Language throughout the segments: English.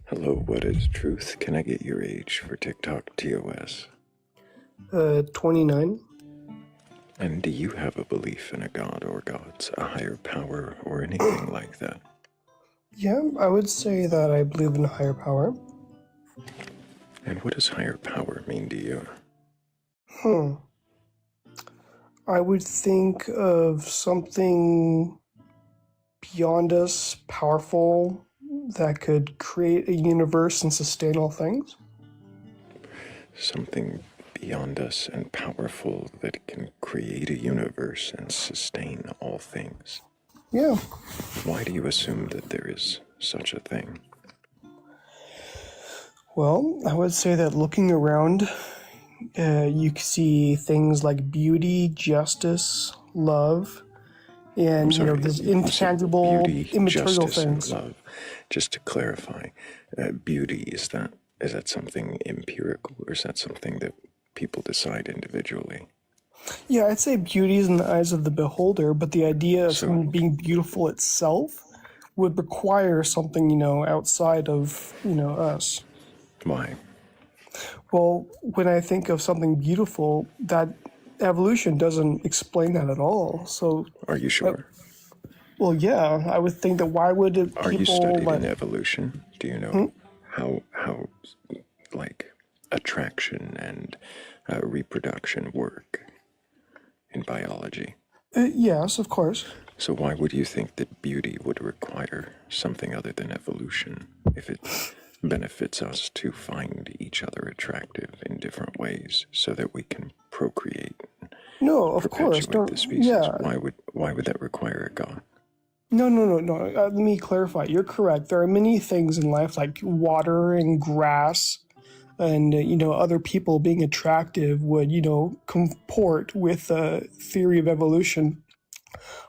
Hello, what is truth? Can I get your age for TikTok TOS? 29. And do you have a belief in a god or gods, a higher power, or anything like that? Yeah, I would say that I believe in a higher power. And what does higher power mean to you? I would think of something beyond us, powerful, that could create a universe and sustain all things. Something beyond us and powerful that can create a universe and sustain all things. Yeah. Why do you assume that there is such a thing? Well, I would say that looking around, you can see things like beauty, justice, love, and, these intangible, beauty, immaterial justice, things. and love. Just to clarify, beauty, is that something empirical, or is that something that people decide individually? Yeah, I'd say beauty is in the eyes of the beholder, but the idea of something being beautiful itself would require something, outside of, us. Why? Well, when I think of something beautiful, that evolution doesn't explain that at all. So, Are you sure? well, yeah, I would think that why would Are you people studied like, in evolution? Do you know how like attraction and reproduction work in biology? yes, of course. So why would you think that beauty would require something other than evolution if it benefits us to find each other attractive in different ways so that we can procreate, No, of course. perpetuate the species? Yeah. Why would that require a god? No. Let me clarify. You're correct. There are many things in life like water and grass and, other people being attractive would, comport with the theory of evolution.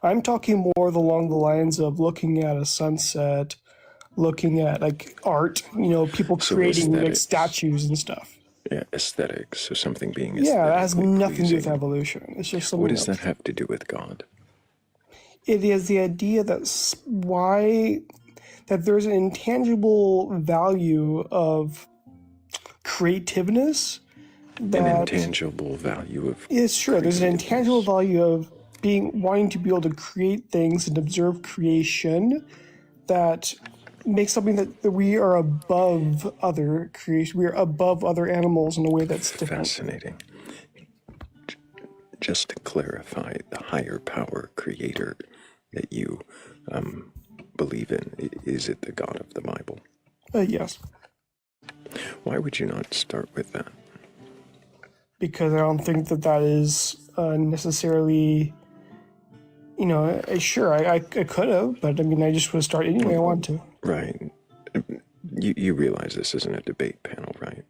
I'm talking more along the lines of looking at a sunset, looking at like art, people creating like statues and stuff. Yeah, aesthetics. So something being Yeah, that has aesthetically nothing to do with pleasing. evolution. It's just something What does else. that have to do with God? It is the idea that that there's an intangible value of creativeness. An intangible value of Is sure. There's an intangible value of wanting to be able to create things and observe creation that makes something that we are above other creation. We are above other animals in a way that's different. Fascinating. Just to clarify, the higher power creator that you believe in, is it the God of the Bible? Yes. Why would you not start with that? Because I don't think that is necessarily, sure, I could have, but I mean, I just would start anyway I want to. Right. You realize this isn't a debate panel, right?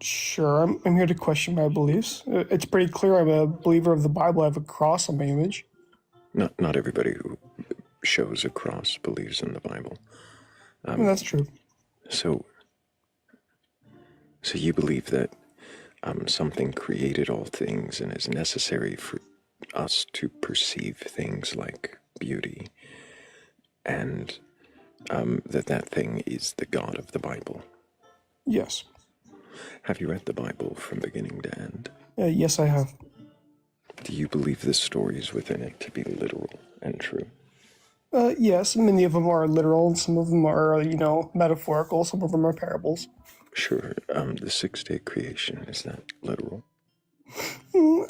Sure, I'm here to question my beliefs. It's pretty clear I'm a believer of the Bible. I have a cross on my image. Not everybody who shows a cross believes in the Bible. That's true. So you believe that something created all things and is necessary for us to perceive things like beauty, and that thing is the God of the Bible. Yes. Have you read the Bible from beginning to end? Yes, I have. Do you believe the stories within it to be literal and true? Yes, many of them are literal, and some of them are, metaphorical. Some of them are parables. Sure. The 6-day creation, is that literal?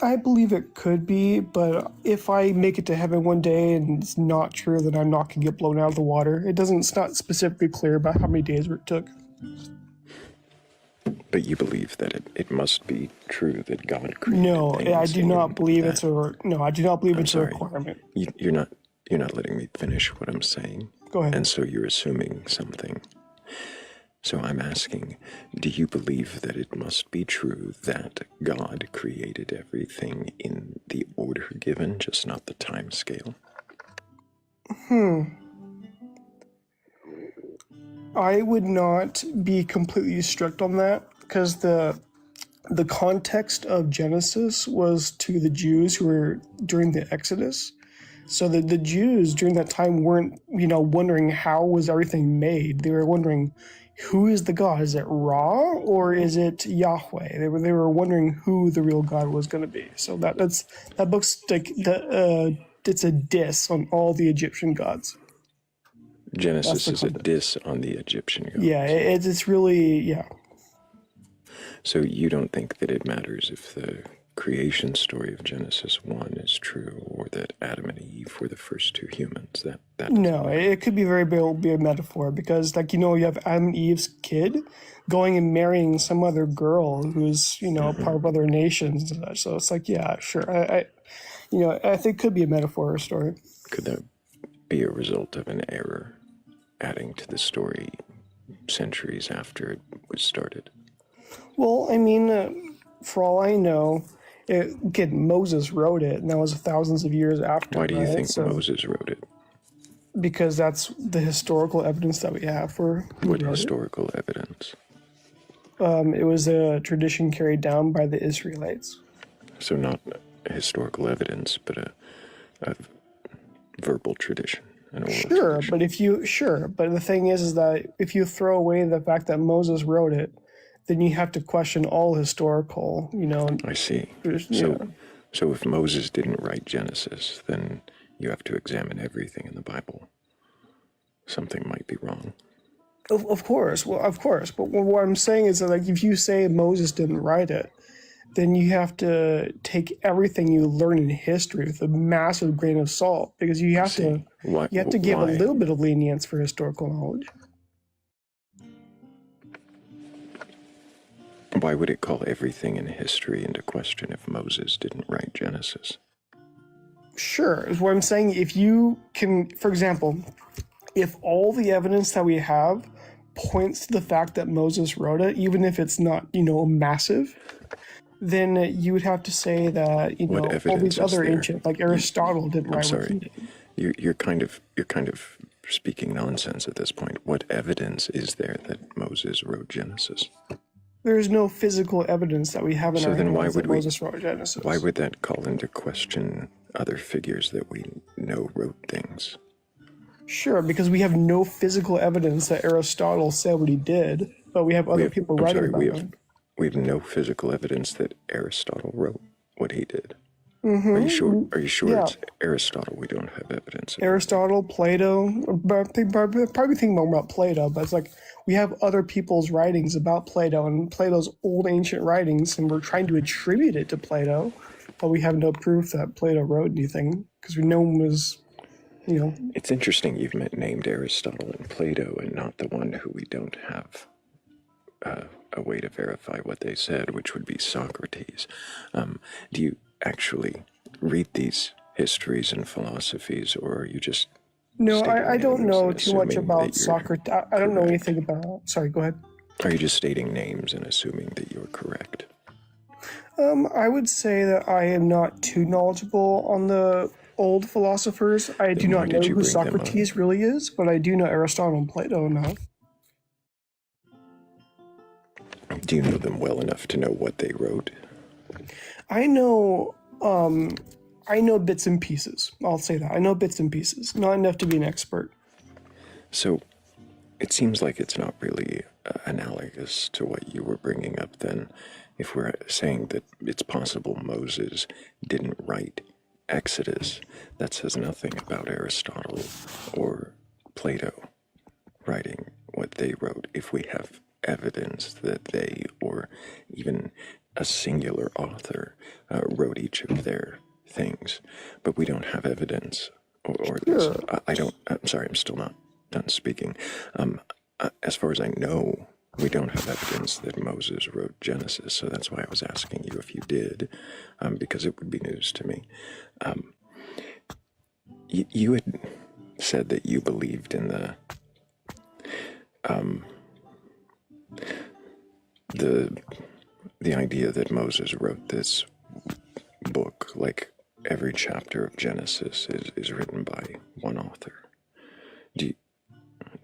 I believe it could be, but if I make it to heaven one day and it's not true, then I'm not going to get blown out of the water. It's not specifically clear about how many days it took. But you believe that it must be true that God created No, things. I do not believe it's a requirement. You're not letting me finish what I'm saying. Go ahead. And so you're assuming something. So I'm asking, do you believe that it must be true that God created everything in the order given, just not the time scale? I would not be completely strict on that because the context of Genesis was to the Jews who were during the Exodus. So the Jews during that time weren't, wondering how was everything made. They were wondering, who is the God? Is it Ra or is it Yahweh? They were wondering who the real God was going to be. So that book's like it's a diss on all the Egyptian gods. Genesis the is a context. diss on the Egyptian gods. Yeah, it's really, yeah. So you don't think that it matters if the creation story of Genesis 1 is true, or that Adam and Eve were the first two humans? That doesn't No, matter. it could be be a metaphor because, like, you have Adam and Eve's kid going and marrying some other girl who's, part of other nations and such. So it's like, yeah, sure. I think it could be a metaphor or story. Could that be a result of an error adding to the story centuries after it was started? Well, I mean, for all I know, again, Moses wrote it, and that was thousands of years after. Why do you right? think So, Moses wrote it? because that's the historical evidence that we have for who What wrote historical evidence? it. It was a tradition carried down by the Israelites. So not historical evidence, but a verbal tradition, an oral Sure, tradition. but the thing is that if you throw away the fact that Moses wrote it, then you have to question all historical, I see. yeah. So if Moses didn't write Genesis, then you have to examine everything in the Bible. Something might be wrong. Of course, well, of course. But what I'm saying is that, like, if you say Moses didn't write it, then you have to take everything you learn in history with a massive grain of salt, because you have to give a little bit of lenience for historical knowledge. Why would it call everything in history into question if Moses didn't write Genesis? Sure, is what I'm saying. If you can, for example, if all the evidence that we have points to the fact that Moses wrote it, even if it's not, massive, then you would have to say that, all these other ancient, like Aristotle, didn't write what he did. You're kind of speaking nonsense at this point. What evidence is there that Moses wrote Genesis? There's no physical evidence that we have in our hands that Moses wrote Genesis. Why would that call into question other figures that we know wrote things? Sure, because we have no physical evidence that Aristotle said what he did, but we have other people writing about him. We have no physical evidence that Aristotle wrote what he did. Are you sure? Yeah. It's Aristotle? We don't have evidence. Aristotle, Plato, probably think more about Plato, but it's like we have other people's writings about Plato and Plato's old ancient writings, and we're trying to attribute it to Plato, but we have no proof that Plato wrote anything because no one was, It's interesting you've named Aristotle and Plato and not the one who we don't have a way to verify what they said, which would be Socrates. Do you actually read these histories and philosophies, or are you just... No, I don't know too much about Socrates. I don't know anything about... Sorry, go ahead. Are you just stating names and assuming that you're correct? I would say that I am not too knowledgeable on the old philosophers. I do not know who Socrates really is, but I do know Aristotle and Plato enough. Do you know them well enough to know what they wrote? I know bits and pieces. I'll say that. I know bits and pieces, not enough to be an expert. So it seems like it's not really analogous to what you were bringing up then. If we're saying that it's possible Moses didn't write Exodus, that says nothing about Aristotle or Plato writing what they wrote. If we have evidence that they, or even a singular author, wrote each of their things, but we don't have evidence, or Sure. I'm sorry, I'm still not done speaking. As far as I know, we don't have evidence that Moses wrote Genesis, so that's why I was asking you if you did, because it would be news to me. You had said that you believed in the idea that Moses wrote this book, like every chapter of Genesis is written by one author. Do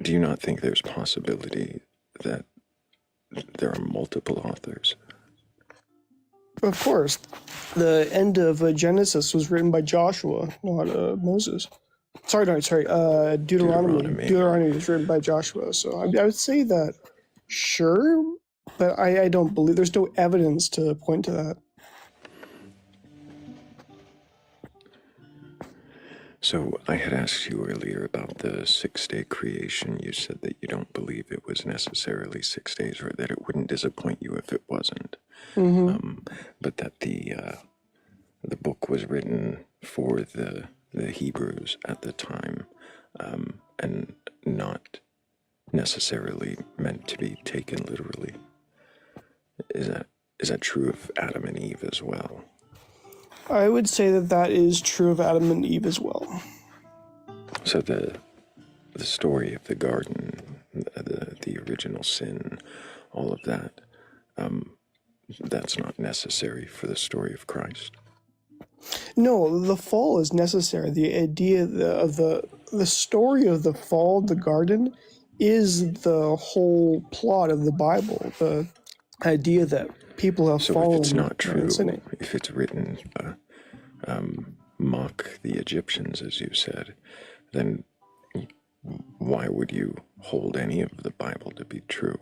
you not think there's possibility that there are multiple authors? Of course. The end of Genesis was written by Joshua, not Moses. Deuteronomy. Deuteronomy was written by Joshua. So I would say that Sure, but I don't believe there's no evidence to point to that. So I had asked you earlier about the 6-day creation. You said that you don't believe it was necessarily 6 days, or that it wouldn't disappoint you if it wasn't. But that the book was written for the Hebrews at the time, and not necessarily meant to be taken literally. Is that true of Adam and Eve as well? I would say that that is true of Adam and Eve as well. So the story of the garden, the original sin, all of that, that's not necessary for the story of Christ. No, the fall is necessary. The idea of the story of the fall of the garden is the whole plot of the Bible. The idea that people have So if it's fallen not true, and sinning. if it's written mock the Egyptians, as you said, then why would you hold any of the Bible to be true?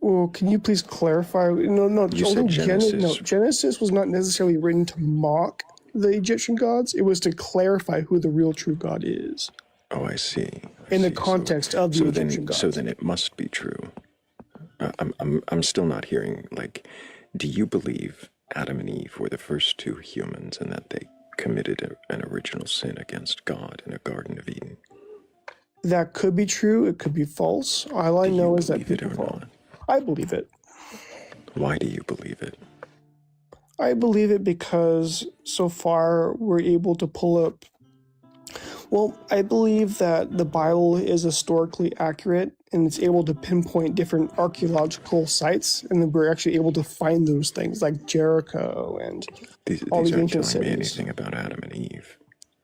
Well, can you please clarify? No, You said Genesis. Genesis was not necessarily written to mock the Egyptian gods. It was to clarify who the real true God is Oh, I see. in the context of the Egyptian gods. So then it must be true. I'm still not hearing, like, do you believe Adam and Eve were the first two humans and that they committed an original sin against God in a Garden of Eden? That could be true. It could be false. All I know is that believe it people or fall. not? I believe it. Why do you believe it? I believe it because so far we're able to pull up. Well, I believe that the Bible is historically accurate and it's able to pinpoint different archaeological sites, and then we're actually able to find those things like Jericho and all These these aren't ancient telling me cities. anything about Adam and Eve.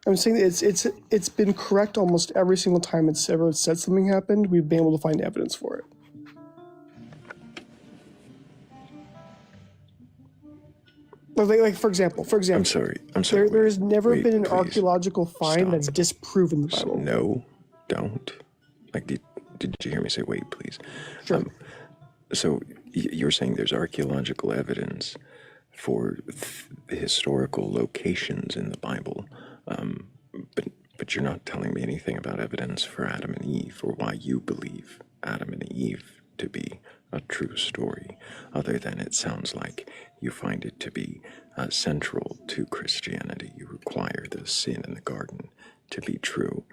I'm saying that it's been correct almost every single time it's ever said something happened. We've been able to find evidence for it. Like for example, I'm sorry. Wait, there has never wait, been an please. archaeological find Stop. that's disproven the Bible. No, don't. Like, did you hear me say, wait, please? Sure. So you're saying there's archaeological evidence for the historical locations in the Bible, but you're not telling me anything about evidence for Adam and Eve, or why you believe Adam and Eve to be a true story, other than it sounds like you find it to be central to Christianity. You require the sin in the garden to be true.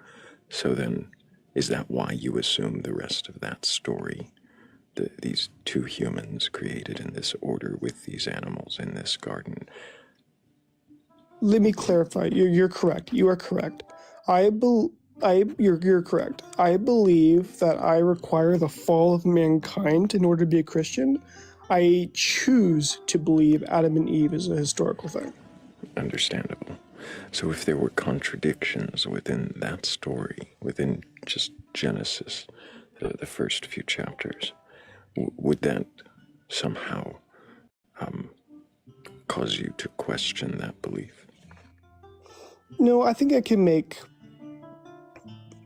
So then, is that why you assume the rest of that story, these two humans created in this order with these animals in this garden? Let me clarify. You're correct. You are correct. You're correct. I believe that I require the fall of mankind in order to be a Christian. I choose to believe Adam and Eve is a historical thing. Understandable. So if there were contradictions within that story, within just Genesis, the first few chapters, would that somehow cause you to question that belief? No, I think I can make.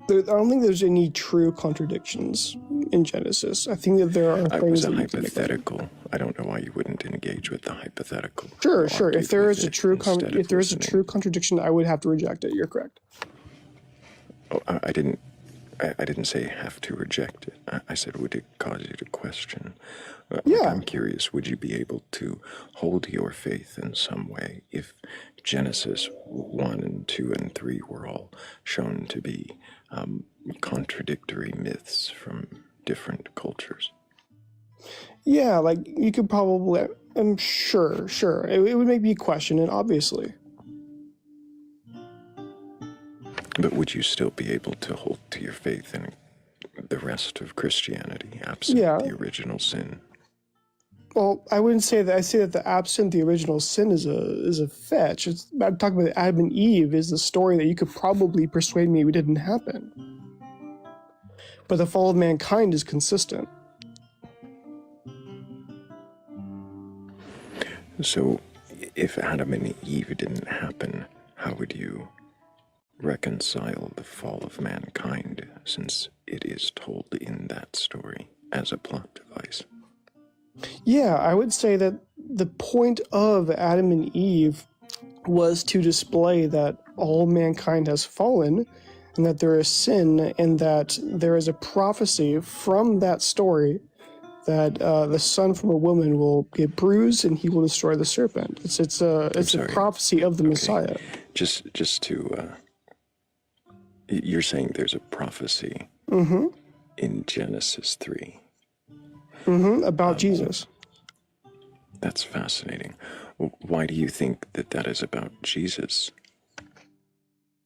I don't think there's any true contradictions in Genesis. I think that there are It things was a that you can make. hypothetical. I don't know why you wouldn't engage with the hypothetical. Sure. Argue If there with is a it true instead if of there is a listening. true contradiction, I would have to reject it. You're correct. Oh, I didn't say have to reject it. I said, would it cause you to question? Yeah. I'm curious, would you be able to hold your faith in some way if Genesis 1 and 2 and 3 were all shown to be contradictory myths from different cultures? Yeah, like you could probably. I'm sure. It would make me question it, obviously. But would you still be able to hold to your faith in the rest of Christianity, absent Yeah. the original sin? Well, I wouldn't say that. I say that the absent the original sin is a fetch. I'm talking about Adam and Eve is the story that you could probably persuade me it didn't happen. But the fall of mankind is consistent. So, if Adam and Eve didn't happen, how would you reconcile the fall of mankind, since it is told in that story as a plot device? Yeah, I would say that the point of Adam and Eve was to display that all mankind has fallen and that there is sin and that there is a prophecy from that story that the son from a woman will get bruised and he will destroy the serpent. It's a prophecy of the Messiah. Just to you're saying there's a prophecy in Genesis 3. About Jesus. That's fascinating. Why do you think that that is about Jesus?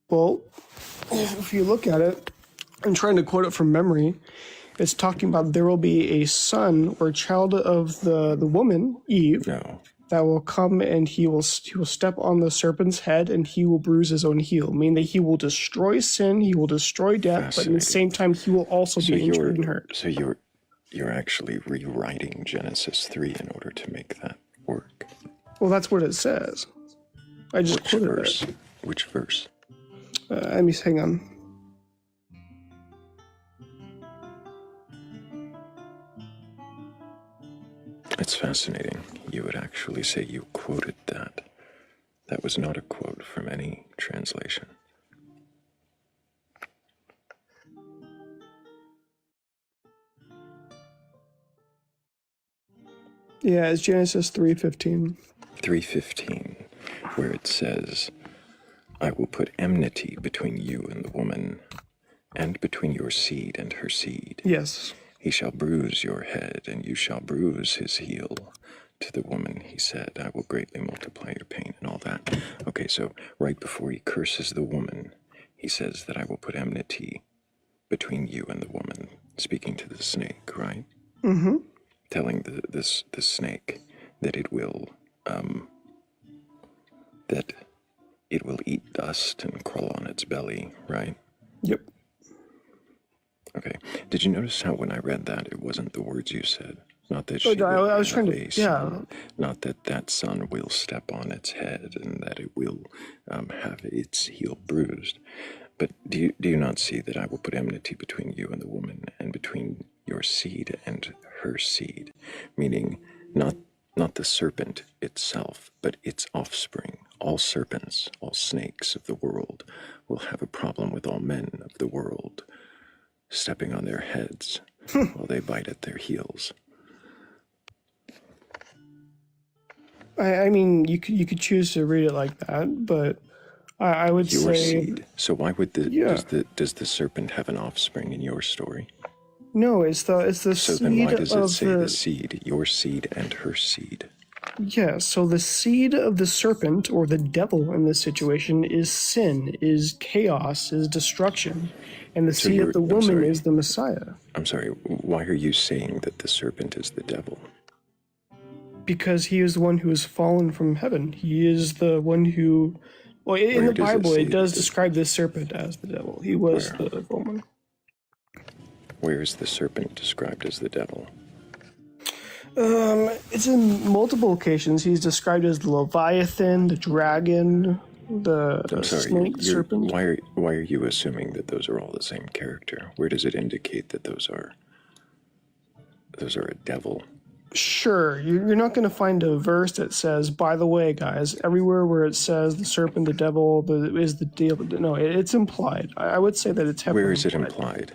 Well, if you look at it, I'm trying to quote it from memory. It's talking about there will be a son or a child of the woman, Eve, No. that will come and he will step on the serpent's head and he will bruise his own heel, meaning that he will destroy sin, he will destroy death, but at the same time he will also be injured and hurt. So you're actually rewriting Genesis 3 in order to make that work. Well, that's what it says. I just quoted verse? it. Which verse? Let me hang on. It's fascinating. You would actually say you quoted that. That was not a quote from any translation. Yeah, it's Genesis 3:15. 3:15, where it says, I will put enmity between you and the woman, and between your seed and her seed. Yes. He shall bruise your head, and you shall bruise his heel. To the woman he said, I will greatly multiply your pain, and all that. Okay, so right before he curses the woman, he says that I will put enmity between you and the woman, speaking to the snake, right? Mm-hmm. Telling the snake that it will eat dust and crawl on its belly, right? Yep. Okay. Did you notice how when I read that, it wasn't the words you said? Not that Oh, she I was will trying have to, a yeah. son, not that that son will step on its head and that it will have its heel bruised. But do you not see that I will put enmity between you and the woman, and between your seed and her seed? Meaning, not the serpent itself, but its offspring. All serpents, all snakes of the world will have a problem with all men of the world stepping on their heads while they bite at their heels. I mean, you could choose to read it like that, but I would Your say seed. So why would does the serpent have an offspring in your story? no. It's the So seed then why does it of say the seed, your seed and her seed? yeah. So the seed of the serpent or the devil in this situation is sin, is chaos, is destruction, and the seed of the woman is the Messiah. I'm sorry, why are you saying that the serpent is the devil? Because he is the one who has fallen from heaven. He is the one who, well, in the Bible, it does describe this serpent as the devil. He was the woman. Where is the serpent described as the devil? It's in multiple occasions. He's described as the Leviathan, the dragon, the snake, the serpent. Why are you assuming that those are all the same character? Where does it indicate that those are a devil? Sure, you're not going to find a verse that says, by the way, guys, everywhere where it says the serpent, the devil, is the devil. No, it's implied. I would say that it's heavily Where is it implied?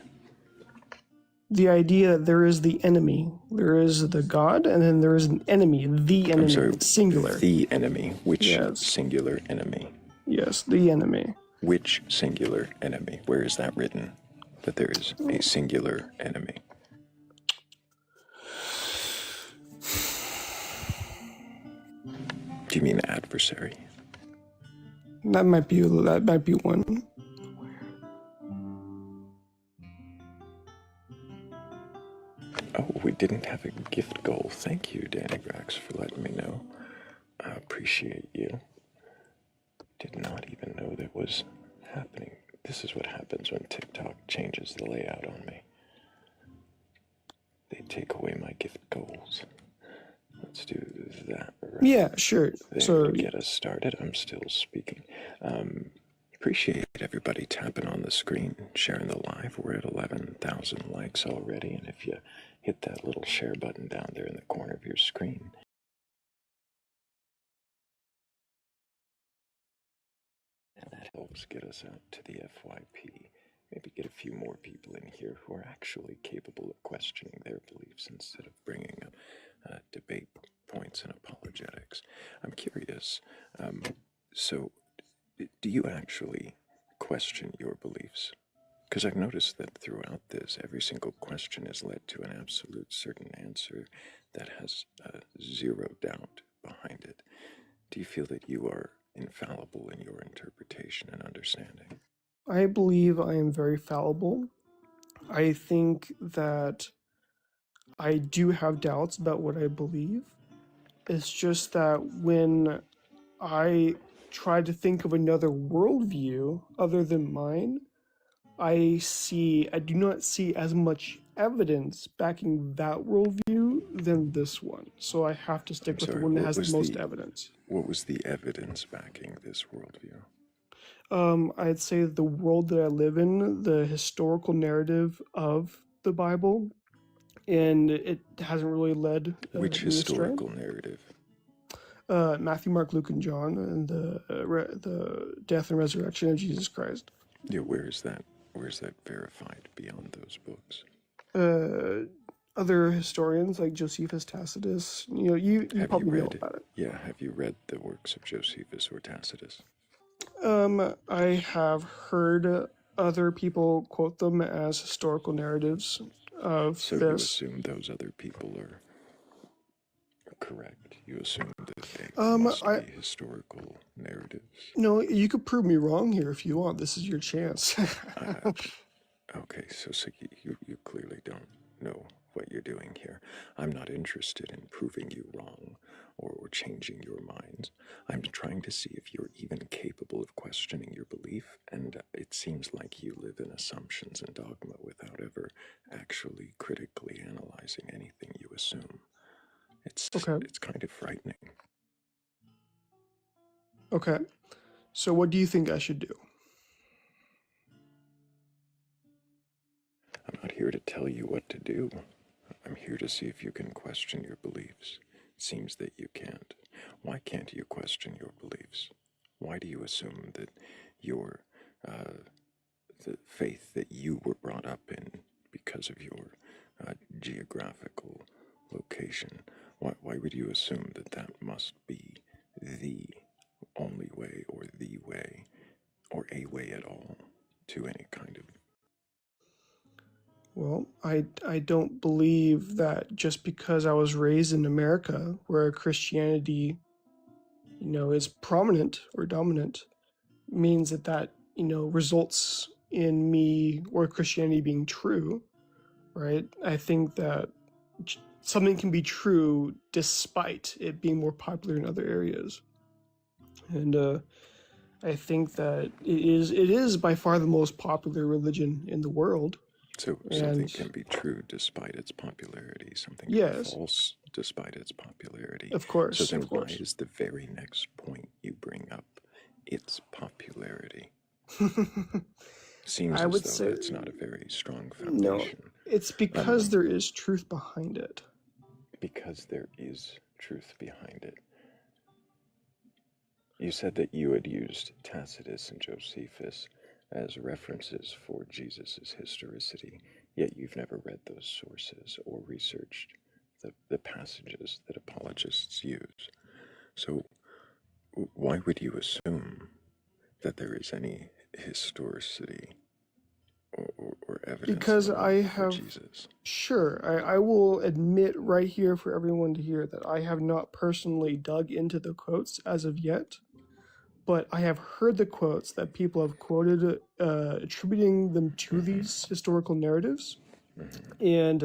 The idea that there is the enemy. There is the God, and then there is an enemy, the enemy, I'm sorry, singular. The enemy. Which singular enemy? Yes, the enemy. Which singular enemy? Where is that written? That there is a singular enemy? Do you mean adversary? That might be one. Oh, we didn't have a gift goal. Thank you, Danny Grax, for letting me know. I appreciate you. Did not even know that was happening. This is what happens when TikTok changes the layout on me. They take away my gift goals. Let's do that. Right? Yeah, sure. There, to get us started. I'm still speaking. Appreciate everybody tapping on the screen, sharing the live. We're at 11,000 likes already, and if you hit that little share button down there in the corner of your screen, and that helps get us out to the FYP. Maybe get a few more people in here who are actually capable of questioning their beliefs instead of bringing up debate points and apologetics. I'm curious. So, do you actually question your beliefs? Because I've noticed that throughout this, every single question has led to an absolute certain answer that has zero doubt behind it. Do you feel that you are infallible in your interpretation and understanding? I believe I am very fallible. I think that I do have doubts about what I believe. It's just that when I try to think of another worldview other than mine, I do not see as much evidence backing that worldview than this one. So I have to stick I'm with the sorry, one that has the most evidence. what was the evidence backing this worldview? I'd say the world that I live in, the historical narrative of the Bible, and it hasn't really led Which me astray. historical narrative? Matthew, Mark, Luke, and John, and the death and resurrection of Jesus Christ. Yeah, where is that? Where is that verified beyond those books? Other historians like Josephus, Tacitus, you Have you probably know read? about it. Yeah, have you read the works of Josephus or Tacitus? I have heard other people quote them as historical narratives of So you this. assume those other people are correct. You assume that they must I be historical narratives. No, you could prove me wrong here if you want. This is your chance. Uh, okay, so you clearly don't know what you're doing here. I'm not interested in proving you wrong or changing your minds. I'm trying to see if you're even capable of questioning your belief, and it seems like you live in assumptions and dogma without ever actually critically analyzing anything you assume. Okay. It's kind of frightening. Okay. So what do you think I should do? I'm not here to tell you what to do. I'm here to see if you can question your beliefs. It seems that you can't. Why can't you question your beliefs? Why do you assume that your the faith that you were brought up in because of your geographical location? Why would you assume that that must be the only way or the way or a way at all to any kind of. Well, I don't believe that just because I was raised in America where Christianity, is prominent or dominant means that results in me or Christianity being true, right? I think that something can be true despite it being more popular in other areas. And I think that it is by far the most popular religion in the world. So something And can be true despite its popularity. Something can be yes, false despite its popularity. of So course, then of why course. is the very next point you bring up its popularity? Seems I as would though say that's not a very strong no. foundation. It's because there is truth behind it. Because there is truth behind it. You said that you had used Tacitus and Josephus as references for Jesus' historicity, yet you've never read those sources or researched the passages that apologists use. So, why would you assume that there is any historicity or evidence at Because all I for have, Jesus? sure, I will admit right here for everyone to hear that I have not personally dug into the quotes as of yet, but I have heard the quotes that people have quoted, attributing them to these historical narratives. And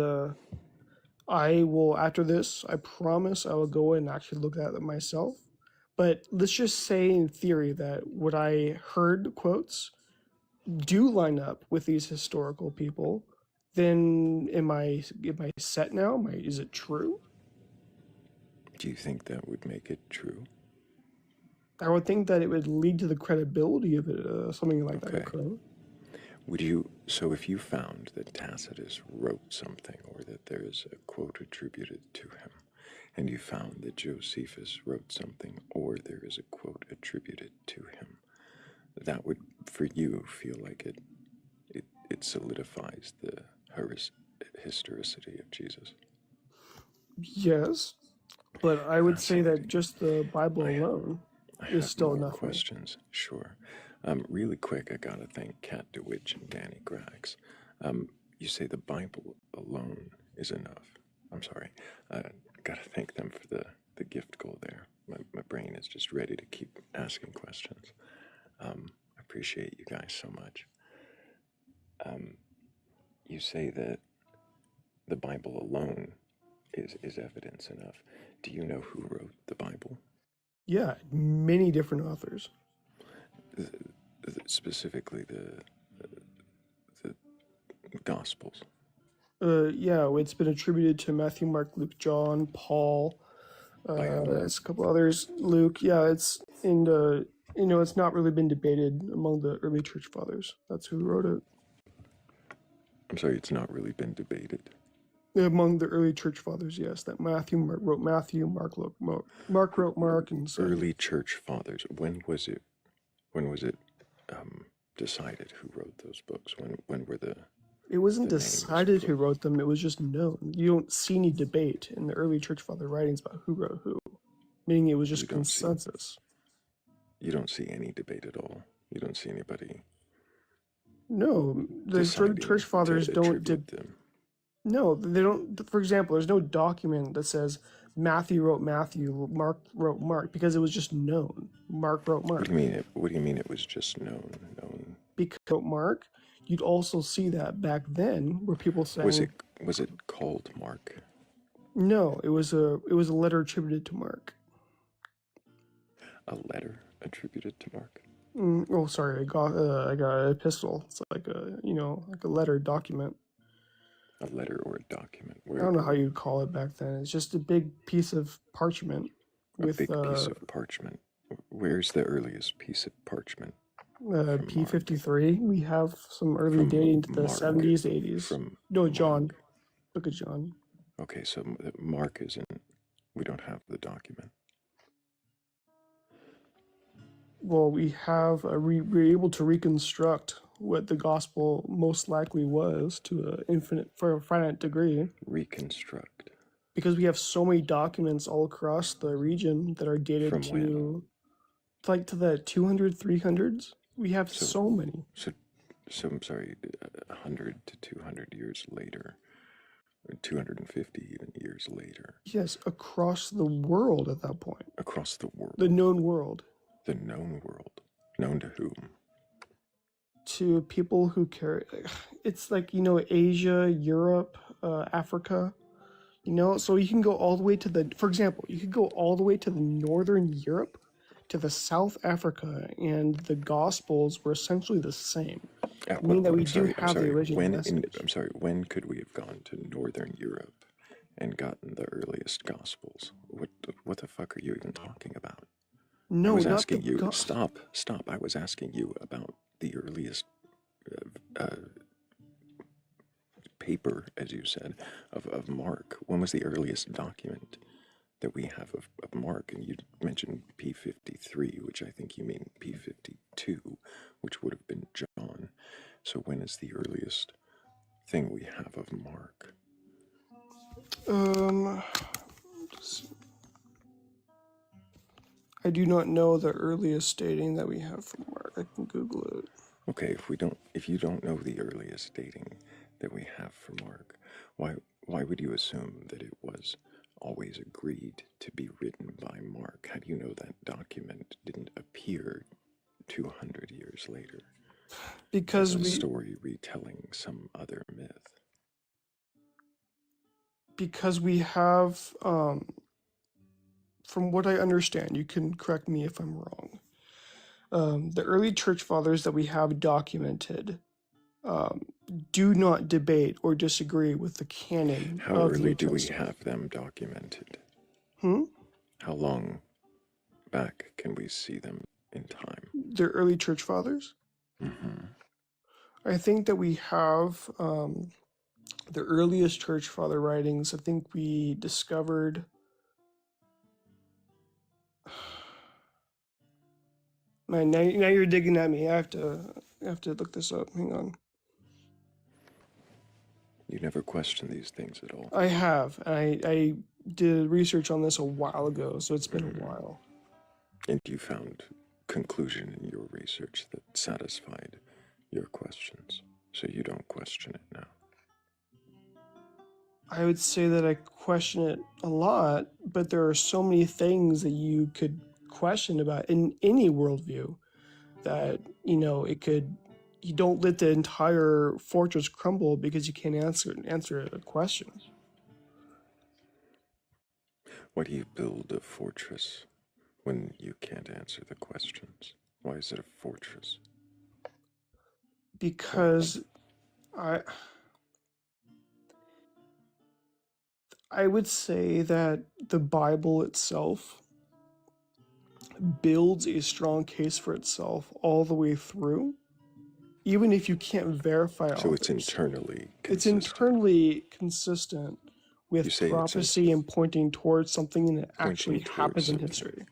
I will, after this, I promise I will go and actually look at them myself. But let's just say in theory that what I heard quotes do line up with these historical people, then am I set now? Is it true? Do you think that would make it true? I would think that it would lead to the credibility of it, something like that Okay. occurring. So if you found that Tacitus wrote something, or that there is a quote attributed to him, and you found that Josephus wrote something, or there is a quote attributed to him, that would, for you, feel like it solidifies the historicity of Jesus. Yes, but I would say that Fascinating. just the Bible I alone I is have still more enough for me. questions, sure. Really quick, I gotta thank Kat DeWitch and Danny Grax. You say the Bible alone is enough. I'm sorry. I gotta thank them for the gift goal there. My brain is just ready to keep asking questions. I appreciate you guys so much. Um, you say that the Bible alone is evidence enough. Do you know who wrote the Bible? Yeah, many different authors. Specifically the Gospels. Yeah, it's been attributed to Matthew, Mark, Luke, John, Paul. By whom? There's a couple others. Luke. Yeah, it's in the. It's not really been debated among the early church fathers. That's who wrote it. I'm sorry, it's not really been debated. Among the early church fathers, yes, that wrote Matthew, Mark wrote Mark, and so Early church fathers. When was it? When was it decided who wrote those books? When were it wasn't the names decided who put? wrote them. It was just known. You don't see any debate in the early church father writings about who wrote who, meaning it was You just don't see. consensus. You don't see any debate at all. You don't see anybody No, the church deciding fathers to don't. attribute them. No, they don't. For example, there's no document that says Matthew wrote Matthew, Mark wrote Mark, because it was just known. Mark wrote What do Mark. you mean? What do you mean? It was just known. Known. Because wrote Mark, you'd also see that back then, where people Was saying it? Was it called Mark? no, it was a letter attributed to Mark. A letter attributed to Mark? Oh, sorry, I got an epistle. It's like a letter document. A letter or a document? I don't know how you'd call it back then. It's just a big piece of parchment A with big piece of parchment. Where's the earliest piece of parchment from Mark? P53. We have some early From dating to the Mark. 70s, 80s. From No, Mark. John. Look at John. Okay, so Mark isn't. We don't have the document. Well, we're able to reconstruct what the gospel most likely was for a finite degree, Reconstruct. because we have so many documents all across the region that are dated From when? to the 200, 300s. We have So, so many. so I'm sorry, 100 to 200 years later, or 250 even years later, Yes, across the world at that point. across the world, The known world. the known world, known to whom? To people who carry, it's like, Asia, Europe, Africa, so you can go all the way for example, you could go all the way to the northern Europe, to the South Africa, and the Gospels were essentially the same. Meaning that we do have the original message. I'm sorry, when could we have gone to Northern Europe and gotten the earliest Gospels? What the fuck are you even talking about? I No, was not the asking you. Stop. I was asking you about the earliest paper, as you said, of Mark. When was the earliest document that we have of Mark? And you mentioned P53, which I think you mean P52, which would have been John. So when is the earliest thing we have of Mark? I do not know the earliest dating that we have from Mark. I can Google it. Okay, if you don't know the earliest dating that we have for Mark, why would you assume that it was always agreed to be written by Mark? How do you know that document didn't appear 200 years later Because as a story retelling some other myth? Because we have, from what I understand, you can correct me if I'm wrong. The early church fathers that we have documented do not debate or disagree with the canon How of the early New do we Testament. have them documented? Hmm? How long back can we see them in time? The early church fathers. Mm-hmm. I think that we have the earliest church father writings. I think we discovered. Man, now you're digging at me. I have to look this up. Hang on. You never question these things at all. I have. I did research on this a while ago, so it's been a Mm-hmm. while. And you found conclusion in your research that satisfied your questions, so you don't question it now. I would say that I question it a lot, but there are so many things that you could question about in any worldview that, it could. You don't let the entire fortress crumble because you can't answer a question. Why do you build a fortress when you can't answer the questions? Why is it a fortress? Because I I would say that the Bible itself builds a strong case for itself all the way through, even if you can't verify So it's authors. internally It's consistent. internally consistent You with say it's prophecy and pointing towards something that actually pointing happens towards in something. history.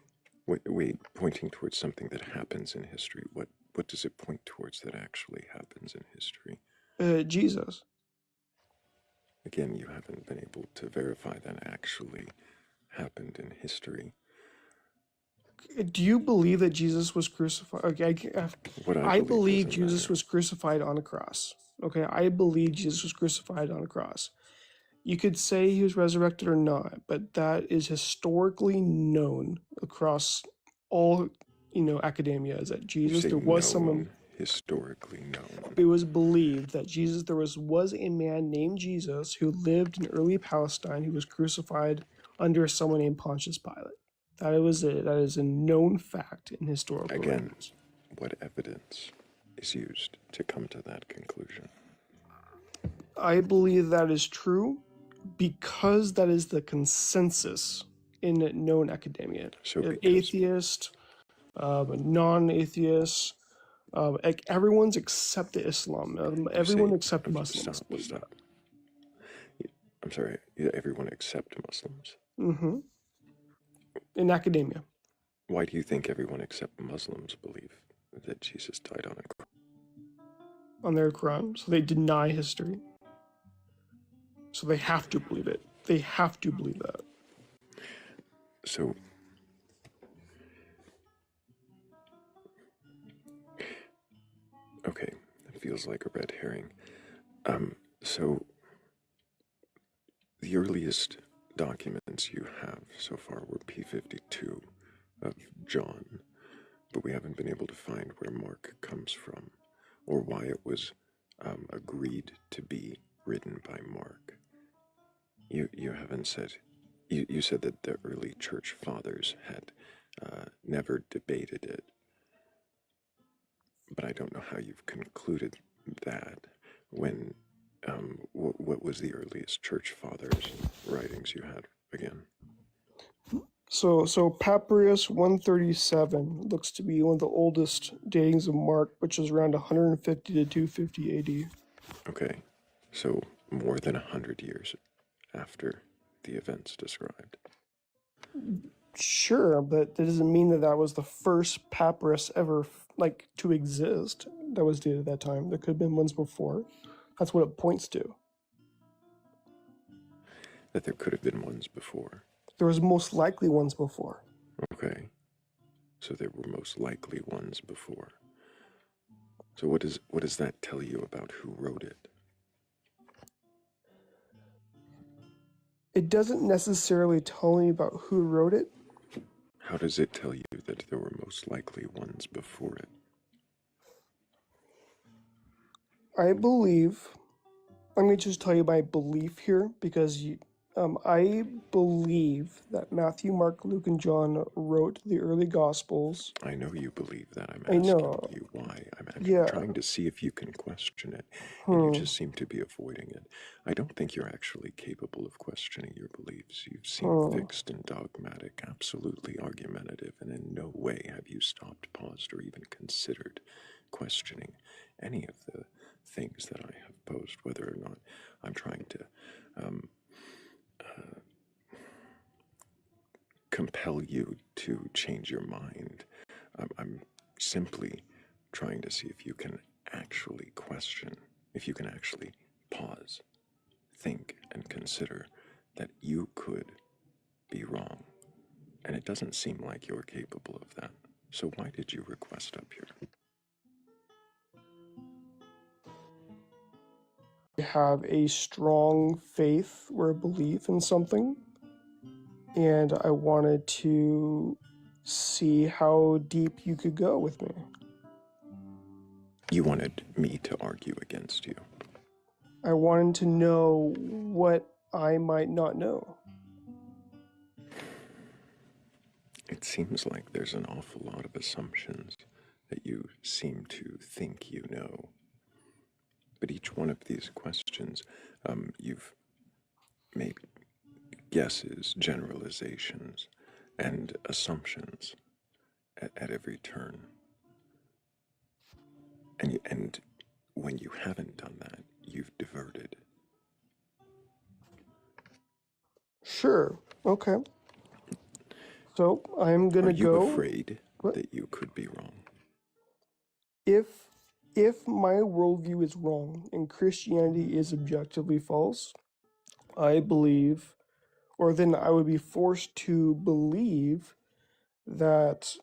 Wait, pointing towards something that happens in history. What does it point towards that actually happens in history? Jesus. Again, you haven't been able to verify that actually happened in history. Do you believe that Jesus was crucified? Okay, What I I believe believe doesn't Jesus matter. was crucified on a cross. Okay, I believe Jesus was crucified on a cross. You could say he was resurrected or not, but that is historically known across all, academia, is that You Jesus, say there was someone. known, historically known. It was believed that Jesus, there was a man named Jesus who lived in early Palestine who was crucified under someone named Pontius Pilate. That is a known fact in historical Again, records. what evidence is used to come to that conclusion? I believe that is true because that is the consensus in known academia. So because Atheist, non-atheist, everyone's except Islam. you say, Everyone except Muslims stop, believe that. stop. I'm sorry, everyone except Muslims. In academia. Why do you think everyone except Muslims believe that Jesus died on a cross? On their Quran, so they deny history. So they have to believe it. They have to believe that. So, okay, it feels like a red herring. So the earliest documents you have so far were P52 of John, but we haven't been able to find where Mark comes from or why it was agreed to be written by Mark. You haven't said. You said that the early church fathers had never debated it, but I don't know how you've concluded that when what was the earliest church fathers writings you had again? So Papyrus 137 looks to be one of the oldest datings of Mark, which is around 150 to 250 AD. Okay, so more than 100 years after the events described. Sure, but that doesn't mean that that was the first papyrus ever to exist that was dated at that time. There could have been ones before. That's what it points to. That there could have been ones before. There was most likely ones before. Okay, so there were most likely ones before. So what does that tell you about who wrote it? It doesn't necessarily tell me about who wrote it. How does it tell you that there were most likely ones before it? I believe. Let me just tell you my belief here because I believe that Matthew, Mark, Luke, and John wrote the early Gospels. I know you believe that. I'm I asking know. you why. I'm Yeah. trying to see if you can question it, and you Hmm. just seem to be avoiding it. I don't think you're actually capable of questioning your beliefs. You seem Hmm. fixed and dogmatic, absolutely argumentative, and in no way have you stopped, paused, or even considered questioning any of the things that I have posed, whether or not I'm trying to compel you to change your mind. I'm simply trying to see if you can actually question, if you can actually pause, think, and consider that you could be wrong. And it doesn't seem like you're capable of that. So why did you request up here? I have a strong faith or a belief in something, and I wanted to see how deep you could go with me. You wanted me to argue against you. I wanted to know what I might not know. It seems like there's an awful lot of assumptions that you seem to think you know. But each one of these questions, you've made guesses, generalizations, and assumptions at every turn. And when you haven't done that, you've diverted. Sure. Okay. So I'm Are gonna you go. afraid What? that you could be wrong? If if my worldview is wrong and Christianity is objectively false, I believe, or then I would be forced to believe that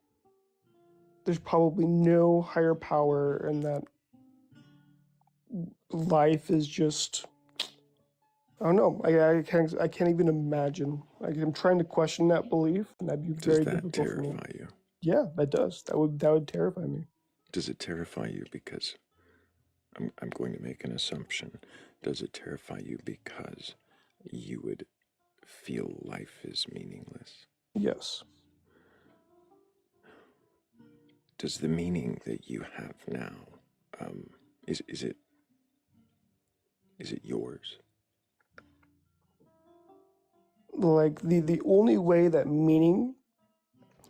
there's probably no higher power and that life is just, I don't know. I can't even imagine. I'm trying to question that belief, and that'd be Does very that difficult for me. terrify you? Yeah, that does. That would terrify me. Does it terrify you because I'm going to make an assumption? Does it terrify you because you would feel life is meaningless? Yes. Does the meaning that you have now, um, is it yours? Like the only way that meaning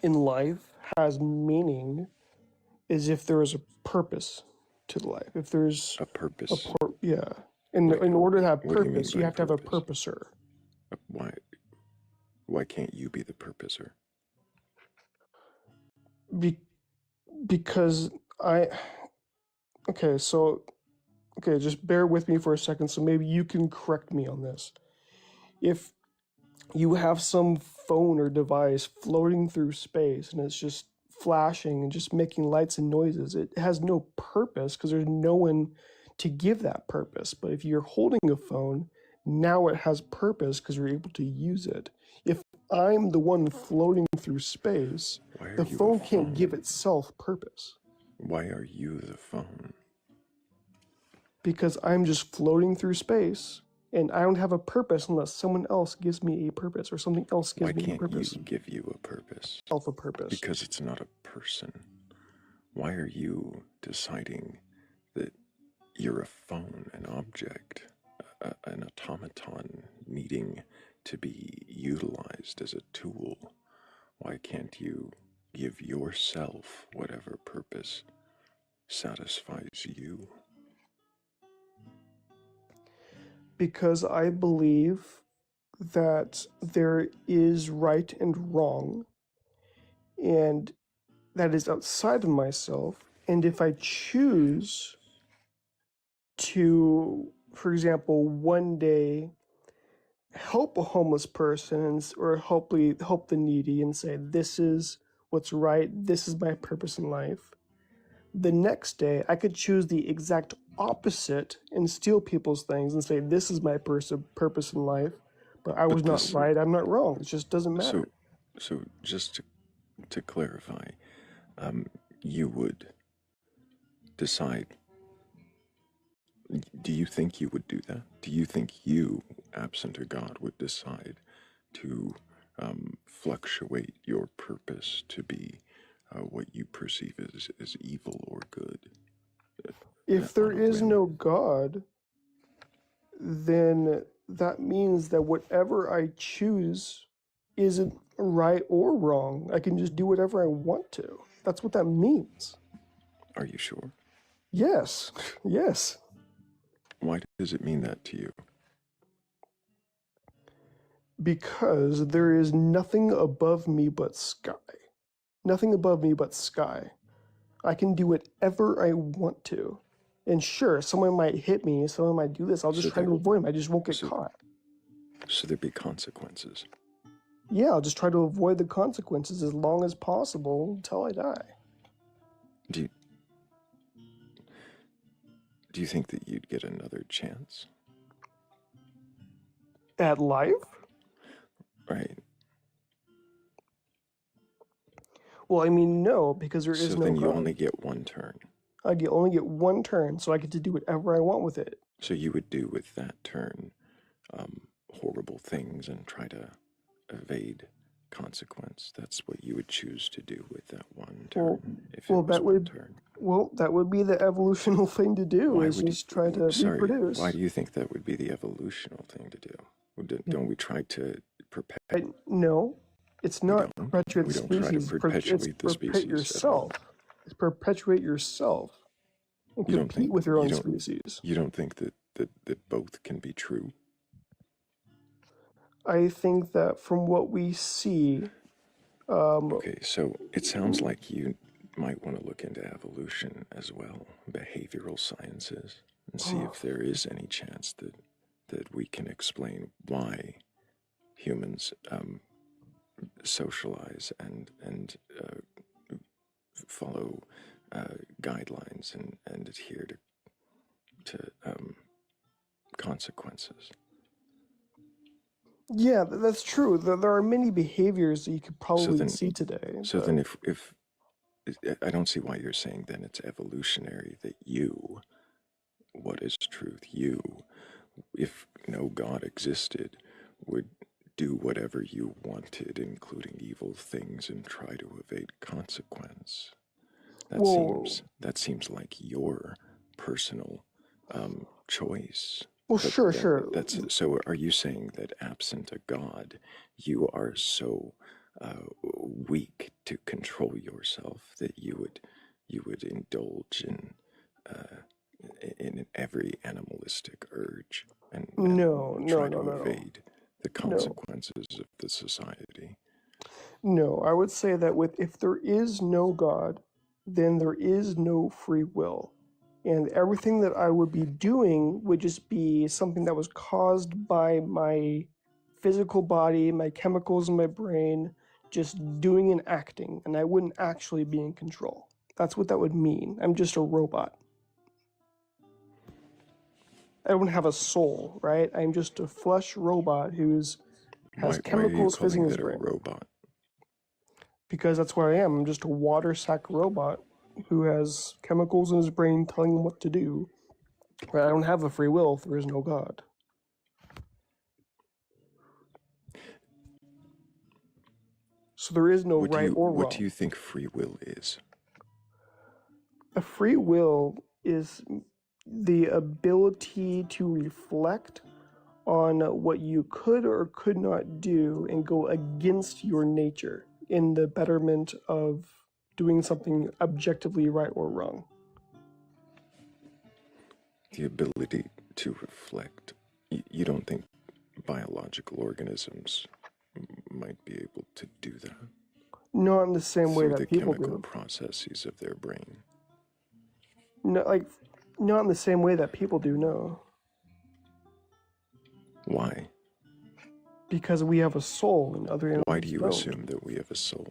in life has meaning is if there is a purpose to the life. If there's A a purpose? yeah. In Like, in order to have what do you mean purpose, you by have to have a purpose? purposer. Why why can't you be the purposer? Be, because I okay, so okay, just bear with me for a second so maybe you can correct me on this. If you have some phone or device floating through space and it's just flashing and just making lights and noises, it has no purpose because there's no one to give that purpose. But if you're holding a phone, now it has purpose because you're able to use it. If I'm the one floating through space, Why are the you a phone can't give phone? itself purpose Why are you the phone? because I'm just floating through space and I don't have a purpose unless someone else gives me a purpose or something else Why gives me a can't you purpose. give you a purpose? Self a purpose. Because it's not a person. Why are you deciding that you're a phone, an object, an automaton needing to be utilized as a tool? Why can't you give yourself whatever purpose satisfies you? Because I believe that there is right and wrong, and that is outside of myself. And if I choose to, for example, one day help a homeless person or help the needy and say, this is what's right, this is my purpose in life. The next day, I could choose the exact opposite and steal people's things and say, this is my purpose in life. But I was But not this, right, I'm not wrong. It just doesn't matter. so, so just to clarify, um, you would decide. Do you think you would do that? Do you think you, absent a God, would decide to fluctuate your purpose to be what you perceive as evil or good If there on a is whim. no God, then that means that whatever I choose isn't right or wrong. I can just do whatever I want to. That's what that means. Are you sure? Yes, yes. Why does it mean that to you? Because there is nothing above me but sky. Nothing above me but sky. I can do whatever I want to. And sure, someone might hit me, someone might do this. I'll just So try there, to avoid them. I just won't get so, caught. so there be consequences. Yeah, I'll just try to avoid the consequences as long as possible until I die. Do you, do you think that you'd get another chance? At life? Right. Well, I mean, no, because there is So no then you God. only get one turn. Only get one turn, so I get to do whatever I want with it. So you would do with that turn horrible things and try to evade consequence. That's what you would choose to do with that one Well, turn, if well, it was that one would, turn. well, that would be the evolutional thing to do. Why Is would just try to sorry, why reproduce. do you think that would be the evolutional thing to do? Don't we try to perpetuate? No, it's We not don't. perpetuate We the don't try to species. It's perpetuate the perpetuate species at all. yourself. It's perpetuate yourself and You don't compete think with your own species. you don't think that both can be true? I think that from what we see, um, Okay, so it sounds like you might want to look into evolution as well, behavioral sciences, and see if there is any chance that we can explain why humans socialize and follow guidelines and adhere to consequences. yeah, that's true. There are many behaviors that you could So probably then, see today, so but then, if I don't see why you're saying then it's evolutionary that you, what is truth, you, if no God existed, would do whatever you wanted, including evil things, and try to evade consequence. well, That seems like your personal choice. well, But sure, sure. that's so. Are you saying that absent a God, you are so weak to control yourself that you would indulge uh, in every animalistic urge and No, no, try no, to no, no, evade the no, consequences of the society? no. I would say that with if there is no God, then there is no free will. And everything that I would be doing would just be something that was caused by my physical body, my chemicals in my brain, just doing and acting, and I wouldn't actually be in control. That's what that would mean. I'm just a robot. I don't have a soul, right? I'm just a flesh robot who's has Why are you chemicals fizzing calling in his that a brain. robot? Because that's what I am. I'm just a water sack robot who has chemicals in his brain telling him what to do. Right? I don't have a free will if there is no God. So there is no right or What do wrong. you think free will is? A free will is the ability to reflect on what you could or could not do and go against your nature in the betterment of doing something objectively right or wrong. The ability to reflect. You don't think biological organisms might be able to do that Not in the same way through the that people chemical do. processes of their brain? No, like, not in the same way that people do, no. Why? Because we have a soul and other Why do animals you don't. assume that we have a soul?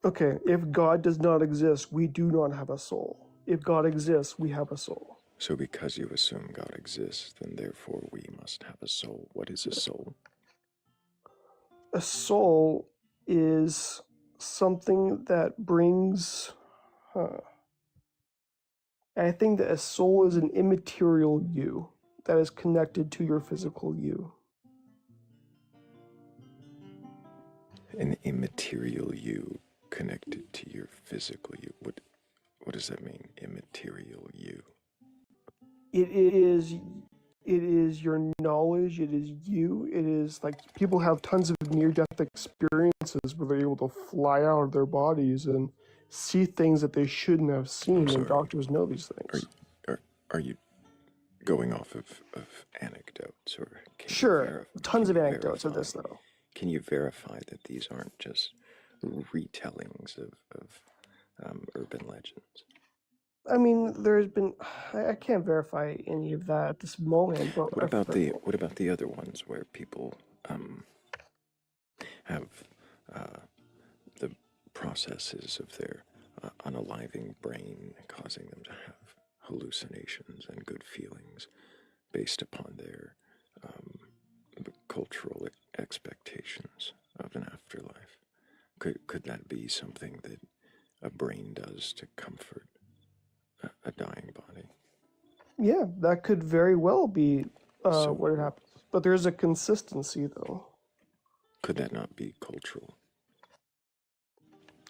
Okay, if God does not exist, we do not have a soul. If God exists, we have a soul. So, because you assume God exists, then therefore we must have a soul. What is a soul? A soul is something that brings, huh, And I think that a soul is an immaterial you that is connected to your physical you. An immaterial you connected to your physical you. What does that mean? Immaterial you. It is your knowledge, it is you, it is like people have tons of near-death experiences where they're able to fly out of their bodies and see things that they shouldn't have I'm seen, and sorry. doctors know these Are things. are are you going off of anecdotes, or Sure, tons can of you anecdotes of verify this though. can you verify that these aren't just retellings of urban legends? I mean, there's been I can't verify any of that at this moment, but What I've about heard. the other ones where people have the processes of their unaliving brain causing them to have hallucinations and good feelings based upon their cultural expectations of an afterlife? Could that be something that a brain does to comfort a dying body? Yeah, that could very well be So what happens. But there's a consistency though. could that not be cultural,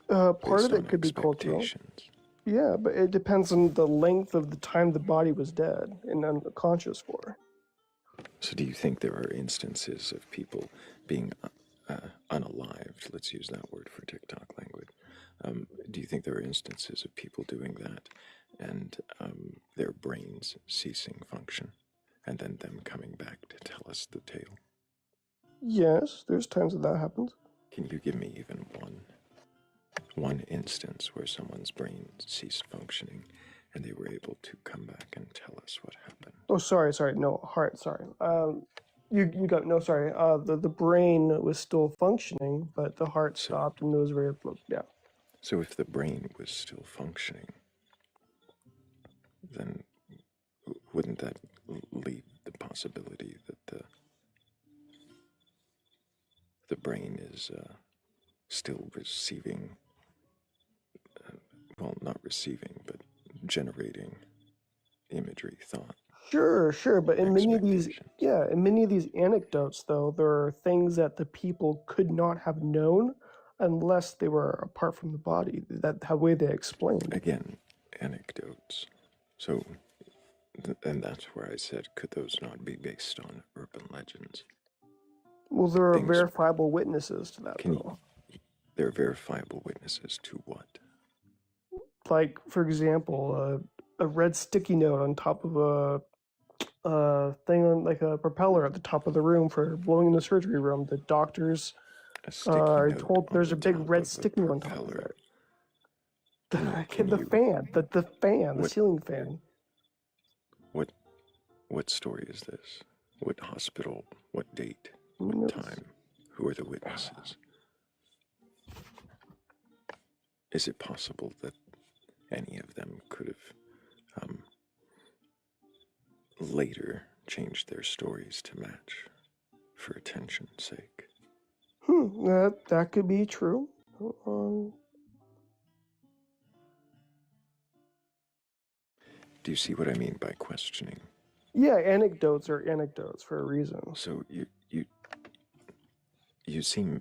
Part based of on it could be cultural. expectations? Yeah, but it depends on the length of the time the body was dead and unconscious for. So do you think there are instances of people being unalived? Let's use that word for TikTok language. Do you think there are instances of people doing that and their brains ceasing function and then them coming back to tell us the tale? Yes, there's times that happens. Can you give me even one instance where someone's brain ceased functioning and they were able to come back and tell us what happened? Oh, sorry, no, heart, sorry. You got no, sorry. The brain was still functioning, but the heart So, stopped and it was very, yeah. so if the brain was still functioning, then wouldn't that leave the possibility that the brain is still receiving, well, not receiving, but generating imagery, thought, Sure, but in many of these, expectations? yeah, in many of these anecdotes, though, there are things that the people could not have known unless they were apart from the body. That the way they explained. Again, anecdotes. So, and that's where I said, could those not be based on urban legends? Well, there are Things, verifiable witnesses to that, can you, though. they're verifiable witnesses to what? Like, for example, a red sticky note on top of a thing on like a propeller at the top of the room for blowing in the surgery room. The doctors A sticky are note told on there's the a big top red of a sticky note on top of propeller. it. Can The you fan, the fan, the what ceiling fan. what what story is this? What hospital? What date? What Mm, time? Who are the witnesses? Is it possible that any of them could have later changed their stories to match for attention's sake? That could be true. Um, Do you see what I mean by questioning? yeah, anecdotes are anecdotes for a reason. So you seem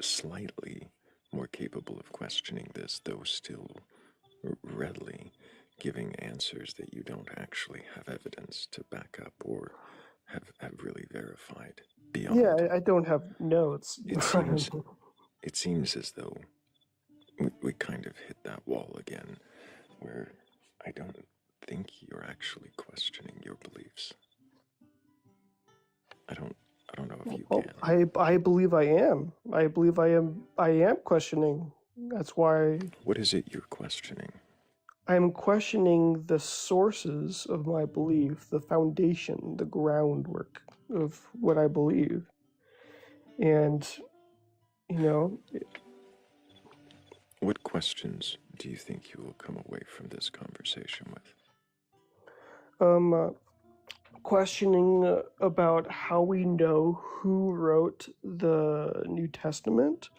slightly more capable of questioning this, though still readily giving answers that you don't actually have evidence to back up or have really verified Yeah, beyond. I don't have notes. It seems it seems as though we kind of hit that wall again where I don't think you're actually questioning your beliefs. I don't I don't know if you Well, can. I believe I am. I believe I am questioning. That's why What is it you're questioning? I'm questioning the sources of my belief, the foundation, the groundwork of what I believe. And, you know, What questions do you think you will come away from this conversation with? um, questioning about how we know who wrote the New Testament,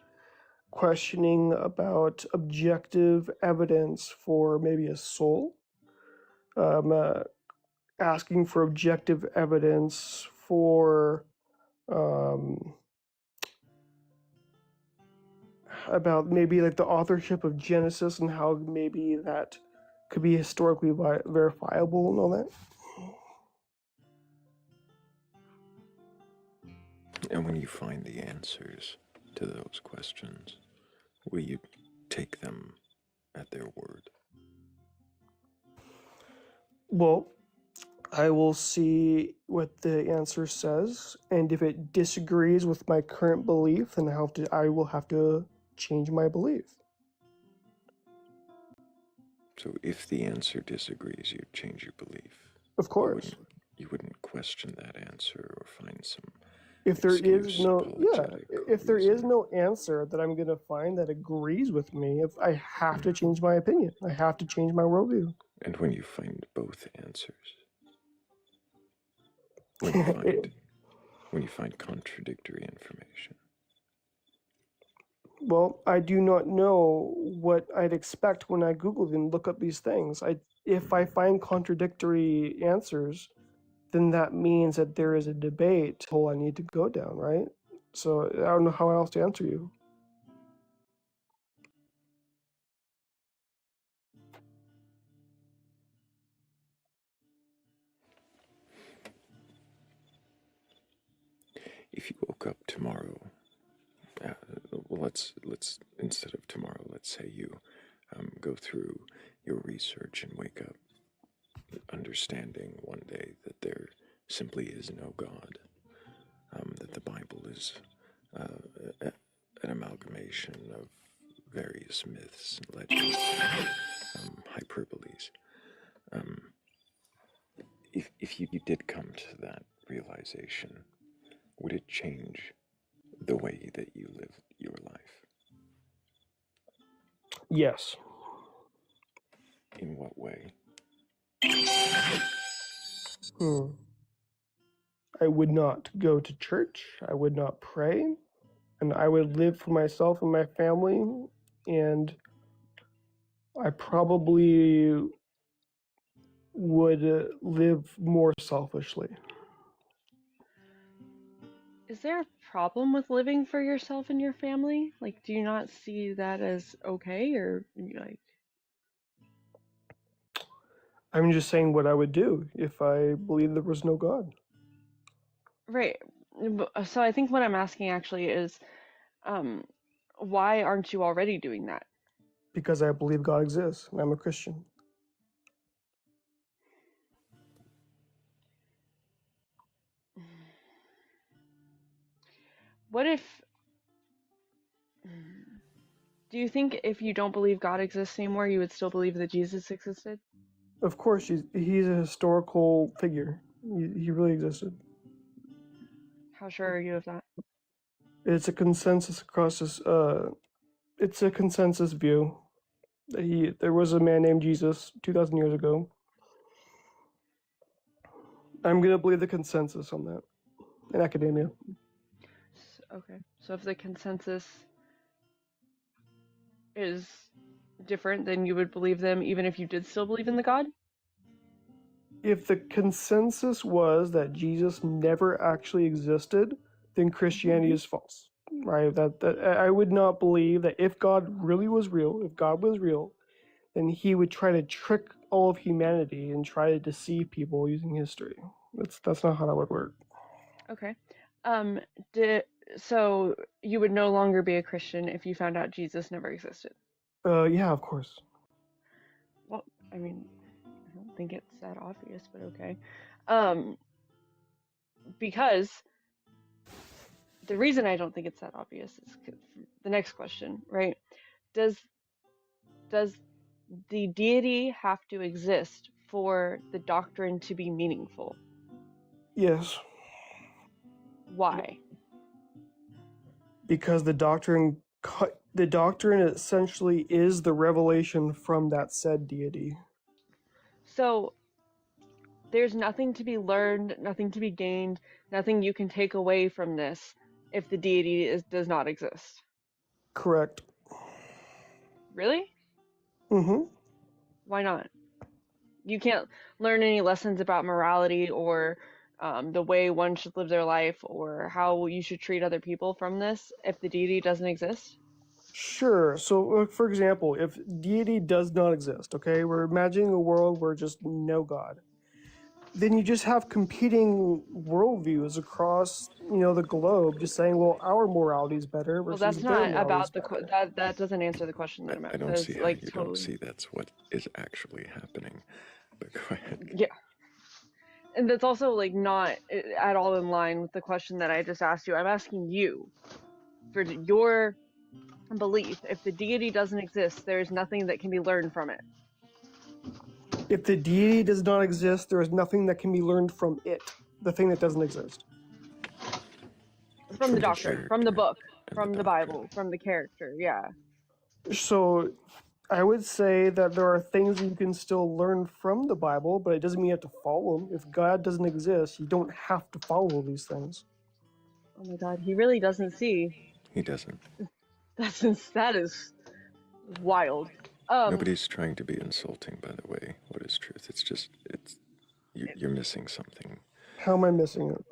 questioning about objective evidence for maybe a soul, asking for objective evidence for about maybe like the authorship of Genesis and how maybe that could be historically verifiable and all that. And when you find the answers to those questions, will you take them at their word? Well, I will see what the answer says, and if it disagrees with my current belief, then I will have to change my belief. So if the answer disagrees, you'd change your belief. Of course. You wouldn't question that answer or find some If there is excuse, no apologetic if there is reason. no answer that I'm gonna find that agrees with me, if I have to change my opinion, I have to change my worldview. And when you find both answers, when you find contradictory information, Well, I do not know what I'd expect when I Google and look up these things. If I find contradictory answers, then that means that there is a debate hole I need to go down, right? So I don't know how else to answer you. if you woke up tomorrow, well, let's instead of tomorrow, let's say you go through your research and wake up understanding one day that there simply is no God, that the Bible is an amalgamation of various myths, legends, hyperboles. If you did come to that realization, would it change the way that you live your life? Yes. In what way? I would not go to church. I would not pray. And I would live for myself and my family. And I probably would live more selfishly. Is there a problem with living for yourself and your family? Like, do you not see that as okay, or like? I'm just saying what I would do if I believed there was no God. Right. So I think what I'm asking actually is, um, why aren't you already doing that? Because I believe God exists and I'm a Christian. What if? Do you think if you don't believe God exists anymore, you would still believe that Jesus existed? Of course, he's a historical figure. He really existed. How sure are you of that? It's a consensus across this. It's a consensus view. There was a man named Jesus 2,000 years ago. I'm gonna believe the consensus on that in academia. Okay. So if the consensus is different, then you would believe them even if you did still believe in the God? If the consensus was that Jesus never actually existed, then Christianity is false. Right? That I would not believe that if God really was real, if God was real, then he would try to trick all of humanity and try to deceive people using history. That's not how that would work. Okay. Um, so you would no longer be a Christian if you found out Jesus never existed? Yeah, of course. Well, I mean, I don't think it's that obvious, but okay. Um, because the reason I don't think it's that obvious is the next question, right? Does does the deity have to exist for the doctrine to be meaningful? Yes, Why? because the doctrine essentially is the revelation from that said deity. So there's nothing to be learned, nothing to be gained, nothing you can take away from this if the deity does not exist. Correct. Really? Mm-hmm. Why not? You can't learn any lessons about morality or the way one should live their life or how you should treat other people from this if the deity doesn't exist. Sure. So, for example, if deity does not exist, okay, we're imagining a world where just no God. Then you just have competing worldviews across, the globe, just saying, well, our morality is better Well, versus that's their not morality is about better. that doesn't answer the question that I'm I at. don't see That's how like you don't totally see that's what is actually happening. But go ahead. yeah. And that's also like not at all in line with the question that I just asked you. I'm asking you for your belief. If the deity doesn't exist, there is nothing that can be learned from it. If the deity does not exist, there is nothing that can be learned from it, the thing that doesn't exist. From the From the doctrine, from the character book, and the from the doctrine. Bible, from the character. Yeah. So I would say that there are things you can still learn from the Bible, but it doesn't mean you have to follow them. If God doesn't exist, you don't have to follow these things. Oh my God, he really doesn't see. He doesn't. That is wild. Um, Nobody's trying to be insulting, by the way. What is truth? It's just, you're missing something. How am I missing it?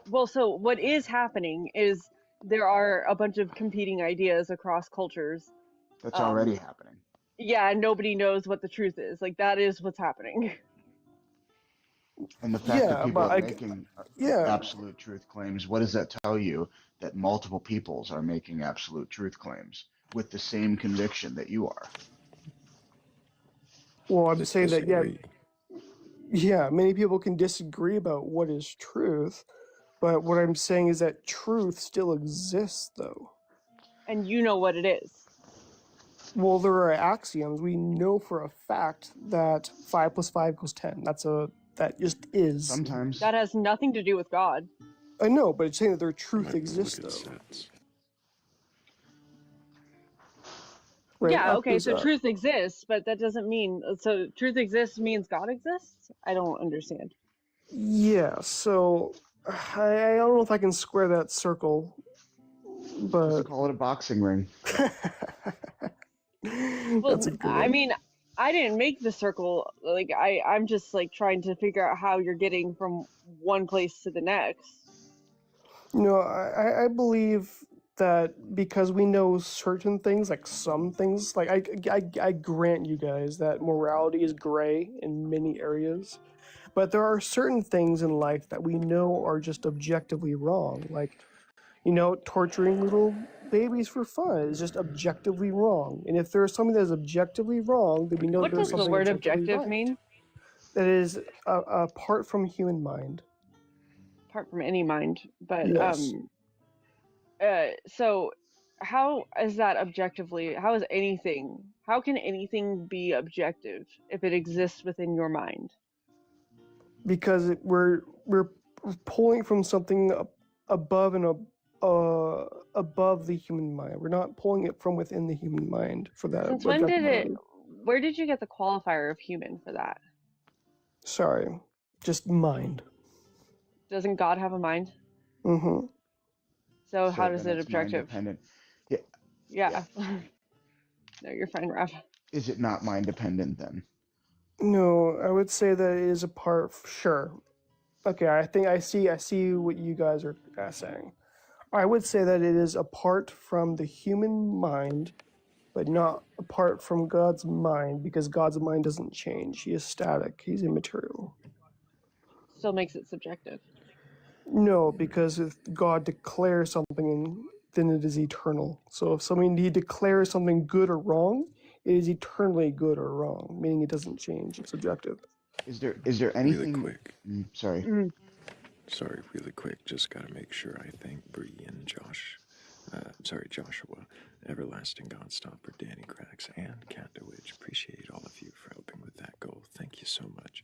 well, so what is happening is there are a bunch of competing ideas across cultures. That's already Um, happening. yeah, and nobody knows what the truth is. Like that is what's happening. And the fact that Yeah, people but are making yeah, absolute truth claims, what does that tell you? That multiple peoples are making absolute truth claims with the same conviction that you are. well, I'm saying that, yeah, Disagree. yeah, many people can disagree about what is truth, but what I'm saying is that truth still exists, though. And you know what it is. Well, there are axioms. We know for a fact that 5 plus 5 equals 10. That just is. Sometimes, That has nothing to do with God. I know, but it's saying that their I truth might look exists, at though. sets. Right? Yeah, Up okay, is so up. truth exists, but that doesn't mean so truth exists means God exists? I don't understand. Yeah, so I don't know if I can square that circle, just but call it a boxing ring. that's Well, a good I one. mean, I didn't make the circle. Like I'm just like trying to figure out how you're getting from one place to the next. I believe that because we know certain things, like some things, like I grant you guys that morality is gray in many areas, but there are certain things in life that we know are just objectively wrong. Like, torturing little babies for fun is just objectively wrong. And if there's something that is objectively wrong, then we know What there's does the something word objectively objective right. mean? That is apart from human mind. Apart from any mind, but Yes. so how is that objectively? How is anything? How can anything be objective if it exists within your mind? Because we're pulling from something above and above the human mind. We're not pulling it from within the human mind for that Since when did it? objectivity. Where did you get the qualifier of human for that? Sorry, just mind. Doesn't God have a mind? Mm-hmm. So how So does then it it's mind objective? dependent. Yeah, yeah. Yeah. No, you're fine, Raph. Is it not mind dependent then? No, I would say that it is a part. Sure. Okay, I think I see what you guys are saying. I would say that it is apart from the human mind, but not apart from God's mind, because God's mind doesn't change. He is static. He's immaterial. Still makes it subjective. No, because if God declares something, then it is eternal. So if something he declares something good or wrong, it is eternally good or wrong, meaning it doesn't change. It's subjective. Is there Really anything? quick. Sorry. Mm. Sorry, really quick. Just gotta make sure I thank Bree and Josh. Joshua, Everlasting Godstopper, Danny Grax, and Cat DeWitch. Appreciate all of you for helping with that goal. Thank you so much.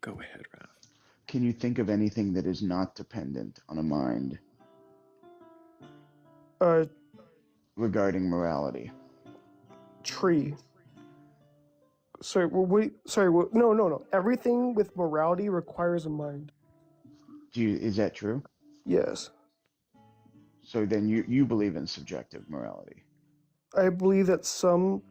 Go ahead, Raph. Can you think of anything that is not dependent on a mind Uh, regarding morality? tree. Sorry, wait, sorry, no. Everything with morality requires a mind. Is that true? Yes. So then you believe in subjective morality. I believe that some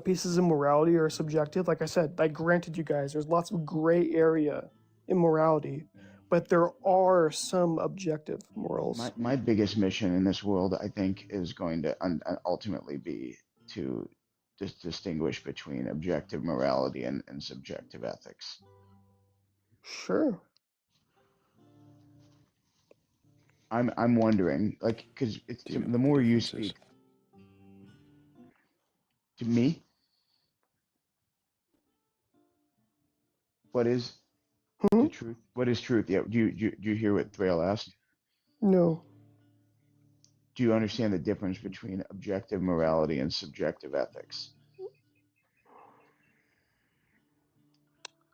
pieces of morality are subjective. Like I said, I granted you guys, there's lots of gray area in morality, but there are some objective morals. My biggest mission in this world, I think, is going to ultimately be to distinguish between objective morality and subjective ethics. Sure. I'm wondering, like, because Do you know the the more you differences? speak to me, what is Hmm? the truth? What is truth? Yeah. Do you hear what Thrayle asked? No. Do you understand the difference between objective morality and subjective ethics?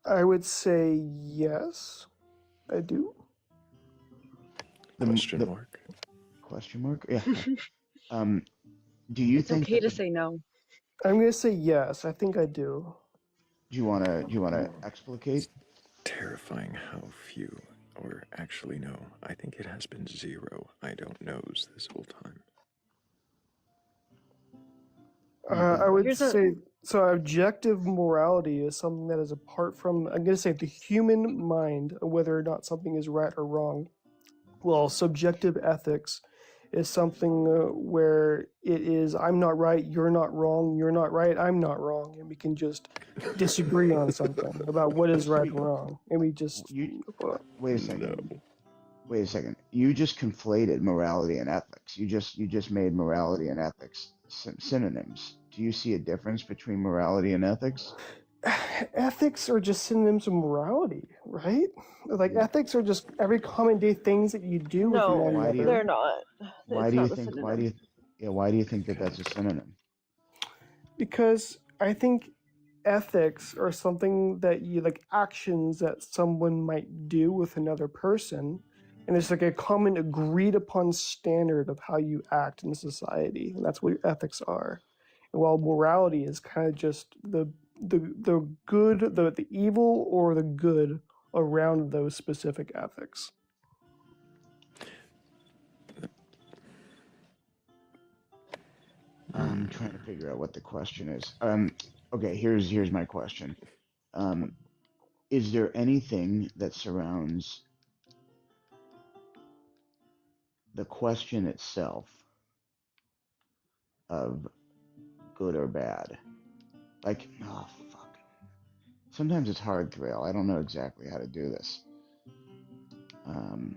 I would say yes, I do. Question The mark. question mark? Yeah. Um, do you It's think okay that to the say no. I'm going to say yes. I think I do. do you wanna explicate? Terrifying how few, or actually no, I think it has been zero I don't knows this whole time. I would Here's a say so. Objective morality is something that is apart from, I'm going to say, the human mind, whether or not something is right or wrong. Well, subjective ethics is something where it is, I'm not right, you're not wrong, you're not right, I'm not wrong, and we can just disagree on something about what is right Sweet. and wrong, and we just You wait a second. No. Wait a second. You just conflated morality and ethics. You just made morality and ethics synonyms. Do you see a difference between morality and ethics? ethics are just synonyms of morality, right? Like Yeah. ethics are just every common day things that you do with one no, Why do you another. they're not. why It's do you not a think why do synonym. you yeah why do you think that that's a synonym? Because I think ethics are something that you like actions that someone might do with another person, and it's like a common agreed upon standard of how you act in society, and that's what ethics are. And while morality is kind of just the good, the evil or the good around those specific ethics. I'm trying to figure out what the question is. Okay, here's my question. Um, is there anything that surrounds the question itself of good or bad? Like, oh fuck. Sometimes it's hard, Thrail. I don't know exactly how to do this. Um,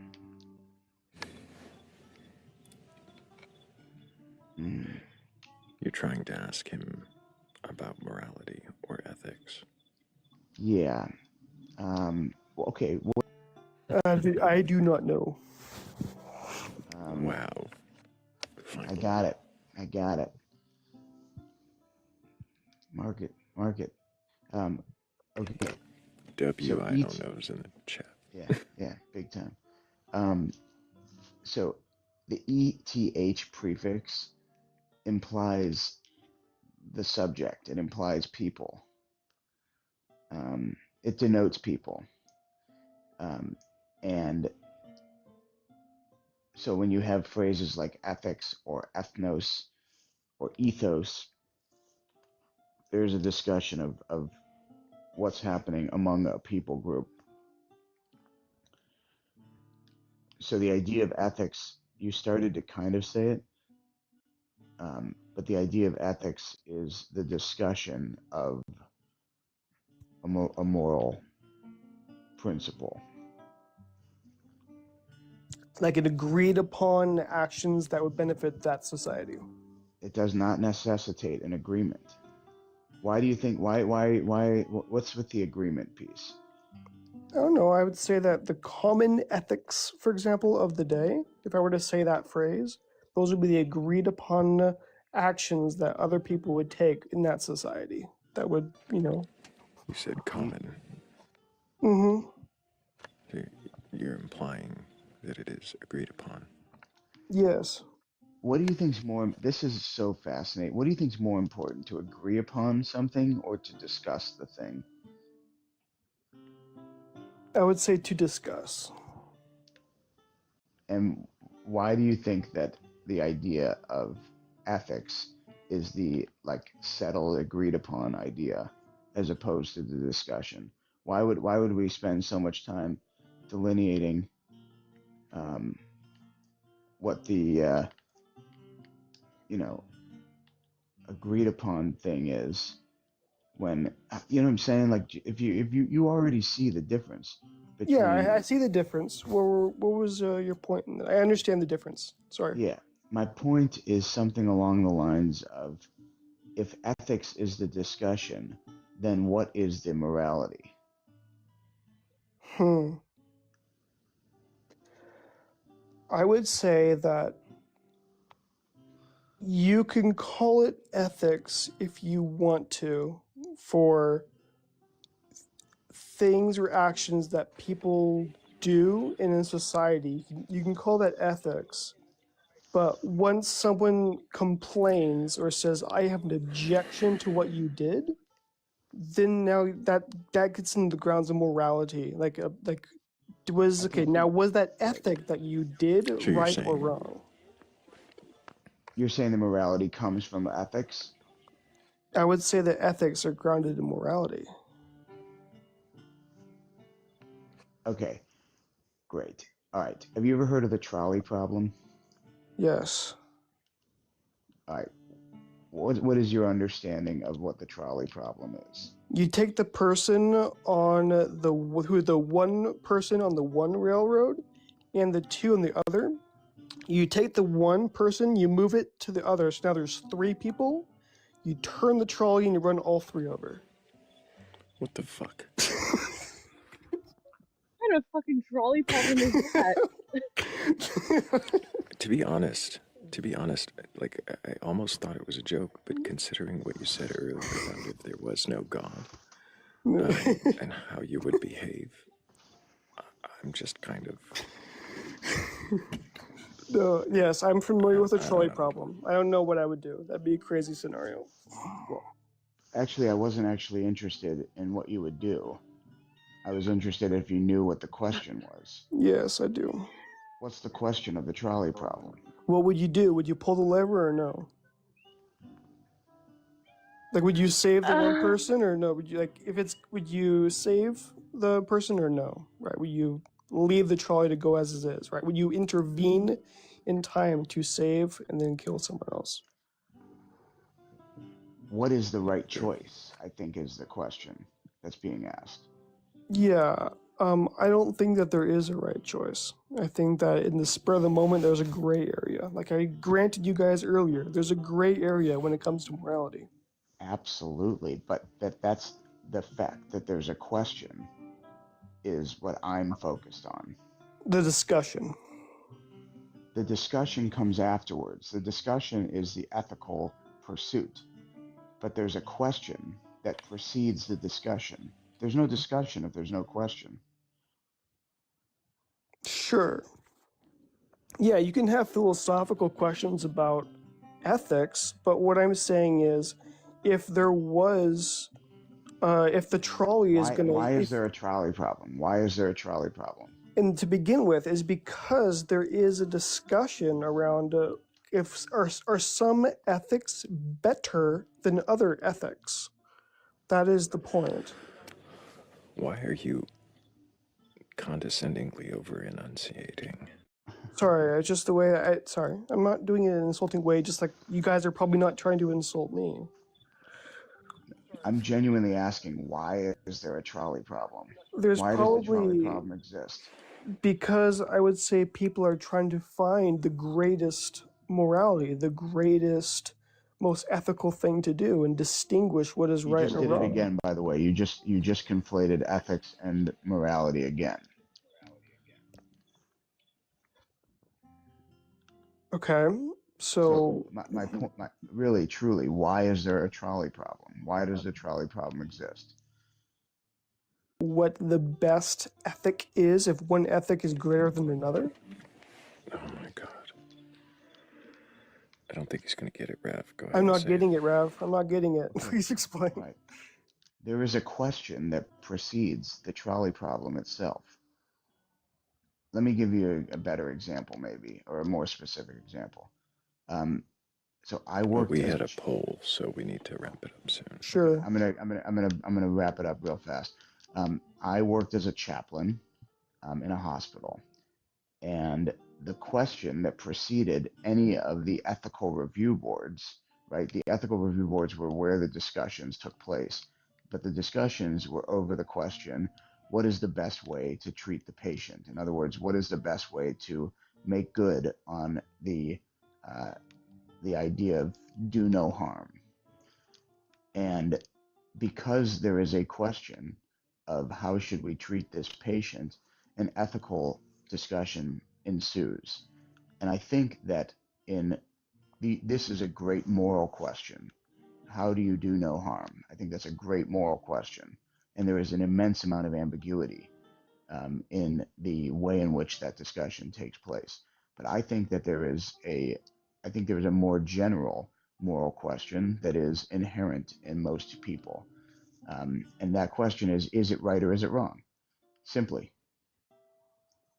mm, You're trying to ask him about morality or ethics. yeah. Well, okay. I do not know. Um, Wow. I Finally. got it. I got it. Mark it. Mark it. Um, okay. So I don't each. knows in the chat. Yeah. Yeah. Big time. Um, so the ETH prefix implies the subject. It implies people. It denotes people. Um, and so when you have phrases like ethics or ethnos or ethos, there's a discussion of what's happening among a people group. So the idea of ethics, you started to kind of say it, but the idea of ethics is the discussion of a moral principle. Like an agreed upon actions that would benefit that society. It does not necessitate an agreement. Why do you think? What's with the agreement piece? I don't know. I would say that the common ethics, for example, of the day, if I were to say that phrase, those would be the agreed upon actions that other people would take in that society. That would, You said You, common. Mm-hmm. You're implying that it is agreed upon. Yes. what do you think's more? This is so fascinating. What do you think's more important, to agree upon something or to discuss the thing? I would say to discuss. And why do you think that the idea of ethics is the like settled, agreed upon idea, as opposed to the discussion. Why would we spend so much time delineating um, what the you know agreed upon thing is when you know what I'm saying? Like if you already see the difference Yeah, I between see the difference. What was your point in that? I understand the difference. Sorry. yeah, my point is something along the lines of if ethics is the discussion, then what is the morality? Hmm. I would say that you can call it ethics if you want to for things or actions that people do in a society. You can call that ethics. But once someone complains or says, I have an objection to what you did, then now that gets into the grounds of morality. Like I was okay, think now was that right. ethic that you did So you're right or saying, wrong? You're saying the morality comes from ethics? I would say that ethics are grounded in morality. Okay, great. All right. Have you ever heard of the trolley problem? Yes. All right. What is your understanding of what the trolley problem is? You take the person on the one person on the one railroad and the two on the other. You take the one person, you move it to the other. So now there's three people. You turn the trolley and you run all three over. what the fuck? What kind of fucking trolley problem is that? To be honest, like I almost thought it was a joke, but considering what you said earlier about if there was no God, and how you would behave, I'm just kind of, No, yes, I'm familiar with the I don't trolley know. problem. I don't know what I would do. That'd be a crazy scenario. Well, actually, I wasn't actually interested in what you would do. I was interested if you knew what the question was. Yes, I do. What's the question of the trolley problem? What would you do? Would you pull the lever or no? Like, would you save the one Uh, person or no? Would you like if it's would you save the person or no? Right? Would you leave the trolley to go as it is? Right? Would you intervene in time to save and then kill someone else? What is the right choice? I think is the question that's being asked. Yeah. I don't think that there is a right choice. I think that in the spur of the moment, there's a gray area. Like I granted you guys earlier, there's a gray area when it comes to morality. Absolutely, but that's the fact that there's a question is what I'm focused on. The discussion. The discussion comes afterwards. The discussion is the ethical pursuit, but there's a question that precedes the discussion. There's no discussion if there's no question. Sure. Yeah, you can have philosophical questions about ethics, but what I'm saying is, if there was, if the trolley is gonna, Why is if there a trolley problem? Why is there a trolley problem? and to begin with, is because there is a discussion around if are some ethics better than other ethics. That is the point. Why are you condescendingly over enunciating? Sorry, it's just the way I. Sorry, I'm not doing it in an insulting way. Just like you guys are probably not trying to insult me. I'm genuinely asking why is there a trolley problem? There's Why does the trolley probably problem exist? because I would say people are trying to find the greatest morality, the greatest, most ethical thing to do, and distinguish what is You right just and did it wrong. again, by the way. You just conflated ethics and morality again. Okay, So so my point, really, truly, why is there a trolley problem? Why does the trolley problem exist? what the best ethic is, if one ethic is greater than another? Oh my god. I don't think he's gonna get it, Rav. Go ahead I'm and not say it. getting it, Rav. I'm not getting it. Okay, Please explain. all right. There is a question that precedes the trolley problem itself. Let me give you a better example, maybe, or a more specific example. Um, So I Well, worked we as a had a poll, so we need to wrap it up soon. okay. Sure. I'm gonna wrap it up real fast. I worked as a chaplain in a hospital, and the question that preceded any of the ethical review boards, right? The ethical review boards were where the discussions took place, but the discussions were over the question, what is the best way to treat the patient? In other words, what is the best way to make good on uh, the idea of do no harm? And because there is a question of how should we treat this patient, an ethical discussion ensues. And I think that in this is a great moral question. How do you do no harm? I think that's a great moral question. And there is an immense amount of ambiguity in the way in which that discussion takes place. But I think there is a more general moral question that is inherent in most people, and that question is it right or is it wrong? Simply.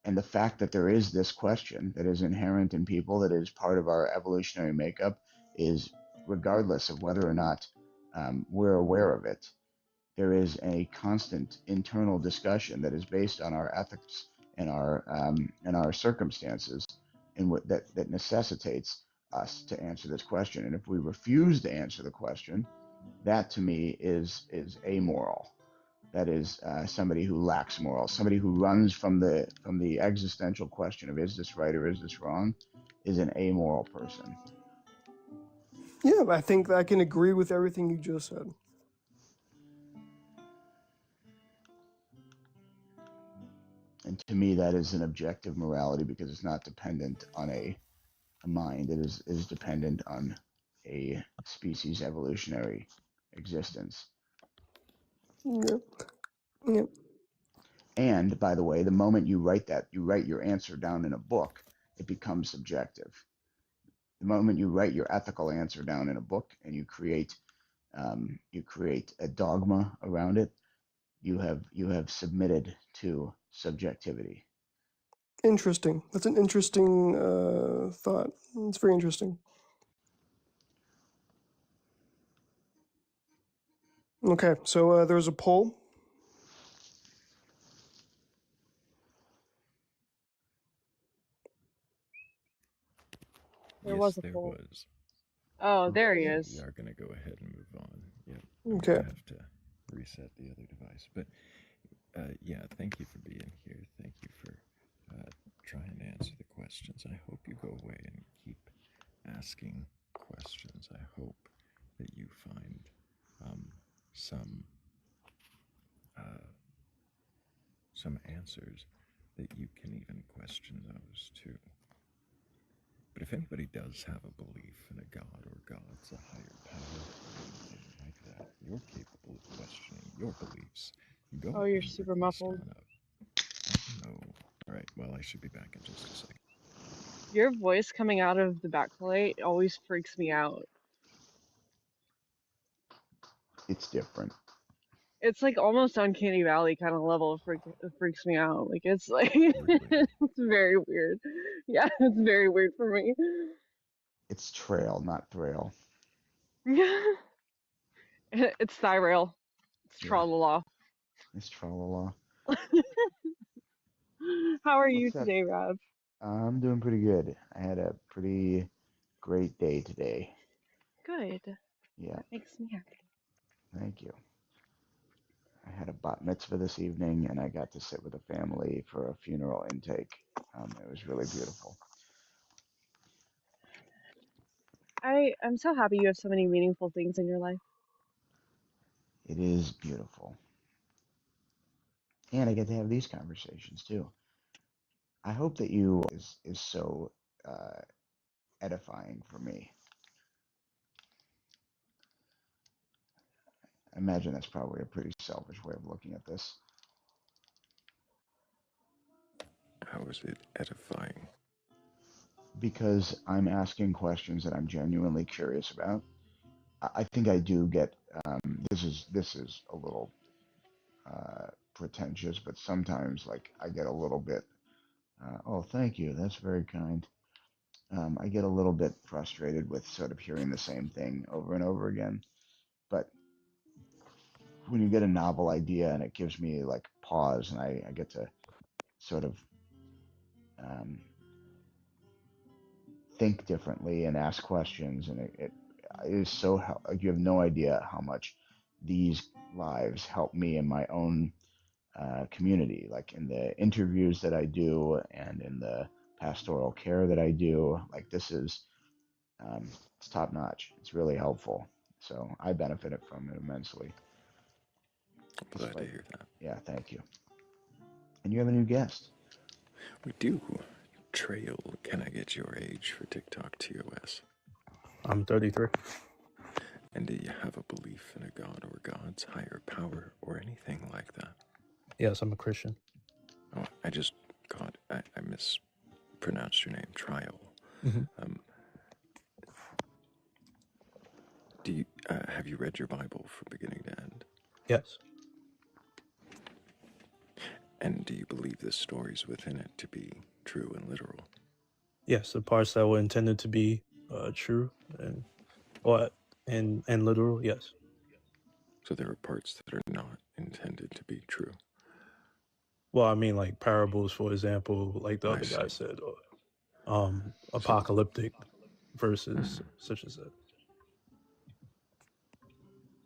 And the fact that there is this question that is inherent in people, that is part of our evolutionary makeup, is regardless of whether or not we're aware of it, there is a constant internal discussion that is based on our ethics and our circumstances, and that necessitates us to answer this question. And if we refuse to answer the question, that to me is amoral. That is somebody who lacks morals. Somebody who runs from the existential question of is this right or is this wrong, is an amoral person. Yeah, I think I can agree with everything you just said. And to me, that is an objective morality because it's not dependent on a mind. It is dependent on a species evolutionary existence. Yep. Yep. And by the way, the moment you write your answer down in a book, it becomes subjective. The moment you write your ethical answer down in a book and you create a dogma around it, you have submitted to subjectivity. Interesting. That's an interesting thought. It's very interesting. Okay, so there's a poll. There Yes, was a there poll. was. Oh, there he So we is. are going to go ahead and move on. Yep, I'm going Okay. to have to reset the other device. But yeah, thank you for being here. Thank you for trying to answer the questions. I hope you go away and keep asking questions. I hope that you find um, some some answers that you can even question those too. But if anybody does have a belief in a god or gods, a higher power, or anything like that, you're capable of questioning your beliefs. Go Oh, you're and super request muffled. on up. Oh no. All right. Well, I should be back in just a second. Your voice coming out of the Batcolyte always freaks me out. It's different. It's like almost uncanny valley kind of level of it freaks me out. Like it's like Really? it's very weird. Yeah, it's very weird for me. It's Trail, not Thrayle. Yeah, it's Thrayle. It's Yeah, Tralala. it's Tralala. How are you What's that? today, Rav? I'm doing pretty good. I had a pretty great day today. Good. Yeah, That makes me happy. thank you. I had a bat mitzvah this evening, and I got to sit with the family for a funeral intake. It was really beautiful. I'm so happy you have so many meaningful things in your life. It is beautiful, and I get to have these conversations too. I hope that you is so uh, edifying for me. I imagine that's probably a pretty selfish way of looking at this. How is it edifying? Because I'm asking questions that I'm genuinely curious about. I think I do get this is a little pretentious, but sometimes like I get a little bit. Oh, thank you. That's very kind. I get a little bit frustrated with sort of hearing the same thing over and over again. But when you get a novel idea and it gives me like pause and I get to sort of um, think differently and ask questions, and it is so you have no idea how much these lives help me in my own community, like in the interviews that I do and in the pastoral care that I do. Like this is it's top notch. It's really helpful. So I benefited from it immensely. Glad to Despite, hear that. yeah, thank you. And you have a new guest. We do. Thrayle, can I get your age for TikTok TOS? I'm 33. And do you have a belief in a god or gods, higher power, or anything like that? Yes, I'm a Christian. Oh, I mispronounced your name, Thrayle. Mm-hmm. Have you read your Bible from beginning to end? Yes. And do you believe the stories within it to be true and literal? Yes, the parts that were intended to be true and literal, yes. So there are parts that are not intended to be true. Well, I mean, like parables, for example, like the I other guy see. said, or So, apocalyptic verses, such as that.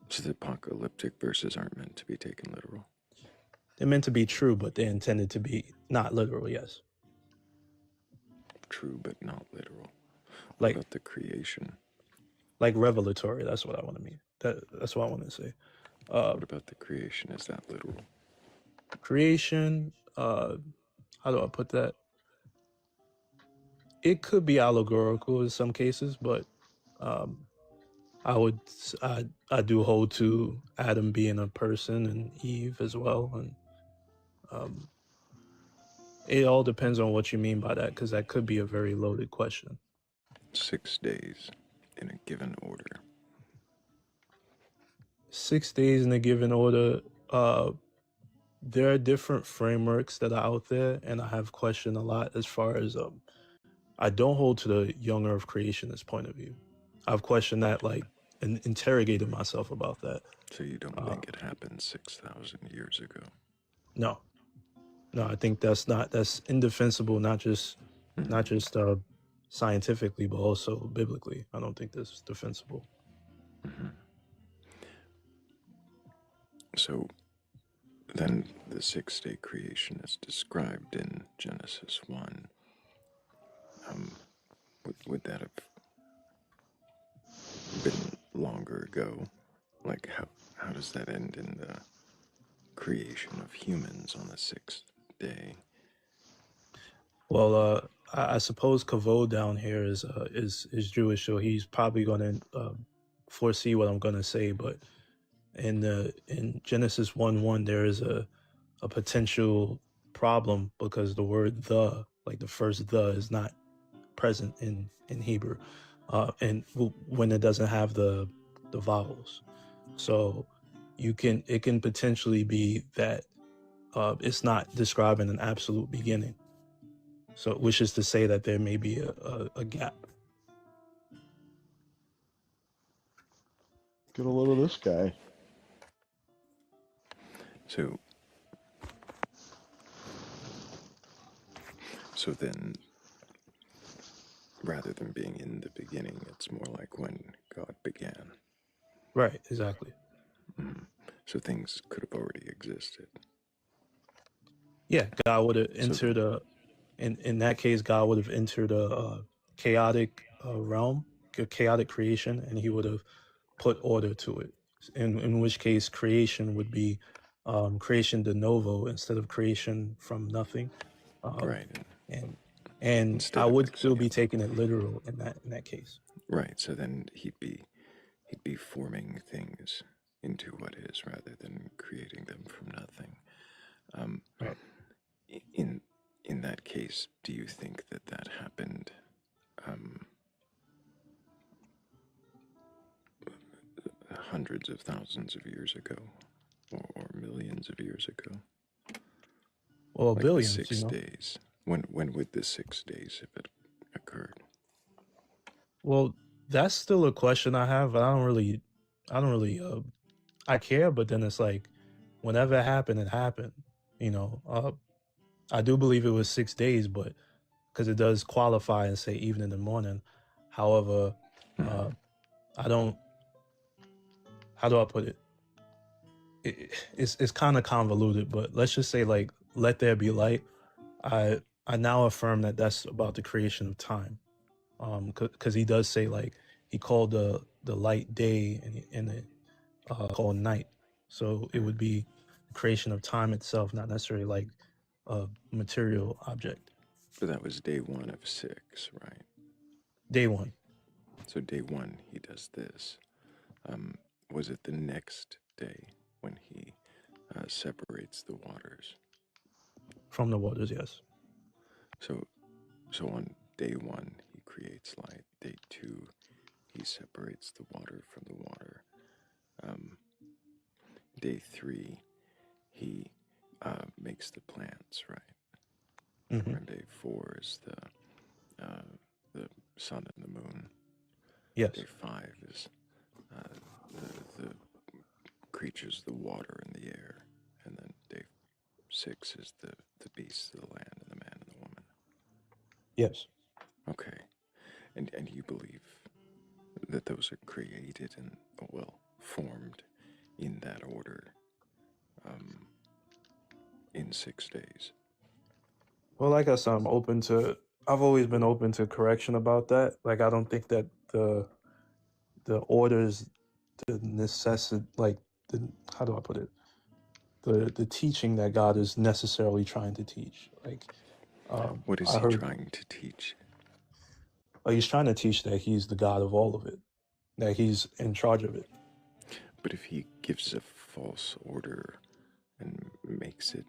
so the apocalyptic verses aren't meant to be taken literal. They're meant to be true, but they're intended to be not literal, yes. True, but not literal. What Like about the creation? revelatory, that's what I want to mean. That's what I want to say. What about the creation? Is that literal? Creation, how do I put that? It could be allegorical in some cases, but um, I do hold to Adam being a person and Eve as well, and um, it all depends on what you mean by that, because that could be a very loaded question. 6 days in a given order. 6 days in a given order. There are different frameworks that are out there, and I have questioned a lot as far as I don't hold to the young Earth creationist point of view. I've questioned that, like, and interrogated myself about that. So you don't Uh, think it happened 6,000 years ago? no, no, I think that's indefensible. Not just scientifically, but also biblically. I don't think that's defensible. Mm-hmm. So then the 6-day creation is described in Genesis 1. Would that have been longer ago? Like, how does that end in the creation of humans on the 6th day? Well, I suppose Kavod down here is Jewish, so he's probably going to foresee what I'm going to say. But in Genesis 1:1, there is a potential problem because the word the, like the first the, is not present in Hebrew, and when it doesn't have the vowels, so it can potentially be that it's not describing an absolute beginning. So, which is to say that there may be a gap. Get a load of this guy. So then, rather than being in the beginning, it's more like when God began. Right, exactly. Mm. So things could have already existed. Yeah, God would have So entered in that case, God would have entered a chaotic realm, a chaotic creation, and he would have put order to it. In which case, creation would be creation de novo instead of creation from nothing. Um, right, and and I instead of would ex still yeah, be taking it literal in that case. right. So then he'd be forming things into what is rather than creating them from nothing. Um, Right. in in that case, do you think that that happened um, hundreds of thousands of years ago, or millions of years ago? Well, Like the billions, 6 days. When would the 6 days have it occurred? Well, that's still a question I have. I don't really, I care, but then it's like, whenever it happened, it happened. You know, I do believe it was 6 days, but because it does qualify and say evening and morning. However, uh, I don't. How do I put it? It's kind of convoluted, but let's just say like, let there be light. I now affirm that that's about the creation of time. Because he does say like he called the light day and it called night. So it would be the creation of time itself, not necessarily like a material object. But that was day 1 of 6, right? Day one So day 1, he does this. Um, was it the next day when he separates the waters? from the waters, yes. So, so on day 1, he creates light. Day 2, he separates the water from the water. Um, day 3, he makes the plants, right? Hmm. And day 4 is the sun and the moon. Yes. Day 5 is the creatures, the water and the air, and then day 6 is the beasts of the land and the man and the woman. Yes. Okay, and you believe that those are created and well formed in that order, um, in 6 days. Well, like I said, I'm open to. I've always been open to correction about that. Like, I don't think that the orders, the necessity, like the how do I put it? The teaching that God is necessarily trying to teach. Like, What is I he heard, trying to teach? he's trying to teach that he's the God of all of it, that he's in charge of it. But if he gives a false order and makes it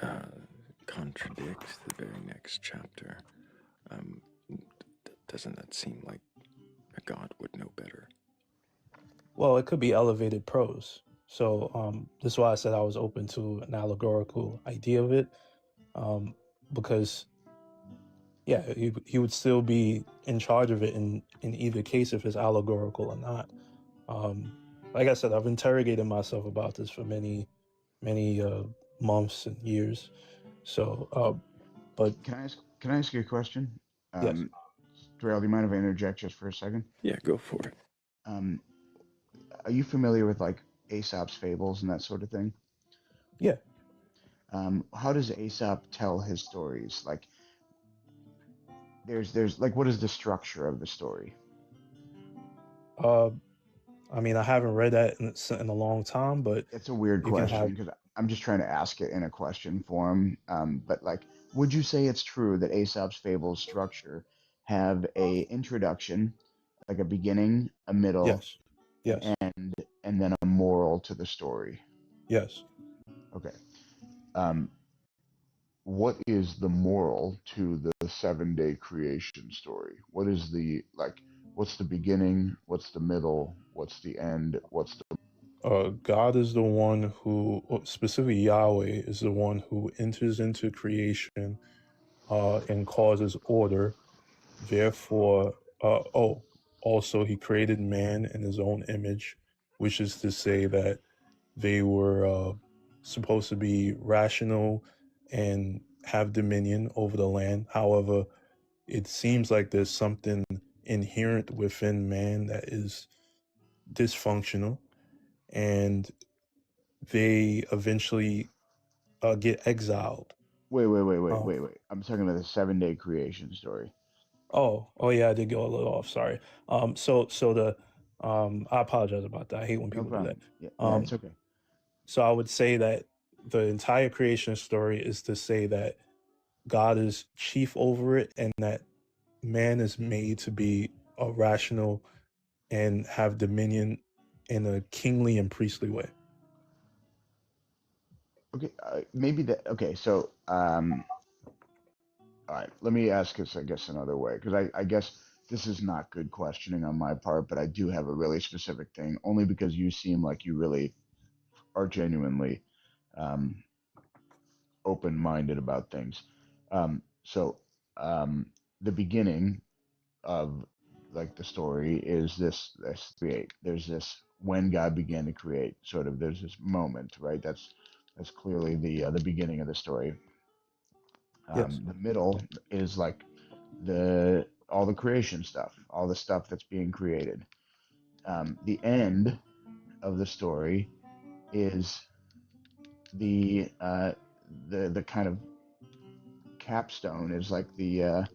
uh, contradict the very next chapter, um, doesn't that seem like a god would know better? Well, it could be elevated prose. So this is why I said I was open to an allegorical idea of it, um, because yeah, he would still be in charge of it in either case if it's allegorical or not. Um, like I said, I've interrogated myself about this for many months and years. So, but Can I ask you a question? yes, Thrayle, do you mind if I interject just for a second? Yeah, go for it. Um, are you familiar with like Aesop's fables and that sort of thing? yeah. How does Aesop tell his stories? Like, there's like, what is the structure of the story? Uh, I mean, I haven't read that in a long time, but It's a weird you can question have. because I'm just trying to ask it in a question form. But like, would you say it's true that Aesop's fables structure have a introduction, like a beginning, a middle, Yes, an yes, end, and then a moral to the story? yes. Okay. Um, what is the moral to the 7 day creation story? What is the like? What's the beginning? What's the middle? What's the end? What's the God is the one who, specifically Yahweh, is the one who enters into creation and causes order. Therefore, also he created man in his own image, which is to say that they were supposed to be rational and have dominion over the land. However, it seems like there's something inherent within man that is dysfunctional, and they eventually get exiled. Um, wait. I'm talking about the 7 day creation story. oh yeah, I did go a little off. Sorry. So the I apologize about that. I hate when No people do that. problem. Yeah, yeah, Um, it's okay. so I would say that the entire creation story is to say that God is chief over it, and that man is made to be a rational and have dominion in a kingly and priestly way. Okay, maybe that. Okay, so all right. Let me ask this, I guess, another way, because I guess this is not good questioning on my part, but I do have a really specific thing, only because you seem like you really are genuinely um, open-minded about things. So, um, the beginning. of like the story is this create. There's this when God began to create. Sort of there's this moment, right? That's clearly the beginning of the story. Yes. The middle is like the all the creation stuff, all the stuff that's being created. The end of the story is the the kind of capstone is like the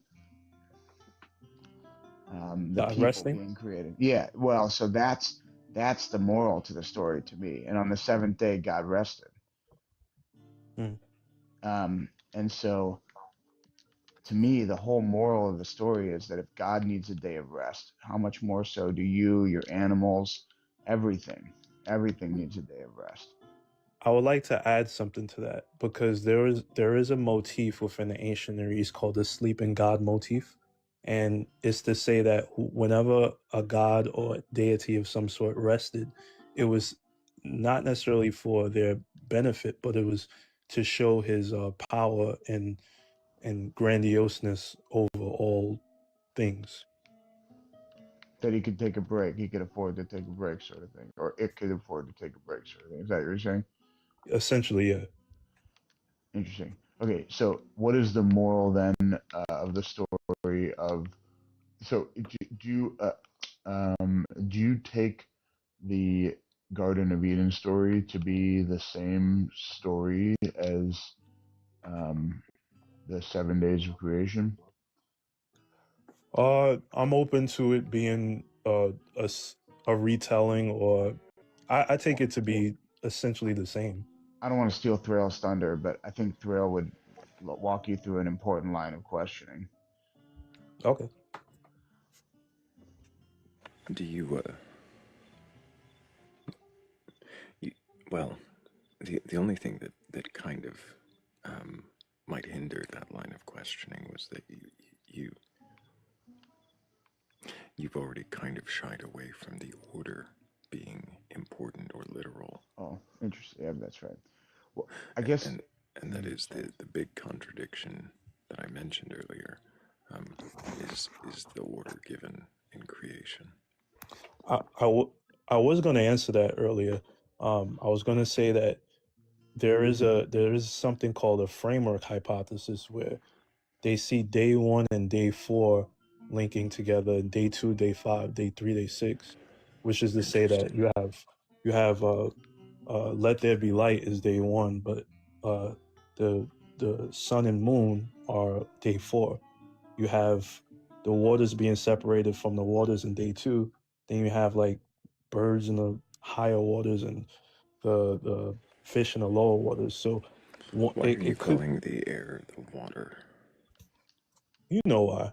God people resting. being created. Yeah, well, so that's the moral to the story to me. And on the seventh day, God rested. Mm. And so to me, the whole moral of the story is that if God needs a day of rest, how much more so do you, your animals, everything, everything needs a day of rest. I would like to add something to that because there is a motif within the ancient Near East called the sleeping god motif, and it's to say that whenever a god or deity of some sort rested, it was not necessarily for their benefit, but it was to show his power and grandioseness over all things. That he could take a break, he could afford to take a break, sort of thing, or it could afford to take a break, sort of thing. Is that what you're saying? Essentially, yeah. Interesting. Okay, so what is the moral then of the story of? So do you take the Garden of Eden story to be the same story as um, the 7 days of creation? I'm open to it being a retelling, or I take it to be essentially the same. I don't want to steal Thrale's thunder, but I think Thrayle would walk you through an important line of questioning. Okay. Do you, you well, the only thing that kind of um, might hinder that line of questioning was that you you've already kind of shied away from the order being important or literal, Oh, interesting. Yeah, that's right. Well, I guess. and and that is Sorry. the big contradiction that I mentioned earlier, um, is the order given in creation. I, I, w- I was going to answer that earlier. I was going to say that there is something called a framework hypothesis where they see day one and day four linking together, day two, day five, day three, day six, which is to say that Interesting. you have let there be light is day one, but uh, the the sun and moon are day four. You have the waters being separated from the waters in day two. Then you have like birds in the higher waters and the fish in the lower waters. So Why are you it could, calling the air the water? you know why.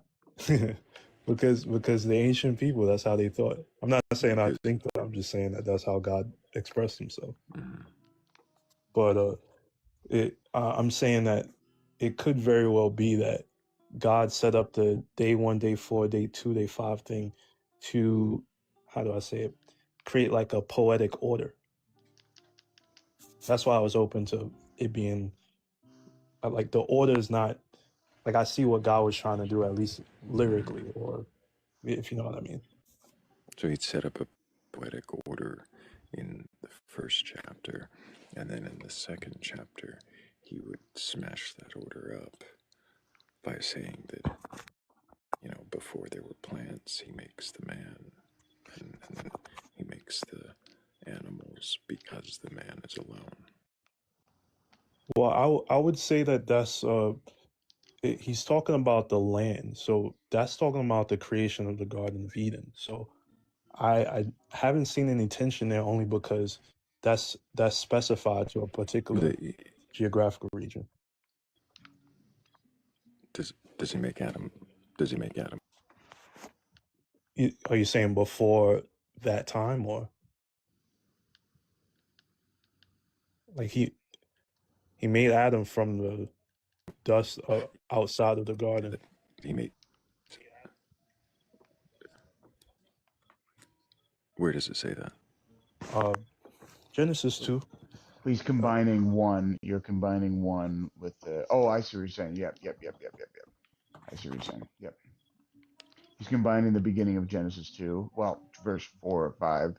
Because the ancient people, that's how they thought. I'm not saying I Because think that, I'm just saying that that's how God expressed himself. mm, But I'm saying that it could very well be that God set up the day one, day four, day two, day five thing to, how do I say it, create like a poetic order. That's why I was open to it being like the order is not like I see what God was trying to do, at least lyrically, or if you know what I mean. so he'd set up a poetic order in the first chapter, and then in the second chapter, he would smash that order up by saying that, before there were plants, he makes the man, and then he makes the animals because the man is alone. Well, I would say that he's talking about the land, so that's talking about the creation of the Garden of Eden. So I haven't seen any tension there only because that's specified to a particular The, geographical region. does he make Adam? Does he make Adam? Are you saying before that time, or like he made Adam from the dust outside of the garden? That he made? Where does it say that? Uh, Genesis 2. He's Uh, combining one. You're combining one with the. Oh, I see what you're saying. Yep, yep, yep, yep, yep, yep. I see what you're saying. Yep. He's combining the beginning of Genesis 2, well, verse 4 or 5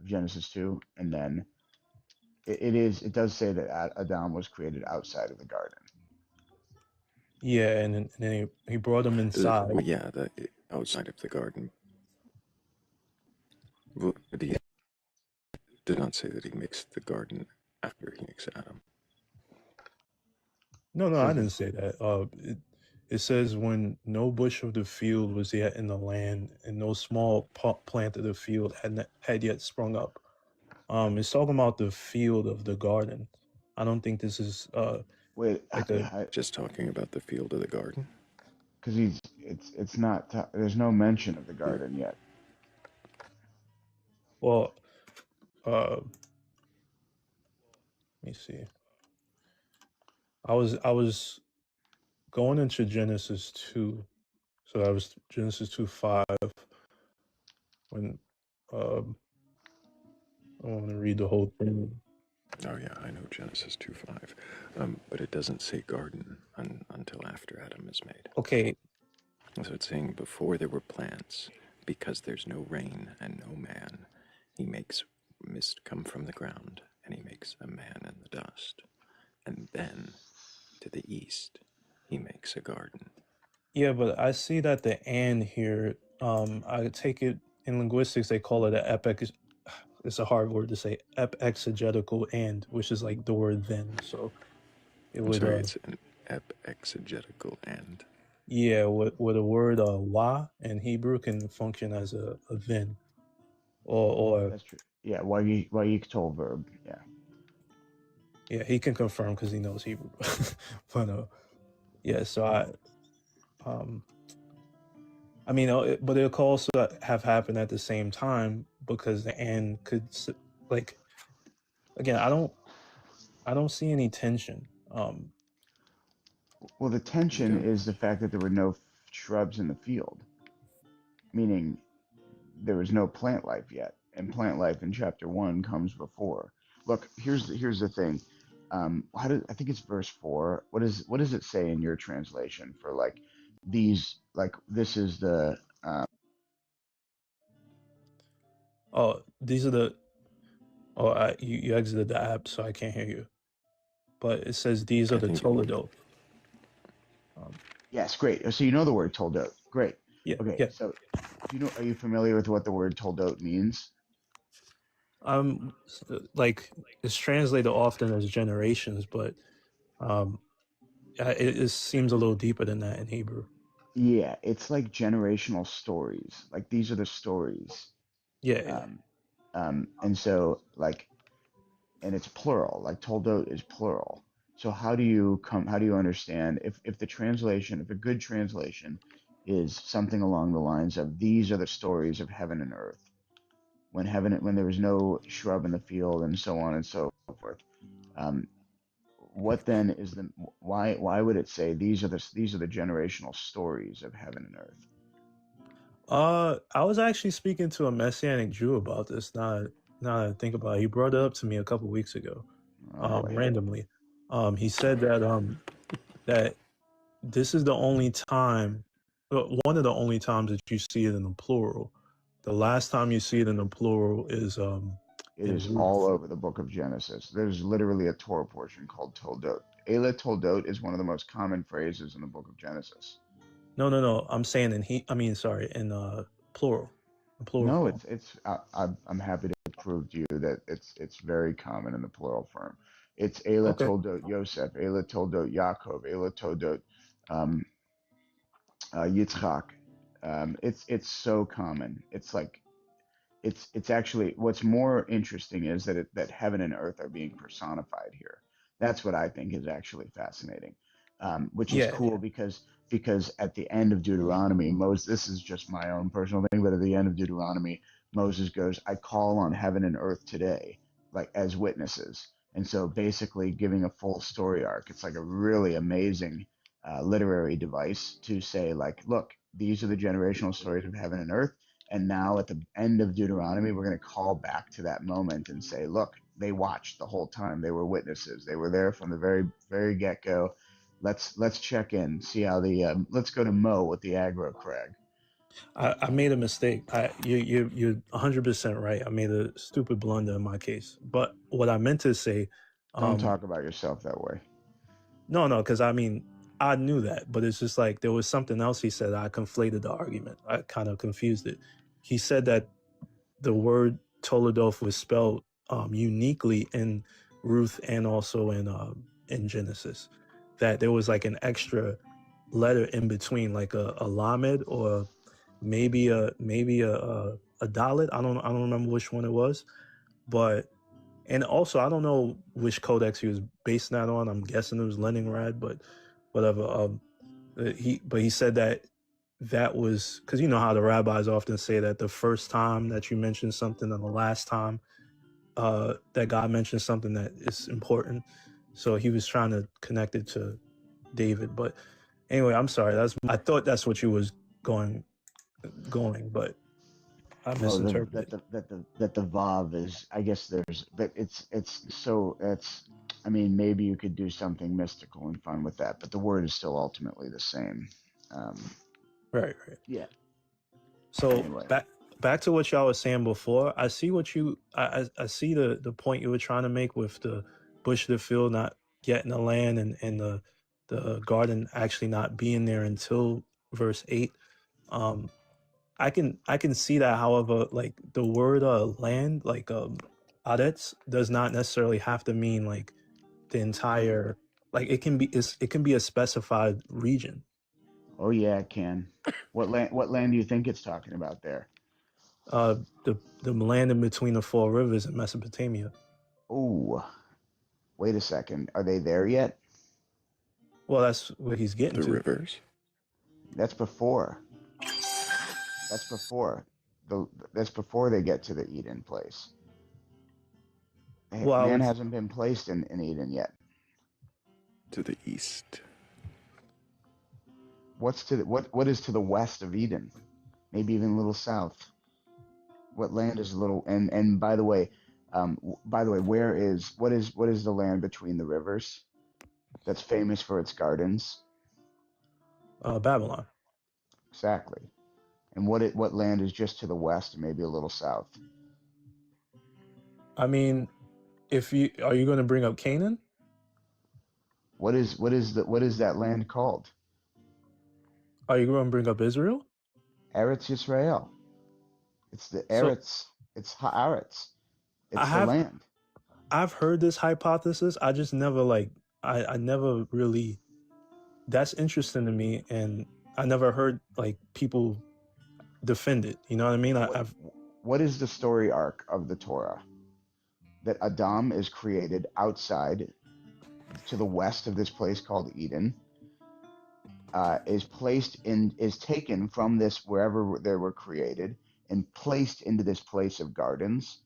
of Genesis 2, and then it does say that Adam was created outside of the garden. Yeah, and then he brought him inside. Well, yeah, the outside of the garden. Well, but he did not say that he makes the garden after he makes Adam. No, So I didn't say that. It says when no bush of the field was yet in the land, and no small plant of the field had yet sprung up. It's talking about the field of the garden. I don't think this is wait, like a Just talking about the field of the garden. because it's not there's no mention of the garden yet. well. Let me see. I was going into Genesis 2, so that was Genesis 2:5. When um, I want to read the whole thing. Oh yeah, I know Genesis 2:5, but it doesn't say garden until after Adam is made. Okay, So it's saying before there were plants, because there's no rain and no man, he makes mist come from the ground, and he makes a man in the dust. And then, to the east, he makes a garden. yeah, but I see that the "and" here. I take it in linguistics they call it an epic. It's a hard word to say. Exegetical "and," which is like the word "then." So it I'm would sorry, it's an exegetical and. yeah, with the word "wa" in Hebrew can function as a "then," or That's true. Yeah, Wayik verb. Yeah. yeah, he can confirm because he knows Hebrew. But yeah, so um, I mean, but it could also have happened at the same time because the "and" could like again. I don't see any tension. Well, the You tension don't? is the fact that there were no shrubs in the field, meaning there was no plant life yet, and plant life in chapter 1 comes before. Look, here's the thing. I think it's verse 4. What does it say in your translation for like these like this is the Oh, these are the. Oh, you exited the app, so I can't hear you. But it says these are I the think. Toledo. Um, yes, great. So you know the word toldot. Great. yeah, Okay, yeah. so are you familiar with what the word toldot means? Like it's translated often as generations, but um, it seems a little deeper than that in Hebrew. Yeah, it's like generational stories. Like these are the stories. Yeah, yeah. Um, and so like, and it's plural. Like toldot is plural. So how do you understand if the translation, if a good translation is something along the lines of these are the stories of heaven and earth, when there was no shrub in the field and so on and so forth. Um, what then is the why would it say these are the generational stories of heaven and earth? I was actually speaking to a Messianic Jew about this. Now that I think about it, he brought it up to me a couple weeks ago, Oh boy. randomly. He said that this is the only time, one of the only times that you see it in the plural. The last time you see it in the plural is It in is all Ruth. over the book of Genesis. There's literally a Torah portion called Toldot. Elah Toldot is one of the most common phrases in the book of Genesis. No. I'm saying I mean, sorry, plural, in plural No, form. I'm happy to prove to you that it's very common in the plural form. It's Elah Okay. Toldot Yosef, Elah Toldot Yaakov, Elah Toldot um, Yitzchak. It's so common. It's like it's actually what's more interesting is that heaven and earth are being personified here. That's what I think is actually fascinating, which is Yeah, cool because at the end of Deuteronomy, Moses. This is just my own personal thing, but at the end of Deuteronomy, Moses goes, "I call on heaven and earth today, like as witnesses." And so basically giving a full story arc. It's like a really amazing literary device to say like, look, these are the generational stories of heaven and earth, and now at the end of Deuteronomy, we're going to call back to that moment and say, look, they watched the whole time. They were witnesses. They were there from the very get go. Let's check in, see how let's go to Mo with the aggro crag. I made a mistake. You're 100% right. I made a stupid blunder in my case. But what I meant to say, Don't talk about yourself that way. no, because I mean I knew that, but it's just like there was something else he said. I conflated the argument. I kind of confused it. He said that the word Toledoth was spelled uniquely in Ruth and also in Genesis. That there was like an extra letter in between, like a lamed or maybe a dalet. I don't remember which one it was, but and also I don't know which codex he was basing that on. I'm guessing it was Leningrad, but whatever. He said that was because you know how the rabbis often say that the first time that you mention something and the last time that God mentions something that is important. So he was trying to connect it to David. But anyway, I'm sorry. I thought that's what you was going, but I misinterpreted. That the vav is, I guess there's, but it's I mean, maybe you could do something mystical and fun with that, but the word is still ultimately the same. Um, Right. yeah. So Anyway, back to what y'all was saying before. I see what I see the point you were trying to make with the bush of the field not getting the land and the garden actually not being there until verse 8. I can see that. However, like the word land, like adets, does not necessarily have to mean like the entire, like it can be a specified region. oh yeah, it can. What land do you think it's talking about there? The land in between the four rivers in Mesopotamia. Oh, wait a second. Are they there yet? Well, that's what he's getting The to. rivers? That's before. That's before that's before they get to the Eden place. Well, I Man would, hasn't been placed in Eden yet. To the east. What is to the west of Eden? Maybe even a little south. What land is a little and by the way, what is the land between the rivers that's famous for its gardens? Babylon. Exactly. And what land is just to the west and maybe a little south? I mean, if you are you going to bring up Canaan? What is that land called? Are you going to bring up Israel? Eretz Yisrael. It's the So Eretz. It's Haaretz. I It's the have land. I've heard this hypothesis. I just never like I never really. That's interesting to me, and I never heard like people defend it. You know what I mean? What I've what is the story arc of the Torah? That Adam is created outside to the west of this place called Eden, is taken from this wherever they were created and placed into this place of gardens,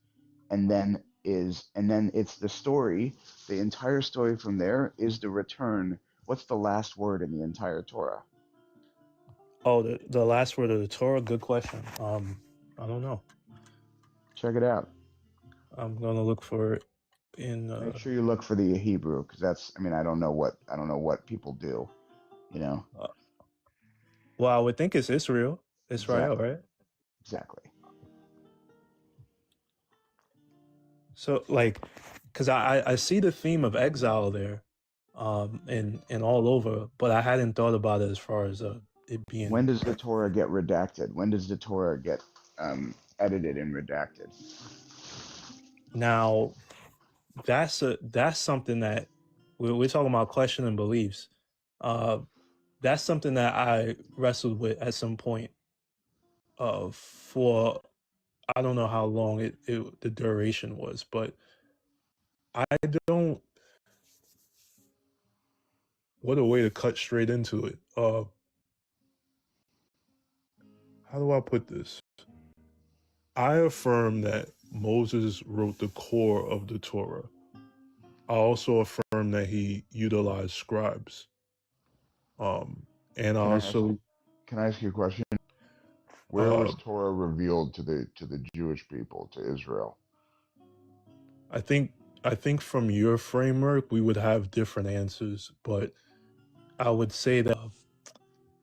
and then it's the story. The entire story from there is the return. What's the last word in the entire Torah? oh the last word of the Torah. Good question. I don't know. Check it out. I'm gonna look for it in. Make sure you look for the Hebrew, because that's. I mean, I don't know what people do. You know Uh, well, I would think it's Israel, exactly, right? exactly. So like, because I see the theme of exile there, and all over, but I hadn't thought about it as far as it being. When does the Torah get redacted? When does the Torah get edited and redacted? Now that's something that we're talking about questioning beliefs. Uh, that's something that I wrestled with at some point. For I don't know how long the duration was, but I don't. What a way to cut straight into it. How do I put this? I affirm that Moses wrote the core of the Torah. I also affirm that he utilized scribes. And I Can I ask? also, Can I ask you a question? Where uh, was Torah revealed to the Jewish people, to Israel? I think, from your framework we would have different answers, but I would say that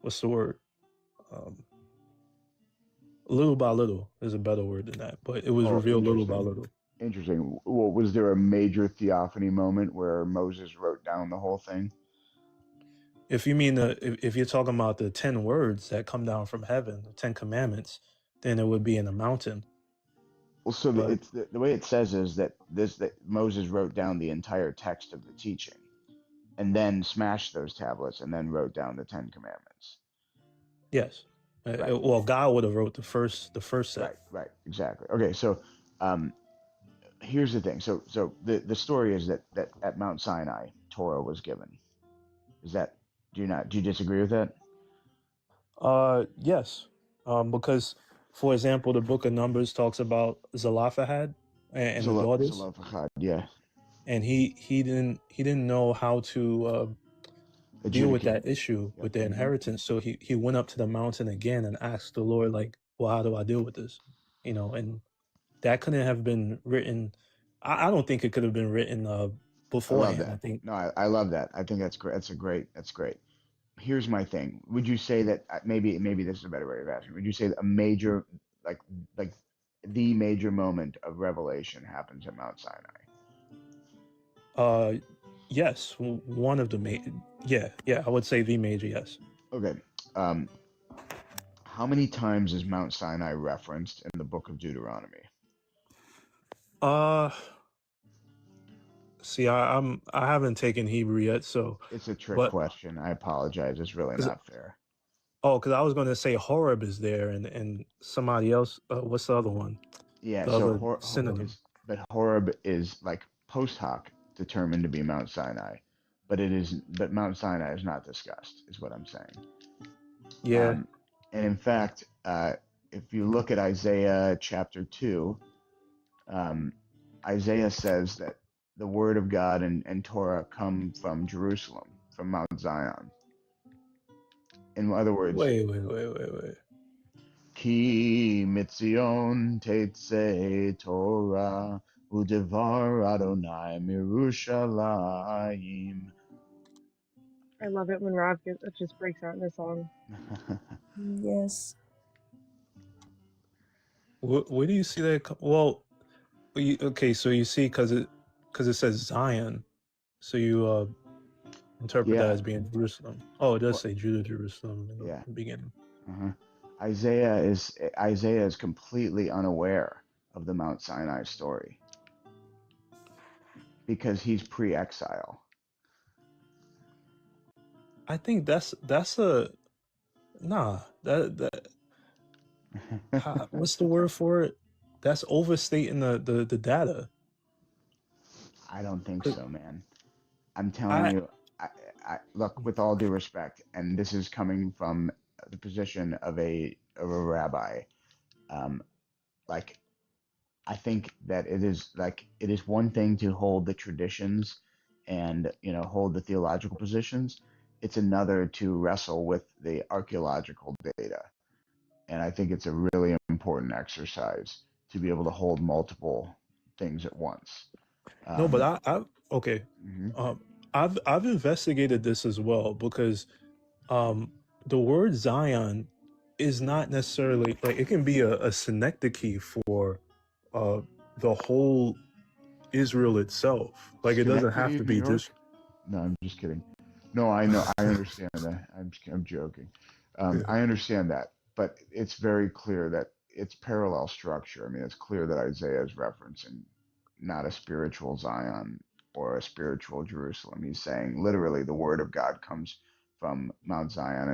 what's the word? Um, little by little is a better word than that, but it was Oh, revealed little by interesting. little. Interesting. Well, was there a major theophany moment where Moses wrote down the whole thing? If you mean if you're talking about the 10 words that come down from heaven, the 10 commandments, then it would be in a mountain. Well, so But the way it says is that Moses wrote down the entire text of the teaching, and then smashed those tablets, and then wrote down the Ten Commandments. yes, Right. well, God would have wrote the first set. Right. Exactly. Okay. So, um, here's the thing. So the story is that at Mount Sinai, Torah was given. Is that do you disagree with that? Yes, because, for example, the Book of Numbers talks about Zelophehad and the daughters, Zelophehad, yeah, and he didn't know how to deal with adjudicate. that issue Yep. with the inheritance. So he went up to the mountain again and asked the Lord, like, well, how do I deal with this? And that couldn't have been written. I don't think it could have been written I love beforehand. I that. think No, I love that. I think that's great. That's great. Here's my thing. Would you say that maybe this is a better way of asking? Would you say that a major like like the major moment of revelation happens at Mount Sinai? uh yes, one of the yeah, I would say the major, yes. Okay. Um, how many times is Mount Sinai referenced in the book of Deuteronomy? Uh See, I haven't taken Hebrew yet, so It's a trick but question. I apologize. It's really because not fair. because I was going to say Horeb is there, and somebody else. What's the other one? Yeah, The so other synonym. Horeb is like post hoc determined to be Mount Sinai, but Mount Sinai is not discussed, is what I'm saying. Yeah. Um, and in fact, if you look at Isaiah chapter 2, um, Isaiah says that the word of God and Torah come from Jerusalem, from Mount Zion. In other words, Wait. Ki mitzion teitze Torah udevar Adonai mirushalayim. I love it when Rob just breaks out in a song. Yes. Where do you see that? Well, okay, so you see because it says Zion, so you interpret that Yeah, as being Jerusalem. Oh, it does well, say Judah, Jerusalem in the yeah. beginning. Uh-huh. Isaiah is completely unaware of the Mount Sinai story because he's pre-exile. I think that's a nah. That what's the word for it? That's overstating the data. I don't think so, man. I'm telling I you, look, with all due respect, and this is coming from the position of a rabbi, um, like I think that it is one thing to hold the traditions and hold the theological positions. It's another to wrestle with the archaeological data, and I think it's a really important exercise to be able to hold multiple things at once. No, but Um, I okay. mhm. Um, I've investigated this as well because um the word Zion is not necessarily like it can be a synecdoche for uh the whole Israel itself. Like it doesn't have Schenectady, to New be York? just No, I'm just kidding. No, I know, I understand that. I'm joking. yeah. I understand that, but it's very clear that it's parallel structure. I mean, it's clear that Isaiah is referencing not a spiritual Zion or a spiritual Jerusalem. He's saying literally the word of God comes from Mount Zion,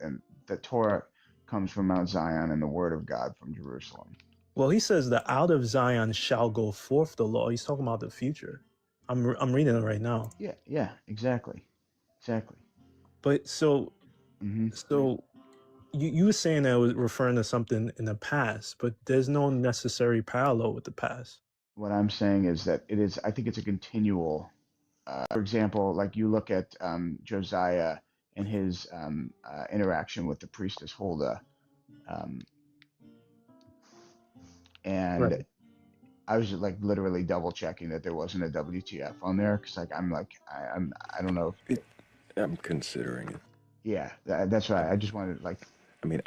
and the Torah comes from Mount Zion, and the word of God from Jerusalem. Well, he says that out of Zion shall go forth the law. He's talking about the future. I'm reading it right now. Yeah, exactly. But Hmm. so you were saying that it was referring to something in the past, but there's no necessary parallel with the past. What I'm saying is that it is. I think it's a continual. For example, like you look at Josiah and his interaction with the priestess Huldah, um, and Right. I was just like literally double checking that there wasn't a WTF on there because I don't know if I'm considering it. yeah, that's right. I just wanted like I mean,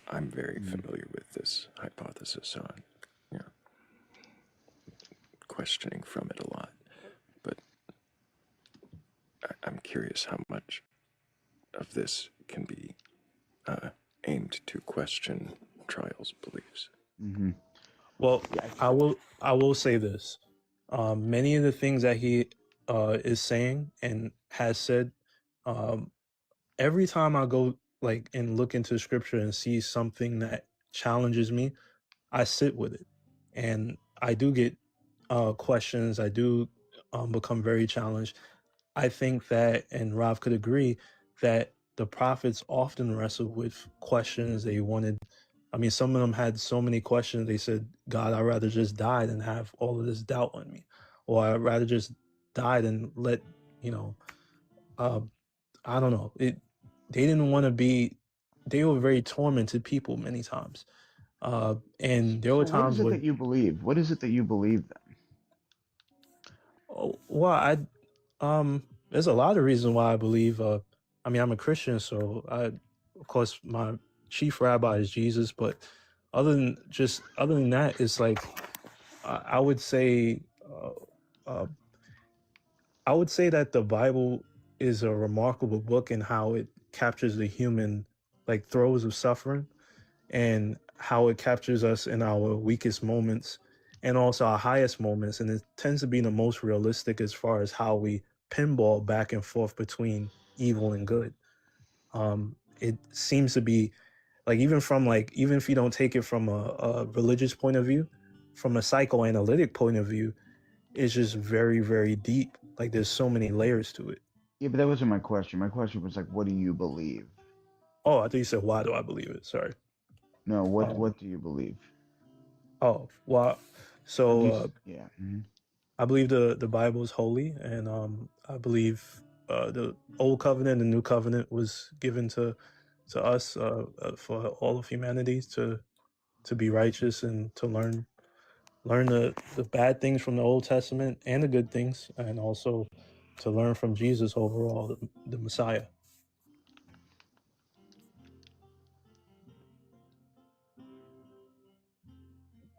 I'm very Mm. familiar with this hypothesis on, you know, questioning from it a lot, but I'm curious how much of this can be uh, aimed to question Thraille's beliefs. Mm-hmm. Well, Yeah. I will say this. Many of the things that he is saying and has said, um, every time I go like and look into scripture and see something that challenges me, I sit with it, and I do get questions. I do become very challenged. I think that, and Rav could agree, that the prophets often wrestled with questions they wanted. I mean, some of them had so many questions. They said, God, I'd rather just die than have all of this doubt on me. Or I'd rather just die than let, you know, uh, I don't know. They didn't want to be, they were very tormented people many times. And there were So what is times it where, that you believe? What is it that you believe then? oh, well, there's a lot of reasons why I believe. I mean, I'm a Christian, so of course, my chief rabbi is Jesus. But other than that, it's like I would say, uh, I would say that the Bible is a remarkable book in how it captures the human like throes of suffering, and how it captures us in our weakest moments and also our highest moments. And it tends to be the most realistic as far as how we pinball back and forth between evil and good. It seems to be like, even if you don't take it from a religious point of view, from a psychoanalytic point of view, it's just very, very deep. Like there's so many layers to it. Yeah, but that wasn't my question. My question was like, what do you believe? Oh, I thought you said, why do I believe it? Sorry. No, Um, what do you believe? oh, well, Like so you, yeah. Mm-hmm. I believe the Bible is holy, and I believe the Old Covenant and New Covenant was given to us for all of humanity to be righteous and to learn the bad things from the Old Testament and the good things, and also to learn from Jesus overall, the Messiah.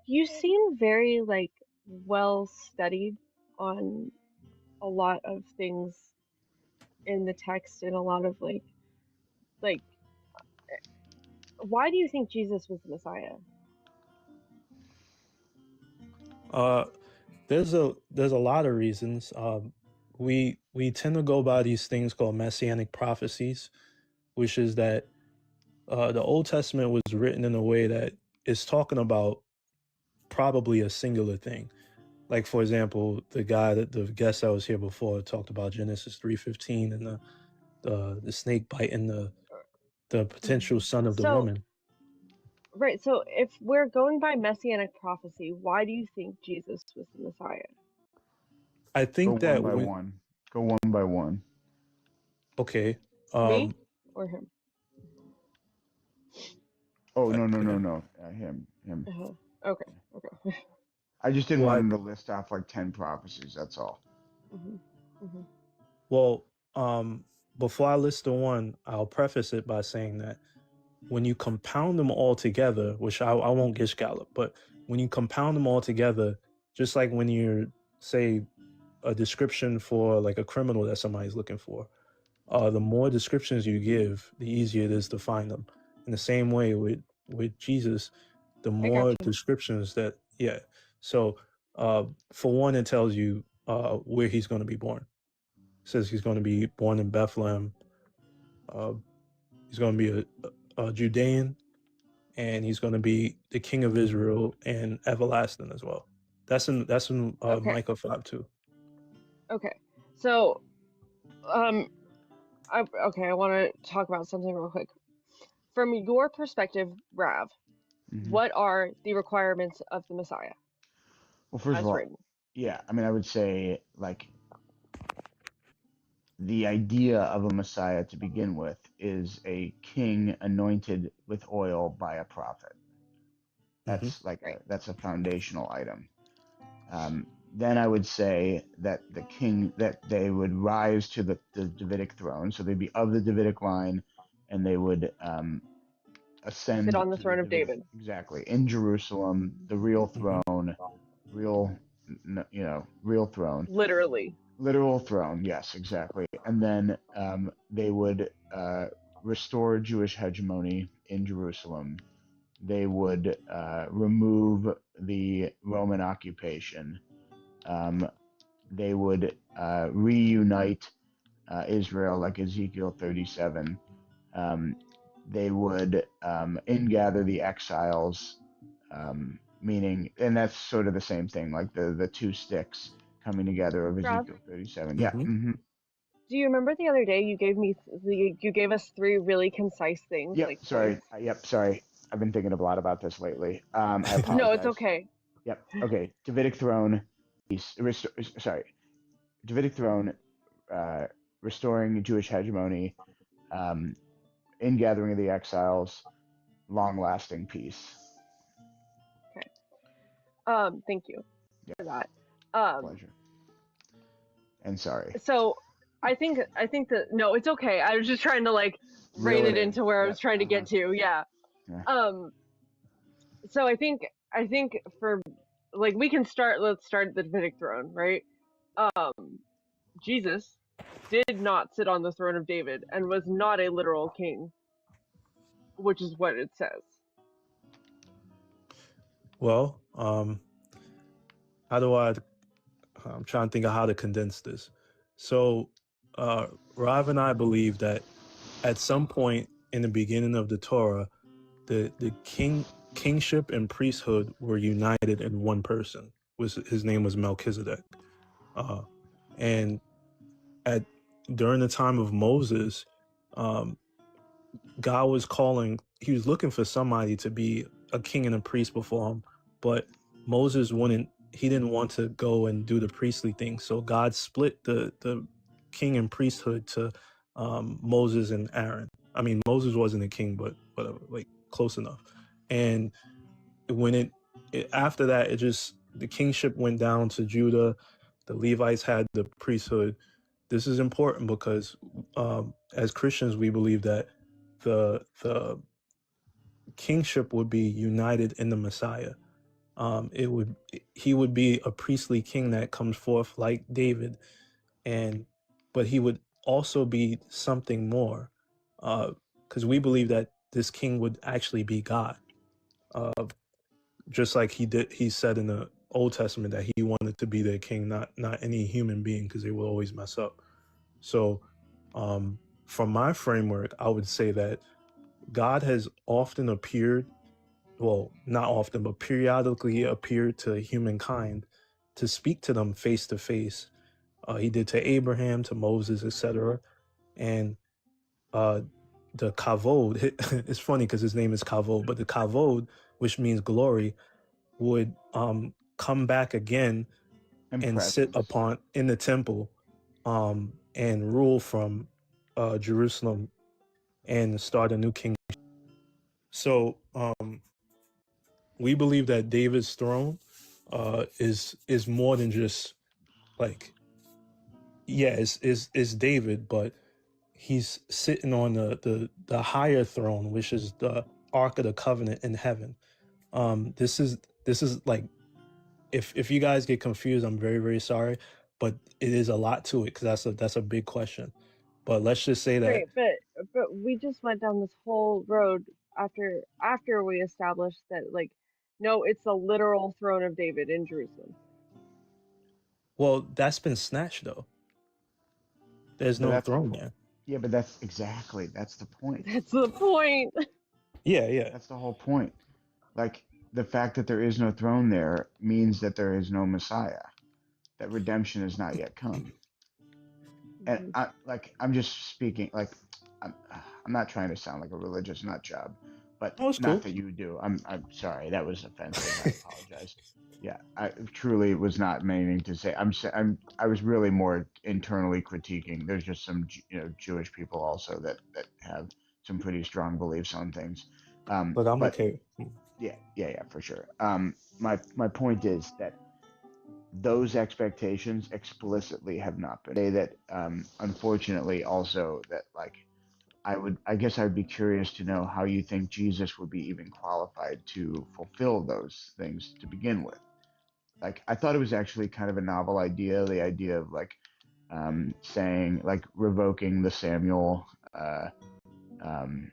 You seem very like well studied on a lot of things in the text and a lot of like why do you think Jesus was the Messiah? Uh, there's a lot of reasons. We tend to go by these things called messianic prophecies, which is that the Old Testament was written in a way that is talking about probably a singular thing. Like for example, the guest that was here before talked about Genesis 3:15 and the snake biting the potential son of the So, woman. right, so if we're going by messianic prophecy, why do you think Jesus was the Messiah? I Go think one that by when one. Go one by one. okay, Me um, or him? Oh I, no no no yeah, no. Him him. Uh-huh. Okay, okay. I just didn't well, want I, him to list off like 10 prophecies. That's all. hmm hmm well, before I list the one, I'll preface it by saying that when you compound them all together, which I won't get scallop, but when you compound them all together, just like when you're, say, a description for like a criminal that somebody's looking for, the more descriptions you give, the easier it is to find them. In the same way with Jesus, the I got more you. descriptions that, yeah. So for one, it tells you where he's going to be born. It says he's going to be born in Bethlehem. Uh, he's going to be a Judean, and he's going to be the King of Israel and everlasting as well. That's in Okay, Micah 5:2. okay. So, um, I want to talk about something real quick. From your perspective, Rav, Hmm. what are the requirements of the Messiah Well, first of as all, written? yeah. I mean, I would say like the idea of a Messiah to begin with is a king anointed with oil by a prophet. Mm-hmm. Right. That's a foundational item. Then I would say that that they would rise to the Davidic throne, so they'd be of the Davidic line, and they would ascend sit on the to the throne of Davidic, David. exactly, in Jerusalem, the real Mhm. throne, real, real throne, Literally. literal throne. Yes, exactly. And then they would restore Jewish hegemony in Jerusalem. They would remove the Roman occupation. They would reunite Israel, like Ezekiel 37. They would ingather the exiles, meaning, and that's sort of the same thing, like the two sticks coming together of Rob, Ezekiel 37. Yeah. Mhm. do you remember the other day you gave me you gave us three really concise things, Yep. like Sorry. points? Yep. Sorry. I've been thinking a lot about this lately. I No, it's apologize. okay. Yep. Okay. Davidic throne. Sorry. Davidic throne. Uh, Restoring Jewish hegemony. Um, Ingathering of the exiles. Long-lasting peace. Okay. Thank you Yeah. for that. Um, Pleasure. And sorry. so I think that no, it's okay. I was just trying to like rein Reel it it in. into where I was Yep. trying to get to. Yeah. Yeah. Um, so I think for like we can start. Let's start at the Davidic throne, right? Um, Jesus did not sit on the throne of David and was not a literal king, which is what it says. Well, how do I? I'm trying to think of how to condense this. So, Rav and I believe that at some point in the beginning of the Torah, the kingship and priesthood were united in one person. His name was Melchizedek, uh, and at during the time of Moses, um, God was calling. He was looking for somebody to be a king and a priest before him, but Moses wouldn't. He didn't want to go and do the priestly thing, so God split the king and priesthood to Moses and Aaron. I mean, Moses wasn't a king, but whatever, like close enough. And when it after that, it just the kingship went down to Judah. The Levites had the priesthood. This is important because as Christians, we believe that the kingship would be united in the Messiah. It would He would be a priestly king that comes forth like David, and but he would also be something more, because we believe that this king would actually be God. Uh, just like he said in the Old Testament that he wanted to be their king, not any human being, because they will always mess up. So from my framework, I would say that God has often appeared, well, not often, but periodically appeared to humankind to speak to them face to face. He did to Abraham, to Moses, etc. And uh, the kavod, it's funny because his name is kavod, but the kavod, which means glory, would come back again And and sit presence. upon in the temple, and rule from Jerusalem and start a new kingdom. So we believe that David's throne is more than just like, yeah, it's David, but he's sitting on the higher throne, which is the Ark of the Covenant in heaven. This is like, if you guys get confused, I'm very, very sorry, but it is a lot to it because that's a big question. But let's just say that, Great, but we just went down this whole road after we established that like no, it's the literal throne of David in Jerusalem. well, that's been snatched though. There's But no that's throne there. Yeah, but that's the point. That's the point. Yeah, yeah. That's the whole point. Like the fact that there is no throne there means that there is no Messiah. That redemption has not yet come. And Mhm. I'm just speaking like I'm not trying to sound like a religious nut job, but Oh, it's not cool. that you do. I'm sorry, that was offensive. I apologize. Yeah, I truly was not meaning to say. I was really more internally critiquing. There's just some Jewish people also that have some pretty strong beliefs on things. Look, I'm But okay. yeah, for sure. My point is that those expectations explicitly have not been. Say that unfortunately also that like I guess I'd be curious to know how you think Jesus would be even qualified to fulfill those things to begin with. Like, I thought it was actually kind of a novel idea, the idea of like saying like revoking the Samuel, uh, um,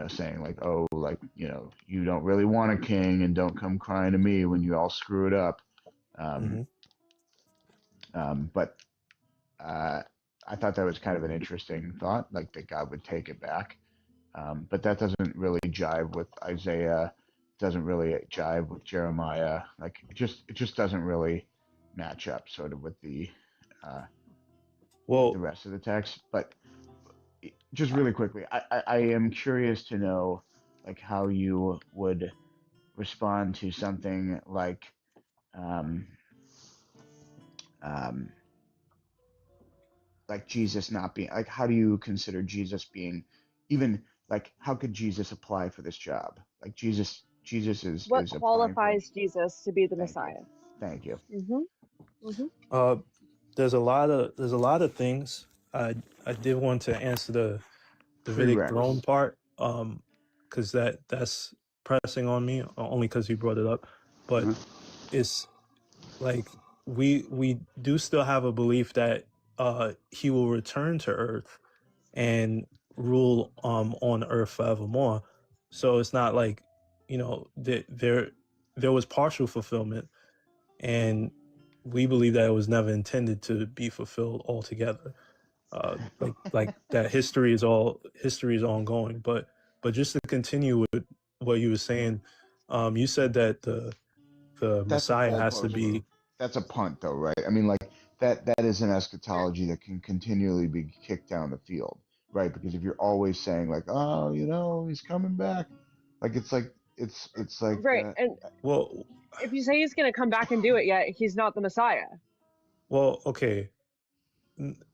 saying like, oh, like, you don't really want a king, and don't come crying to me when you all screw it up. Um, Mm-hmm. but I thought that was kind of an interesting thought, like that God would take it back. But that doesn't really jive with Isaiah. Doesn't really jive with Jeremiah. Like, it just doesn't really match up sort of uh, with the Well, rest of the text. But just really quickly, I am curious to know like how you would respond to something um, um, like Jesus not being like, how do you consider Jesus being, even like, how could Jesus apply for this job? Like, Jesus is What applying for. qualifies Jesus to be the Thank you. Messiah? Thank you. Mm-hmm. Mm-hmm. uh, there's a lot of things. I did want to answer the Davidic throne Prereqs. part, because that's pressing on me, only because you brought it up. But Uh-huh. it's like we do still have a belief that he will return to Earth and rule on Earth forevermore. So it's not like, there was partial fulfillment, and we believe that it was never intended to be fulfilled altogether. Like that history is ongoing. But just to continue with what you were saying, you said that the That's a Messiah has to goalpost, though. be. That's a punt, though, right? I mean, like, that is an eschatology that can continually be kicked down the field, right? Because if you're always saying like, oh, he's coming back, like, it's like, Right. And Well, if you say he's going to come back and do it, yet he's not the Messiah. okay,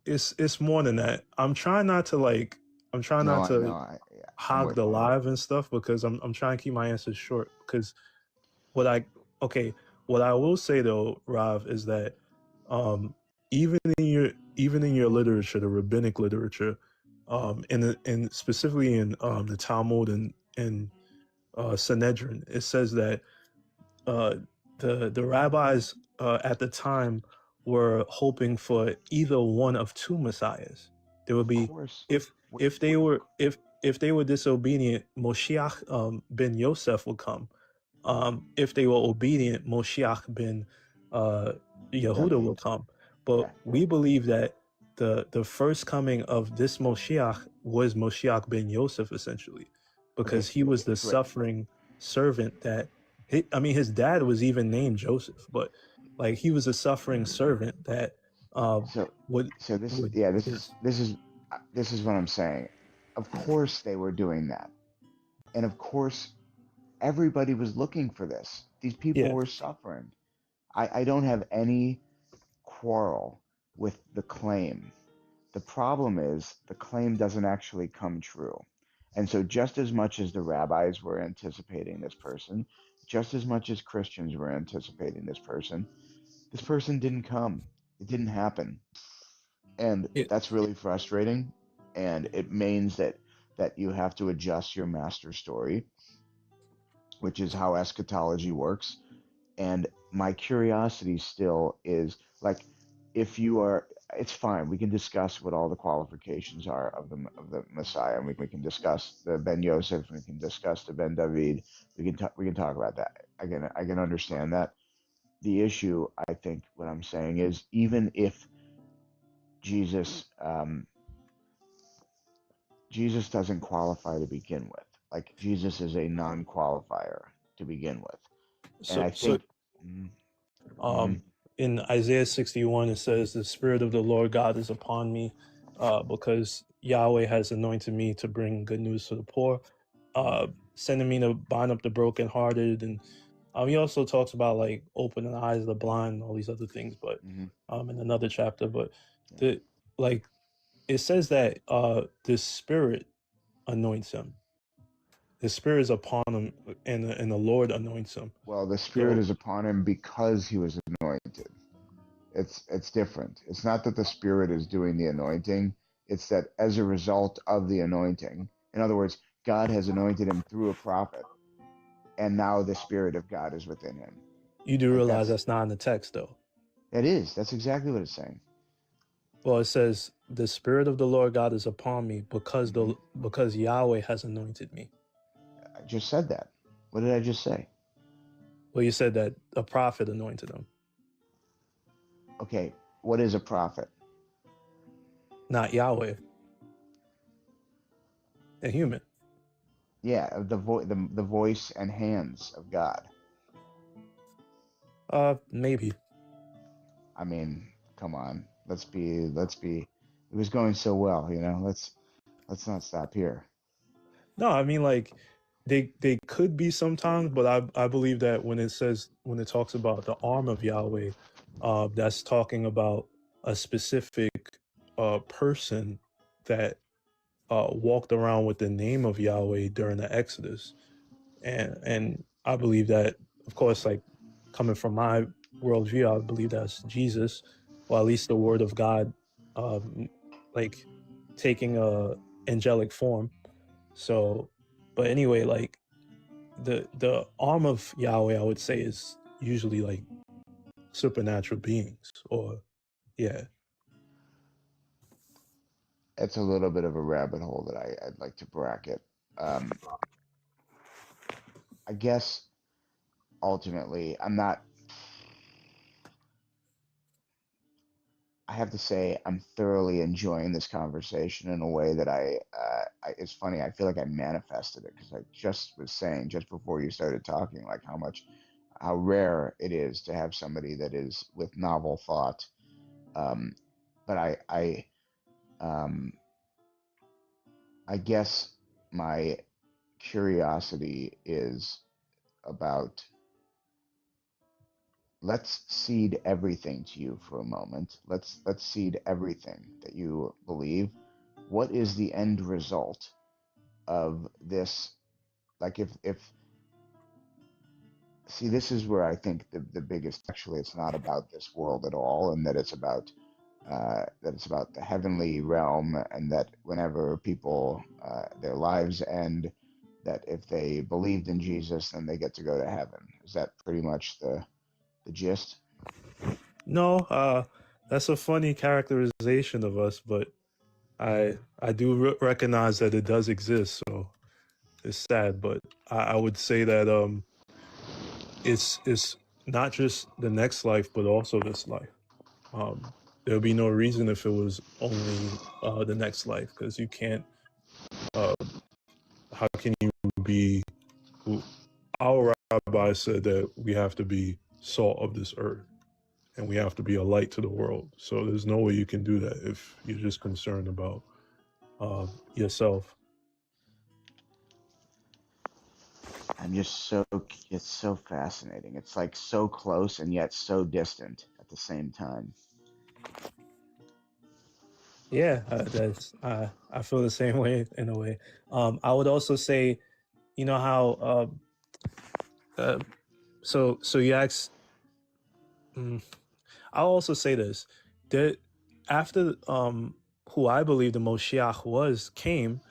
it's more than that. I'm trying no, not I know, to yeah, I'm hog with the you. live and stuff, because I'm trying to keep my answers short. Because what I okay, what I will say though, Rav, is that um, even in your literature, the rabbinic literature, in specifically in the Talmud and Sanhedrin, it says that uh, the rabbis at the time were hoping for either one of two messiahs. There would Of be, course. if What, if they what, were if they were disobedient, Moshiach ben Yosef would come. If they were obedient, Moshiach ben uh, Yehuda will David. come. But Yeah. we believe that the first coming of this Moshiach was Moshiach ben Yosef, essentially, because Okay. he was the Great. suffering servant that I mean, his dad was even named Joseph, but like he was a suffering servant that uh, So, would so this, would yeah, this yeah, is this is this is what I'm saying. Of course they were doing that, and of course everybody was looking for this. These people yeah. were suffering. I don't have any quarrel with the claim. The problem is the claim doesn't actually come true. And so, just as much as the rabbis were anticipating this person, just as much as Christians were anticipating this person didn't come. It didn't happen. And It, that's really frustrating. And it means that you have to adjust your master story, which is how eschatology works. And my curiosity still is like, if you are, it's fine. We can discuss what all the qualifications are of the Messiah, and we can discuss the Ben Yosef, we can discuss the Ben David. We can talk about that. I can understand that. The issue, I think, what I'm saying is, even if Jesus Jesus doesn't qualify to begin with, like, Jesus is a non-qualifier to begin with, and so I so think. mm, mhm, um in Isaiah 61 it says the spirit of the Lord God is upon me, because Yahweh has anointed me to bring good news to the poor, sending me to bind up the brokenhearted, and he also talks about like opening the eyes of the blind and all these other things, but mhm, in another chapter. But yeah. the like it says that the spirit anoints him. The spirit is upon him, and the Lord anoints him. Well, the Spirit So is upon him because he was anointed. It's different. It's not that the Spirit is doing the anointing. It's that as a result of the anointing, in other words, God has anointed him through a prophet, and now the Spirit of God is within him. You do Like realize that's not in the text, though. that's exactly what it's saying. Well, it says, "The Spirit of the Lord God is upon me because Yahweh has anointed me." I just said that. What did I just say? Well, you said that a prophet anointed him, Okay, what is a prophet? not Yahweh, a human. Yeah, the voice and hands of God. Maybe. I mean, come on. Let's be. It was going so well, you know. Let's not stop here. No, I mean, like, they could be sometimes, but I believe that when it talks about the arm of Yahweh, that's talking about a specific person that walked around with the name of Yahweh during the Exodus, and I believe that, of course, like, coming from my worldview, I believe that's Jesus, or at least the Word of God, um, like, taking a angelic form. So, but anyway, like, the arm of Yahweh, I would say, is usually like supernatural beings, or yeah. It's a little bit of a rabbit hole that I'd like to bracket. Um, I guess ultimately, I have to say I'm thoroughly enjoying this conversation in a way that it's funny. I feel like I manifested it because I just was saying just before you started talking, like how rare it is to have somebody that is with novel thought. Um, but um, I guess my curiosity is about, let's cede everything to you for a moment. Let's cede everything that you believe. What is the end result of this? Like, if see, this is where I think the biggest, actually, it's not about this world at all, and that it's about the heavenly realm, and that whenever people their lives end, that if they believed in Jesus, then they get to go to heaven. Is that pretty much the gist? No, that's a funny characterization of us, but I do recognize that it does exist. So it's sad, but I would say that it's not just the next life, but also this life. Um, there'll be no reason if it was only the next life, because you can't. Uh, how can you be? Our rabbi said that we have to be salt of this earth, and we have to be a light to the world. So there's no way you can do that if you're just concerned about yourself. It's so fascinating. It's like so close and yet so distant at the same time. Yeah, that's I feel the same way in a way. I would also say, you know how so you asked. mm, I'll also say this, that after who I believe the Moshiach came,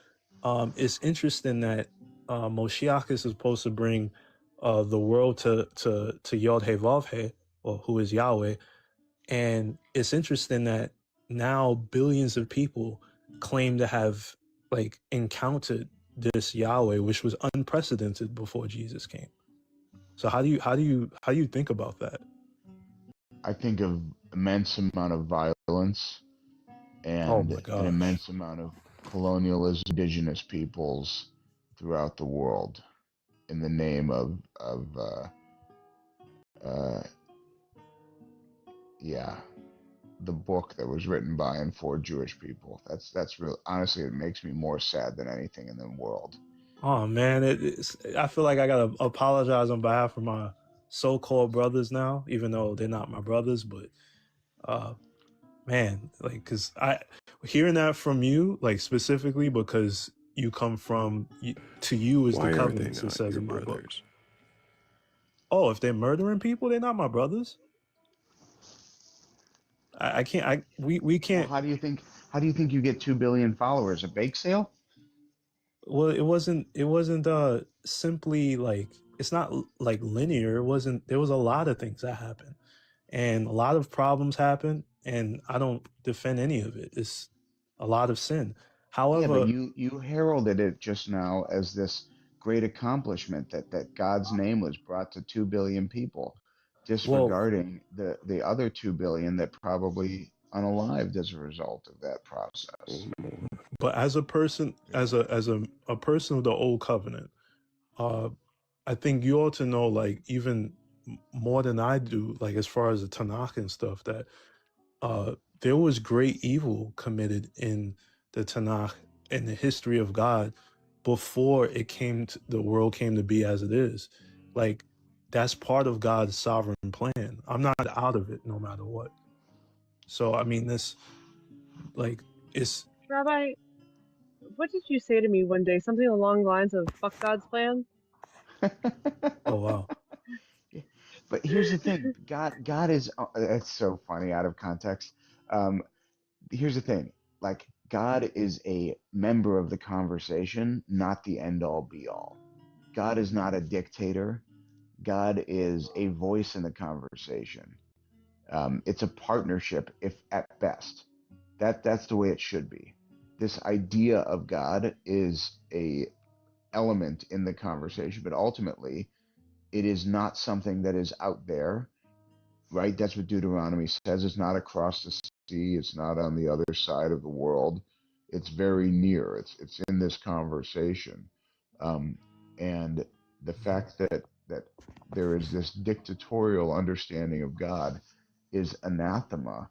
it's interesting that Moshiach is supposed to bring the world to Yod He Vav He, or who is Yahweh, and it's interesting that now billions of people claim to have, like, encountered this Yahweh, which was unprecedented before Jesus came. So how do you think about that? I think of immense amount of violence Oh and my an gosh. immense amount of colonialism, indigenous peoples throughout the world in the name of uh, yeah, the book that was written by and for Jewish people. That's real. Honestly, it makes me more sad than anything in the world. Oh man, I feel like I gotta apologize on behalf of my so-called brothers now, even though they're not my brothers. But uh, man, like, cause I hearing that from you, like, specifically because you come from, to you is the Why are they covenants, it not says your in my book. brothers? Oh, if they're murdering people, they're not my brothers. I can't. We Well, can't. How do you think you get 2 billion followers? A bake sale? Well, it wasn't simply like, it's not like linear. It wasn't, there was a lot of things that happened, and a lot of problems happened, and I don't defend any of it. It's a lot of sin. Yeah, but However, you heralded it just now as this great accomplishment that God's name was brought to 2 billion people, well, disregarding the other 2 billion that probably unalived as a result of that Oh, process. more. but as a person, Yeah. a person of the old covenant, uh, I think you ought to know, like, even more than I do, like as far as the Tanakh and stuff, that there was great evil committed in the Tanakh and the history of God before the world came to be as it is. Like, that's part of God's sovereign plan. I'm not out of it no matter what. So I mean, this, like, it's, Rabbi, what did you say to me one day? Something along the lines of "fuck God's plan." oh wow. But here's the thing, God is it's so funny out of context. Um, Here's the thing, like God is a member of the conversation, not the end all be all. God is not a dictator. God is a voice in the conversation. It's a partnership, if at best. That's the way it should be. This idea of God is a element in the conversation, but ultimately it is not something that is out there, right? That's what Deuteronomy says. It's not across the sea. It's not on the other side of the world. It's very near. It's in this conversation, um, and the fact that there is this dictatorial understanding of God is anathema.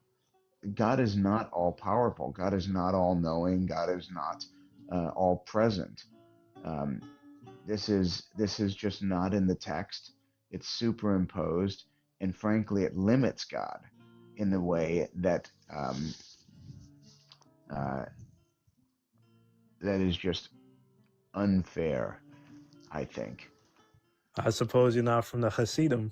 God is not all powerful. God is not all knowing. God is not all present. Um, this is just not in the text. It's superimposed, and frankly, it limits God in the way uh, that is just unfair, I think. I suppose you're not from the Hasidim.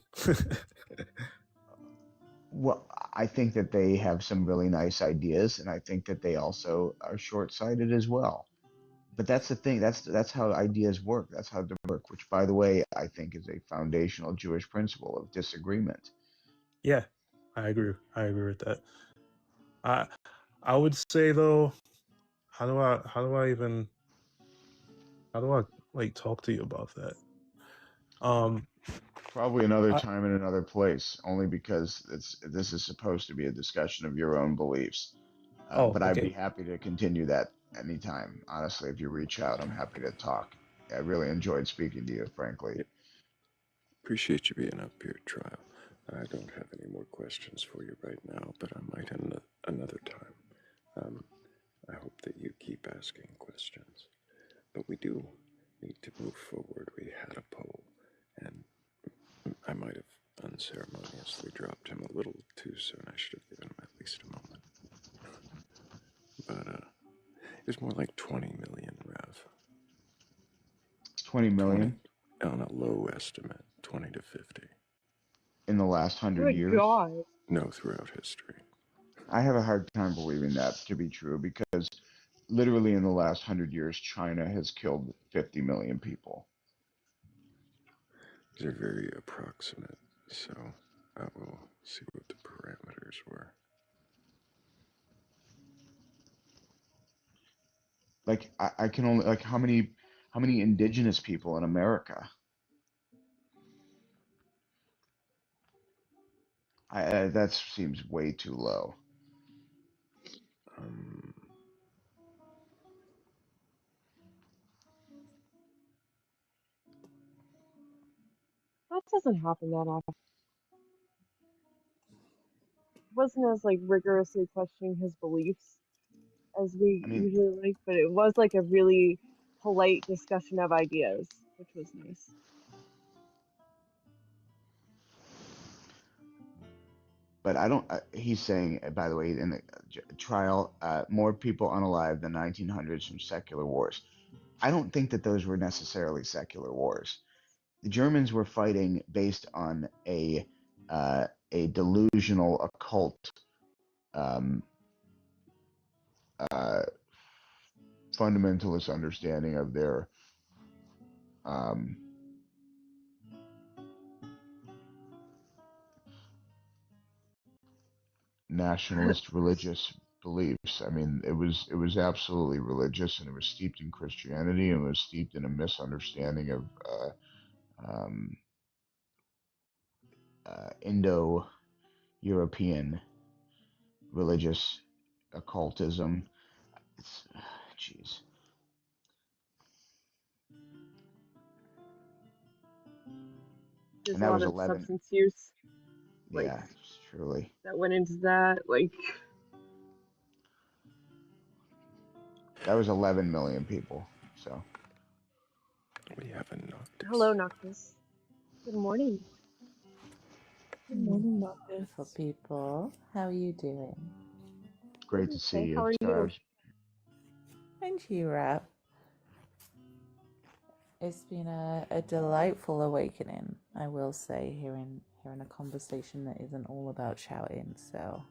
Well, I think that they have some really nice ideas, and I think that they also are short-sighted as well. But that's the thing. That's how ideas work. That's how they work. Which, by the way, I think is a foundational Jewish principle of disagreement. Yeah, I agree. I agree with that. I I would say though, how do I like talk to you about that? Um, Probably another I, time in another place, only because this is supposed to be a discussion of your own beliefs. oh, But I'd be okay. happy to continue that anytime. Honestly, if you reach out, I'm happy to talk. I really enjoyed speaking to you, frankly. Yeah. Appreciate you being up here, Trial. I don't have any more questions for you right now, but I might another time. Um, I hope that you keep asking questions. But we do need to move forward. We had a poll, and I might have unceremoniously dropped him a little too soon. I should have given him at least a moment. But it was more like 20 million, Rev. 20 20 million on a low estimate, 20 to 50. in the last 100 Good years. God. No, throughout history. I have a hard time believing that to be true because literally in the last 100 years, China has killed 50 million people. They're very approximate, so I will see what the parameters were. Like I can only like how many indigenous people in America? That seems way too low. Um, That doesn't happen that often. Wasn't as like rigorously questioning his beliefs as we I mean, usually like, but it was like a really polite discussion of ideas, which was nice. but I don't. He's saying, by the way, in the trial, more people unalive than 1900s from secular wars. I don't think that those were necessarily secular wars. The Germans were fighting based on a delusional occult um, uh, fundamentalist understanding of their um, nationalist religious beliefs. I mean, it was absolutely religious, and it was steeped in Christianity, and it was steeped in a misunderstanding of um, Indo-European religious occultism. It's, jeez. There's And a that lot was of 11. substance use, like Yeah, truly. that went into that. Like, That was 11 million people. So We have a Noctis. hello, Noctis. Good morning. Good morning, my beautiful people. How are you doing? great to see Okay, how you, are you? Stars. And you, Rap. It's been a delightful awakening, I will say, hearing a conversation that isn't all about shouting. So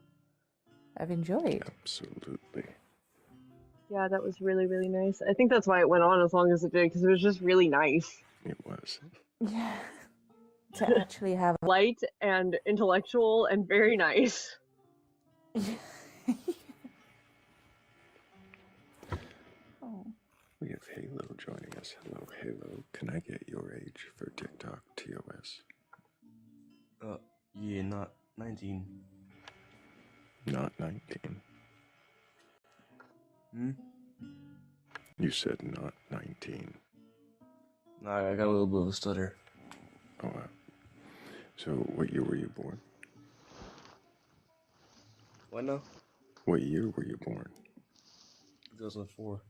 I've enjoyed. Absolutely. Yeah, that was really, really nice. I think that's why it went on as long as it did, because it was just really nice. It was. Yeah, to actually have. Light and intellectual and very nice. Oh. We have Halo joining us. Hello, Halo. Can I get your age for TikTok TOS? Yeah, not 19. Not 19. Hmm? You said not 19. No, I got a little bit of a stutter. Oh, wow. So, what year were you born? What now? What year were you born? 2004.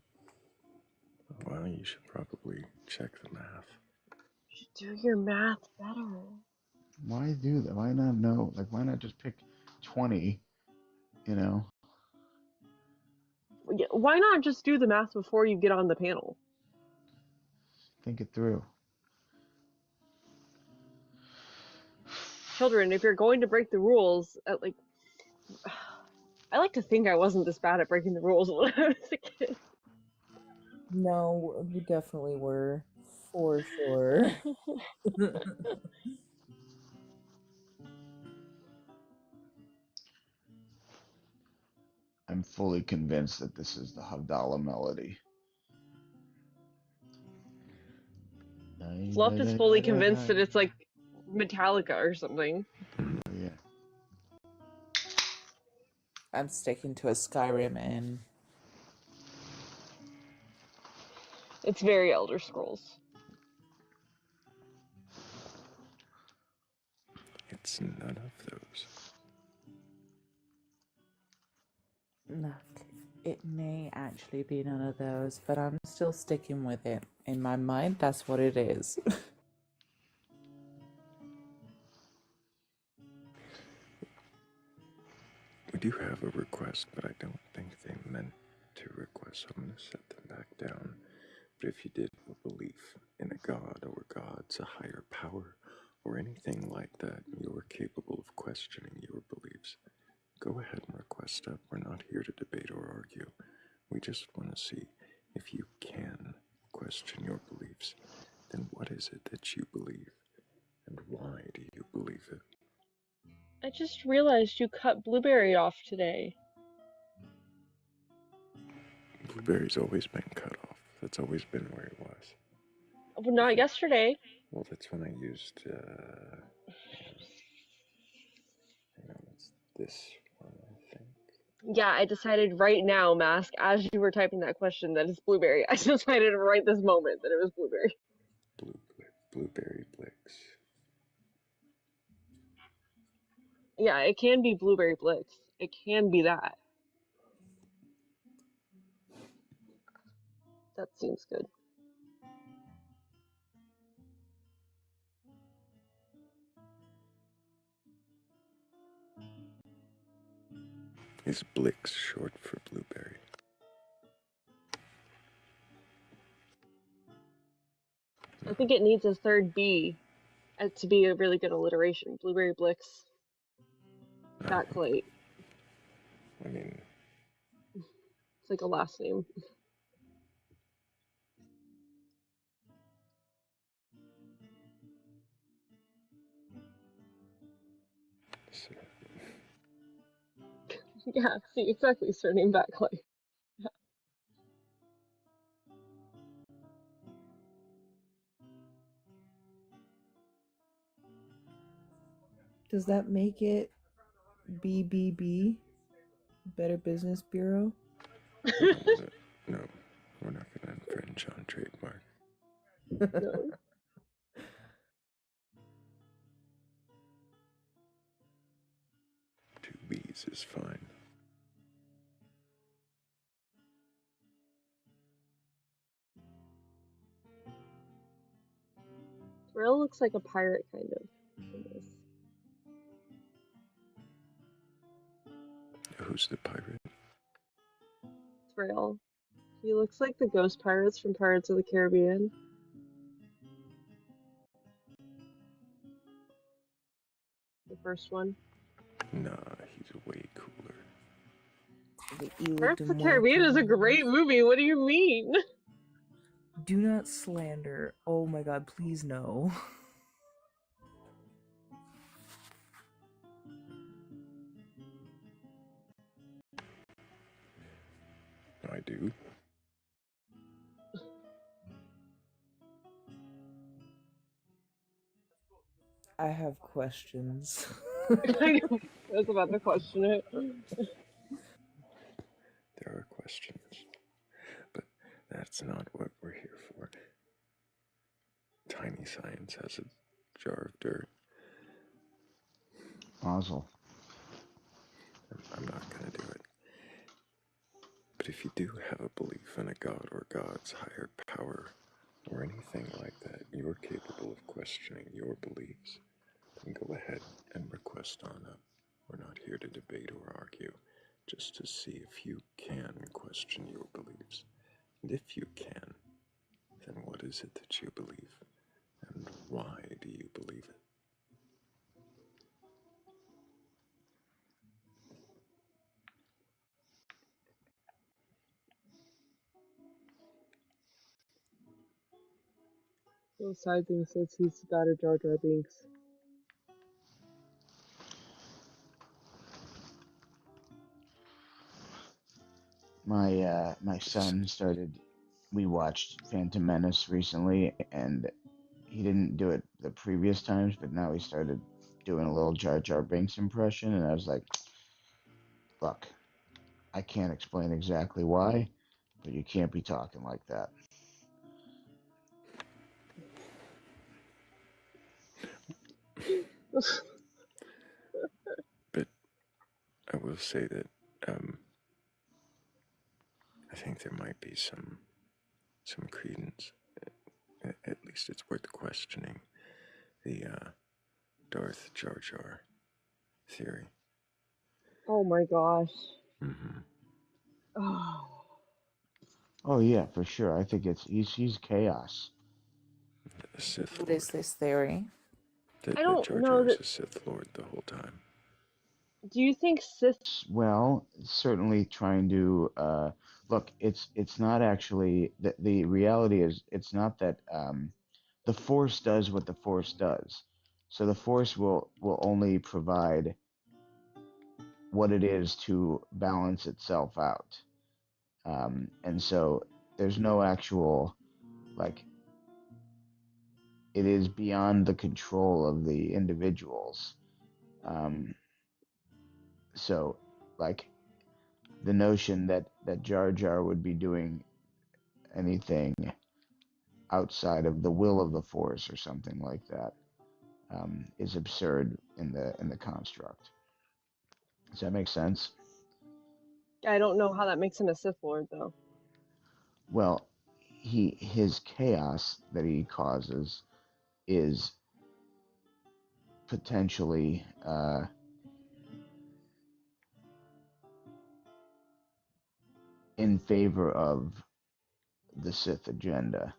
Well, you should probably check the math. You should do your math better. Why do that? Why not know? Like, why not just pick 20? You know, Why not just do the math before you get on the panel? think it through. Children, if you're going to break the rules, like, I like to think I wasn't this bad at breaking the rules when I was a kid. No, we definitely were, for sure. I'm fully convinced that this is the Havdalah melody. Fluff is fully convinced that it's like Metallica or something. Oh, yeah. I'm sticking to a Skyrim and It's very Elder Scrolls. It's none of those. look, it may actually be none of those, but I'm still sticking with it. In my mind, that's what it is. We do have a request, but I don't think they meant to request, so I'm going to set them back down. But if you did have a belief in a god or gods, a higher power, or anything like that, you're capable of questioning your beliefs, go ahead and request up. We're not here to debate or argue. We just want to see if you can question your beliefs. Then what is it that you believe, and why do you believe it? I just realized you cut Blueberry off today. Blueberry's always been cut off. That's always been where it was. Well, not yesterday. Well, that's when I used, hang on, it's this one, I think. Yeah, I decided right now, Mask, as you were typing that question, that it's Blueberry. I decided right this moment that it was Blueberry. Blueberry Blix. Yeah, it can be Blueberry Blitz. It can be that. That seems good. Is Blix short for blueberry? I think it needs a third B to be a really good alliteration. Blueberry Blix. Batcolyte. I mean, It's like a last name. So, Yeah, see, exactly, surname Batcolyte. Does that make it BBB? Better Business Bureau? no, we're not going to infringe on trademark. No. Two B's is fine. Thrayle looks like a pirate, kind of, in this. Who's the pirate? Thrayle. He looks like the ghost pirates from Pirates of the Caribbean. The first one. Nah, he's way cooler. Pirates of the Caribbean is a great movie. What do you mean? Do not slander. Oh my god, please no. I do. I have questions. I was about to question it. There are questions, but that's not what we're here for. Tiny Science has a jar of dirt. Mazel. I'm not going to do it. But if you do have a belief in a god or gods, higher power, or anything like that, you're capable of questioning your beliefs, then go ahead and request on up. We're not here to debate or argue, just to see if you can question your beliefs. And if you can, then what is it that you believe? And why do you believe it? Little side thing says he's got a Jar Jar Binks. My son started. We watched Phantom Menace recently, and he didn't do it the previous times, but now he started doing a little Jar Jar Binks impression, and I was like, "Look, I can't explain exactly why, but you can't be talking like that." But I will say that I think there might be some credence. At least it's worth questioning the Darth Jar Jar theory. Oh my gosh. Mm-hmm. Oh. Oh yeah, for sure. I think he's chaos. The Sith What Lord. is this theory? I That don't Jar know Jar is that. a Sith Lord the whole time. Do you think Sith? Well, certainly trying to look. It's not actually the reality is it's not that the Force does what the Force does. So the Force will only provide what it is to balance itself out. And so there's no actual, like, it is beyond the control of the individuals. Um, so, like, the notion that Jar Jar would be doing anything outside of the will of the Force or something like that is absurd in the construct. Does that make sense? I don't know how that makes him a Sith Lord, though. Well, his chaos that he causes is potentially in favor of the Sith agenda.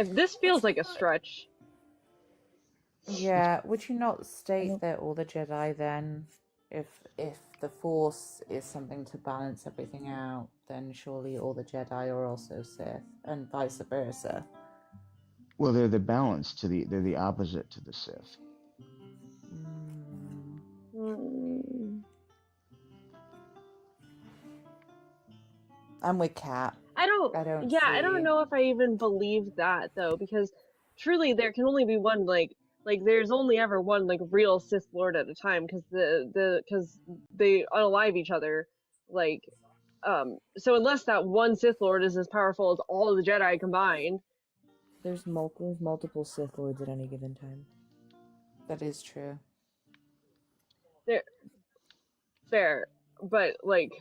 This feels like a stretch. Yeah, would you not state that all the Jedi then If the Force is something to balance everything out, then surely all the Jedi are also Sith, and vice versa. Well, they're the balance they're the opposite to the Sith. I'm with Kat. I don't see. know if I even believe that though, because truly there can only be one like there's only ever one like real Sith Lord at a time, because because they unalive each other, like so unless that one Sith Lord is as powerful as all of the Jedi combined. There's multiple Sith Lords at any given time. That is true. They're fair, but like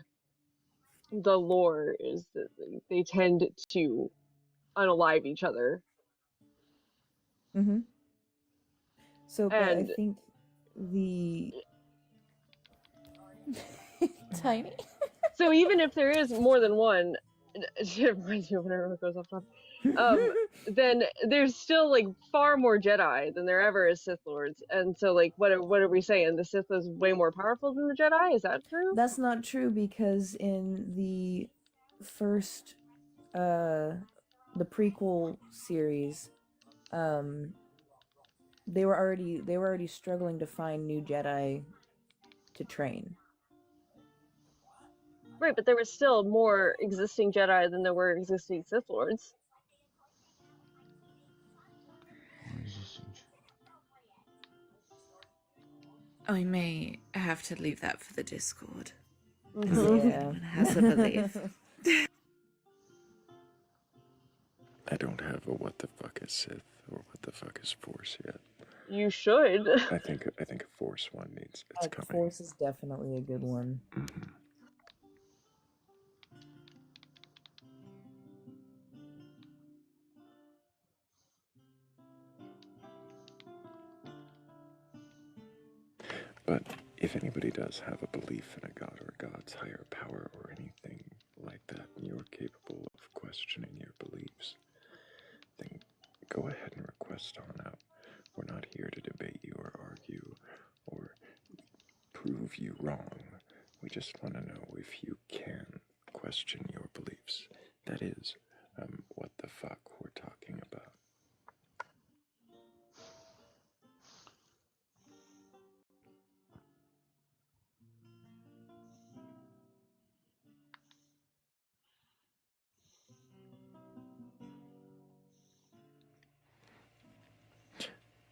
the lore is that they tend to unalive each other. Mm-hmm. So, but I And think the Tiny. so even if there is more than one, it reminds me of whenever it goes off topic. Then there's still like far more Jedi than there ever is Sith Lords, and so like what are we saying? The Sith is way more powerful than the Jedi? Is that true? That's not true, because in the first, the prequel series, they were already struggling to find new Jedi to train. Right, but there was still more existing Jedi than there were existing Sith Lords. I may have to leave that for the Discord. Yeah. Has a belief. I don't have a what the fuck is Sith or what the fuck is Force yet. You should. I think a Force one needs. It's coming. Force is definitely a good one. Mm-hmm. But if anybody does have a belief in a god or a god's higher power or anything like that, and you're capable of questioning your beliefs, then go ahead and request on out. We're not here to debate you or argue or prove you wrong. We just want to know if you can question your beliefs. That is, what the fuck we're talking about.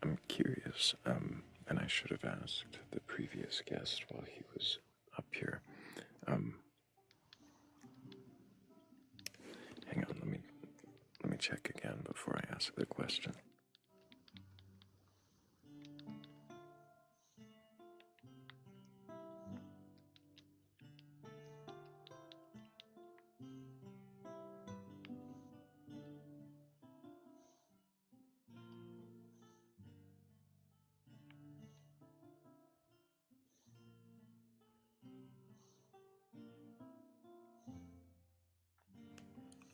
I'm curious, and I should have asked the previous guest while he was up here. Hang on, let me check again before I ask the question.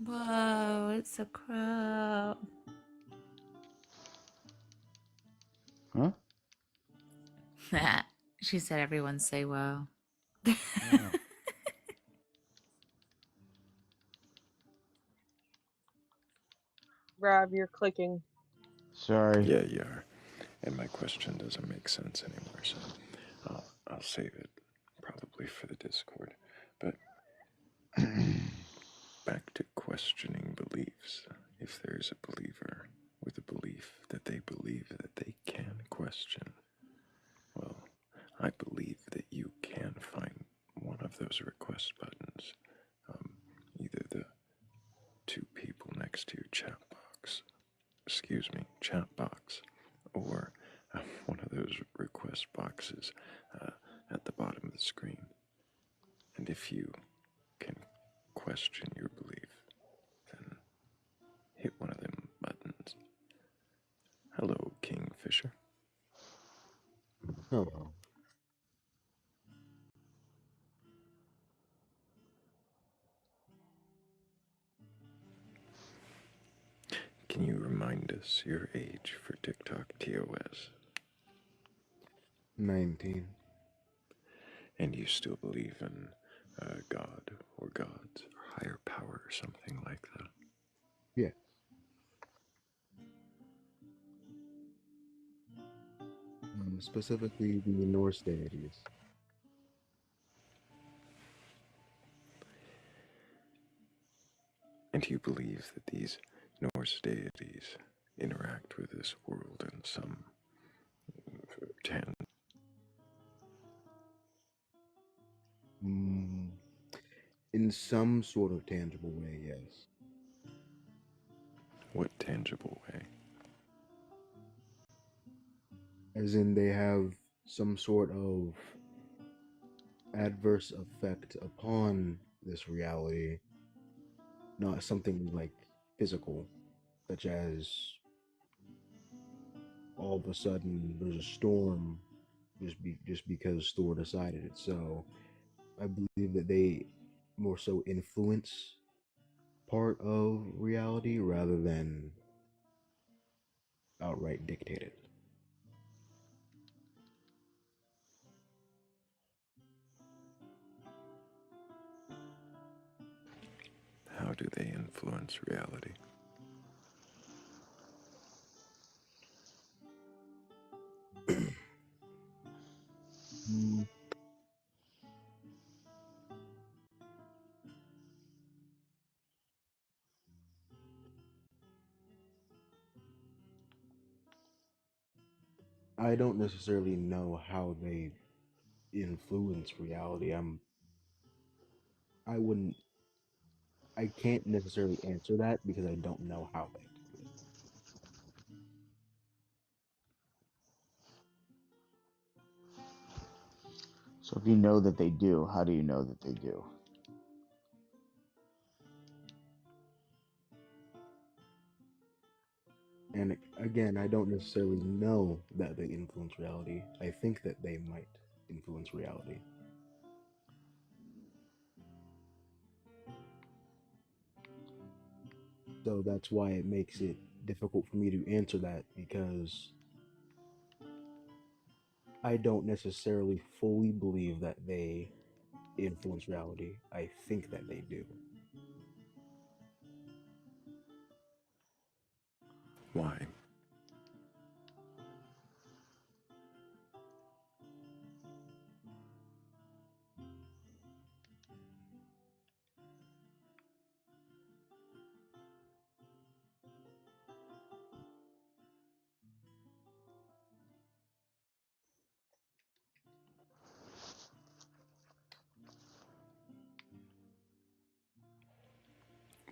Whoa, it's a crow. Huh? She said everyone say whoa. Oh. Rob, you're clicking. Sorry. Yeah, you are. And my question doesn't make sense anymore, so I'll save it probably for the Discord. But back to questioning beliefs. If there's a believer with a belief that they believe that they can question, well, I believe that you can find one of those request buttons. Either the two people next to your chat box, or one of those request boxes at the bottom of the screen. And if you can question your belief, then hit one of them buttons. Hello, Kingfisher. Hello. Can you remind us your age for TikTok TOS? 19. And you still believe in God or gods or higher power or something like that. Yeah. Specifically the Norse deities. And you believe that these Norse deities interact with this world in some tan- Mm, in some sort of tangible way, yes. what tangible way? As in, they have some sort of adverse effect upon this reality, not something like physical, such as all of a sudden there's a storm just because Thor decided it. So I believe that they more so influence part of reality rather than outright dictate it. How do they influence reality? Mm, I don't necessarily know how they influence reality. I wouldn't I can't necessarily answer that because I don't know how they do it. So if you know that they do, how do you know that they do? And again, I don't necessarily know that they influence reality. I think that they might influence reality. So that's why it makes it difficult for me to answer that because I don't necessarily fully believe that they influence reality. I think that they do. Why?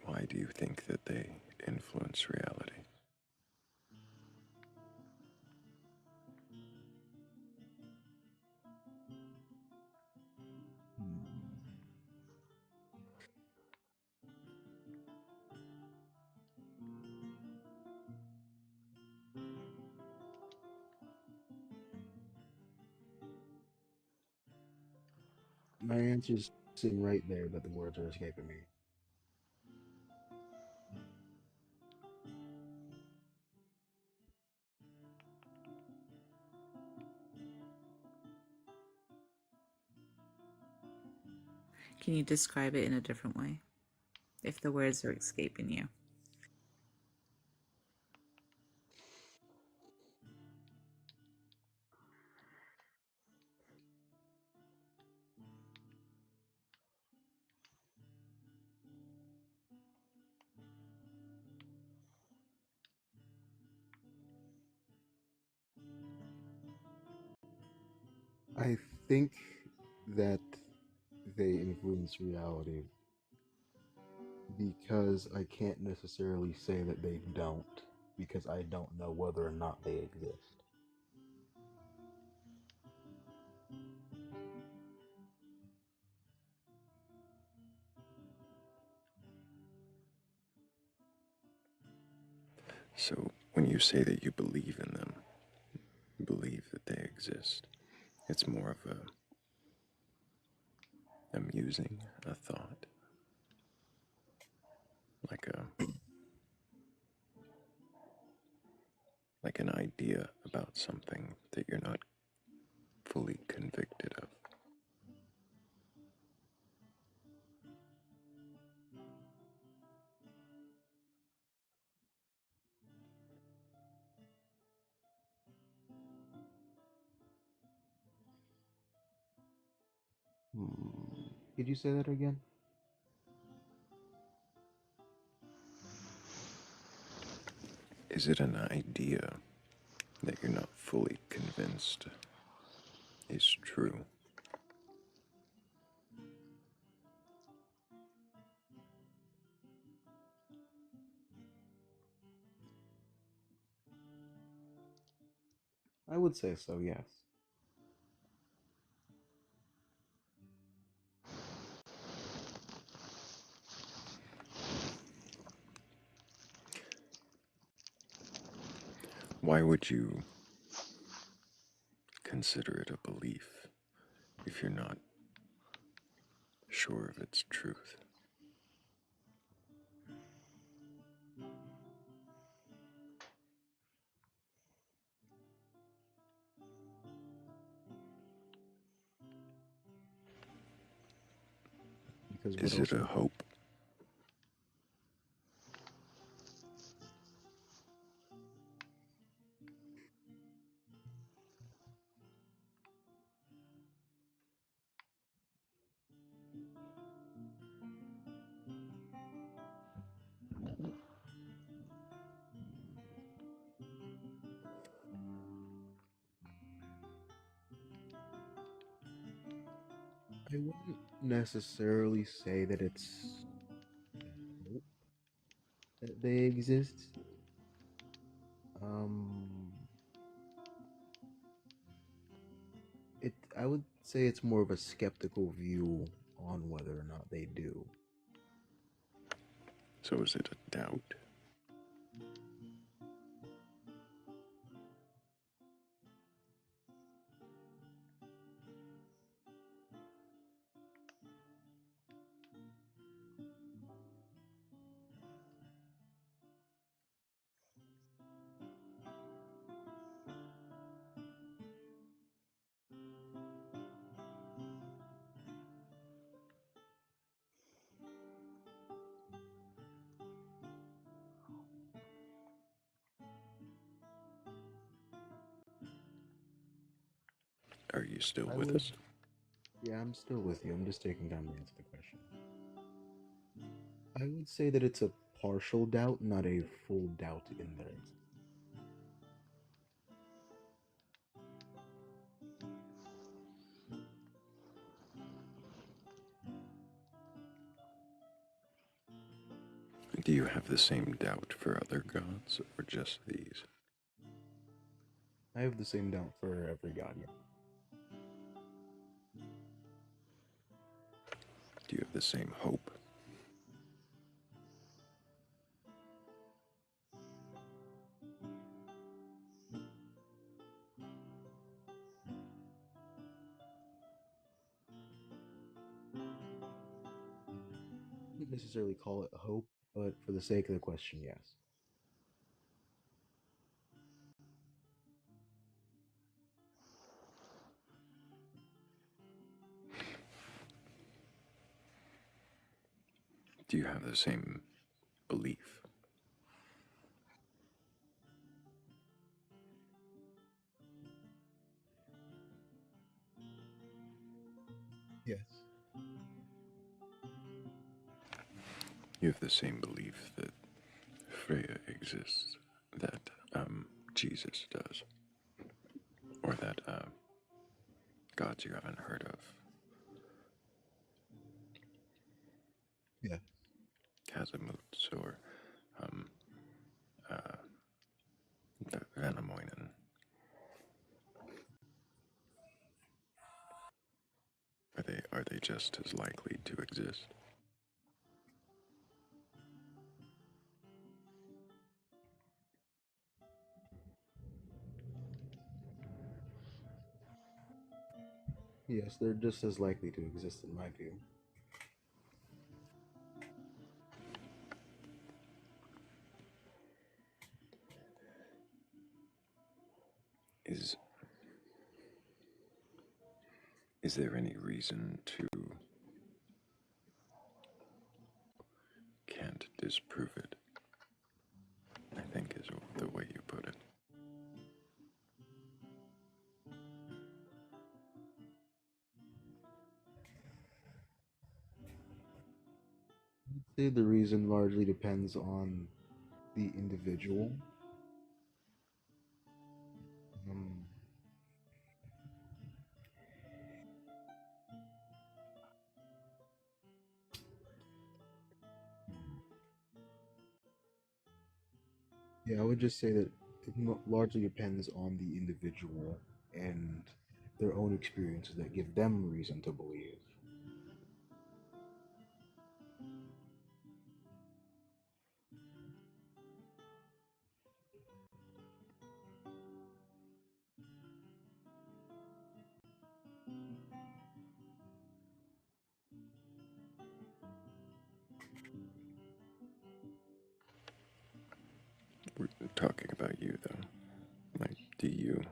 Why do you think that they influence reality? Hmm. My answer's sitting right there, but the words are escaping me. Can you describe it in a different way if the words are escaping you? I think that they influence reality because I can't necessarily say that they don't because I don't know whether or not they exist. So when you say that you believe in them, believe that they exist, it's more of a amusing a thought, like a like an idea about something that you're not fully convicted of. Could you say that again? Is it an idea that you're not fully convinced is true? I would say so, yes. Why would you consider it a belief if you're not sure of its truth? Because what Is it else a would hope? I wouldn't necessarily say that it's hope that they exist. Um, I would say it's more of a skeptical view on whether or not they do. So is it a doubt? Are you still I with would, us? yeah, I'm still with you. I'm just taking time to answer the question. I would say that it's a partial doubt, not a full doubt in their existence. Do you have the same doubt for other gods or just these? I have the same doubt for every god, yeah. Do you have the same hope? I wouldn't necessarily call it hope, but for the sake of the question, yes. Do you have the same belief? Yes. You have the same belief that Freya exists, that Jesus does, or that gods you haven't heard of, Yeah. Kazamuts or Vanamoinen, are they just as likely to exist? Yes, they're just as likely to exist in my view. Is is there any reason to can't disprove it? I think is the way you put it. I'd say the reason largely depends on the individual. Um, yeah, I would just say that it largely depends on the individual and their own experiences that give them reason to believe. We're talking about you, though. Like, do you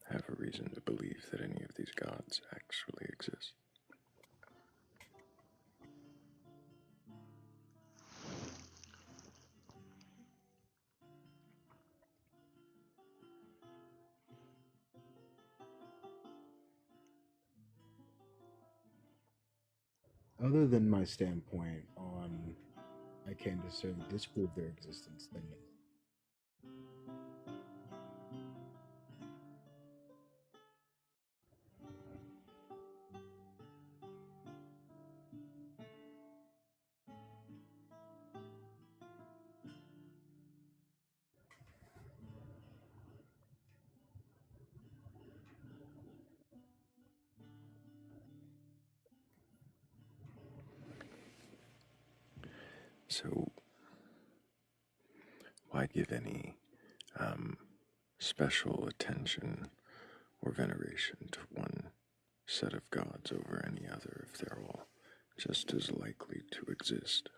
have a reason to believe that any of these gods actually exist? Other than my standpoint on I can't necessarily disprove their existence, then no. So, why give any special attention or veneration to one set of gods over any other if they're all just as likely to exist?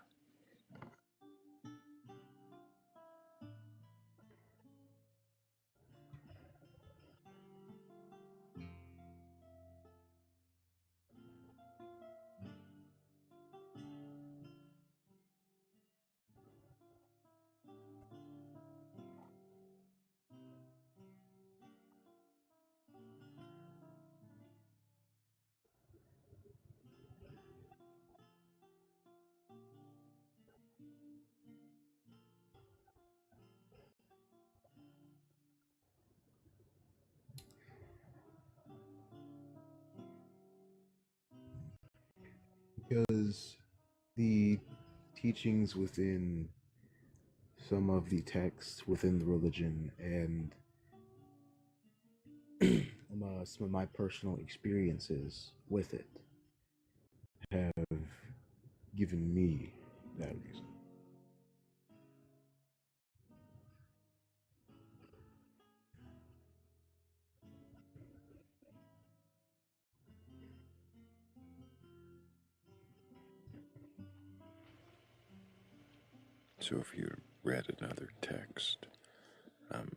Because the teachings within some of the texts within the religion and some of my personal experiences with it have given me that reason. So, if you read another text um,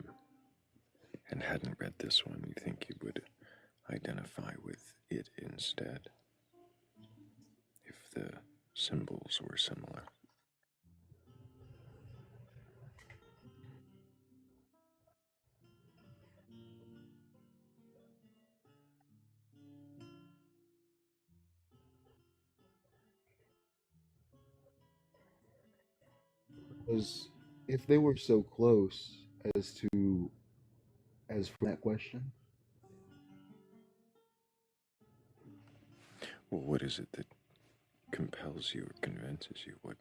and hadn't read this one, you think you would identify with it instead if the symbols were similar? Because if they were so close as to as for that question, Well, what is it that compels you or convinces you? What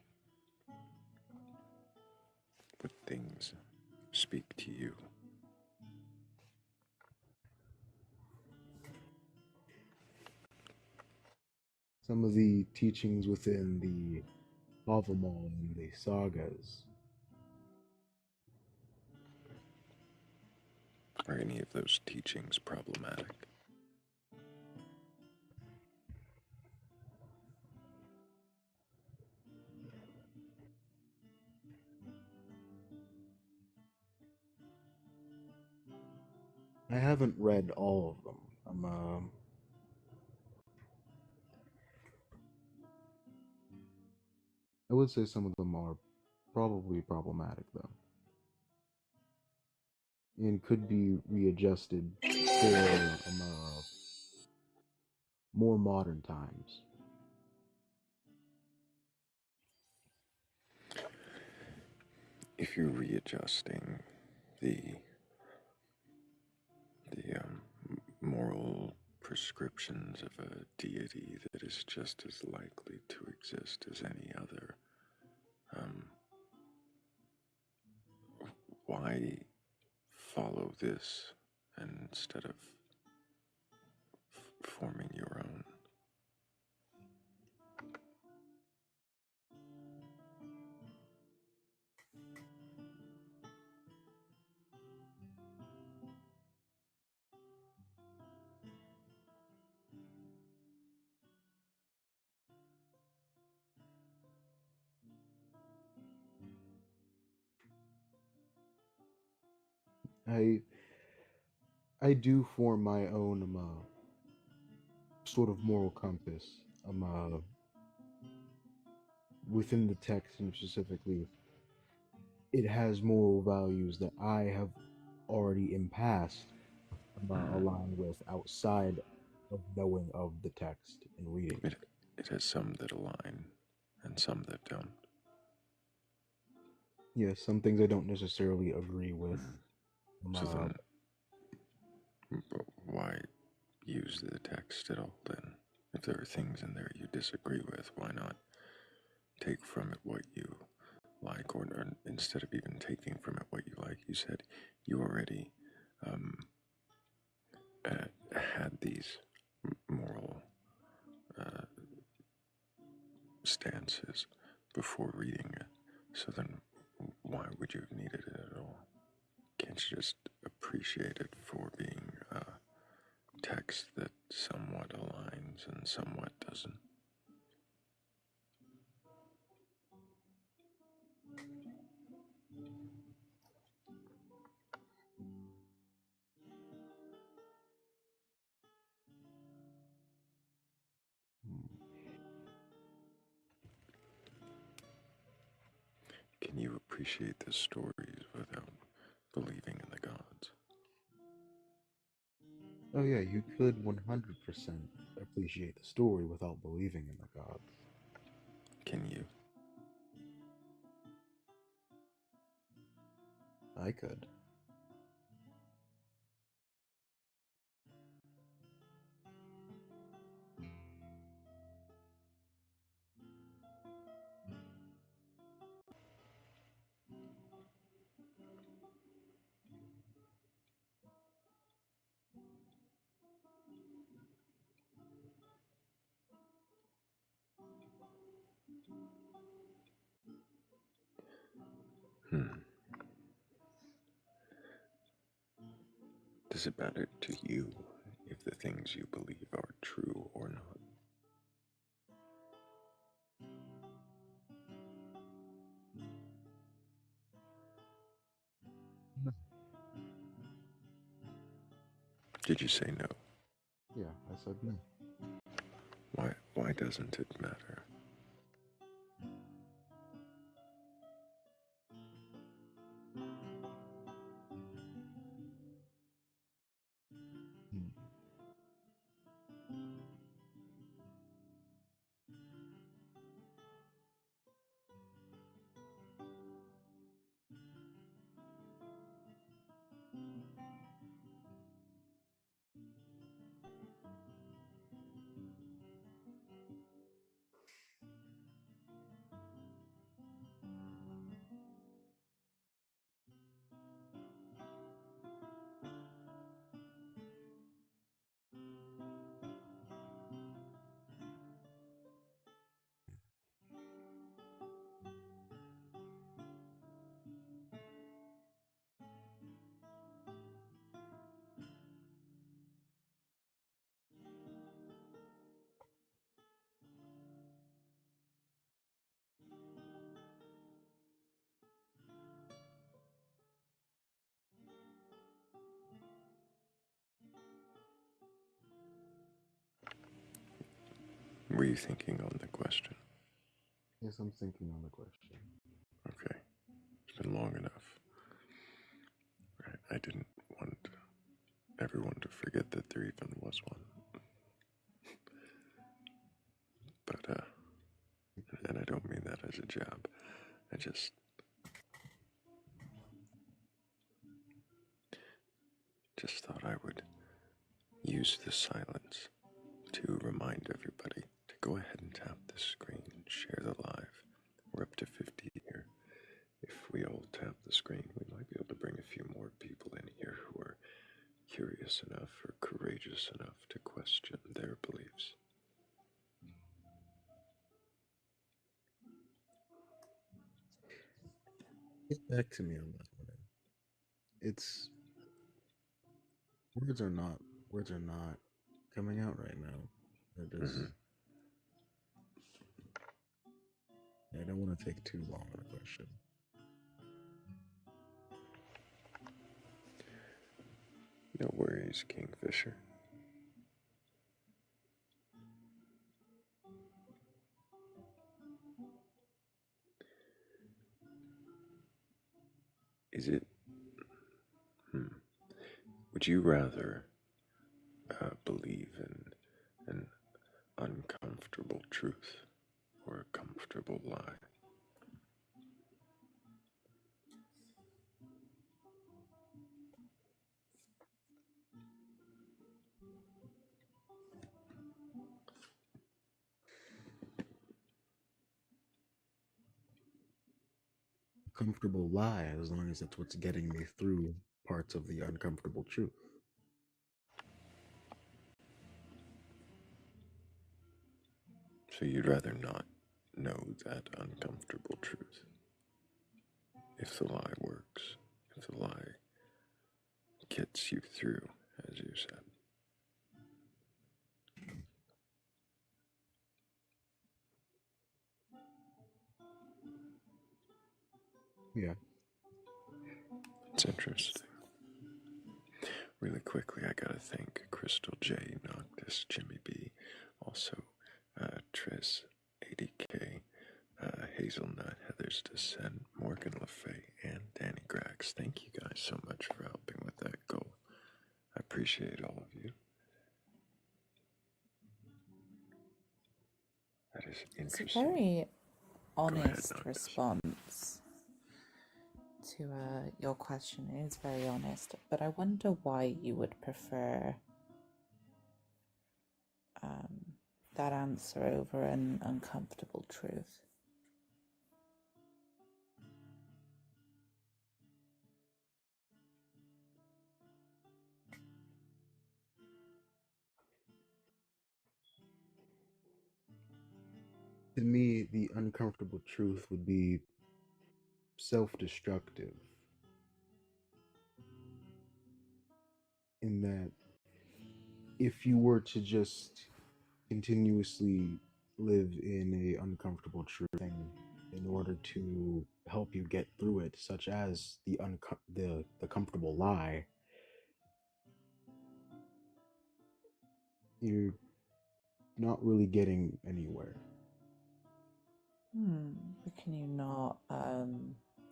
things speak to you? some of the teachings within the Havamal and the sagas, Are any of those teachings problematic? I haven't read all of them. I would say some of them are probably problematic though, and could be readjusted for um, uh, more modern times. if you're readjusting the moral prescriptions of a deity that is just as likely to exist as any other, why follow this instead of forming your own? I I do form my own sort of moral compass. Within the text, and specifically, it has moral values that I have already in past aligned with outside of knowing of the text and reading it. It has some that align and some that don't. Yeah, some things I don't necessarily agree with. So then, why use the text at all then? If there are things in there you disagree with, why not take from it what you like? Or instead of even taking from it what you like, you said you already had these moral stances before reading it. So then, why would you have needed it at all? Can't you just appreciate it for being a text that somewhat aligns and somewhat doesn't? Can you appreciate the stories without believing in the gods? Oh yeah, you could 100% appreciate the story without believing in the gods. Can you? I could. Does it matter to you if the things you believe are true or not? Did you say no? Yeah, I said no. Why doesn't it matter? Hmm. Were you thinking on the question? Yes, I'm thinking on the question. Okay, it's been long enough. I didn't want everyone to forget that there even was one. But, and I don't mean that as a jab. I just, just thought I would use the silence to remind everybody to go ahead and tap the screen and share the live. We're up to 50 here. If we all tap the screen, we might be able to bring a few more people in here who are curious enough or courageous enough to question their beliefs. Get back to me on that one. It's words are not coming out right now. They're just. I don't want to take too long on a question. No worries, Kingfisher. Is it... Would you rather believe in an uncomfortable truth or a comfortable lie? Comfortable lie, as long as that's what's getting me through parts of the uncomfortable truth. So you'd rather not know that uncomfortable truth? If the lie works, if the lie gets you through, as you said. Yeah. It's interesting. Really quickly, I gotta thank Crystal J, Noctis, Jimmy B, also Triss, 80K, Hazelnut, Heather's Descent, Morgan LaFay, and Danny Grax. Thank you guys so much for helping with that goal. I appreciate all of you. That is interesting. It's a very honest Noctis. response to your question. It is very honest, but I wonder why you would prefer that answer over an uncomfortable truth. To me, the uncomfortable truth would be self-destructive. In that, if you were to just continuously live in a uncomfortable truth thing in order to help you get through it, such as the comfortable lie, you're not really getting anywhere. But can you not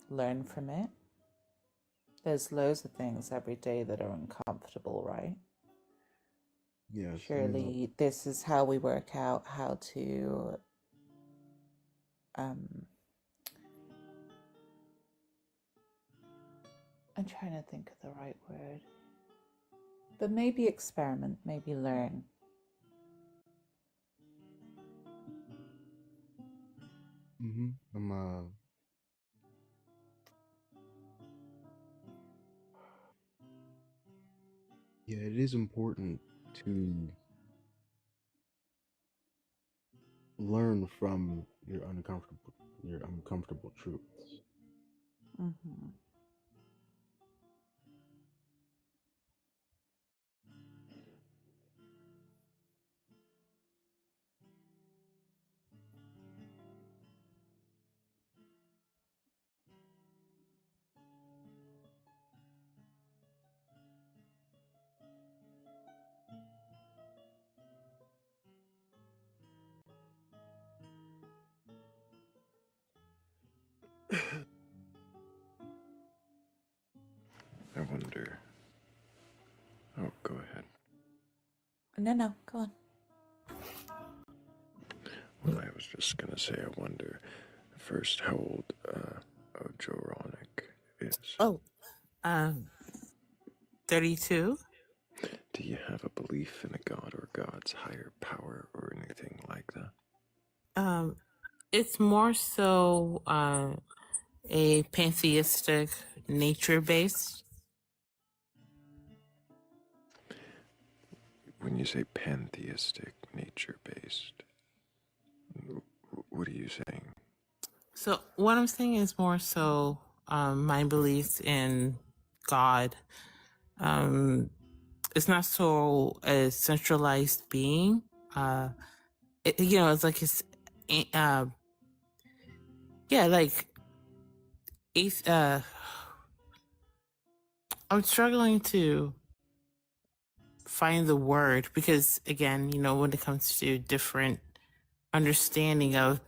learn from it? There's loads of things every day that are uncomfortable, right? Yes. Surely this is how we work out how to I'm trying to think of the right word. But maybe experiment, maybe learn. Yeah, it is important to learn from your uncomfortable truths. Mm-hmm. I wonder... Oh, go ahead. No, go on. Well, I was just gonna say, I wonder first how old Joronic is. Oh, 32. Do you have a belief in a god or God's higher power or anything like that? It's more so a pantheistic, nature-based. When you say pantheistic, nature-based, what are you saying? So what I'm saying is more so my beliefs in God. It's not so a centralized being. It's like it's, like I'm struggling to find the word because, again, when it comes to different understanding of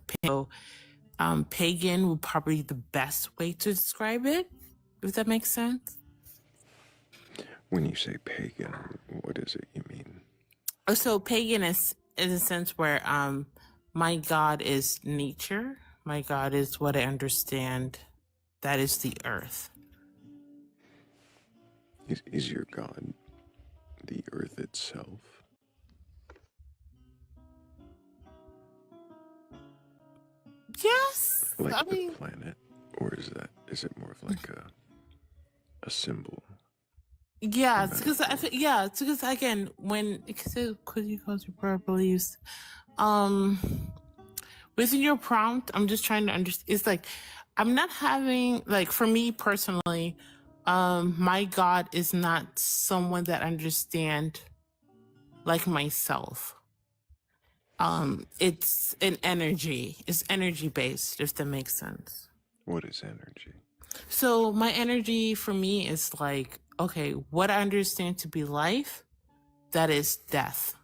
pagan would probably be the best way to describe it, if that makes sense. When you say pagan, what is it you mean? So pagan is a sense where my God is nature. My God is what I understand. That is the earth. Is your God the earth itself? Yes. Like the planet? Or is it more of like a symbol? Yeah, it's because again, because you cause your prayer beliefs, within your prompt, I'm just trying to understand. It's like I'm not having, like, for me personally, my God is not someone that understand like myself. It's an energy. It's energy based, if that makes sense. What is energy? So my energy for me is like, okay, what I understand to be life, that is death.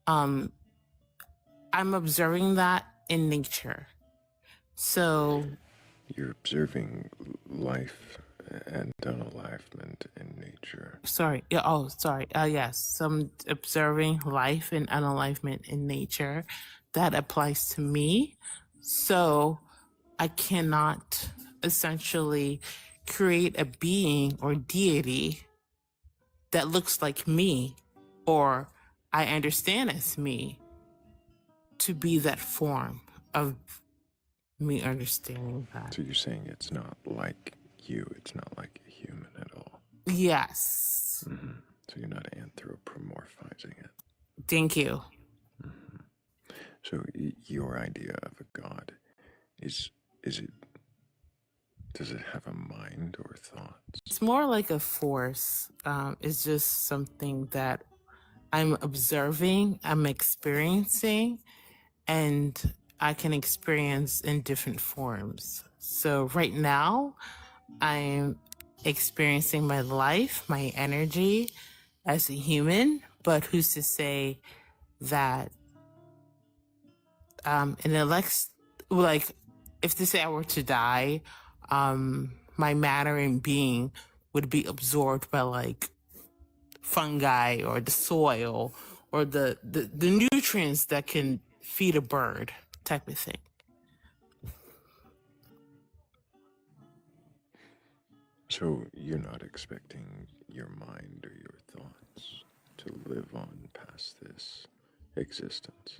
I'm observing that in nature. So You're observing life and unalivement in nature. sorry. Yeah. Oh, sorry. Yes. So I'm observing life and unalivement in nature. That applies to me. So I cannot essentially create a being or deity that looks like me, or I understand as me, to be that form of me understanding that. So you're saying it's not like you, it's not like a human at all. Yes. Mm-hmm. So you're not anthropomorphizing it. Thank you. Mm-hmm. So your idea of a god is it, does it have a mind or thoughts? It's more like a force. It's just something that I'm observing, I'm experiencing, and I can experience in different forms. So right now, I'm experiencing my life, my energy as a human, but who's to say that in the next, like, if to say I were to die, my matter and being would be absorbed by like fungi or the soil or the nutrients that can feed a bird, type of thing. So you're not expecting your mind or your thoughts to live on past this existence?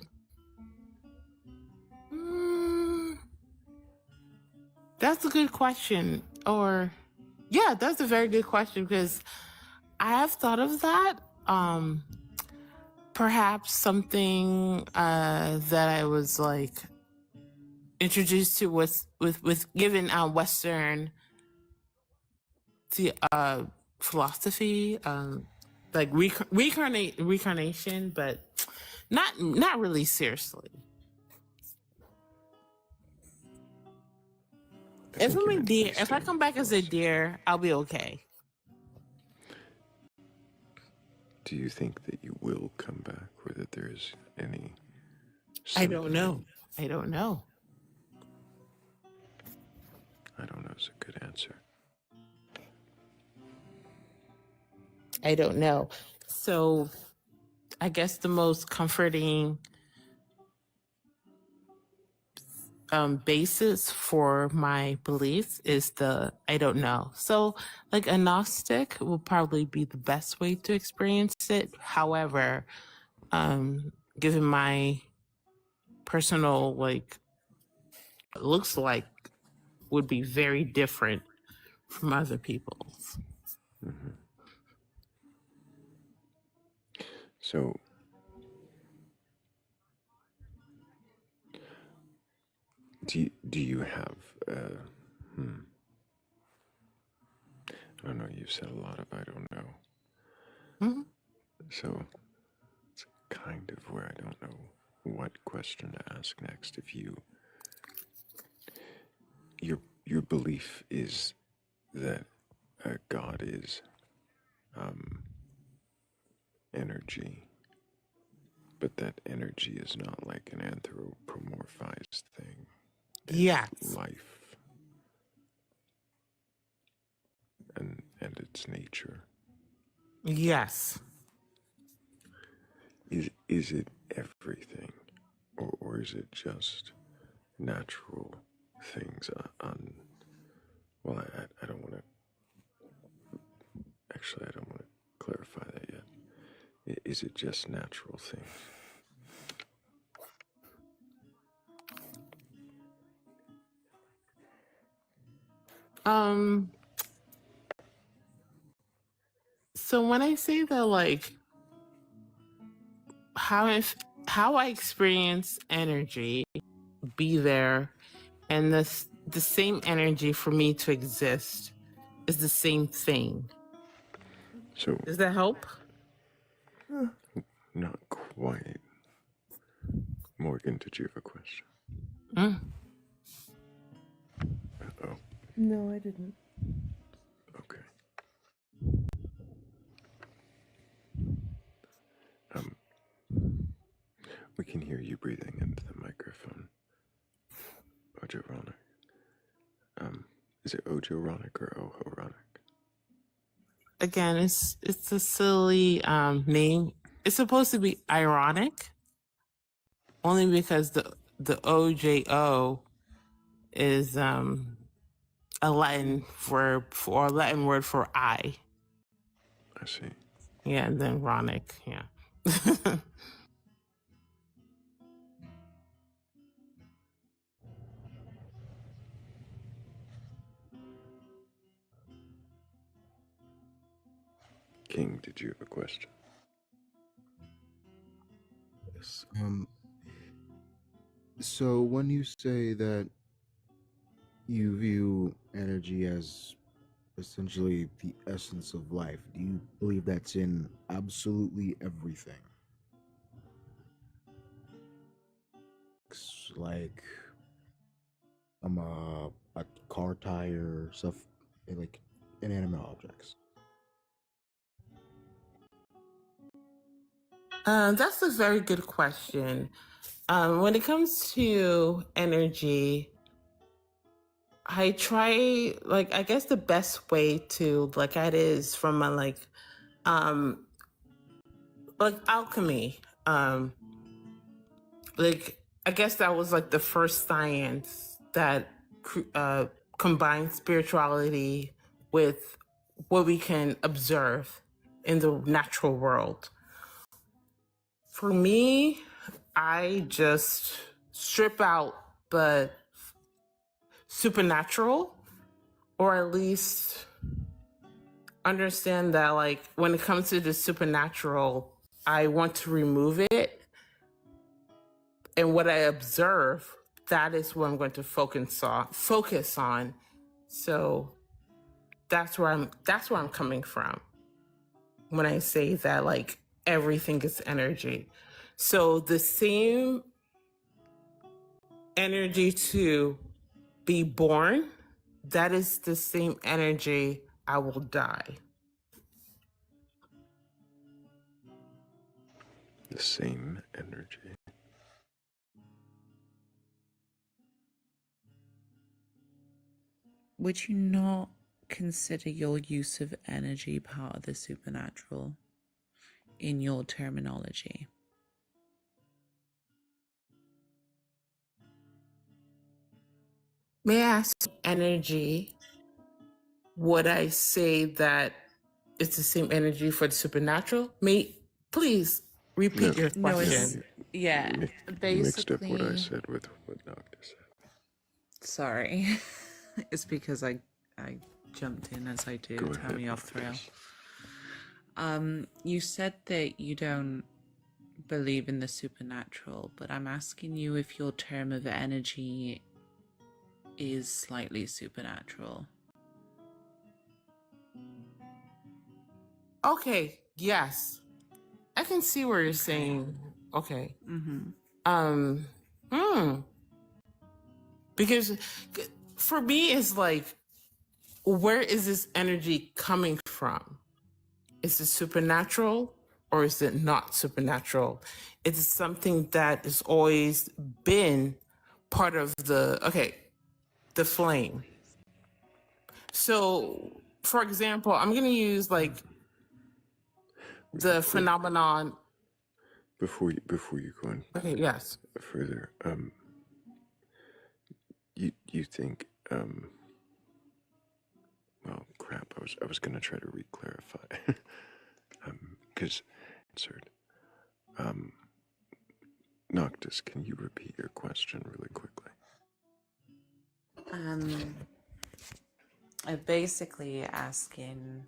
That's a good question. Or, yeah, that's a very good question, because I have thought of that. Perhaps something that I was like introduced to with given Western philosophy, like reincarnation, but not really seriously. If I'm a deer, if I come back as a deer, I'll be okay. Do you think that you will come back, or that there's any? I don't know. I don't know. I don't know is a good answer. I don't know. So I guess the most comforting basis for my beliefs is the I don't know. So, like, a Gnostic will probably be the best way to experience it. However, given my personal, like, it looks like would be very different from other people's. Mm-hmm. So, do you have, I don't know, you've said a lot of I don't know. Mm-hmm. So, it's kind of where I don't know what question to ask next. If your belief is that God is energy, but that energy is not like an anthropomorphized thing. It's Yes. life and its nature. Yes. Is it everything, or is it just natural things on? Well, I don't want to. Actually, I don't want to clarify that yet. Is it just natural things? So when I say that, like, how I experience energy be there, and the same energy for me to exist is the same thing. So, Does that help? not quite. Morgan, did you have a question? Uh-oh. No, I didn't. Okay. We can hear you breathing into the microphone. Ojoronic. Is it Ojoronic or Ohoronic? Again, it's a silly name. It's supposed to be ironic, only because the OJO is a Latin verb for a Latin word for I. I see. Yeah, and then Ronic, yeah. King, did you have a question? Yes. So when you say that you view energy as essentially the essence of life, do you believe that's in absolutely everything? Like a car tire, stuff like inanimate objects. That's a very good question. When it comes to energy, I try, like, I guess the best way to look at it is from a like alchemy. Like, I guess that was like the first science that combined spirituality with what we can observe in the natural world. For me, I just strip out the supernatural, or at least understand that, like, when it comes to the supernatural, I want to remove it. And what I observe, that is what I'm going to focus on. So that's where I'm coming from when I say that, like, everything is energy. So the same energy to be born, that is the same energy I will die. The same energy. Would you not consider your use of energy part of the supernatural in your terminology? May I ask energy? Would I say that it's the same energy for the supernatural? Please repeat your No, question. yeah, You mixed up what I basically. said with what Doctor said. Sorry, it's because I jumped in as I do. Go Tell ahead, me off, Thrayle. Noctis. You said that you don't believe in the supernatural, but I'm asking you if your term of energy is slightly supernatural. Okay, yes. I can see where you're saying, okay. Mm-hmm. Because for me, it's like, where is this energy coming from? Is it supernatural or is it not supernatural? It's something that has always been part of the flame. So, for example, I'm going to use like the phenomenon. Before you go on Okay, yes. further, you think well, crap. I was gonna try to re-clarify, because answered. Noctis, can you repeat your question really quickly? I'm basically asking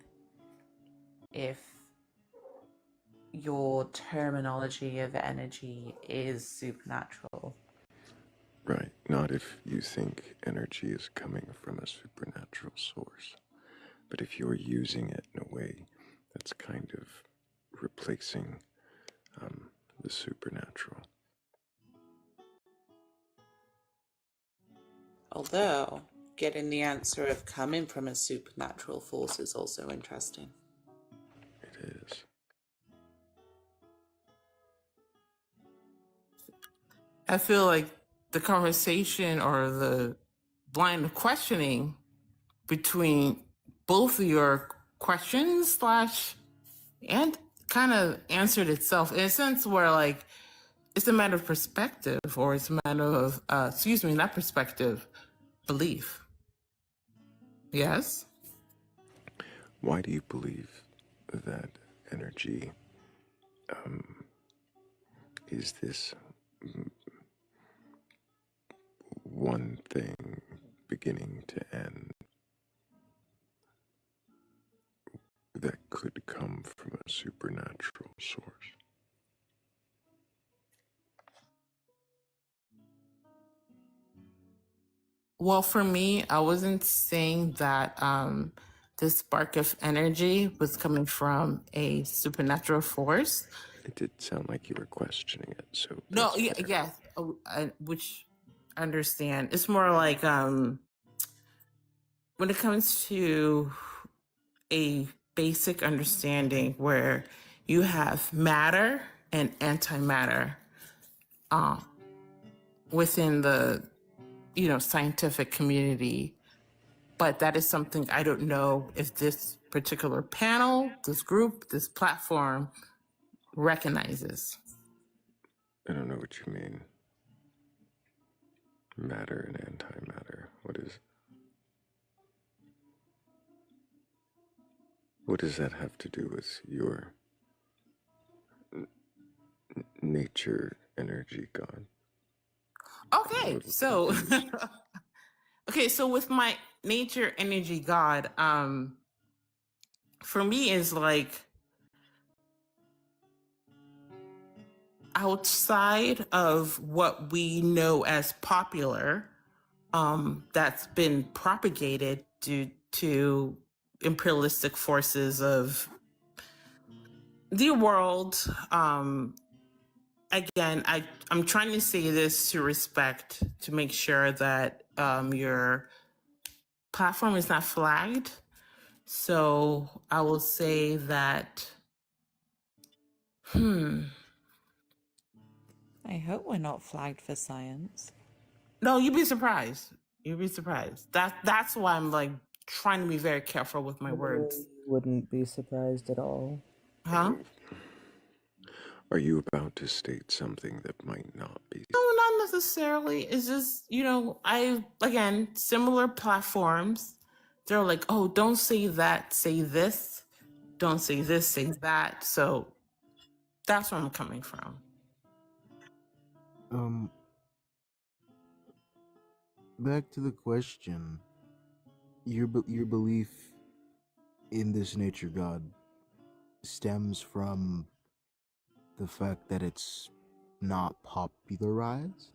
if your terminology of energy is supernatural. Right. Not if you think energy is coming from a supernatural source, but if you're using it in a way that's kind of replacing the supernatural. Although, getting the answer of coming from a supernatural force is also interesting. It is. I feel like the conversation or the line of questioning between both of your questions slash and kind of answered itself in a sense where like it's a matter of perspective or it's a matter of not perspective, belief. Yes. Why do you believe that energy is this one thing beginning to end that could come from a supernatural source? Well, for me, I wasn't saying that this spark of energy was coming from a supernatural force. It did sound like you were questioning it, so No, that's fair. yes, which I understand. It's more like when it comes to a basic understanding where you have matter and antimatter within the scientific community. But that is something I don't know if this particular panel, this group, this platform recognizes. I don't know what you mean. Matter and antimatter. What does that have to do with your nature energy god? Okay, so so with my nature energy god, for me is like outside of what we know as popular, that's been propagated due to imperialistic forces of the world. Again, I'm trying to say this to respect, to make sure that your platform is not flagged. So I will say that, I hope we're not flagged for science. no, you'd be surprised. You'd be surprised. That's why I'm like trying to be very careful with my words. Wouldn't be surprised at all. Huh? Are you about to state something that might not be? No, not necessarily. It's just, again, similar platforms. They're like, oh, don't say that, say this. Don't say this, say that. So that's where I'm coming from. Back to the question. Your belief in this nature god stems from the fact that it's not popularized?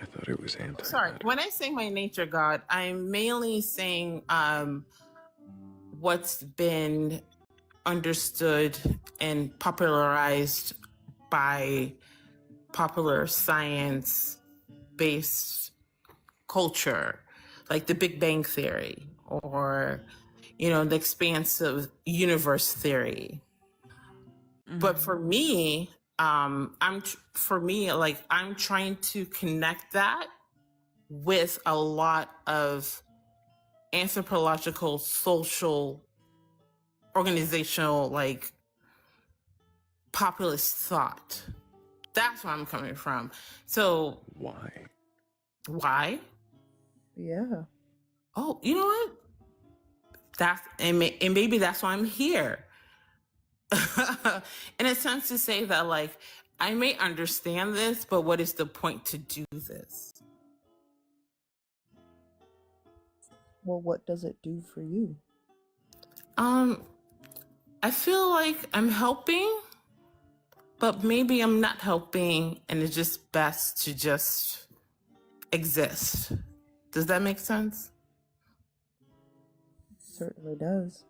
I thought it was anti. Sorry, when I say my nature god, I'm mainly saying what's been understood and popularized by popular science based culture, like the Big Bang Theory or the expansive universe theory. But for me, I'm trying to connect that with a lot of anthropological, social, organizational, populist thought. That's where I'm coming from. So why? Yeah. Oh, you know what? And maybe that's why I'm here. In a sense, to say that, I may understand this, but what is the point to do this? Well, what does it do for you? I feel like I'm helping, but maybe I'm not helping, and it's just best to just exist. Does that make sense? Certainly does.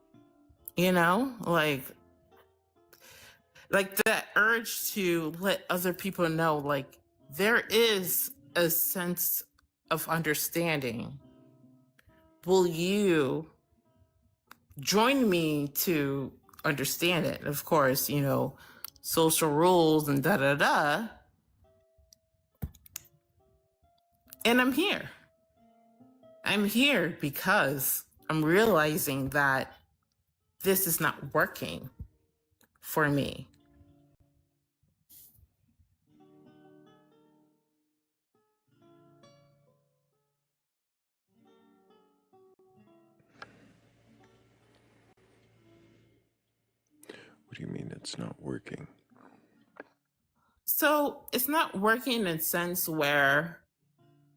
Like that urge to let other people know, there is a sense of understanding. Will you join me to understand it? Of course, social rules and da-da-da. And I'm here. I'm here because I'm realizing that this is not working for me. What do you mean it's not working? So it's not working in a sense where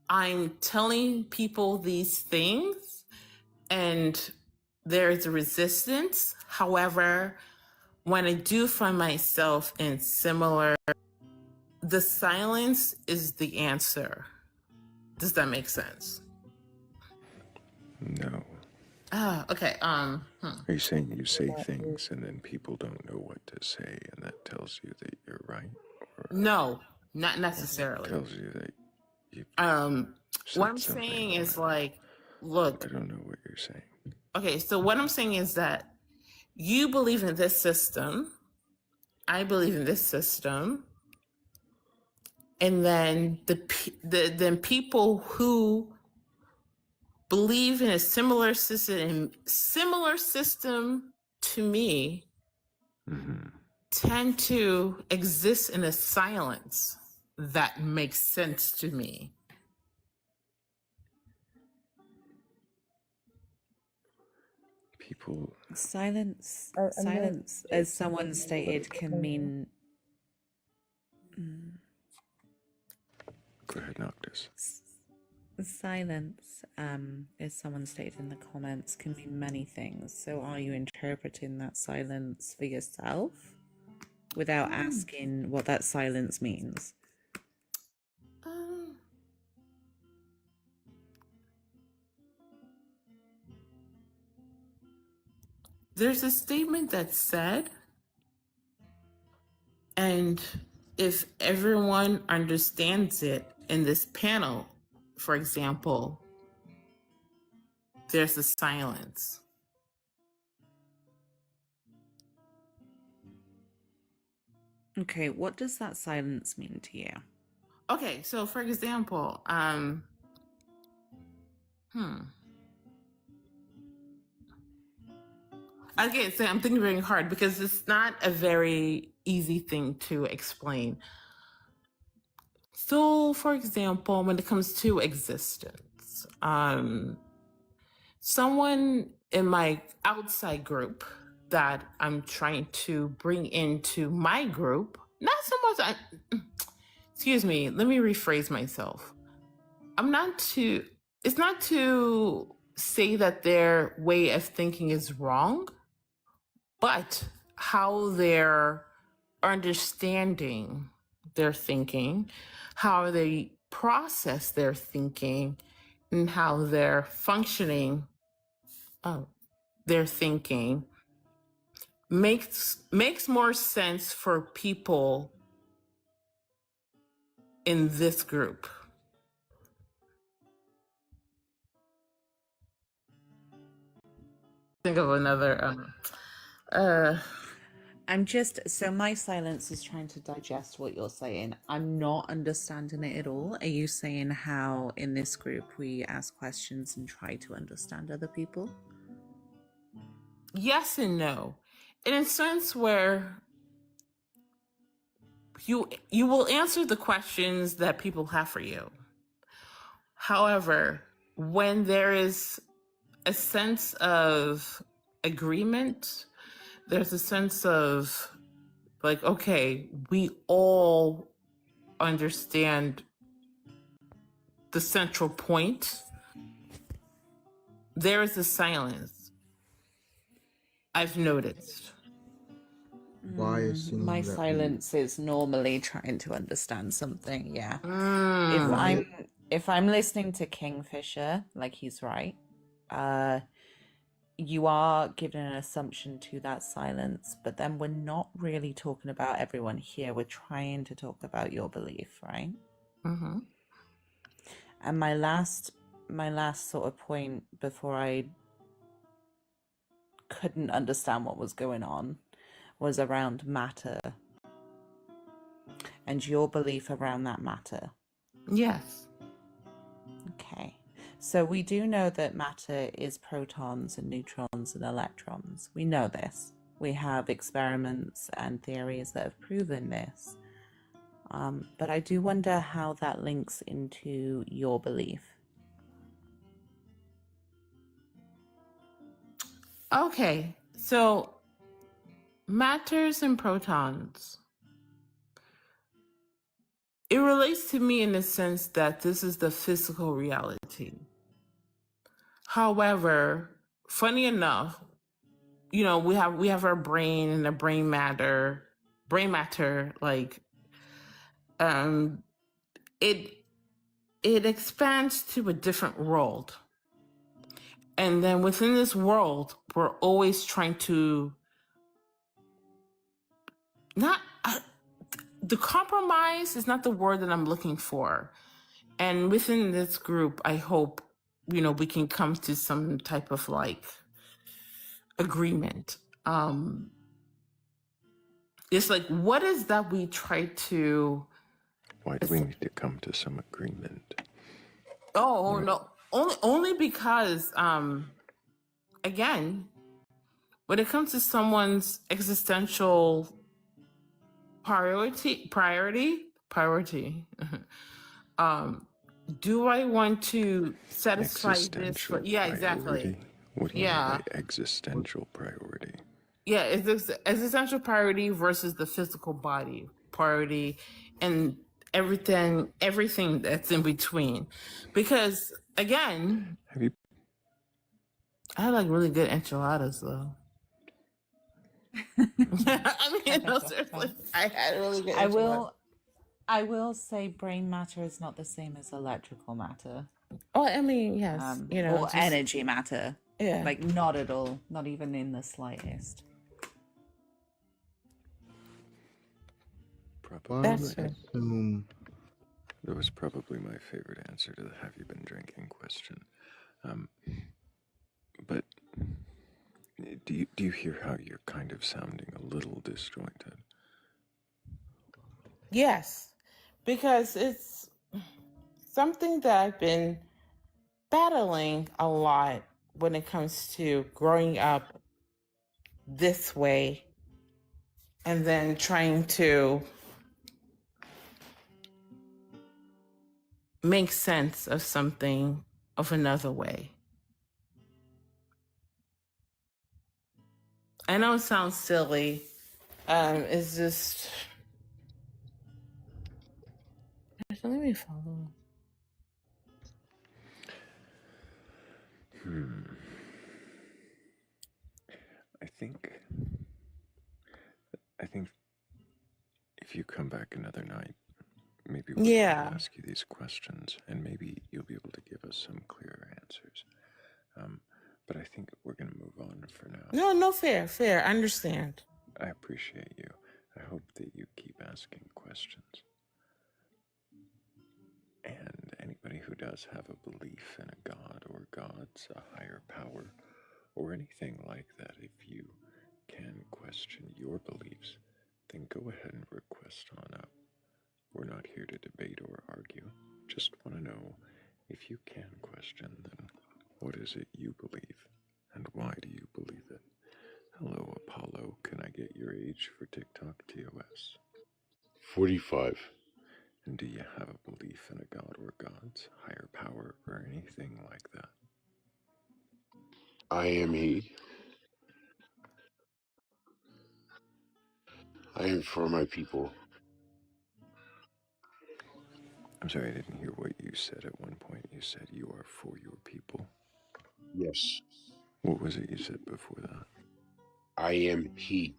I'm telling people these things and there's resistance. However, when I do find myself in similar, the silence is the answer. Does that make sense? No. Okay. Are you saying you say things and then people don't know what to say, and that tells you that you're right? Or no, not necessarily. Tells you that you. What I'm saying is look. I don't know what you're saying. Okay, so what I'm saying is that you believe in this system. I believe in this system. And then then people who believe in a similar system to me tend to exist in a silence that makes sense to me. People. Silence, as someone stated, can mean. Go ahead, Noctis. Silence, as someone stated in the comments, can mean many things. So are you interpreting that silence for yourself without asking what that silence means? There's a statement that's said, and if everyone understands it in this panel, for example, there's a silence. Okay, what does that silence mean to you? Okay, so for example, Again, so I'm thinking very hard because it's not a very easy thing to explain. So, for example, when it comes to existence, someone in my outside group that I'm trying to bring into my group, not so much, excuse me, let me rephrase myself. It's not to say that their way of thinking is wrong, but how they're understanding their thinking, how they process their thinking, and how they're functioning their thinking makes more sense for people in this group. Think of another so my silence is trying to digest what you're saying. I'm not understanding it at all. Are you saying how in this group we ask questions and try to understand other people? yes and no. In a sense where you will answer the questions that people have for you. However, when there is a sense of agreement, there's a sense of like, okay, we all understand the central point. There is a silence I've noticed. My silence is normally trying to understand something, yeah. Mm. If I'm listening to Kingfisher, like he's right, you are giving an assumption to that silence, but then we're not really talking about everyone here. We're trying to talk about your belief, right? Mm-hmm. And my last sort of point before I couldn't understand what was going on was around matter and your belief around that matter. Yes. Okay. So we do know that matter is protons and neutrons and electrons. We know this. We have experiments and theories that have proven this. But I do wonder how that links into your belief. Okay. So matters and protons. It relates to me in the sense that this is the physical reality. However, funny enough, we have our brain and the brain matter, like it expands to a different world. And then within this world, we're always trying to the compromise is not the word that I'm looking for. And within this group, I hope, we can come to some type of like agreement. It's like, what is that we try to... Why do we need to come to some agreement? Oh, no. Only because, again, when it comes to someone's existential priority, do I want to satisfy this? Exactly. What do you mean by existential priority? Yeah, it's existential priority versus the physical body priority and everything that's in between. Because again, I had like really good enchiladas though. I mean, no, seriously, I had really good enchiladas. I will say brain matter is not the same as electrical matter. Oh, I mean, yes, or energy matter. Yeah, like not at all, not even in the slightest. Probably. That was probably my favorite answer to the "Have you been drinking?" question. But do you hear how you're kind of sounding a little disjointed? Yes, because it's something that I've been battling a lot when it comes to growing up this way and then trying to make sense of something of another way. I know it sounds silly. It's just, let me follow. I think if you come back another night, maybe we'll Yeah. ask you these questions, and maybe you'll be able to give us some clearer answers. But I think we're going to move on for now. No, fair. I understand. I appreciate you. I hope that you keep asking questions. And anybody who does have a belief in a god or gods, a higher power, or anything like that, if you can question your beliefs, then go ahead and request on up. We're not here to debate or argue. Just want to know, if you can question, then what is it you believe? And why do you believe it? Hello, Apollo. Can I get your age for TikTok TOS? 45. And do you have a belief in a god or gods, higher power, or anything like that? I am he. I am for my people. I'm sorry, I didn't hear what you said at one point. You said you are for your people. Yes. What was it you said before that? I am he.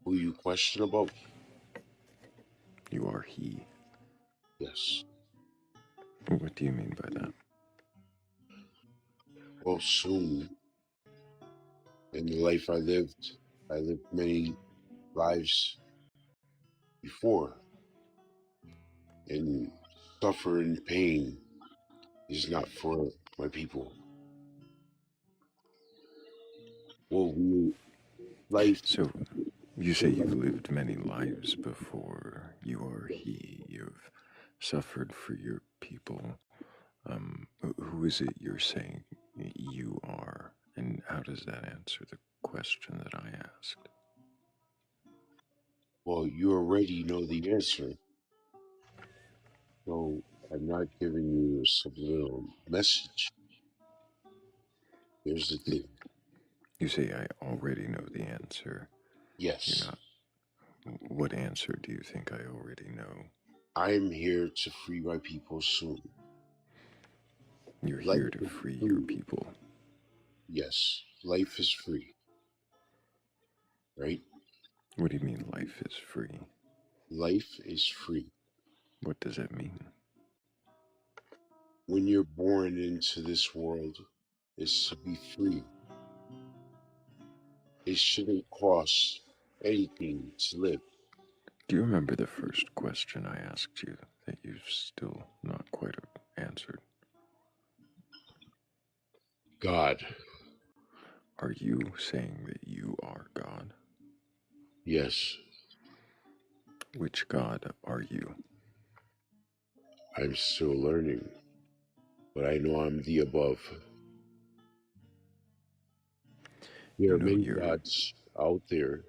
Who you question about? You are he. Yes. What do you mean by that? Well, soon, in the life I lived many lives before. And suffer and pain is not for my people. Well, life. So, you say you've lived many lives before. You are he. You've suffered for your people. Who is it you're saying you are? And how does that answer the question that I asked? Well, you already know the answer. So I'm not giving you a subliminal message. Here's the thing. You say I already know the answer. Yes. You're not. What answer do you think I already know? I'm here to free my people soon. You're here to free your people. Yes, life is free. Right? What do you mean life is free? Life is free. What does that mean? When you're born into this world, it's to be free. It shouldn't cost anything to live. Do you remember the first question I asked you that you've still not quite answered? God. Are you saying that you are God? Yes. Which God are you? I'm still learning, but I know I'm the above. There are many gods out there.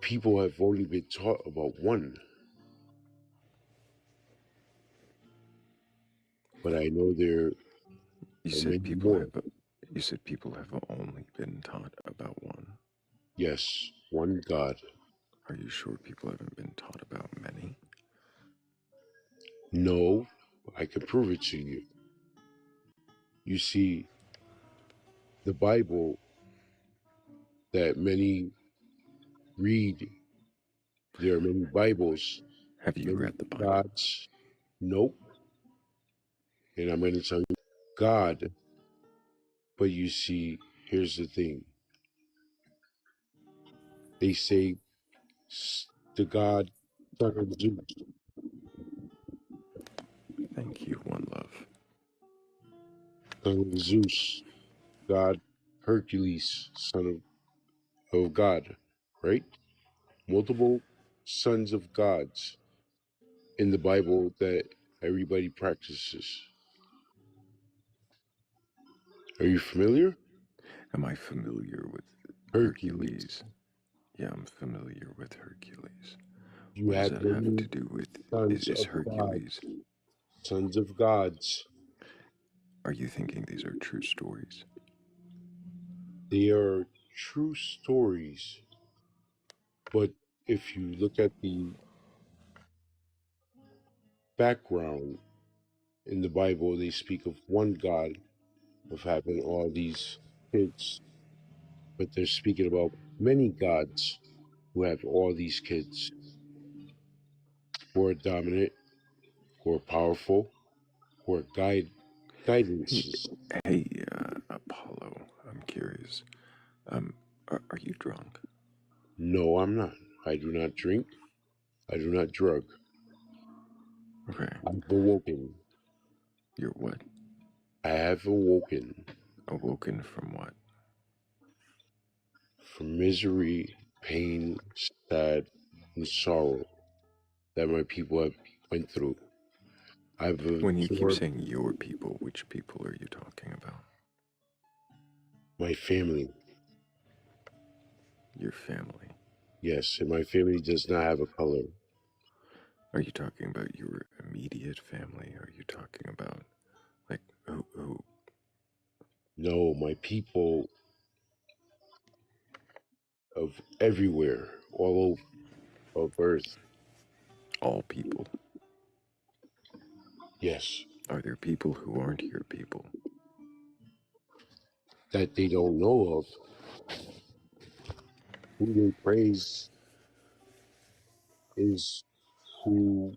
People have only been taught about one. But I know there are many more. You said people have only been taught about one. Yes, one God. Are you sure people haven't been taught about many? No, I can prove it to you. You see, the Bible that many read, there are many Bibles. Have you read the Bible? Gods. Nope. And I'm going to tell you, God. But you see, here's the thing. They say the God, son of Zeus. Thank you, One Love. Son of Zeus. God, Hercules, son of God, right? Multiple sons of gods in the Bible that everybody practices. Are you familiar? Am I familiar with Hercules. Hercules? Yeah, I'm familiar with Hercules. You What does had that have to many do with? sons Is of Hercules? gods. Sons of gods. Are you thinking these are true stories? They are true stories, but if you look at the background in the Bible, they speak of one God of having all these kids, but they're speaking about many gods who have all these kids, who are dominant, who are powerful, who are Hey, guidances. Apollo. I'm curious. Are you drunk? No, I'm not. I do not drink. I do not drug. Okay. I've awoken. You're what? I have awoken Awoken from what? from misery, pain, sad, and sorrow that my people have went through. I've When you keep absorbed saying your people, which people are you talking about? my family. Your family. Yes, and my family does not have a color. Are you talking about your immediate family? Are you talking about like who? No, my people of everywhere, all over of earth. All people? Yes, Are there people who aren't your people? that they don't know of. Who they praise is who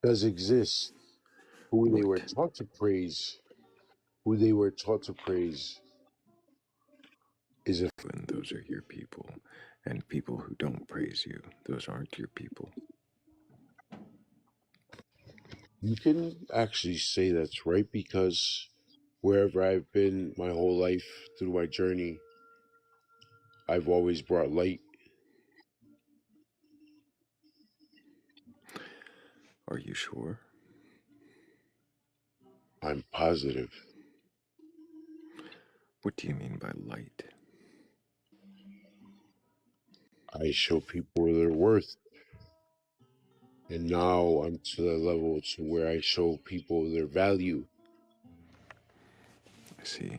does exist. Who they were What? taught to praise, who they were taught to praise is a. And those are your people. And people who don't praise you, those aren't your people. You can actually say that's right because wherever I've been my whole life through my journey, I've always brought light. Are you sure? I'm positive. What do you mean by light? I show people their worth. And now I'm to the level to where I show people their value. I see.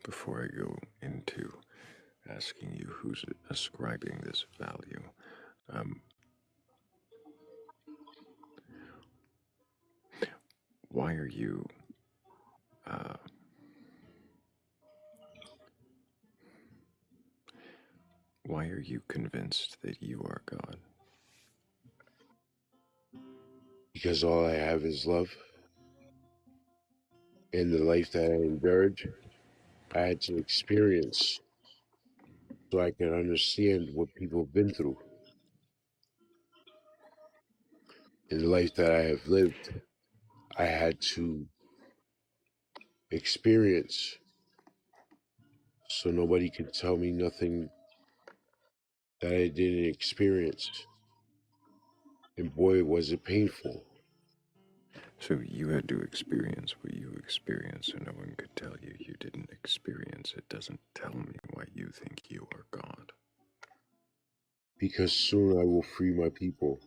Before I go into asking you who's ascribing this value, um, why are you uh, why are you convinced that you are God? Because all I have is love. And the life that I endured, I had to experience so I can understand what people have been through. In the life that I have lived, I had to experience so nobody could tell me nothing that I didn't experience. And boy, was it painful. So you had to experience what you experienced, so no one could tell you you didn't experience it. Doesn't tell me why you think you are God. Because soon I will free my people.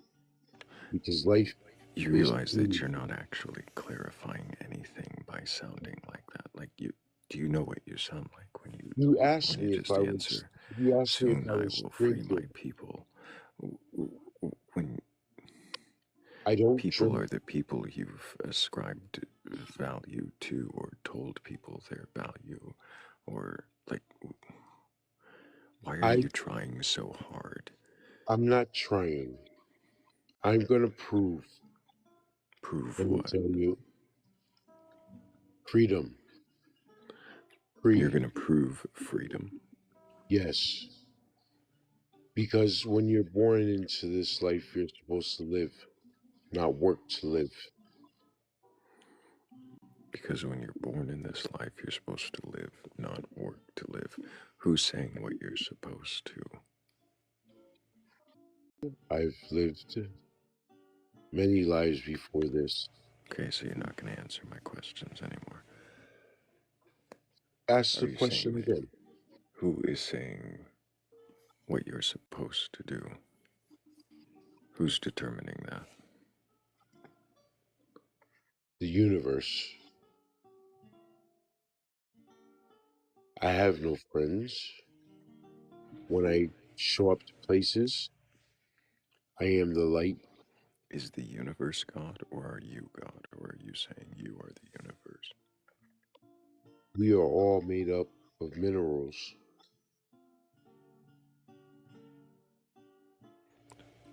Because life You is realize that free. you're not actually clarifying anything by sounding like that. Like you, do you know what you sound like You when asked you me if just I was. answer, You asked me if "Soon I I was will free my drinking. people"? When I don't people drink. are the people you've ascribed value to, or told people their value, or like, why are I. you trying so hard? I'm not trying. I'm gonna prove. Prove Let me what? tell you, freedom. You're Free. gonna prove freedom Yes. Because when you're born into this life, you're supposed to live, not work to live. because when you're born in this life, you're supposed to live, not work to live. Who's saying what you're supposed to? I've lived many lives before this. Okay, so you're not going to answer my questions anymore. Ask Are the you saying question that again. who is saying what you're supposed to do? Who's determining that? The universe. I have no friends. When I show up to places, I am the light. Is the universe God, or are you God, or are you saying you are the universe? We are all made up of minerals.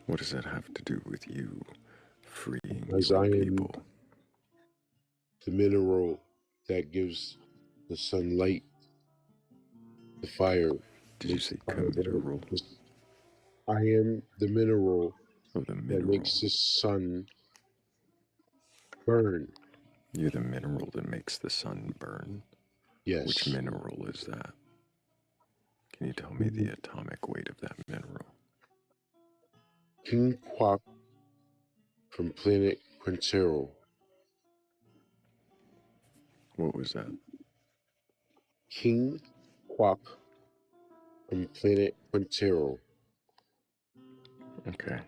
What does that have to do with you freeing As your I am people? the mineral that gives the sunlight, the fire, Did you makes the say fire burn. commineral? I am the mineral Oh, the that mineral. makes the sun burn. You're the mineral that makes the sun burn? Which Yes. mineral is that? Can you tell me the atomic weight of that mineral? King Quack from planet Quintero. What was that? King Quack from planet Quintero. Okay.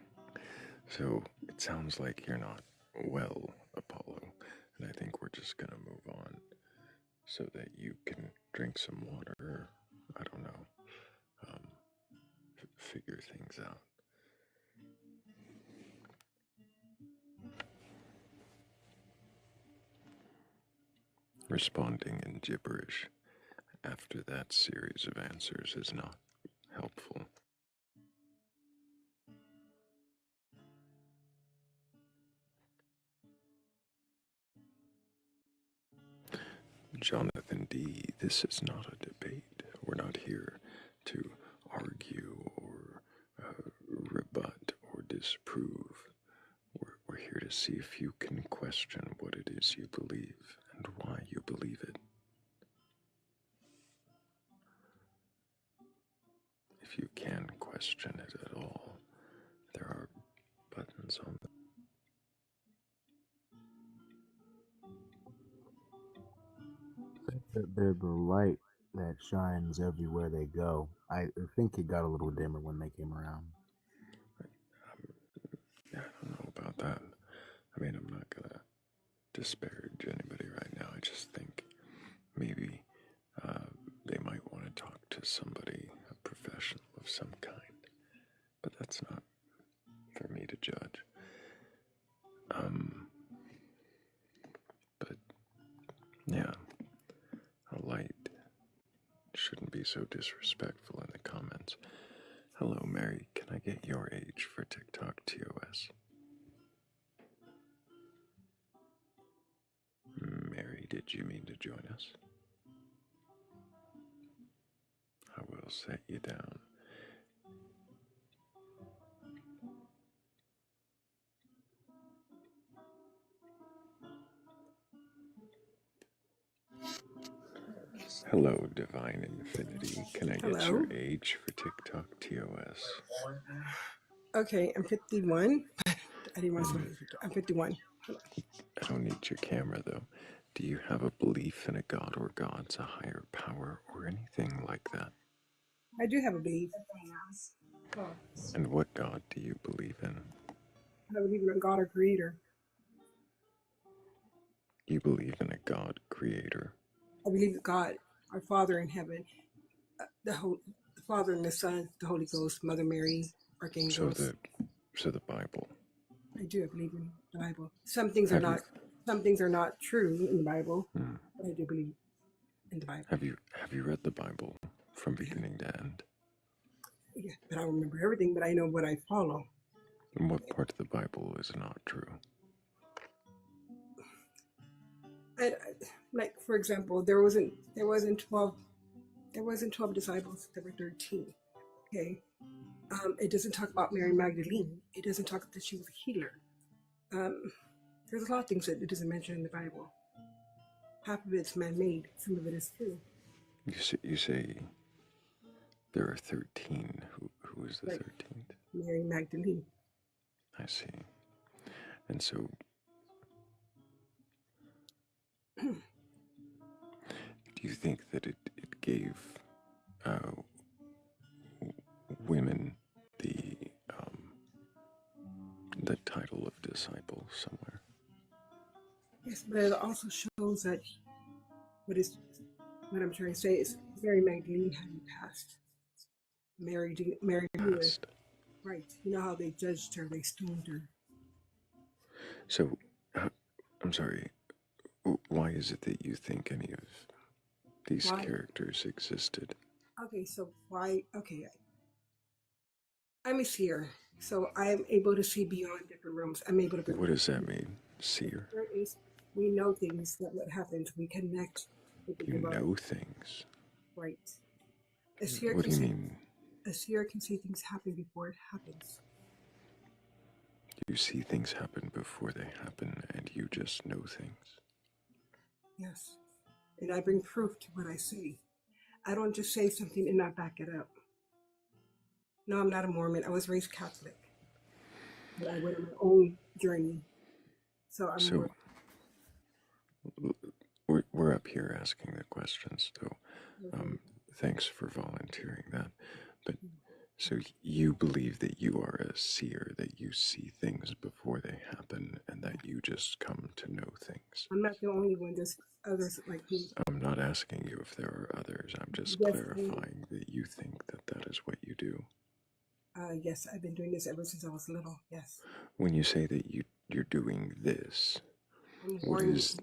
So it sounds like you're not well, Apollo, and I think we're just gonna move on so that you can drink some water. Or, I don't know. Um, figure things out. Responding in gibberish after that series of answers is not helpful. Jonathan D., this is not a debate. We're not here to argue or rebut or disprove. We're here to see if you can question what it is you believe and why you believe it. If you can question it at all, there are buttons on the They're the light that shines everywhere they go. I think it got a little dimmer when they came around. I don't know about that. I mean, I'm not gonna disparage anybody right now. I just think maybe they might want to talk to somebody, a professional of some kind. But that's not for me to judge. But yeah, a light shouldn't be so disrespectful in the comments. Hello, Mary. Can I get your age for TikTok TOS? Mary, did you mean to join us? I will set you down. Hello, Divine Infinity. Can I get Hello. your age for TikTok TOS? Okay, I'm 51. I didn't want to say I'm 51. I don't need your camera, though. Do you have a belief in a god or gods, a higher power, or anything like that? I do have a belief. And what god do you believe in? I believe in a God or creator. You believe in a god creator. I believe in God, our Father in heaven, the Father and the Son, the Holy Ghost, Mother Mary, archangels. So the Bible. I do. I believe in the Bible. Some things Have are not true in the Bible, but I do believe in the Bible. Have you read the Bible from beginning to end? Yeah, but I don't remember everything, but I know what I follow. And what part of the Bible is not true? Like for example, there wasn't 12 disciples. There were 13. Okay, it doesn't talk about Mary Magdalene. It doesn't talk that she was a healer. There's a lot of things that it doesn't mention in the Bible. Half of it's man-made. Some of it is true. You say there are 13. Who is the Like 13th? Mary Magdalene. I see. And so, do you think that it gave uh, women the the title of disciple somewhere? Yes, but it also shows that what I'm trying to say is Mary Magdalene hadn't passed. Mary Past. right. You know how they judged her, they stoned her. So, I'm sorry, why is it that you think any of these Why? characters existed? Okay, so why? Okay, I'm a seer, so I'm able to see beyond different rooms. I'm able to. What does that mean, seer? There is, we know things that what happens. We connect with the You divine. know things. Right. A seer What can do you see. mean? A seer can see things happen before it happens. You see things happen before they happen, and you just know things. Yes, and I bring proof to what I say. I don't just say something and not back it up. No, I'm not a Mormon. I was raised Catholic, but I went on my own journey. So I'm So, more. we're up here asking the questions, so thanks for volunteering that. But so you believe that you are a seer, that you see things before they happen, and that you just come to know things. I'm not the only one. There's others like me. I'm not asking you if there are others. I'm just Yes, clarifying that you think that that is what you do. yes, I've been doing this ever since I was little. Yes. When you say that you're doing this, I'm what warning. is?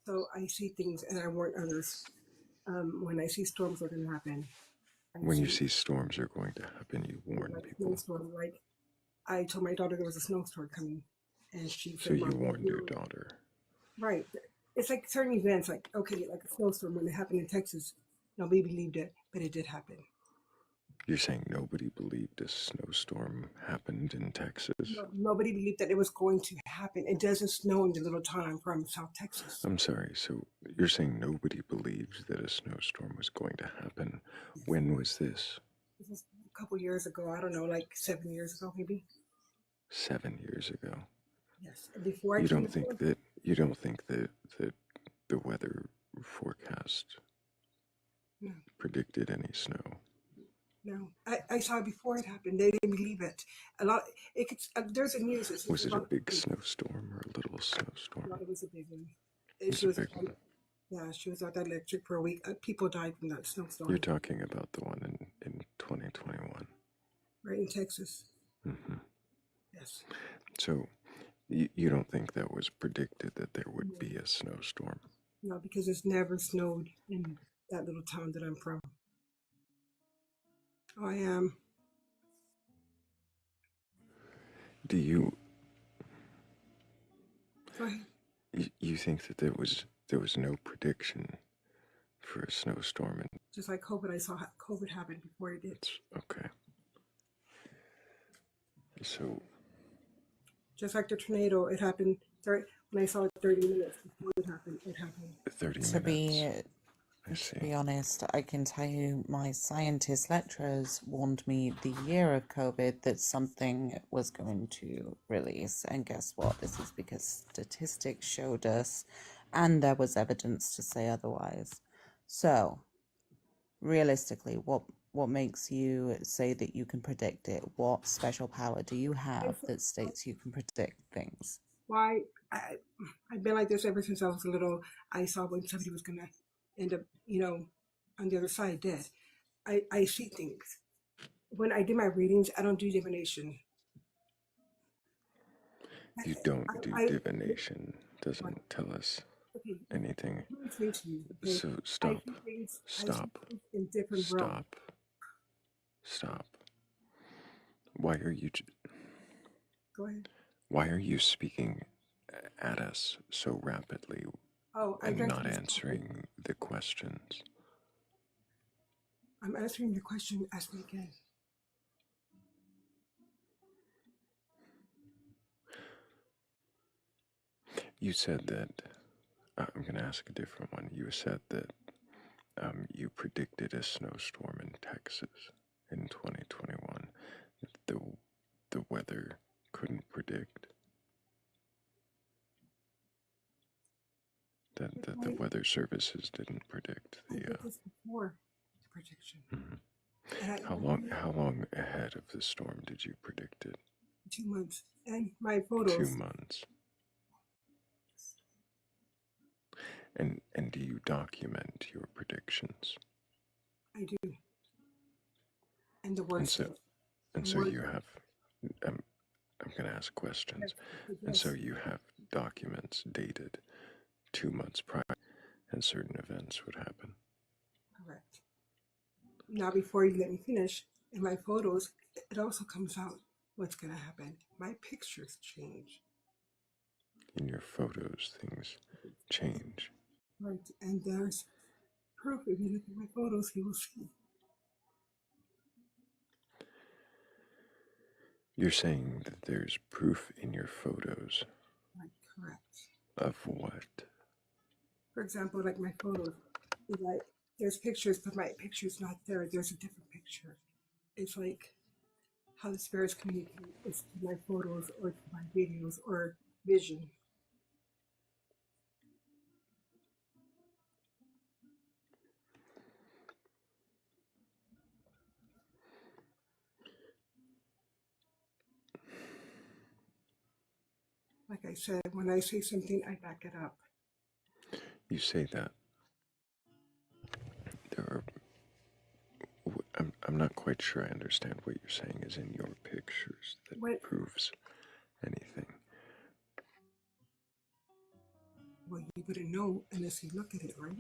So I see things and I warn others. When I see storms are going to happen. When you see storms are going to happen, you warn like people. snowstorm, like I told my daughter there was a snowstorm coming, and she So said, you "Mom, warned your daughter. right." It's like certain events, like okay, like a snowstorm when it happened in Texas. Nobody believed it, but it did happen. You're saying nobody believed a snowstorm happened in Texas? Nobody believed that it was going to happen. It doesn't snow in the little town I'm from, South Texas. I'm sorry, so you're saying nobody believed that a snowstorm was going to happen. When was this? This was a couple years ago. I don't know, like 7 years ago, maybe. 7 years ago. Yes, and before I You came don't think here, that the weather forecast no, predicted any snow? no. I saw it before it happened. They didn't believe it. A lot. It could. There's a news. Was it a big snowstorm or a little snowstorm? No, it was a big one. It was a big one. Yeah, she was out that electric for a week. People died from that snowstorm. You're talking about the one in 2021. Right in Texas. Mm-hmm. Yes. So you don't think that was predicted that there would be a snowstorm? No, because it's never snowed in that little town that I'm from. Oh, I am. Do you? Go ahead. You think that there was no prediction for a snowstorm? And Just like COVID, I saw COVID happen before it did. okay. So. Just like the tornado, it happened. When I saw it 30 minutes before it happened, it happened. 30 To minutes. to be honest, I can tell you my scientist lecturers warned me the year of COVID that something was going to release. And guess what? This is because statistics showed us, and there was evidence to say otherwise. So, realistically, what makes you say that you can predict it? What special power do you have that states you can predict things? Why? I've been like this ever since I was little. I saw when somebody was going to end up, on the other side dead. I see things. When I do my readings, I don't do divination. You don't do divination. Doesn't tell us anything. Let me say to you, okay? So stop. I see things Stop. in different realms. Stop. Why are you? Go ahead. Why are you speaking at us so rapidly and not answering the questions? I'm answering your question. Ask me again. You said that. I'm going to ask a different one. You said that you predicted a snowstorm in Texas in 2021 that the weather couldn't predict. that the weather services didn't predict I the. did this before the prediction. Mhm. How long ahead of the storm did you predict it? 2 months. And my 2 photos. months. And do you document your predictions? I do. And the words. And so you have. I'm going to ask questions. Yes. And so you have documents dated 2 months prior, and certain events would happen. Correct. Now, before you let me finish, in my photos, it also comes out what's going to happen. My pictures change. In your photos, things change. Right. And there's proof. If you look at my photos, you will see. You're saying that there's proof in your photos. Right. Correct. Of what? For example, like my photos, there's pictures, but my picture's not there. There's a different picture. It's like how the spirits communicate is to my photos or to my videos or vision. Like I said, when I say something, I back it up. You say that. There are. I'm not quite sure I understand what you're saying is in your pictures that proves anything. Well, you wouldn't know unless you look at it, right?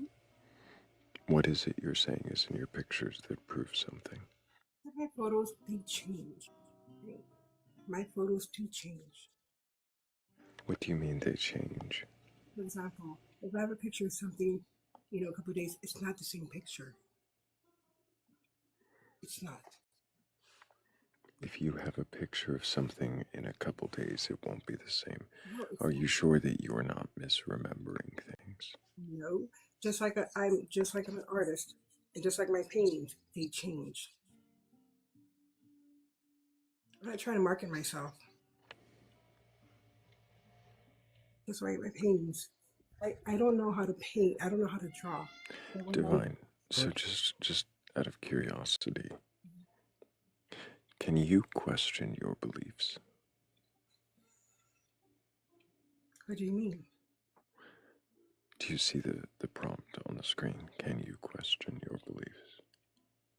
What is it you're saying is in your pictures that proves something? My photos, they change. My photos do change. What do you mean they change? For example, if I have a picture of something, a couple of days, it's not the same picture. It's not. If you have a picture of something in a couple days, it won't be the same. No, Are you sure that you're not misremembering things? No, I'm an artist, and just like my paintings, they change. I'm not trying to market myself. Just like my paintings, I don't know how to paint. I don't know how to draw. Divine. So just out of curiosity, can you question your beliefs? What do you mean? Do you see the prompt on the screen? Can you question your beliefs?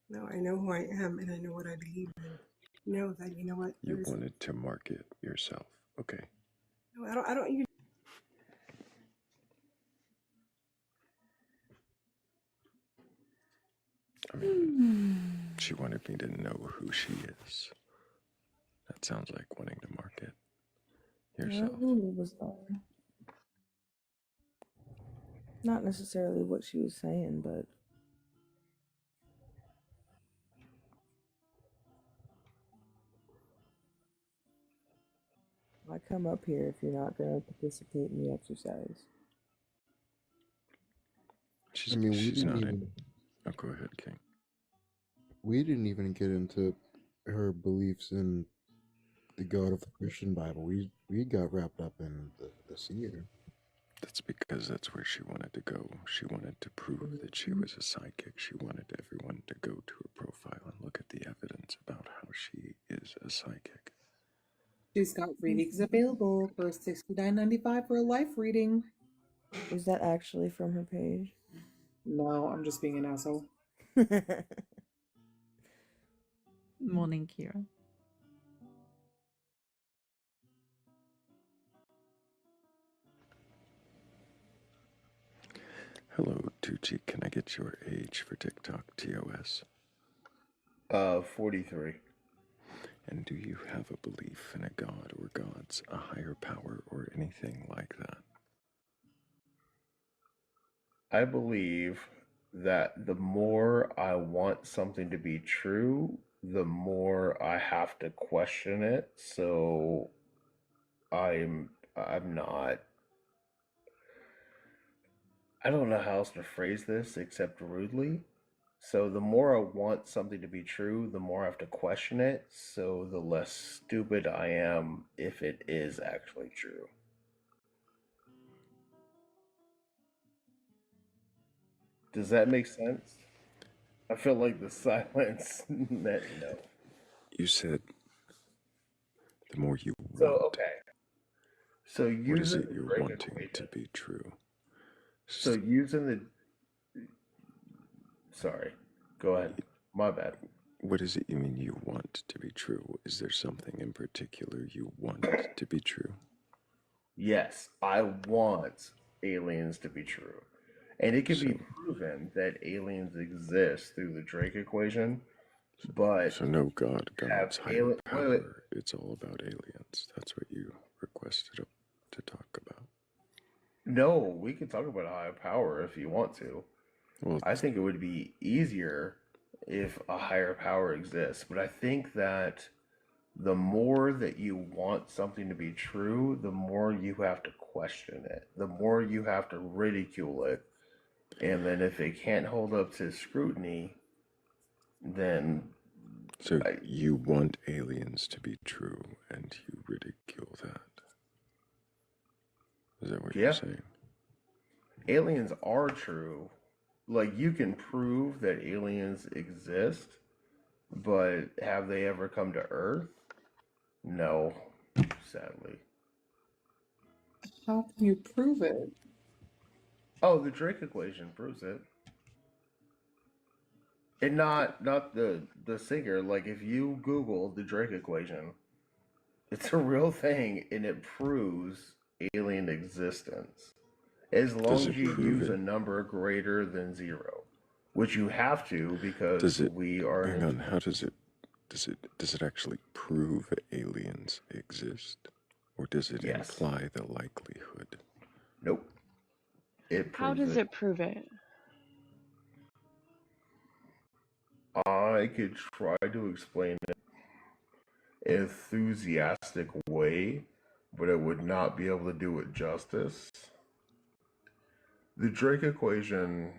No, I know who I am, and I know what I believe in. Know that you know what? You wanted to market yourself. Okay. No, I don't even. I mean, she wanted me to know who she is. That sounds like wanting to market yourself. Was not necessarily what she was saying, but why come up here if you're not going to participate in the exercise? She's not in. Oh, go ahead, King. We didn't even get into her beliefs in the God of the Christian Bible. We got wrapped up in the seer. That's because that's where she wanted to go. She wanted to prove that she was a psychic. She wanted everyone to go to her profile and look at the evidence about how she is a psychic. She's got readings available for $69.95 for a life reading. Is that actually from her page? No, I'm just being an asshole. Morning, Kira. Hello, Tucci. Can I get your age for TikTok TOS? 43. And do you have a belief in a god or gods, a higher power, or anything like that? I believe that the more I want something to be true, the more I have to question it. So I'm not, I don't know how else to phrase this except rudely. So the more I want something to be true, the more I have to question it. So the less stupid I am if it is actually true. Does that make sense? I feel like the silence meant no. You said the more you So, want. okay. So What is using it the you're Drake wanting to equation. be true? So using the. Sorry. Go ahead. My bad. What is it you mean you want to be true? Is there something in particular you want to be true? Yes, I want aliens to be true. And it can be So, proven that aliens exist through the Drake equation, but so no God, have God's higher alien. Wait, wait. power. It's all about aliens. That's what you requested to talk about. No, we can talk about a higher power if you want to. Well, I think it would be easier if a higher power exists, but I think that the more that you want something to be true, the more you have to question it, the more you have to ridicule it. And then if it can't hold up to scrutiny, then so you want aliens to be true and you ridicule that. Is that what you're saying? aliens are true. Like, you can prove that aliens exist, but have they ever come to Earth? No, sadly. How can you prove it? Oh, the Drake equation proves it. And not the singer. Like, if you Google the Drake equation, it's a real thing and it proves alien existence. As long as you use a number greater than 0, which you have to because we are. Hang on. How does it actually prove aliens exist, or does it imply the likelihood? Nope. How does it prove it? I could try to explain it in an enthusiastic way, but I would not be able to do it justice. The Drake equation.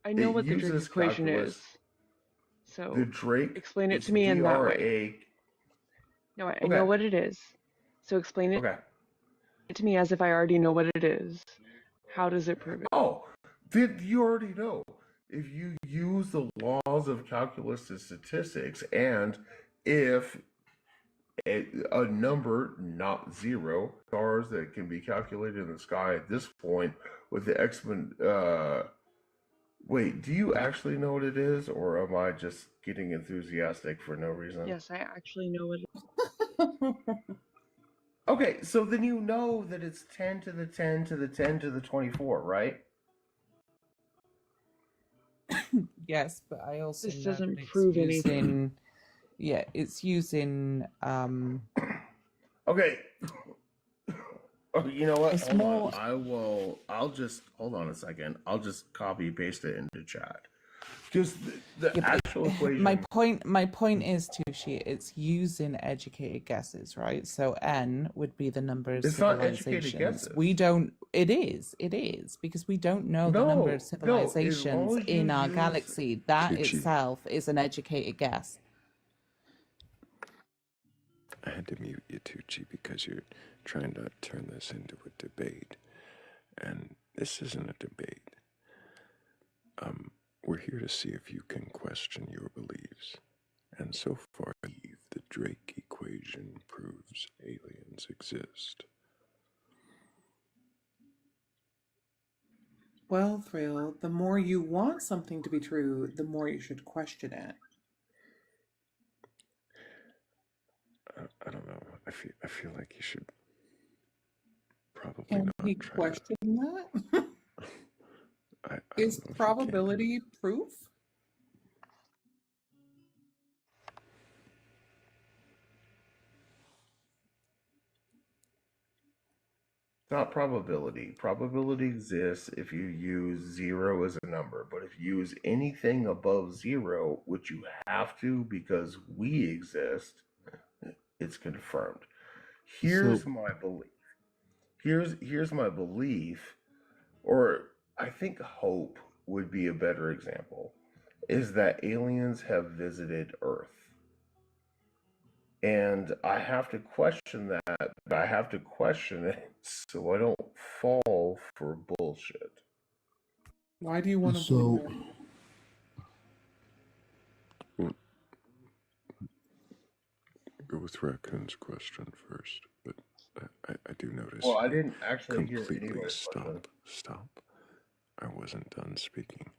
I know what the Drake equation is. So the Drake, explain it to me in that way. No, I know what it is. So explain it to me as if I already know what it is. How does it prove it? Oh, you already know. If you use the laws of calculus and statistics, and if a number, not 0, stars that can be calculated in the sky at this point with the exponent. Wait, do you actually know what it is, or am I just getting enthusiastic for no reason? Yes, I actually know what it is. Okay, so then you know that it's 10 to the 10 to the 10 to the 24, right? Yes, but I also This know doesn't that it's prove using, anything. yeah, it's using Okay. Oh, you know what? It's Hold more- on. I'll just hold on a second. I'll just copy paste it into chat. Just the actual equation. My point is, Tushi, it's using educated guesses, right? So N would be the number of It's not civilizations. educated guesses. We don't. It is because we don't know the number of civilizations in our galaxy. That Tucci. itself is an educated guess. I had to mute you, Tucci, because you're trying to turn this into a debate. And this isn't a debate. We're here to see if you can question your beliefs. And so far, I believe the Drake equation proves aliens exist. Well, Thrayle, the more you want something to be true, the more you should question it. I don't know. I feel like you should probably Can not we try question that? Is probability proof? It's not probability. Probability exists if you use 0 as a number, but if you use anything above 0, which you have to because we exist, it's confirmed. Here's my belief. Here's my belief, or I think hope would be a better example, is that aliens have visited Earth. And I have to question that, but I have to question it so I don't fall for bullshit. Why do you want to believe So, it? Well, go with Raccoon's question first, but I do notice Well, I you didn't actually hear completely anybody's question. stop. I wasn't done speaking.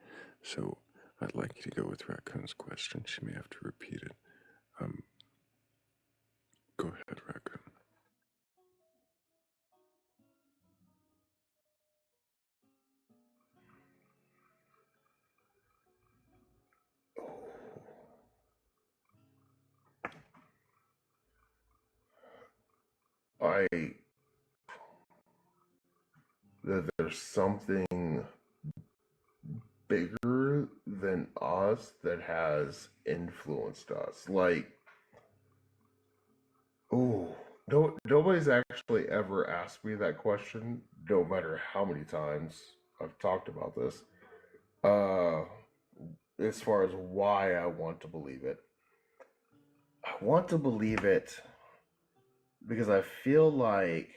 So I'd like you to go with Raccoon's question. She may have to repeat it. Go ahead, Raccoon. That there's something bigger than us that has influenced us. Like, oh, nobody's actually ever asked me that question, no matter how many times I've talked about this. Uh, as far as why I want to believe it, I want to believe it because I feel like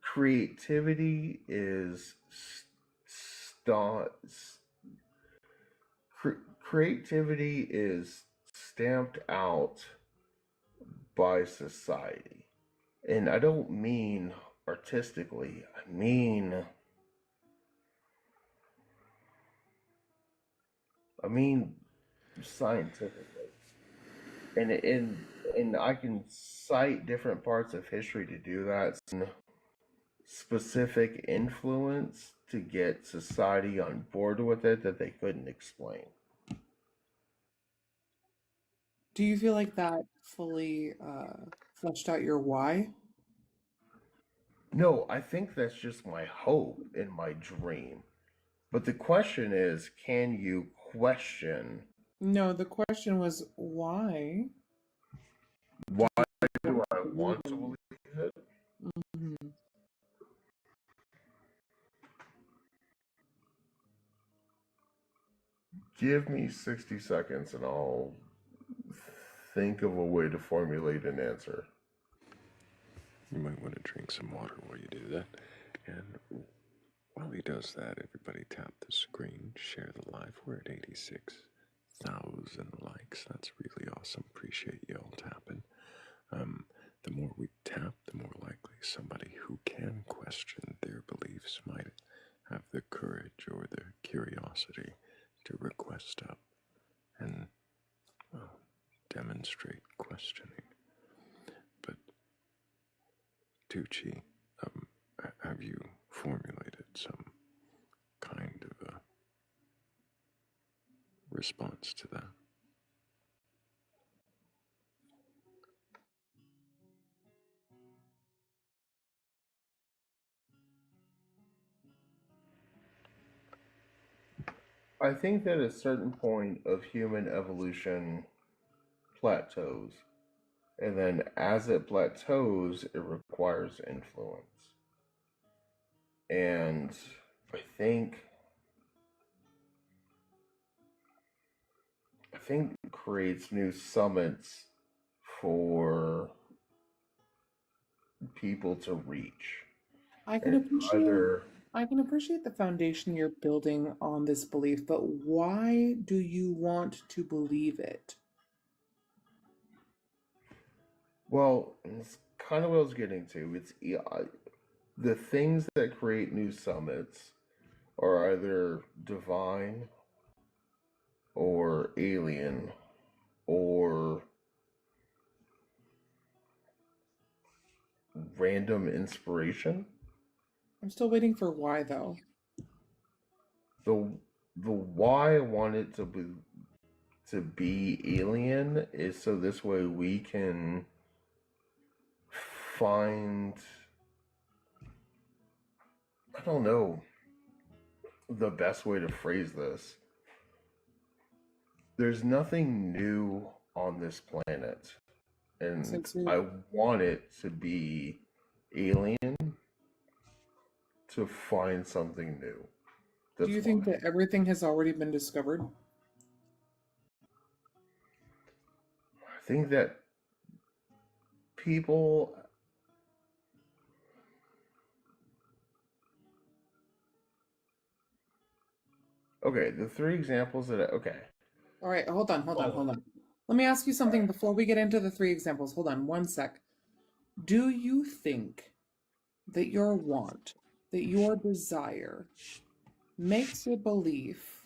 creativity is st- creativity is stamped out by society. And I don't mean artistically, I mean scientifically. And I can cite different parts of history to do that. Specific influence to get society on board with it that they couldn't explain. Do you feel like that fully fleshed out your why? No, I think that's just my hope and my dream. But the question is, can you question No, the question was why why do want I to believe want to in believe it? it? Mhm. Give me 60 seconds and I'll think of a way to formulate an answer. You might want to drink some water while you do that. And while he does that, everybody tap the screen, share the live. We're at 86,000 likes. That's really awesome. Appreciate you all tapping. The more we tap, the more likely somebody who can question their beliefs might have the courage or the curiosity to request up and, well, demonstrate questioning. But, Tucci, have you formulated some kind of a response to that? I think that a certain point of human evolution plateaus. And then as it plateaus, it requires influence. And I think I think creates new summits for people to reach. I can And appreciate either I can appreciate the foundation you're building on this belief, but why do you want to believe it? well, it's kind of what I was getting to. The things that create new summits are either divine or alien or random inspiration. I'm still waiting for why though. The the why I want it to be alien is so this way we can find, I don't know the best way to phrase this. There's nothing new on this planet, and Since it, I want it to be alien to find something new. do That's you why. think that everything has already been discovered? I think that people Okay, the three examples that okay. All right, hold on. Let me ask you something before we get into the three examples. Hold on one sec. Do you think that your want, that your desire makes your belief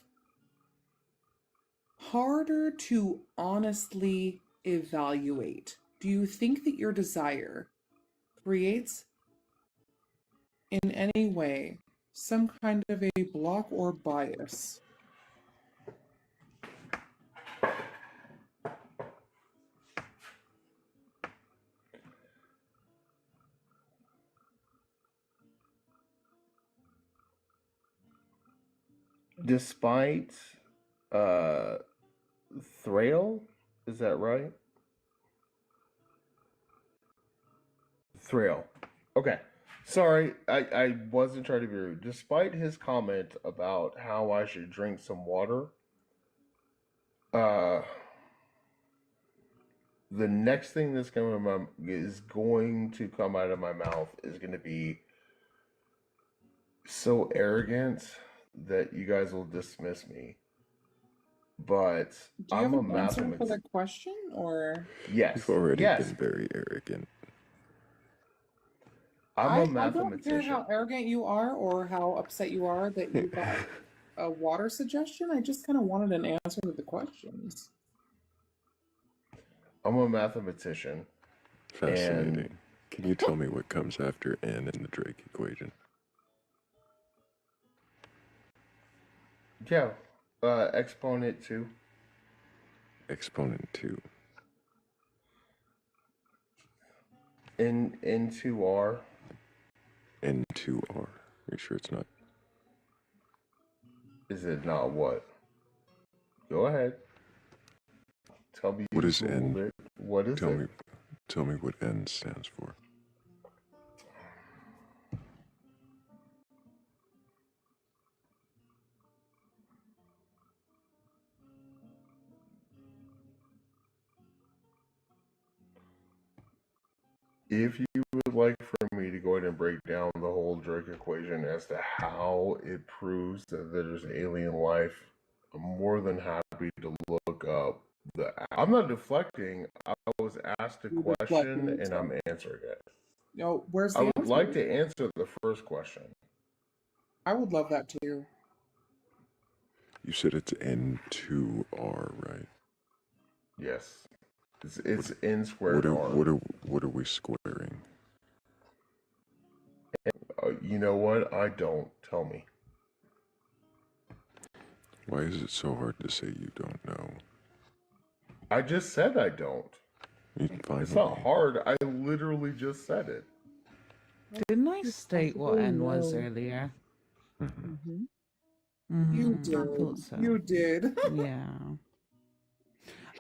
harder to honestly evaluate? Do you think that your desire creates in any way some kind of a block or bias? Despite Thrayle, is that right? Thrayle. Okay. Sorry, I wasn't trying to be rude. Despite his comment about how I should drink some water, uh, the next thing that's is going to come out of my mouth is going to be so arrogant that you guys will dismiss me. But Do you I'm have a an answer for mathematician. the question, or Yes, You've already yes. been very arrogant. I'm a I don't care mathematician. how arrogant you are or how upset you are that you got a water suggestion. I just kind of wanted an answer to the questions. I'm a mathematician. Fascinating. And Can you tell me what comes after n in the Drake equation? yeah, exponent 2. Exponent 2. N2R. N2R. Are you sure it's not? Is it not what? Go ahead. Tell me What you is Googled n? it. What is it? Tell me what n stands for. If you would like for me to go ahead and break down the whole Drake equation as to how it proves that there's alien life, I'm more than happy to look up the. I'm not deflecting. I was asked a You're deflecting question and and stuff. I'm answering it. No, where's I the would like answer? to answer the first question. I would love that too. You said it's N2R, right? Yes. It's n squared r. What are we squaring? You know what? I don't. Tell me. Why is it so hard to say you don't know? I just said I don't. Finally. It's not hard. I literally just said it. Didn't I state what N was No. earlier? Mm-hmm. You I did. thought so. You did. Yeah.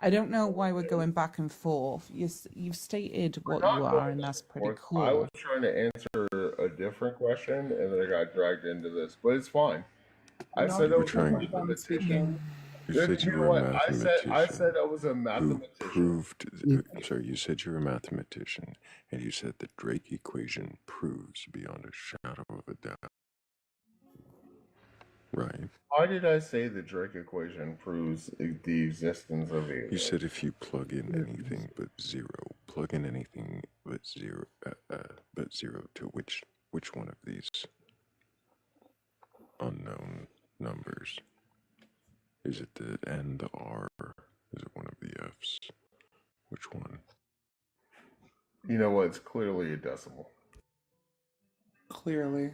I don't know why we're going back and forth. You've stated what you are, and that's pretty cool. I was trying to answer a different question, and then I got dragged into this, but it's fine. I Now said I you was a feel like I'm mathematician. speaking. You Then said you you know were a what? mathematician. I said I was a Who mathematician. proved? I'm sorry. You said you're a mathematician, and you said the Drake equation proves beyond a shadow of a doubt. Right. Why did I say the Drake equation proves the existence of aliens? You said if you plug in anything but zero, plug in anything but zero to which one of these unknown numbers? Is it the N, the R? Is it one of the F's? Which one? You know what? It's clearly a decimal. Clearly.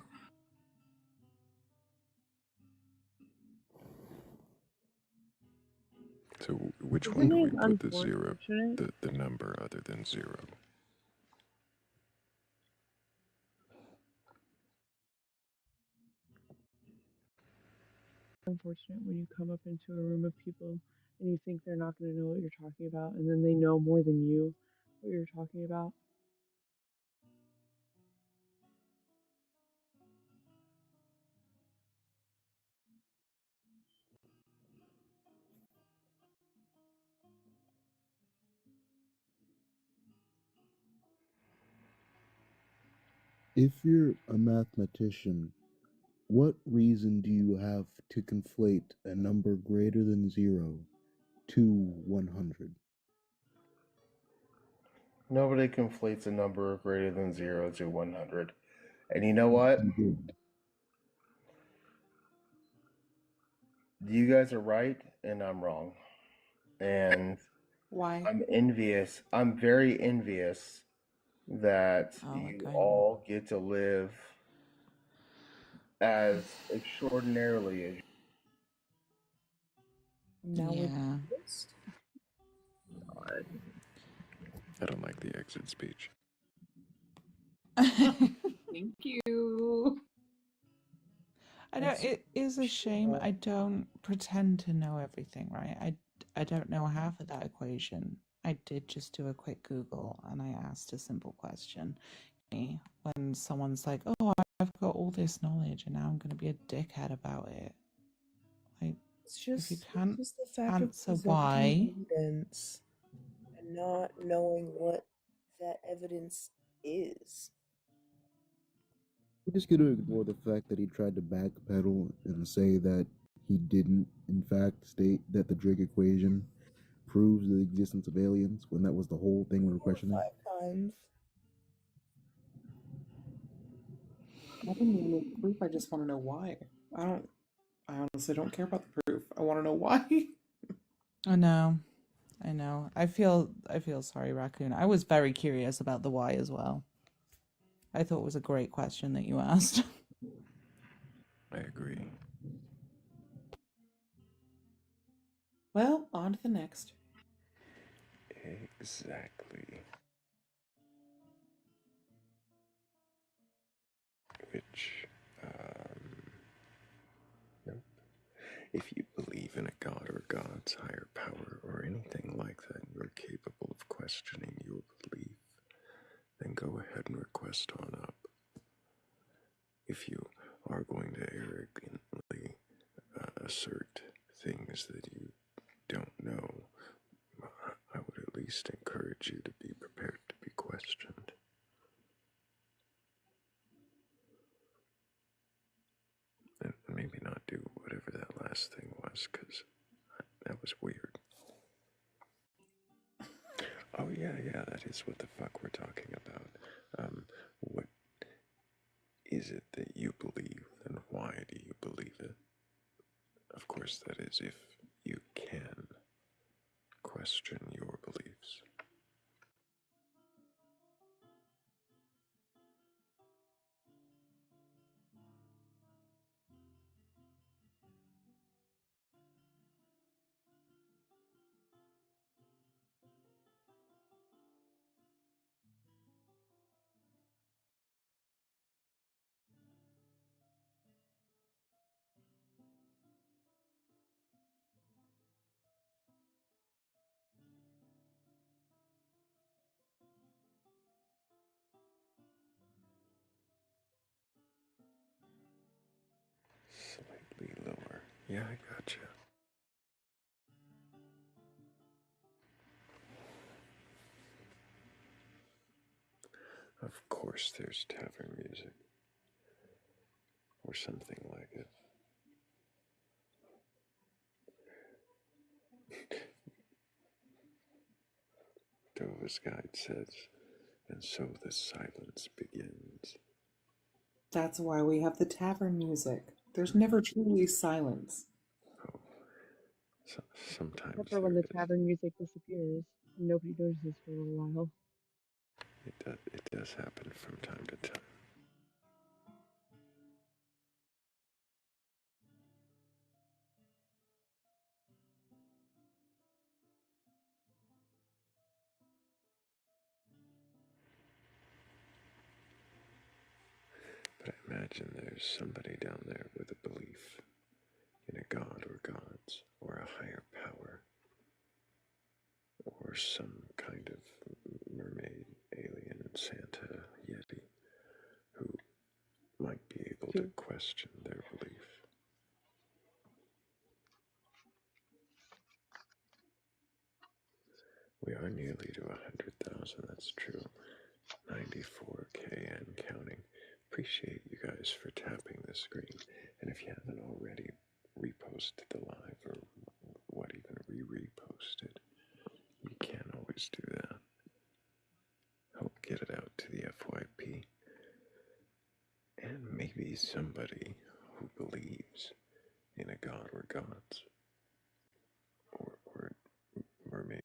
So which Isn't one do we it put the zero, unfortunate? the number other than zero? Unfortunate when you come up into a room of people and you think they're not going to know what you're talking about, and then they know more than you what you're talking about. If you're a mathematician, What reason do you have to conflate a number greater than 0 to 100? Nobody conflates a number greater than 0 to 100. And you know what? You did. You guys are right, and I'm wrong. And Why? I'm envious. I'm very envious that Oh, you okay. all get to live as extraordinarily as Now we're Yeah. this? I don't like the exit speech. Thank you. I know it is a shame. I don't pretend to know everything, right? I don't know half of that equation. I did just do a quick Google and I asked a simple question. When someone's like, "Oh, I've got all this knowledge and now I'm going to be a dickhead about it," like, if you can't It's just the fact of answer presenting why, evidence and not knowing what that evidence is. We're just going to ignore the fact that he tried to backpedal and say that he didn't, in fact, state that the Drake equation proves the existence of aliens when that was the whole thing we were questioning. 5 times. I don't even know the proof. I just want to know why. I honestly don't care about the proof. I want to know why. I know. I feel sorry, Raccoon. I was very curious about the why as well. I thought it was a great question that you asked. I agree. Well, on to the next. Exactly. Which, nope. If you believe in a god or gods, higher power, or anything like that, and you're capable of questioning your belief, then go ahead and request on up. If you are going to arrogantly assert things that you don't know, I would at least encourage you to be prepared to be questioned. And maybe not do whatever that last thing was, because that was weird. Oh, yeah, that is what the fuck we're talking about. What is it that you believe, and why do you believe it? Of course, that is if you can question your beliefs. Slightly lower. Yeah, I gotcha. Of course there's tavern music. Or something like it. Dova's guide says, and so the silence begins. That's why we have the tavern music. There's never truly silence. Oh, sometimes Except for when the tavern music disappears and nobody notices for a little while. it does happen from time to time. But I imagine there's somebody down there with a belief in a god or gods, or a higher power, or some kind of mermaid, alien, Santa, Yeti, who might be able to question their belief. We are nearly to 100,000, that's true. 94K and counting. Appreciate you guys for tapping the screen. And if you haven't already, repost the live or what even repost it. You can always do that. Help get it out to the FYP. And maybe somebody who believes in a god or gods or mermaid.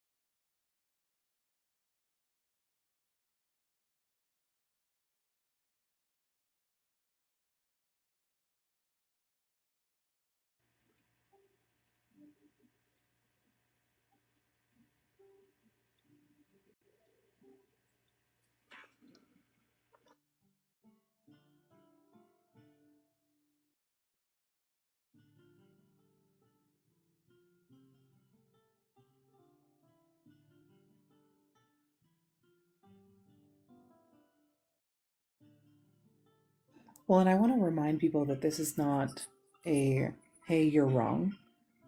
Well, and I want to remind people that this is not a, hey, you're wrong.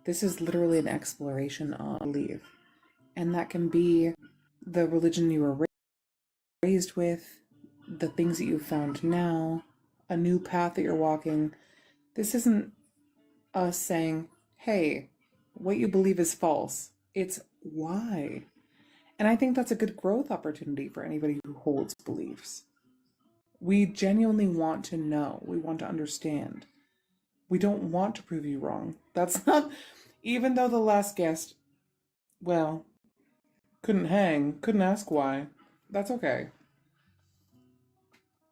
This is literally an exploration of belief. And that can be the religion you were raised with, the things that you've found now, a new path that you're walking. This isn't us saying, hey, what you believe is false. It's why. And I think that's a good growth opportunity for anybody who holds beliefs. We genuinely want to know. We want to understand. We don't want to prove you wrong. That's not, even though the last guest, well, couldn't hang, couldn't ask why. That's okay.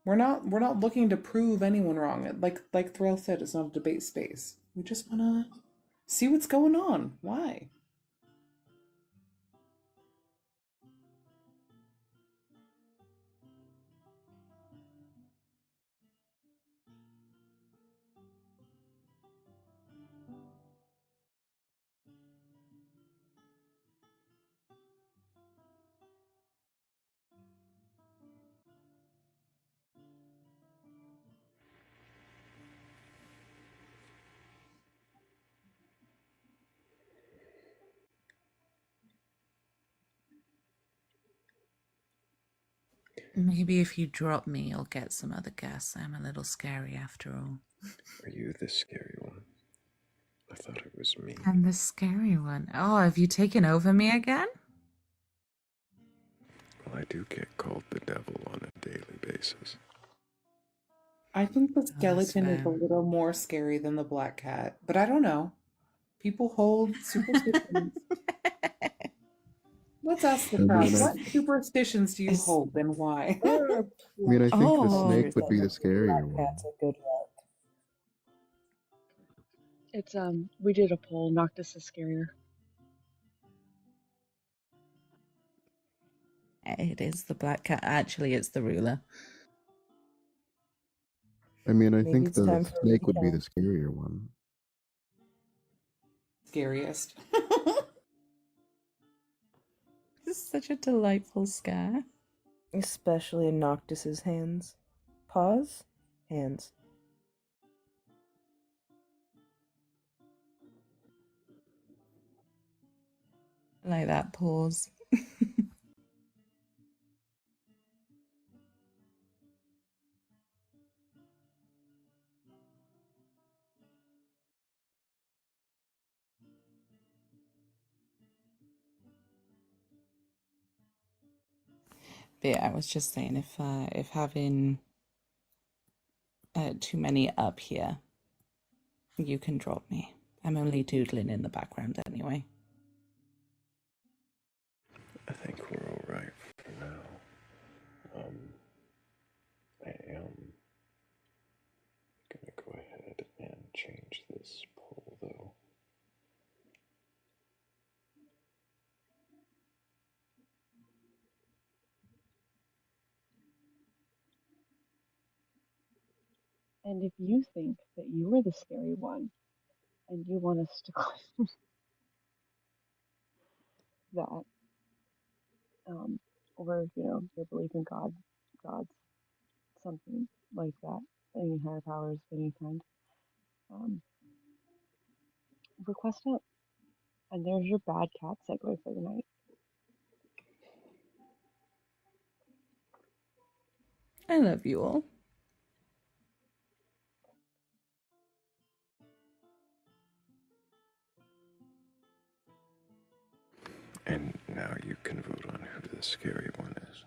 We're not looking to prove anyone wrong. Like Thrayle said, it's not a debate space. We just wanna see what's going on. Why? Maybe if you drop me, you'll get some other guests. I'm a little scary after all. Are you the scary one? I thought it was me. I'm the scary one. Oh, have you taken over me again? Well, I do get called the devil on a daily basis. I think the Oh, that's skeleton is a fair. little more scary than the black cat, but I don't know. People hold superstitions. Let's ask the I crowd. mean, What superstitions do you It's- hold and why? There are I mean, I plenty think of the Oh. snake cultures would that be the look at scarier black one. cats a good luck. It's we did a poll. Noctis is scarier. It is the black cat. Actually, it's the ruler. I mean, I Maybe think it's the time for a snake would be the recount. scarier one. Scariest. This is such a delightful scare. Especially in Noctis's hands. Paws? Hands. Like that pause. But yeah, I was just saying if having too many up here, you can drop me. I'm only doodling in the background anyway. I think we're all right for now. I am gonna go ahead and change this poll though. And if you think that you are the scary one and you want us to claim that, or your belief in God, gods, something like that, any higher powers of any kind, um, request it. And there's your bad cat segue for the night. I love you all. And now you can vote on who the scary one is.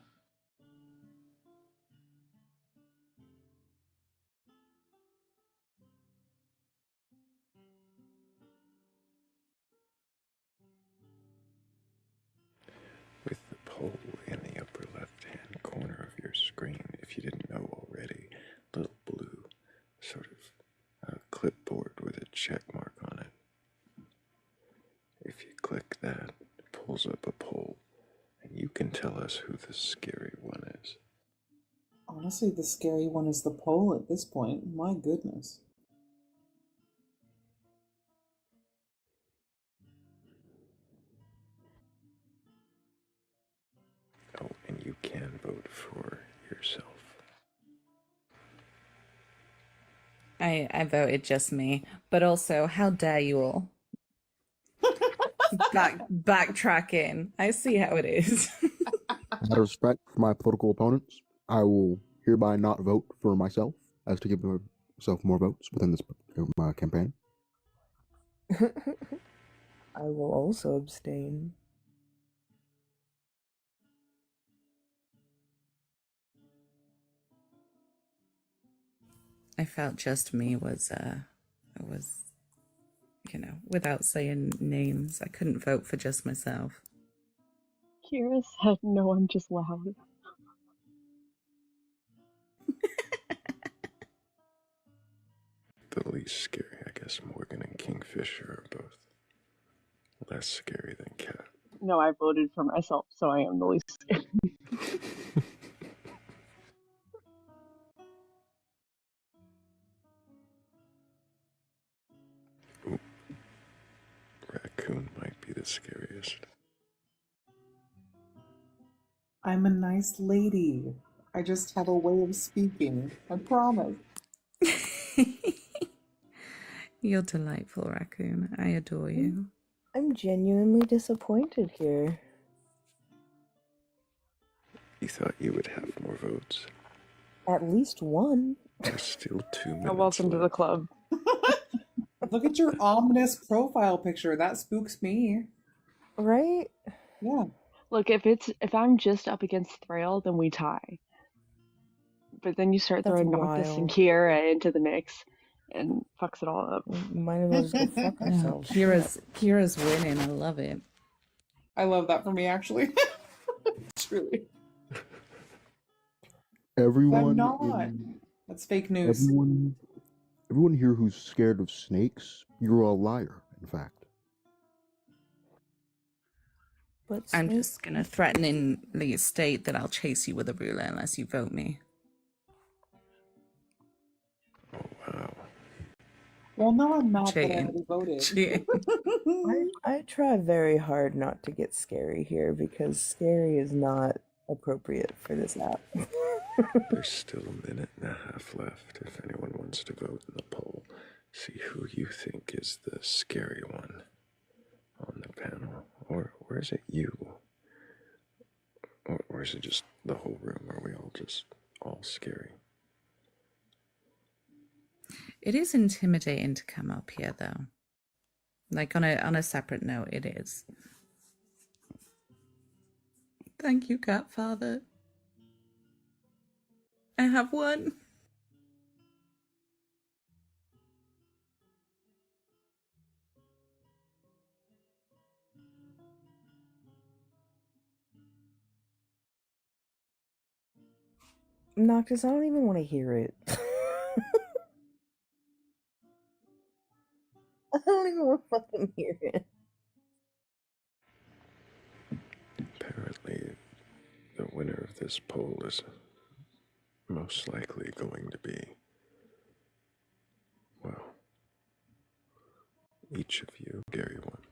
With the poll in the upper left-hand corner of your screen, if you didn't know already, little blue sort of clipboard with a check mark on it. If you click that, it pulls up a poll, and you can tell us who the scary one is. Honestly, the scary one is the poll at this point. My goodness. Oh, and you can vote for yourself. I voted just me, but also, how dare you all? Backtracking. I see how it is. Out of respect for my political opponents, I will hereby not vote for myself as to give myself more votes within this campaign. I will also abstain. I felt just me was, without saying names, I couldn't vote for just myself. Kira said, no, I'm just loud. The least scary, I guess Morgan and Kingfisher are both less scary than Cat. No, I voted for myself, so I am the least scary. Ooh. Raccoon might be the scariest. I'm a nice lady. I just have a way of speaking. I promise. You're delightful, Raccoon. I adore you. I'm genuinely disappointed here. You thought you would have more votes. At least one. There's still 2 minutes Welcome to the club. Look at your ominous profile picture. That spooks me. Right? Yeah. Look, if I'm just up against Thrayle, then we tie. But then you start That's throwing Noctis and wild. Kiera into the mix, and fucks it all up. Might as well just go fuck ourselves. Kira's winning. I love it. I love that for me, actually. Truly. Everyone I'm not. That's fake news. Everyone here who's scared of snakes, you're a liar, in fact. But I'm just gonna threateningly state that I'll chase you with a ruler unless you vote me. Oh, wow. Well, no, I'm not, but I Cheating. already voted. Cheating. I try very hard not to get scary here because scary is not appropriate for this app. There's still a minute and a half left if anyone wants to vote in the poll. See who you think is the scary one on the panel. Or is it you? Or is it just the whole room? Are we all just all scary? It is intimidating to come up here, though. Like on a separate note, it is. Thank you, Catfather. I have one. Noctis, I don't even want to hear it. I don't even want to fucking hear it. Apparently, the winner of this poll is most likely going to be, well, each of you, scary one.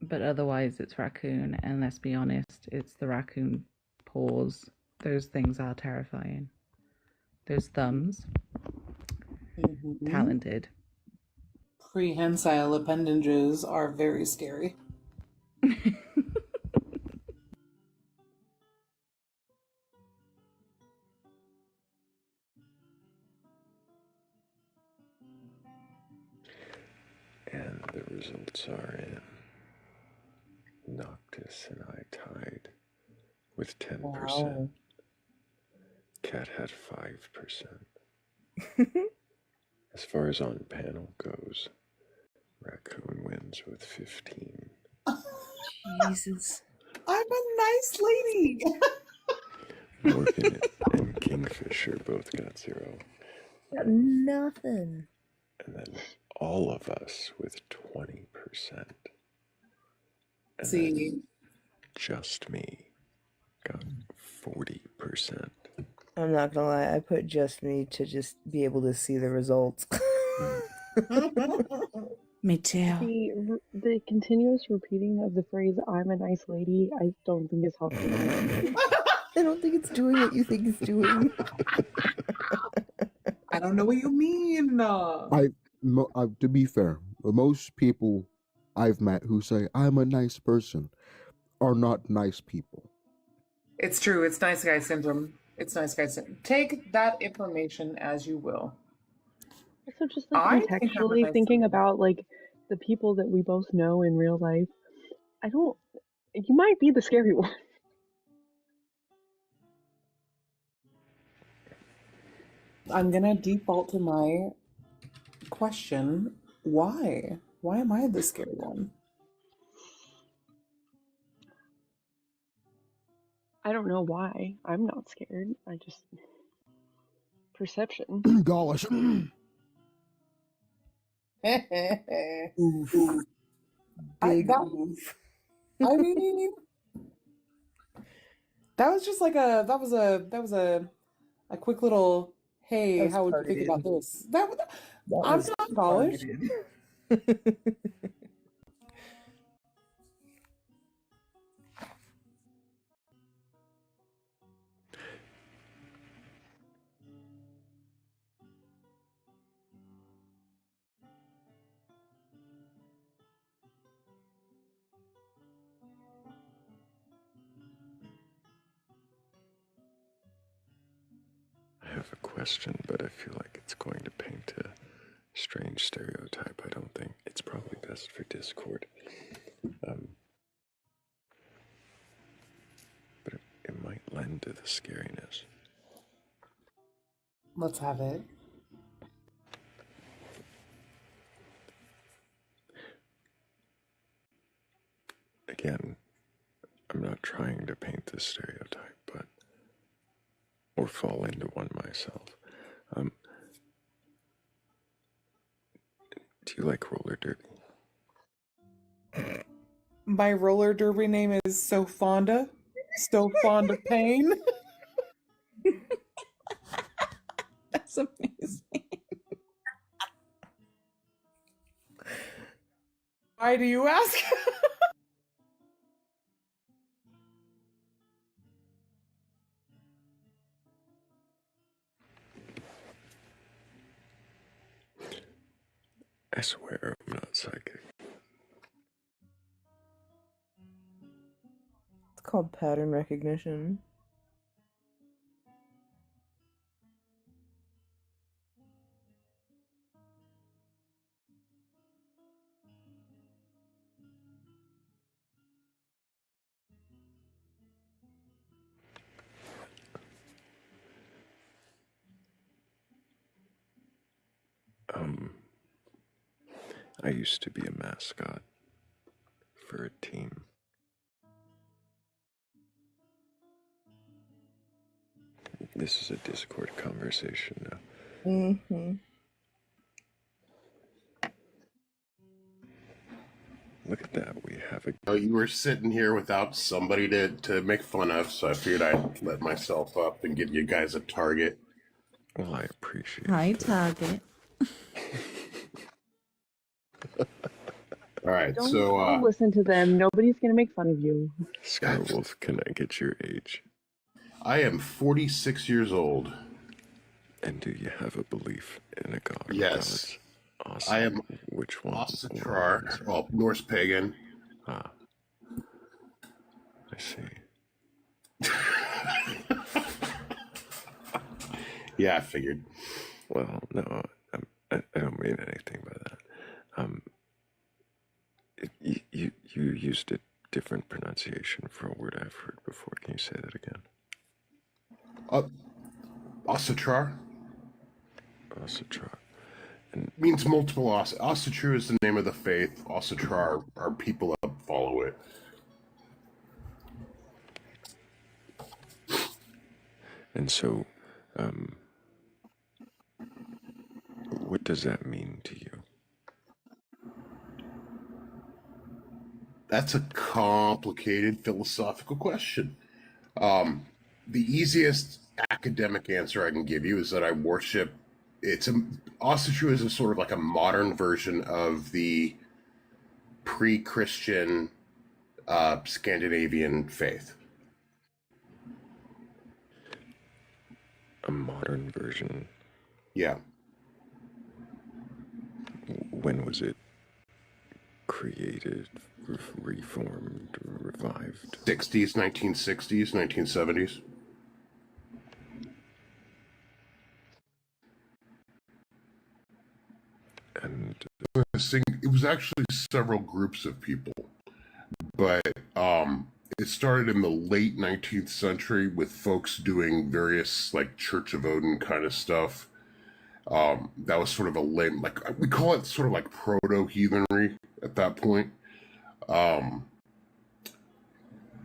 But otherwise, it's Raccoon, and let's be honest, it's the Raccoon paws. Those things are terrifying. Those thumbs. Talented. Prehensile appendages are very scary. And the results are in. Marcus and I tied with 10%. Wow. Cat had 5%. As far as on panel goes, Raccoon wins with 15. Jesus. I'm a nice lady. Morgan and Kingfisher both got 0. Got nothing. And then all of us with 20%. And See, then just me got 40%. I'm not gonna lie, I put just me to just be able to see the results. Me too. The continuous repeating of the phrase "I'm a nice lady" I don't think is helping. I don't think it's doing what you think it's doing. I don't know what you mean. To be fair, most people I've met who say I'm a nice person are not nice people. It's true. It's nice guy syndrome. It's nice guy syndrome. Take that information as you will. Also, just like I think I'm a contextually nice thinking lady. about like the people that we both know in real life, you might be the scary one. I'm gonna default to my question. Why? Why am I the scary one? I don't know why. I'm not scared. I just perception. Gosh. Oof. Big oof. I mean, that was just like that was a quick little, hey, That was how would you think targeted. about this? That I'm was not college. targeted. I have a question, but I feel like it's going to paint a strange stereotype. I don't think it's probably best for Discord. But it might lend to the scariness. Let's have it. Again, I'm not trying to paint this stereotype, or fall into one myself. Do you like roller derby? My roller derby name is So Fond of Pain. That's amazing. Why do you ask? I swear I'm not psychic. It's called pattern recognition. I used to be a mascot for a team. This is a Discord conversation now. Mm-hmm. Look at that, we have a... Oh, you were sitting here without somebody to make fun of, so I figured I'd let myself up and give you guys a target. Well, I appreciate Hi, that. target. All right, Don't listen to them. Nobody's gonna make fun of you. Skywolf, can I get your age? I am 46 years old. And do you have a belief in a god? Yes. Awesome. I am Which one? Asatrar, well, Norse pagan. Ah. I see. Yeah, I figured. Well, no, I don't mean anything by that. You used it different pronunciation for a word I've heard before. Can you say that again? Asatrar. Asatrar. Means multiple Asatru is the name of the faith. Asatrar are people that follow it. And so, what does that mean to you? That's a complicated philosophical question. The easiest academic answer I can give you is that I worship. Asatru is a sort of like a modern version of the pre-Christian Scandinavian faith. A modern version? Yeah. When was it created, reformed, revived? 60s, 1960s, 1970s. And it was actually several groups of people, but it started in the late 19th century with folks doing various like Church of Odin kind of stuff. That was sort of a lame, like we call it sort of like proto-heathenry at that point.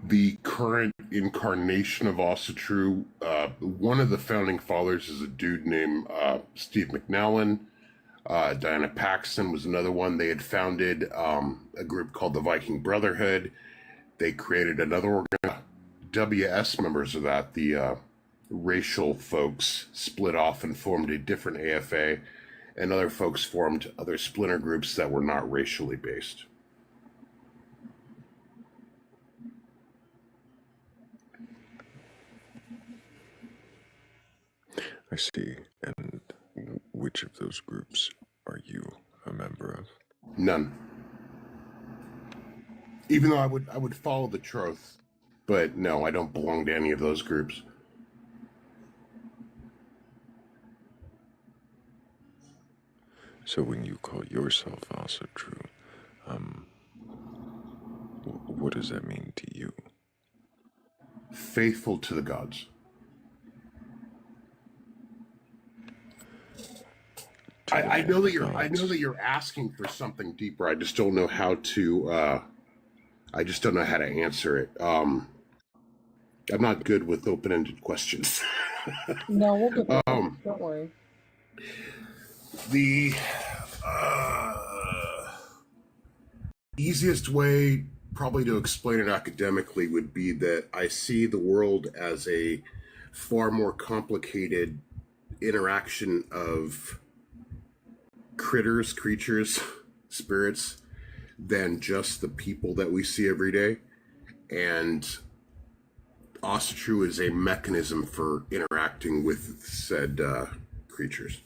The current incarnation of Asatru, one of the founding fathers is a dude named Steve McNallen. Diana Paxson was another one. They had founded a group called the Viking Brotherhood. They created another organ. WS members of that, the racial folks, split off and formed a different AFA, and other folks formed other splinter groups that were not racially based. I see. And which of those groups are you a member of? None. Even though I would follow the truth, but no, I don't belong to any of those groups. So when you call yourself Asatru, what does that mean to you? Faithful to the gods. I know that you're asking for something deeper. I just don't know how to. I just don't know how to answer it. I'm not good with open-ended questions. No, we'll get there. Don't worry. The easiest way probably to explain it academically would be that I see the world as a far more complicated interaction of creatures, spirits, than just the people that we see every day. And Asatru is a mechanism for interacting with said creatures.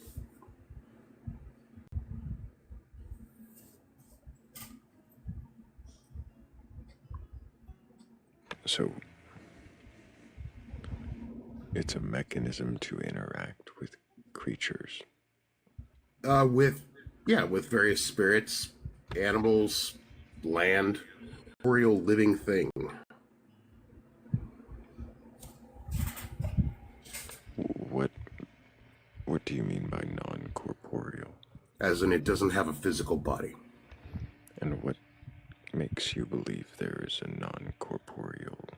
So it's a mechanism to interact with creatures. With various spirits, animals, land, real living thing. What do you mean by non-corporeal? As in, it doesn't have a physical body. And what makes you believe there is a non-corporeal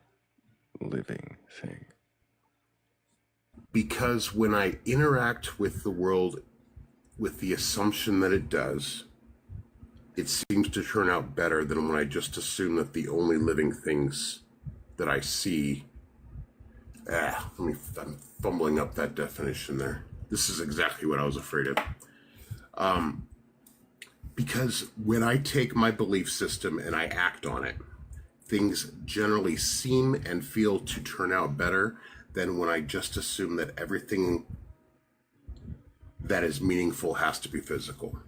living thing? Because when I interact with the world with the assumption that it does, it seems to turn out better than when I just assume that the only living things that I see. I'm fumbling up that definition there. This is exactly what I was afraid of. Because when I take my belief system and I act on it, things generally seem and feel to turn out better than when I just assume that everything that is meaningful has to be physical.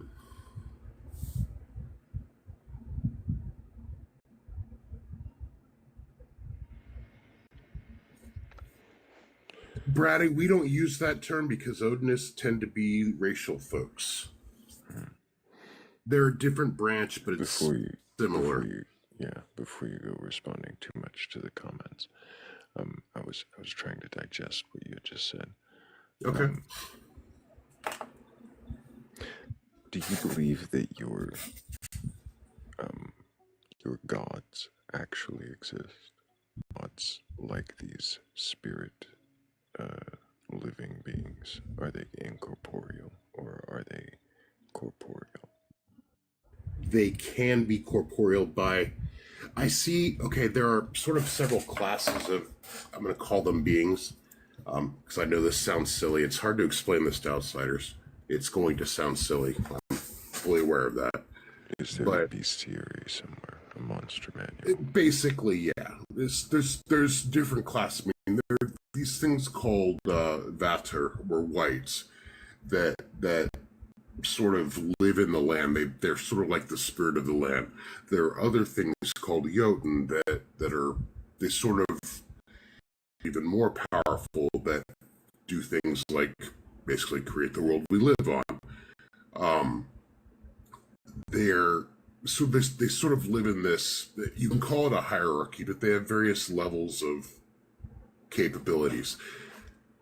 Brady, we don't use that term because Odinists tend to be racial folks. They're a different branch, but it's similar. yeah, before you go responding too much to the comments, I was trying to digest what you had just said. Okay. Do you believe that your gods actually exist? Gods like these spirit living beings? Are they incorporeal or are they corporeal? They can be corporeal by, I see, okay, there are sort of several classes of, I'm going to call them beings, because I know this sounds silly. It's hard to explain this to outsiders. It's going to sound silly. I'm fully aware of that. Is there a bestiary somewhere, a monster manual? Basically, yeah. There's different classes. I mean, there are these things called vater or whites that sort of live in the land. They're sort of like the spirit of the land. There are other things called Jotun that are they sort of even more powerful that do things like basically create the world we live on. They're so they sort of live in this. You can call it a hierarchy, but they have various levels of capabilities.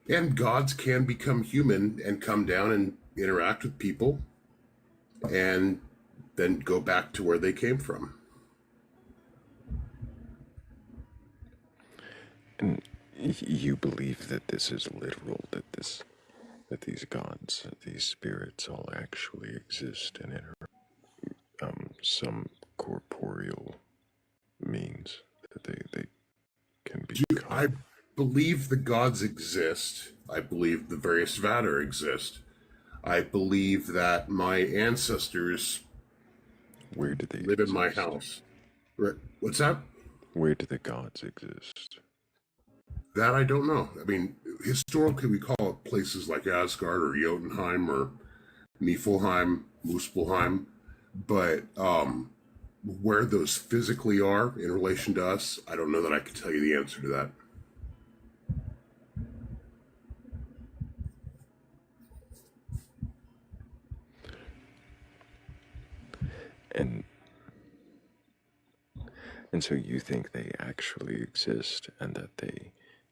And gods can become human and come down and interact with people and then go back to where they came from. And you believe that this is literal, that these gods, these spirits all actually exist and in some corporeal means that they can be. I believe the gods exist. I believe the various Vatar exist. I believe that my ancestors Where do they live exist? in my house. What's that? Where do the gods exist? That I don't know. I mean, historically we call it places like Asgard or Jotunheim or Niflheim, Muspelheim, but where those physically are in relation to us, I don't know that I can tell you the answer to that. And so you think they actually exist and that they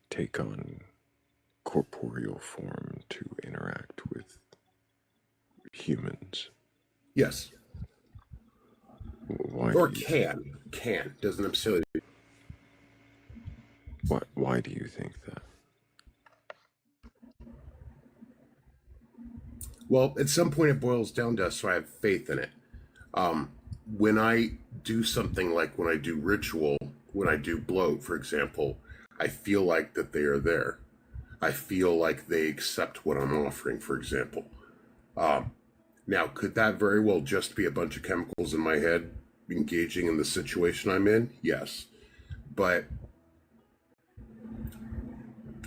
take on corporeal form to interact with humans? Yes. Why or do you can doesn't necessarily. Why do you think that? Well, at some point it boils down to so I have faith in it. When I do something like when I do ritual, when I do bloat, for example, I feel like that they are there. I feel like they accept what I'm offering, for example. Now, could that very well just be a bunch of chemicals in my head engaging in the situation I'm in? Yes. But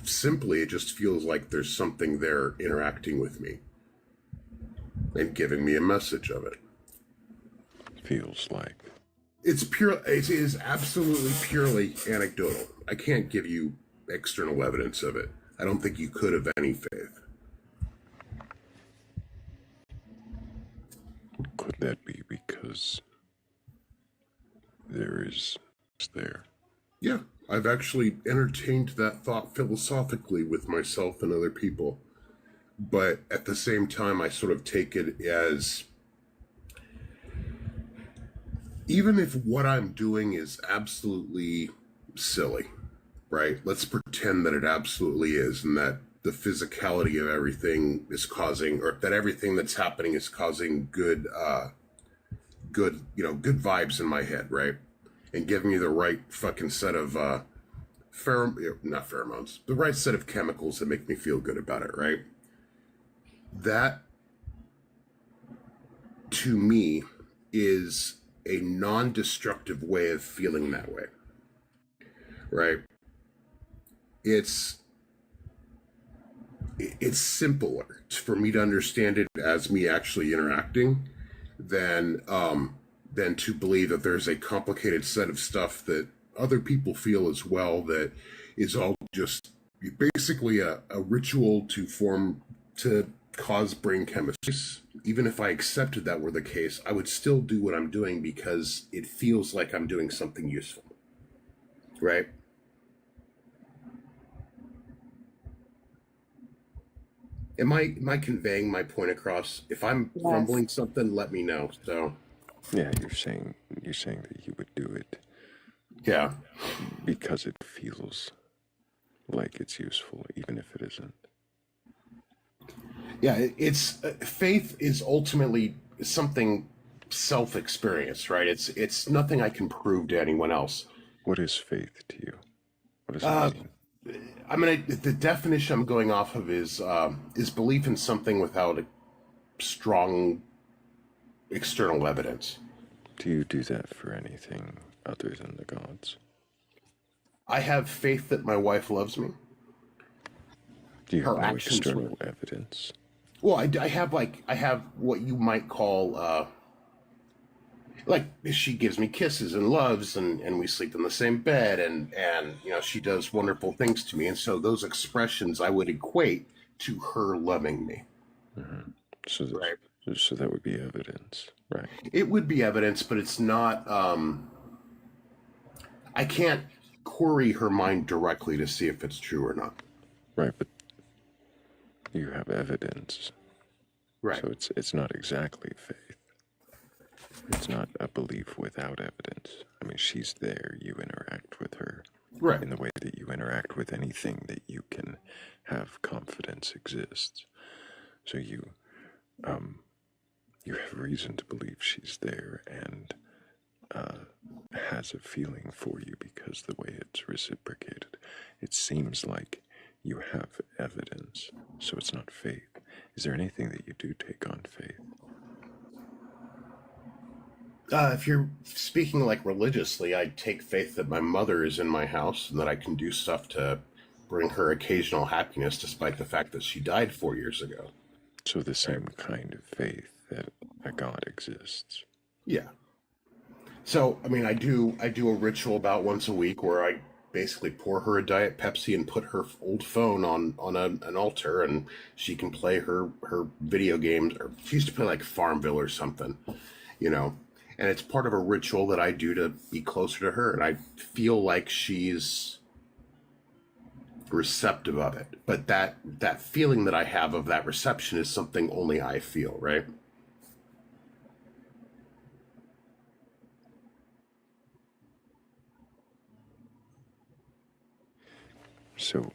simply, it just feels like there's something there interacting with me and giving me a message of it. Feels like. It's pure. It is absolutely purely anecdotal. I can't give you external evidence of it. I don't think you could have any faith. Could that be because there is there? Yeah, I've actually entertained that thought philosophically with myself and other people. But at the same time, I sort of take it as even if what I'm doing is absolutely silly, right? Let's pretend that it absolutely is and that the physicality of everything is causing, or that everything that's happening is causing good vibes in my head, right? And giving me the right fucking set of not pheromones, the right set of chemicals that make me feel good about it, right? That, to me, is a non-destructive way of feeling that way, right? It's simpler for me to understand it as me actually interacting than to believe that there's a complicated set of stuff that other people feel as well that is all just basically a ritual to cause brain chemistry. even if I accepted that were the case, I would still do what I'm doing because it feels like I'm doing something useful. Right? Am I conveying my point across? If I'm crumbling something, let me know. So Yeah, you're saying that you would do it. Yeah. Because it feels like it's useful, even if it isn't. Yeah, it's faith is ultimately something self-experienced, right? It's nothing I can prove to anyone else. What is faith to you? What does it mean? I mean, the definition I'm going off of is belief in something without a strong external evidence. Do you do that for anything other than the gods? I have faith that my wife loves me. Do you have Her no actions external evidence? Well, I have what you might call like she gives me kisses and loves and we sleep in the same bed and you know she does wonderful things to me, and so those expressions I would equate to her loving me. Mm-hmm. So that would be evidence, right? It would be evidence, but it's not. I can't query her mind directly to see if it's true or not. Right, but you have evidence. Right. So it's not exactly faith. It's not a belief without evidence. I mean, she's there. You interact with her right in the way that you interact with anything that you can have confidence exists. So you have reason to believe she's there and has a feeling for you because the way it's reciprocated. It seems like you have evidence, so it's not faith. Is there anything that you do take on faith? If you're speaking like religiously, I take faith that my mother is in my house and that I can do stuff to bring her occasional happiness despite the fact that she died 4 years ago. So the same kind of faith that a God exists. Yeah. So, I mean, I do a ritual about once a week where I basically pour her a Diet Pepsi and put her old phone on an altar, and she can play her video games. Or she used to play like Farmville or something, you know. And it's part of a ritual that I do to be closer to her, and I feel like she's receptive of it. But that feeling that I have of that reception is something only I feel, right? So,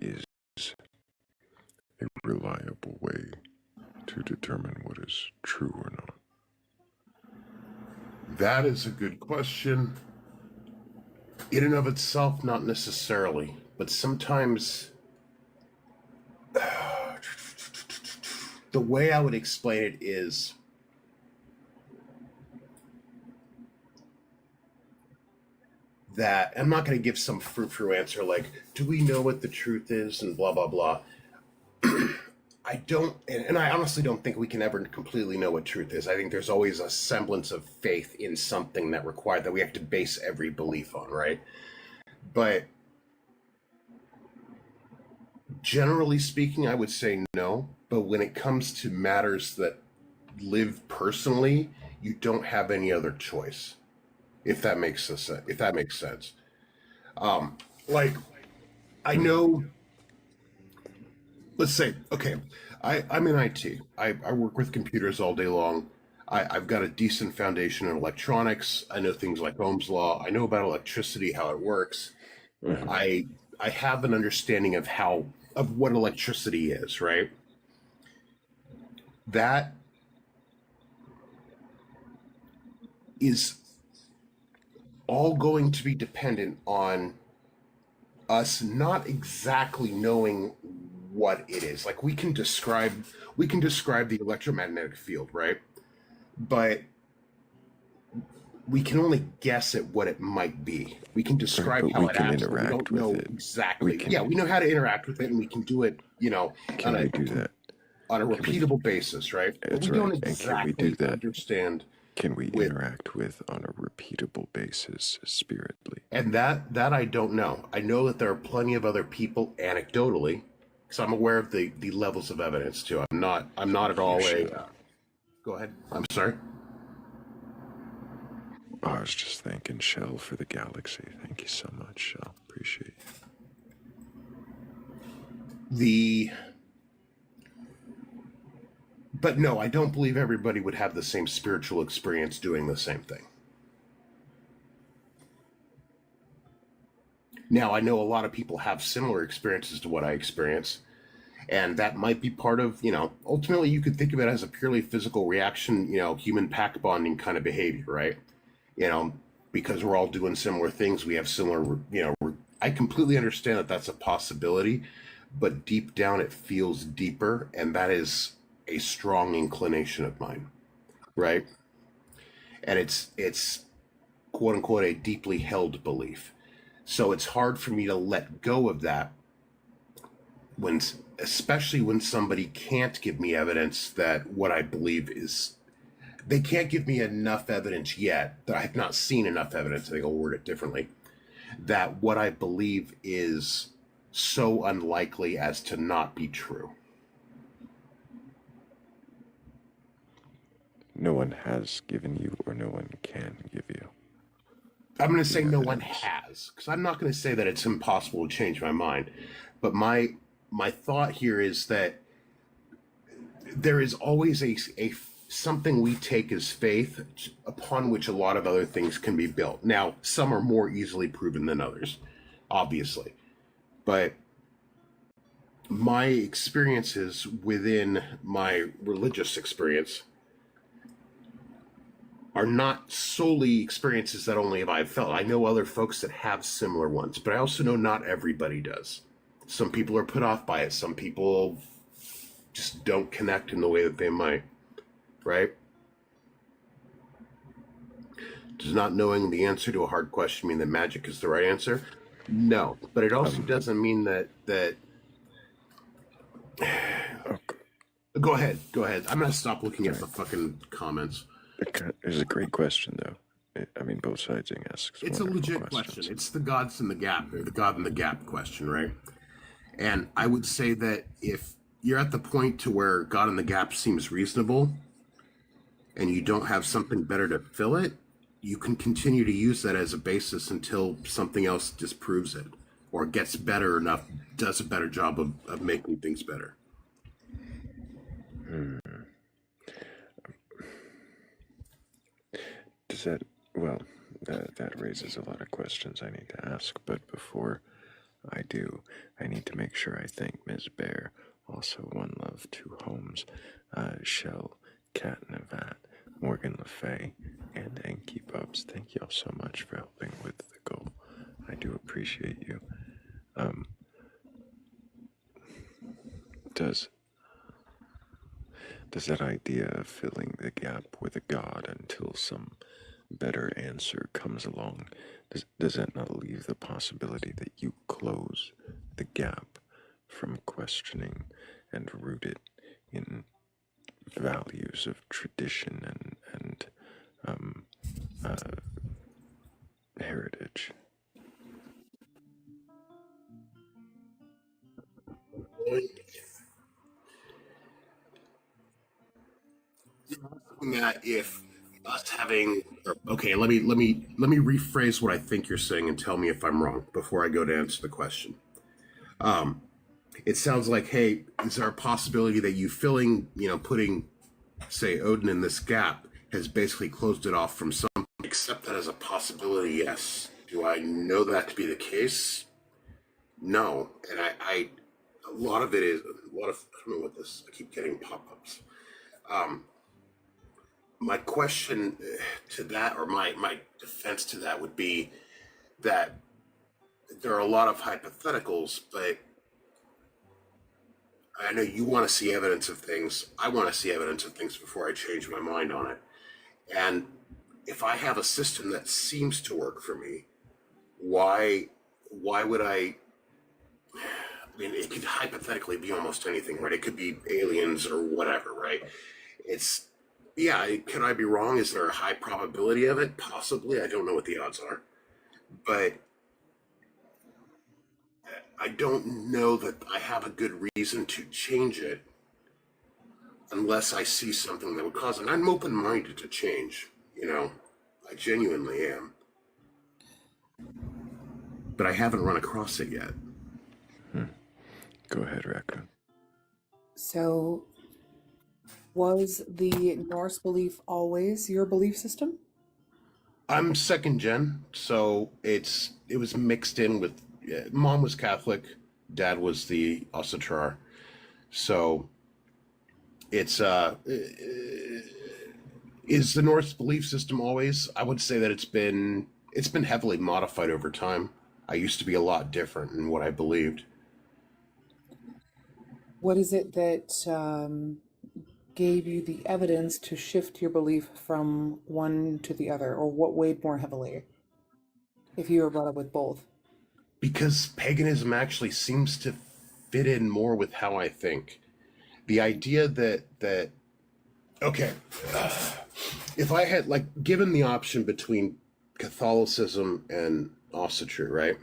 is a reliable way to determine what is true or not? That is a good question. In and of itself, not necessarily, but sometimes the way I would explain it is that I'm not going to give some frou-frou answer like, do we know what the truth is and blah, blah, blah. I don't, and I honestly don't think we can ever completely know what truth is. I think there's always a semblance of faith in something that we have to base every belief on, right? But generally speaking, I would say no. But when it comes to matters that live personally, you don't have any other choice. If that makes sense. Like I know. Let's say, okay, I'm in IT. I work with computers all day long. I've got a decent foundation in electronics. I know things like Ohm's law. I know about electricity, how it works. Mm-hmm. I have an understanding of what electricity is, right? That is all going to be dependent on us not exactly knowing what it is. Like we can describe the electromagnetic field, right? But we can only guess at what it might be. We can describe right, how it acts, but we don't know exactly. We know how to interact with it, and we can do it, can we do that? On a repeatable basis, right? That's but we don't right. exactly and can we do that? Understand. Can we interact with on a repeatable basis spiritly? And that I don't know. I know that there are plenty of other people, anecdotally, because I'm aware of the levels of evidence too. I'm not at all a. Go ahead. I'm sorry. Oh, I was just thanking Shell for the galaxy. Thank you so much, Shell. Appreciate you. But no, I don't believe everybody would have the same spiritual experience doing the same thing. Now, I know a lot of people have similar experiences to what I experience, and that might be part of, ultimately you could think of it as a purely physical reaction, human pack bonding kind of behavior, right? Because we're all doing similar things, we have similar, I completely understand that that's a possibility, but deep down it feels deeper, and that is a strong inclination of mine, right? And it's quote unquote a deeply held belief. So it's hard for me to let go of that especially when somebody can't give me evidence that what I believe is, they can't give me enough evidence yet, that I have not seen enough evidence, I think I'll word it differently, that what I believe is so unlikely as to not be true. No one has given you, or no one can give you. I'm going to say no one has, because I'm not going to say that it's impossible to change my mind. But my thought here is that there is always a something we take as faith upon which a lot of other things can be built. Now, some are more easily proven than others, obviously. But my experiences within my religious experience are not solely experiences that only have I felt. I know other folks that have similar ones, but I also know not everybody does. Some people are put off by it. Some people just don't connect in the way that they might, right? Does not knowing the answer to a hard question mean that magic is the right answer? No, but it also doesn't mean that Go ahead. I'm gonna stop looking at the fucking comments. It's a great question, though. I mean, both sides ask. It's a legit question. It's the gods in the gap, or the God in the gap question, right? And I would say that if you're at the point to where God in the gap seems reasonable, and you don't have something better to fill it, you can continue to use that as a basis until something else disproves it, or gets better enough, does a better job of making things better. Does that, that raises a lot of questions I need to ask, but before I do, I need to make sure I thank Ms. Bear, also One Love, Two Homes, Shell, Cat Navat, Morgan Le Fay, and Enki Bubs. Thank you all so much for helping with the goal. I do appreciate you. Does that idea of filling the gap with a god until some better answer comes along, does that not leave the possibility that you close the gap from questioning and root it in values of tradition and heritage? That if us having, okay, let me rephrase what I think you're saying and tell me if I'm wrong before I go to answer the question. It sounds like, hey, is there a possibility that you putting, say, Odin in this gap has basically closed it off from something? Accept that as a possibility, yes. Do I know that to be the case? No. And I a lot of it is, I don't know what this, I keep getting pop-ups. My question to that, or my defense to that, would be that there are a lot of hypotheticals, but I know you want to see evidence of things. I want to see evidence of things before I change my mind on it. And if I have a system that seems to work for me, why would I mean, it could hypothetically be almost anything, right? It could be aliens or whatever, right? Could I be wrong? Is there a high probability of it? Possibly. I don't know what the odds are. But I don't know that I have a good reason to change it unless I see something that would cause it. I'm open-minded to change, I genuinely am. But I haven't run across it yet. Go ahead, Raccoon. So, was the Norse belief always your belief system? I'm second gen, so it was mixed in with. Mom was Catholic, dad was the Ossatrar, so it's is the Norse belief system always? I would say that it's been heavily modified over time. I used to be a lot different in what I believed. What is it that gave you the evidence to shift your belief from one to the other, or what weighed more heavily if you were brought up with both? Because paganism actually seems to fit in more with how I think. The idea that okay, if I had given the option between Catholicism and Ossatry, right?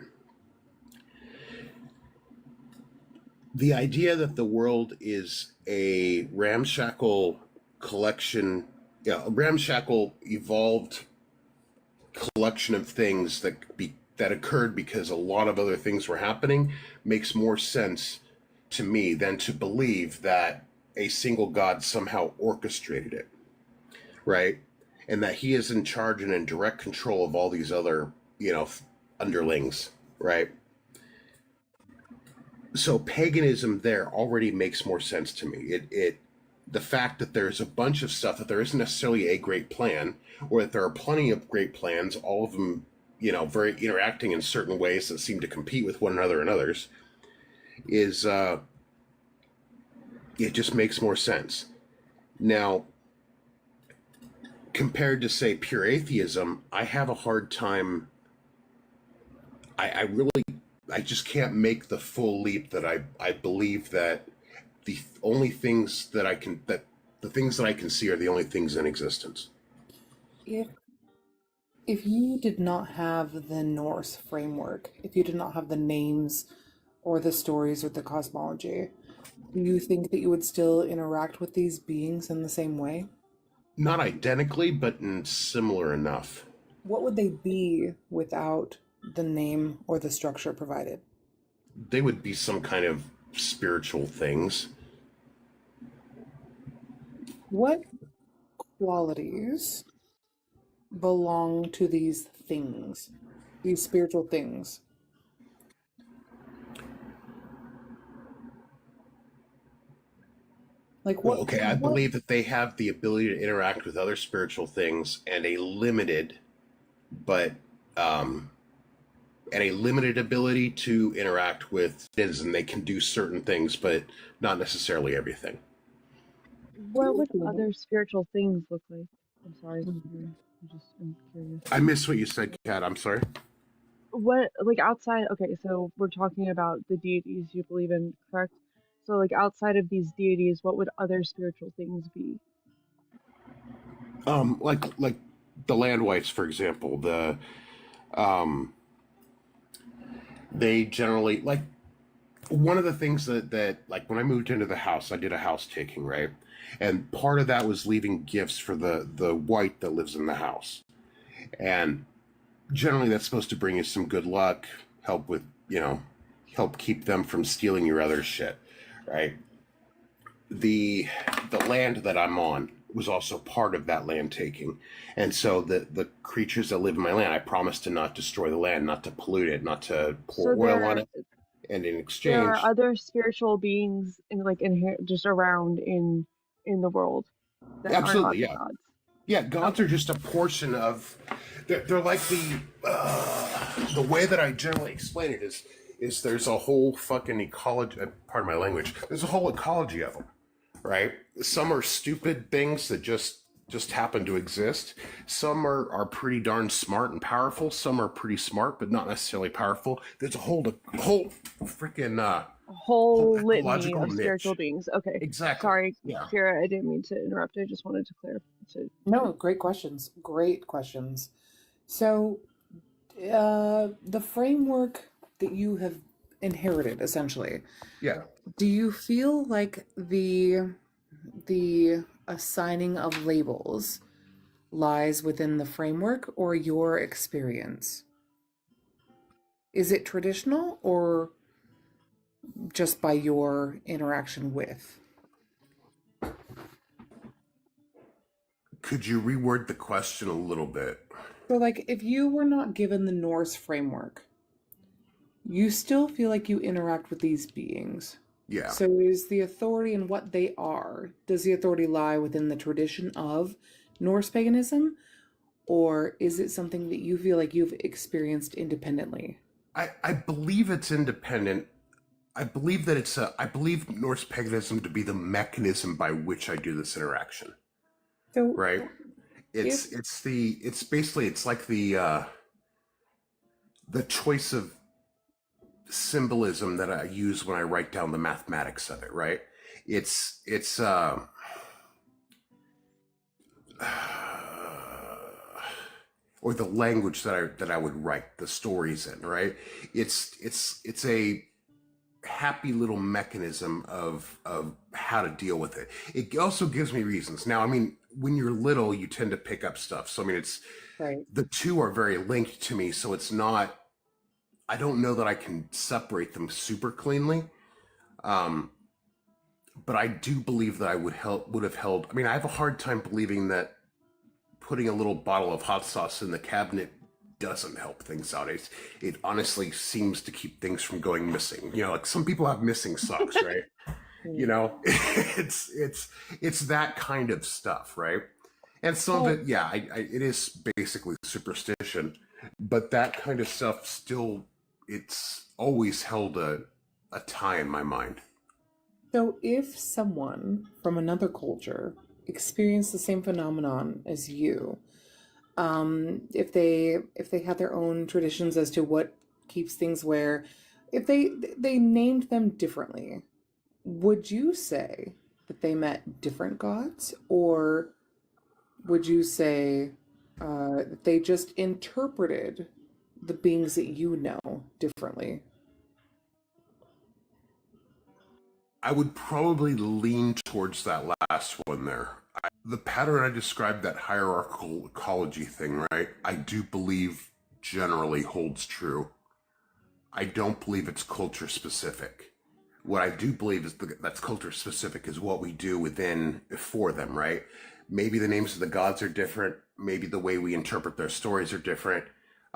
The idea that the world is a ramshackle collection, a ramshackle evolved collection of things that occurred because a lot of other things were happening makes more sense to me than to believe that a single God somehow orchestrated it, right? And that he is in charge and in direct control of all these other, underlings, right? So paganism there already makes more sense to me. The fact that there's a bunch of stuff that there isn't necessarily a great plan, or that there are plenty of great plans, all of them, very interacting in certain ways that seem to compete with one another and others, is it just makes more sense. Now, compared to say pure atheism, I have a hard time. I just can't make the full leap that I believe that the only things that the things that I can see are the only things in existence. If you did not have the Norse framework, if you did not have the names or the stories or the cosmology, do you think that you would still interact with these beings in the same way? Not identically, but in similar enough. What would they be without the name or the structure provided? They would be some kind of spiritual things. What qualities belong to these things, these spiritual things? I believe that they have the ability to interact with other spiritual things and a limited ability to interact with it, and they can do certain things, but not necessarily everything. What would other spiritual things look like? I'm sorry. I'm curious. I missed what you said, Kat. I'm sorry. What, outside, okay, so we're talking about the deities you believe in, correct? So, outside of these deities, what would other spiritual things be? Like the land wights, for example. They generally one of the things that when I moved into the house, I did a house taking, right? And part of that was leaving gifts for the wight that lives in the house. And generally that's supposed to bring you some good luck, help with, help keep them from stealing your other shit, right? The land that I'm on was also part of that land taking. And so the creatures that live in my land, I promised to not destroy the land, not to pollute it, not to pour oil on it. And in exchange, there are other spiritual beings just around in the world that absolutely, are not gods. Yeah, gods are just a portion of. They're like the way that I generally explain it is there's a whole fucking ecology. Pardon my language. There's a whole ecology of them, right? Some are stupid things that just happen to exist. Some are pretty darn smart and powerful. Some are pretty smart but not necessarily powerful. There's a whole freaking whole litany of spiritual beings. Okay, exactly. Sorry, yeah. Kira, I didn't mean to interrupt. I just wanted to clarify. No, great questions. Great questions. So, the framework that you have inherited, essentially. Yeah. Do you feel like the assigning of labels lies within the framework or your experience? Is it traditional or just by your interaction with? Could you reword the question a little bit? So, like, if you were not given the Norse framework, you still feel like you interact with these beings. Yeah. So, is the authority in what they are, does the authority lie within the tradition of Norse paganism, or is it something that you feel like you've experienced independently? I believe it's independent. I believe that I believe Norse paganism to be the mechanism by which I do this interaction. So, right? It's basically it's like the choice of symbolism that I use when I write down the mathematics of it, right? It's or the language that I would write the stories in, right? It's a happy little mechanism of how to deal with it. It also gives me reasons. Now, I mean, when you're little, you tend to pick up stuff. So I mean, it's right. The two are very linked to me. So it's not. I don't know that I can separate them super cleanly. But I do believe that I would have held. I mean, I have a hard time believing that putting a little bottle of hot sauce in the cabinet doesn't help things out. It honestly seems to keep things from going missing. You know, like some people have missing socks, right? You know, it's that kind of stuff, right? And some of it, yeah, it is basically superstition, but that kind of stuff still, it's always held a tie in my mind. So, if someone from another culture experienced the same phenomenon as you, if they had their own traditions as to what keeps things where, if they named them differently, would you say that they met different gods, or would you say that they just interpreted the beings that you know differently? I would probably lean towards that last one there. The pattern I described, that hierarchical ecology thing, right? I do believe generally holds true. I don't believe it's culture specific. What I do believe is that's culture specific is what we do for them, right? Maybe the names of the gods are different. Maybe the way we interpret their stories are different.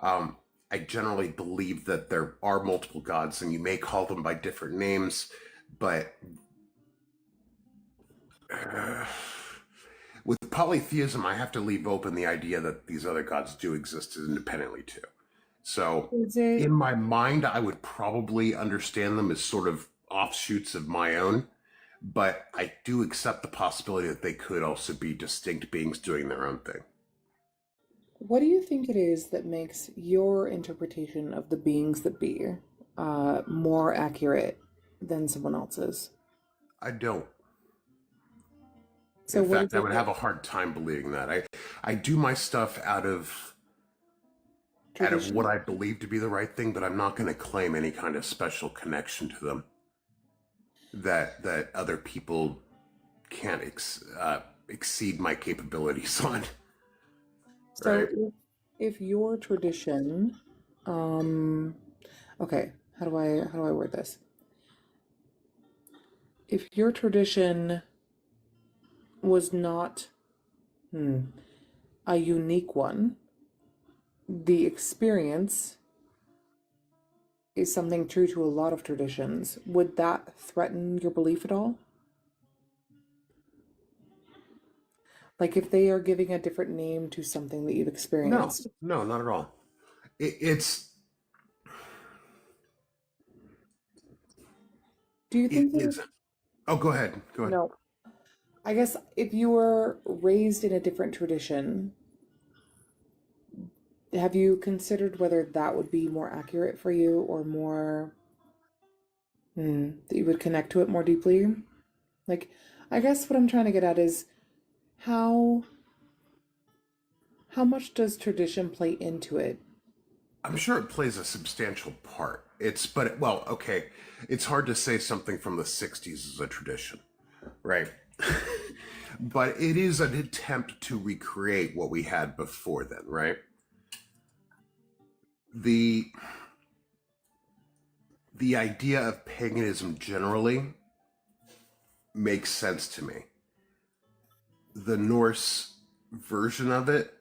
I generally believe that there are multiple gods, and you may call them by different names, but with polytheism, I have to leave open the idea that these other gods do exist independently too. So in my mind, I would probably understand them as sort of offshoots of my own, but I do accept the possibility that they could also be distinct beings doing their own thing. What do you think it is that makes your interpretation of the beings that be more accurate than someone else's? I don't. So in fact, I would have a hard time believing that. I do my stuff out of what I believe to be the right thing, but I'm not going to claim any kind of special connection to them that other people can't exceed my capabilities on. So right? if your tradition, okay, how do I word this? If your tradition was not a unique one, the experience is something true to a lot of traditions, would that threaten your belief at all? Like if they are giving a different name to something that you've experienced? No, not at all. It's. Do you think Oh, go ahead. Go ahead. No. I guess if you were raised in a different tradition, have you considered whether that would be more accurate for you or more that you would connect to it more deeply? Like, I guess what I'm trying to get at is how much does tradition play into it? I'm sure it plays a substantial part. Well, okay. It's hard to say something from the 60s is a tradition, right? But it is an attempt to recreate what we had before then, right? The idea of paganism generally makes sense to me. The Norse version of it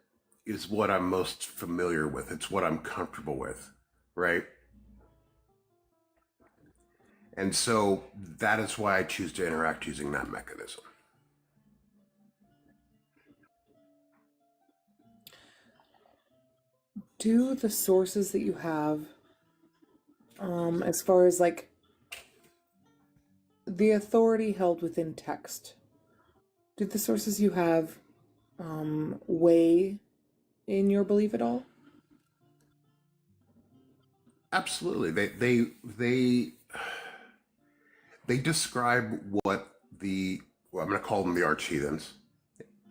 is what I'm most familiar with. It's what I'm comfortable with, right? And so that is why I choose to interact using that mechanism. Do the sources that you have, as far as like the authority held within text, do the sources you have weigh in your belief at all? Absolutely. They describe what I'm going to call them the archheathens.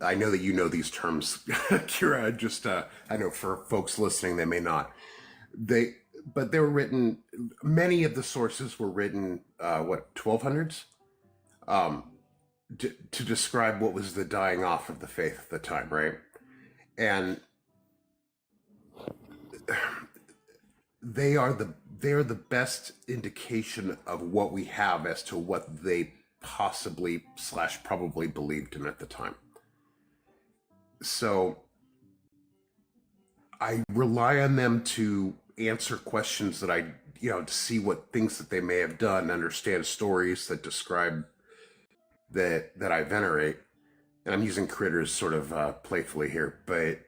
I know that you know these terms, Kira. Just I know for folks listening, they may not. But they were written. Many of the sources were written, 1200s, to describe what was the dying off of the faith at the time, right? And they are the best indication of what we have as to what they possibly / probably believed in at the time. So I rely on them to answer questions that to see what things that they may have done, understand stories that describe that I venerate. And I'm using critters sort of playfully here, but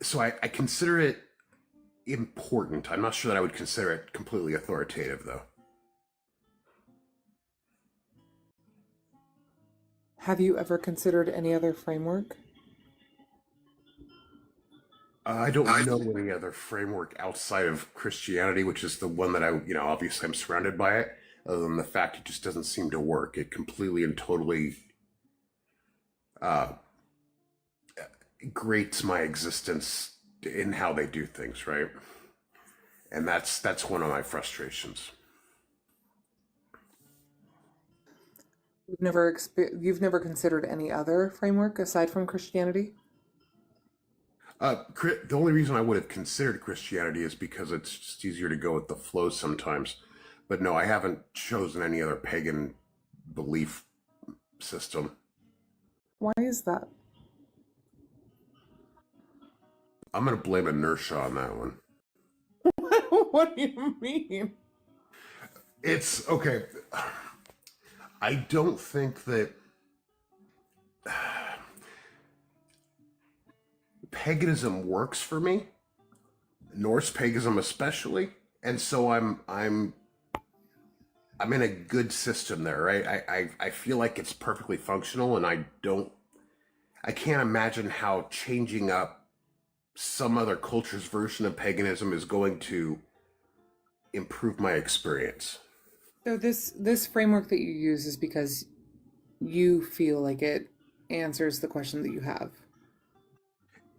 so I consider it important. I'm not sure that I would consider it completely authoritative, though. Have you ever considered any other framework? I don't know any other framework outside of Christianity, which is the one that obviously I'm surrounded by it, other than the fact it just doesn't seem to work. It completely and totally grates my existence in how they do things, right? And that's one of my frustrations. You've never considered any other framework aside from Christianity? The only reason I would have considered Christianity is because it's just easier to go with the flow sometimes. But no, I haven't chosen any other pagan belief system. Why is that? I'm going to blame inertia on that one. What do you mean? It's okay. I don't think that paganism works for me, Norse paganism especially, and so I'm in a good system there, right? I feel like it's perfectly functional, and I can't imagine how changing up some other culture's version of paganism is going to improve my experience. So this framework that you use is because you feel like it answers the question that you have.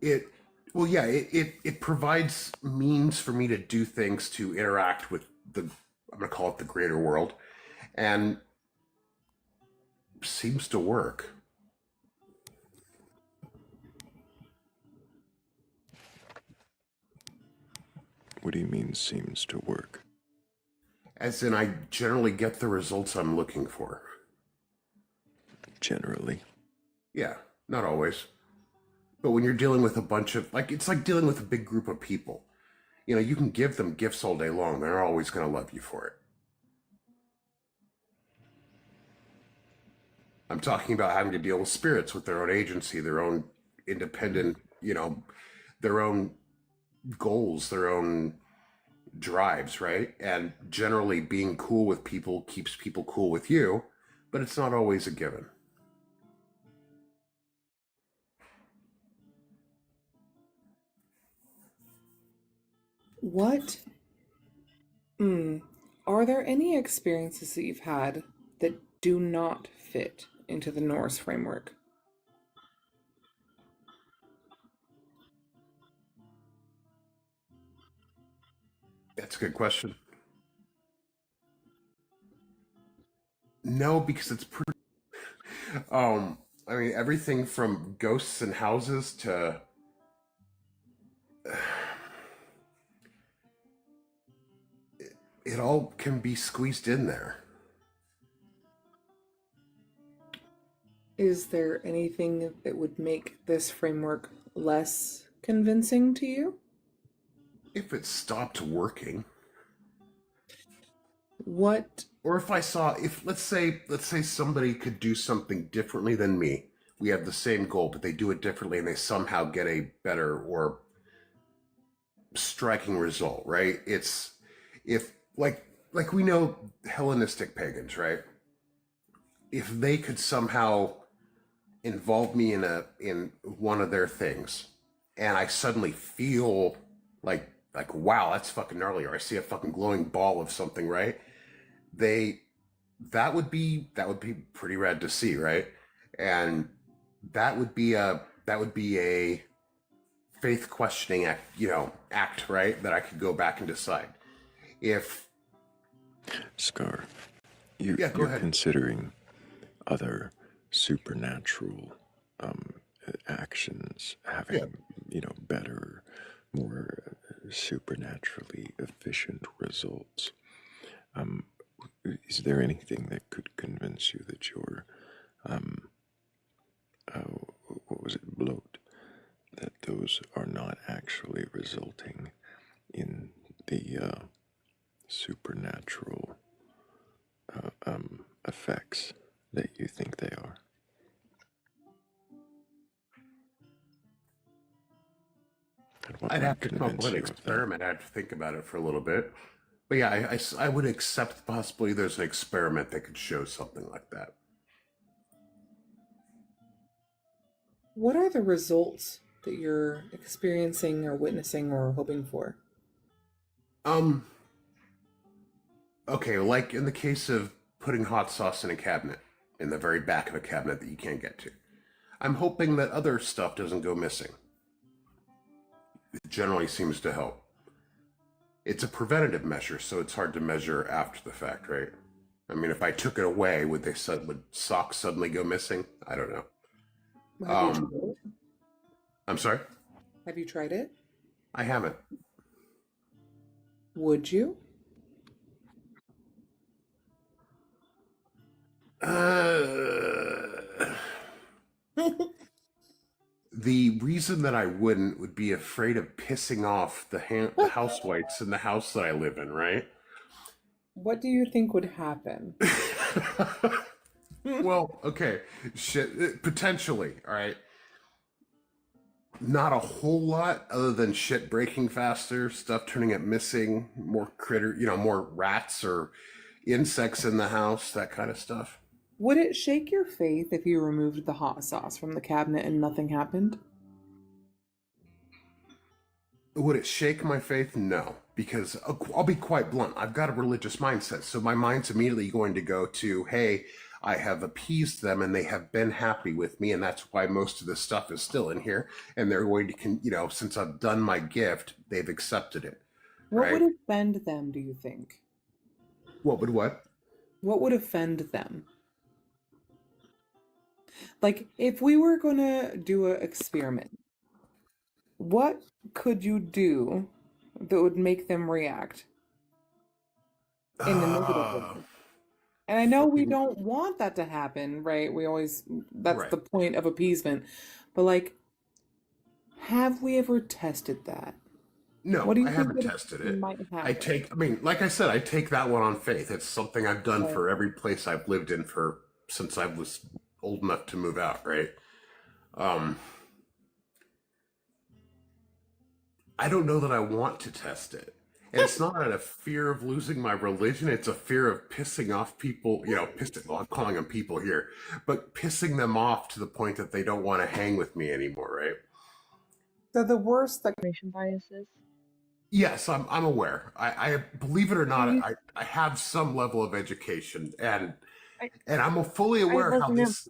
It provides means for me to do things to interact with I'm going to call it the greater world, and seems to work. What do you mean seems to work? As in, I generally get the results I'm looking for. Generally? Yeah, not always. But when you're dealing with a bunch of, it's like dealing with a big group of people. You can give them gifts all day long. They're always going to love you for it. I'm talking about having to deal with spirits with their own agency, their own independent, their own goals, their own drives, right? And generally being cool with people keeps people cool with you, but it's not always a given. What? Are there any experiences that you've had that do not fit into the Norse framework? That's a good question. No, because it's pretty. I mean, everything from ghosts and houses to it all can be squeezed in there. Is there anything that would make this framework less convincing to you? If it stopped working. What? Or if I saw, if let's say somebody could do something differently than me. We have the same goal, but they do it differently and they somehow get a better or striking result, right? It's if like we know Hellenistic pagans, right? If they could somehow involve me in one of their things and I suddenly feel like wow, that's fucking gnarly, or I see a fucking glowing ball of something, right? That would be pretty rad to see, right? And that would be a faith questioning act, right? That I could go back and decide if Scar, you're ahead. considering other supernatural actions having better, more supernaturally efficient results. Is there anything that could convince you that your what was it, bloat, that those are not actually resulting in the supernatural effects that you think they are? I'd have to come up with an experiment. I'd have to think about it for a little bit. But yeah, I would accept possibly there's an experiment that could show something like that. What are the results that you're experiencing or witnessing or hoping for? Okay, like in the case of putting hot sauce in a cabinet, in the very back of a cabinet that you can't get to. I'm hoping that other stuff doesn't go missing. It generally seems to help. It's a preventative measure, so it's hard to measure after the fact, right? I mean, if I took it away, would socks suddenly go missing? I don't know. I'm sorry? Have you tried it? I haven't. Would you? The reason that I wouldn't would be afraid of pissing off the housewives in the house that I live in, right? What do you think would happen? Well, okay, shit, potentially, all right. Not a whole lot other than shit breaking faster, stuff turning up missing, more more rats or insects in the house, that kind of stuff. Would it shake your faith if you removed the hot sauce from the cabinet and nothing happened? Would it shake my faith? No, because I'll be quite blunt. I've got a religious mindset, so my mind's immediately going to go to, hey, I have appeased them and they have been happy with me, and that's why most of this stuff is still in here. And they're going to, since I've done my gift, they've accepted it. What would offend them, do you think? What would what? What would offend them? Like, if we were going to do an experiment, what could you do that would make them react in the negative way? And I know we don't want that to happen, right? That's the point of appeasement. But like, have we ever tested that? No, I haven't tested it. Like I said, I take that one on faith. It's something I've done for every place I've lived in since I was old enough to move out, right? I don't know that I want to test it. And it's not out of fear of losing my religion. It's a fear of pissing off people, I'm calling them people here, but pissing them off to the point that they don't want to hang with me anymore, right? So the worst confirmation biases. Yes, I'm aware. I believe it or not, I have some level of education, and I'm fully aware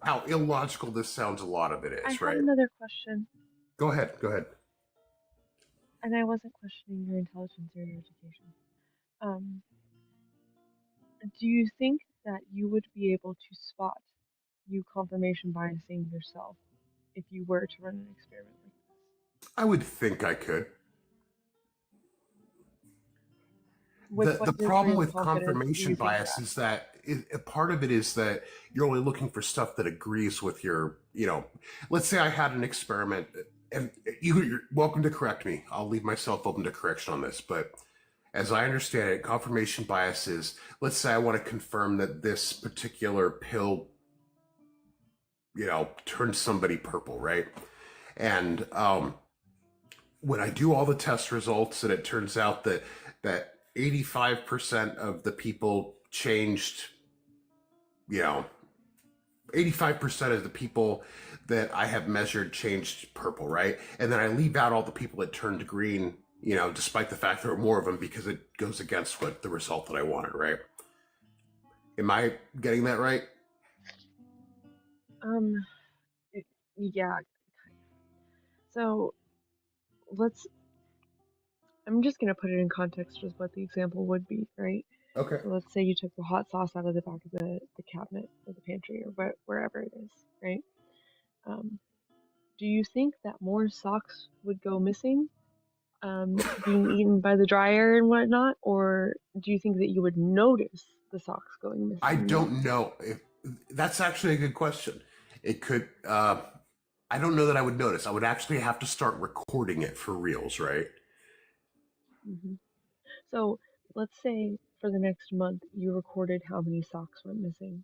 how illogical this sounds. A lot of it is, right? I have another question. Go ahead. And I wasn't questioning your intelligence or your education. Um, do you think that you would be able to spot you confirmation biasing yourself if you were to run an experiment like this? I would think I could. With The what degree problem of with confidence do confirmation you think bias that? is that a part of it is that you're only looking for stuff that agrees with your, let's say I had an experiment, and you're welcome to correct me. I'll leave myself open to correction on this, but as I understand it, confirmation bias is, let's say I want to confirm that this particular pill, turns somebody purple, right? And when I do all the test results, and it turns out that 85% of the people changed, 85% of the people that I have measured changed purple, right? And then I leave out all the people that turned green, despite the fact there are more of them, because it goes against what the result that I wanted, right? Am I getting that right? Um, yeah. So I'm just gonna put it in context with what the example would be, right? Okay. So let's say you took the hot sauce out of the back of the cabinet or the pantry or wherever it is, right? Um, do you think that more socks would go missing, being eaten by the dryer and whatnot, or do you think that you would notice the socks going I missing more? don't know. That's actually a good question. It could, I don't know that I would notice. I would actually have to start recording it for reals, right? Hmm. So let's say for the next month you recorded how many socks went missing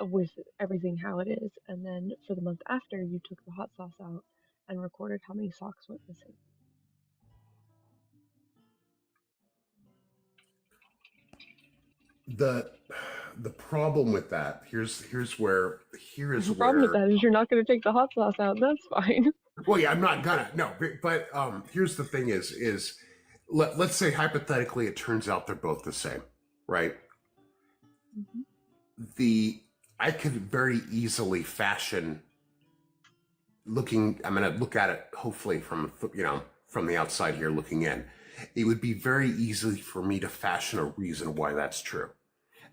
with everything how it is, and then for the month after you took the hot sauce out and recorded how many socks went missing. The problem with that, here is The problem with where, that is you're not going to take the hot sauce out. That's fine. well, yeah, I'm not gonna, no, but here's the thing is let's say hypothetically it turns out they're both the same, right? Mhm. The I could very easily fashion I'm going to look at it hopefully from the outside here looking in. It would be very easy for me to fashion a reason why that's true.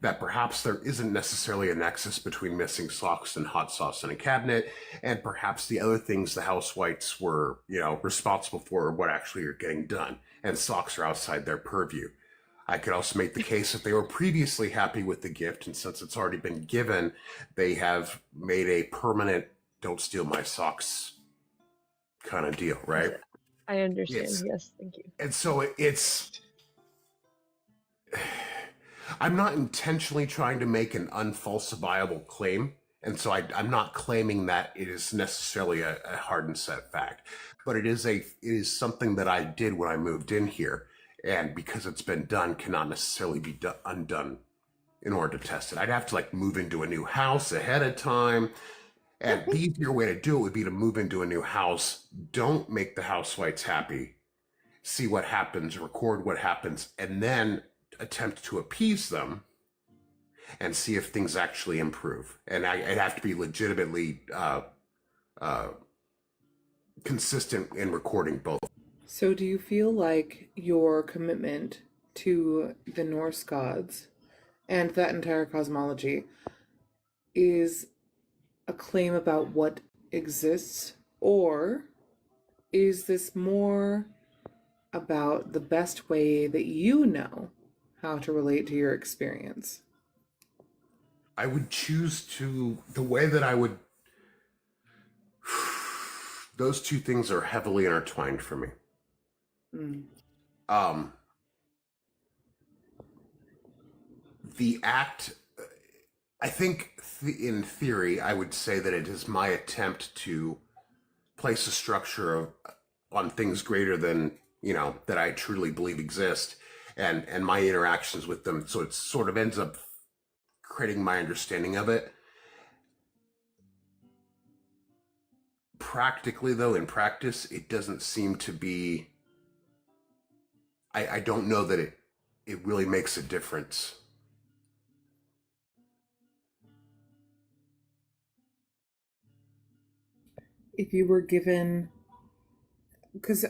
That perhaps there isn't necessarily a nexus between missing socks and hot sauce in a cabinet, and perhaps the other things the housewives were, responsible for are what actually are getting done, and socks are outside their purview. I could also make the case that they were previously happy with the gift, and since it's already been given, they have made a permanent "don't steal my socks" kind of deal, right? I understand. It's Yes, thank you. and so it's I'm not intentionally trying to make an unfalsifiable claim, and so I'm not claiming that it is necessarily a hard and set fact, but it is something that I did when I moved in here, and because it's been done, cannot necessarily be undone in order to test it. I'd have to move into a new house ahead of time. And the easier way to do it would be to move into a new house. Don't make the housewifes happy. See what happens, record what happens, and then attempt to appease them and see if things actually improve. And I'd have to be legitimately uh, consistent in recording both. So, do you feel like your commitment to the Norse gods and that entire cosmology is a claim about what exists, or is this more about the best way that you know how to relate to your experience? I would choose the way that I would. Those two things are heavily intertwined for me. Mm. Um, the act, I think in theory, I would say that it is my attempt to place a structure on things greater than, that I truly believe exist, and my interactions with them. So it sort of ends up creating my understanding of it. Practically, though, in practice, it doesn't seem to be. I don't know that it really makes a difference. If you were given, because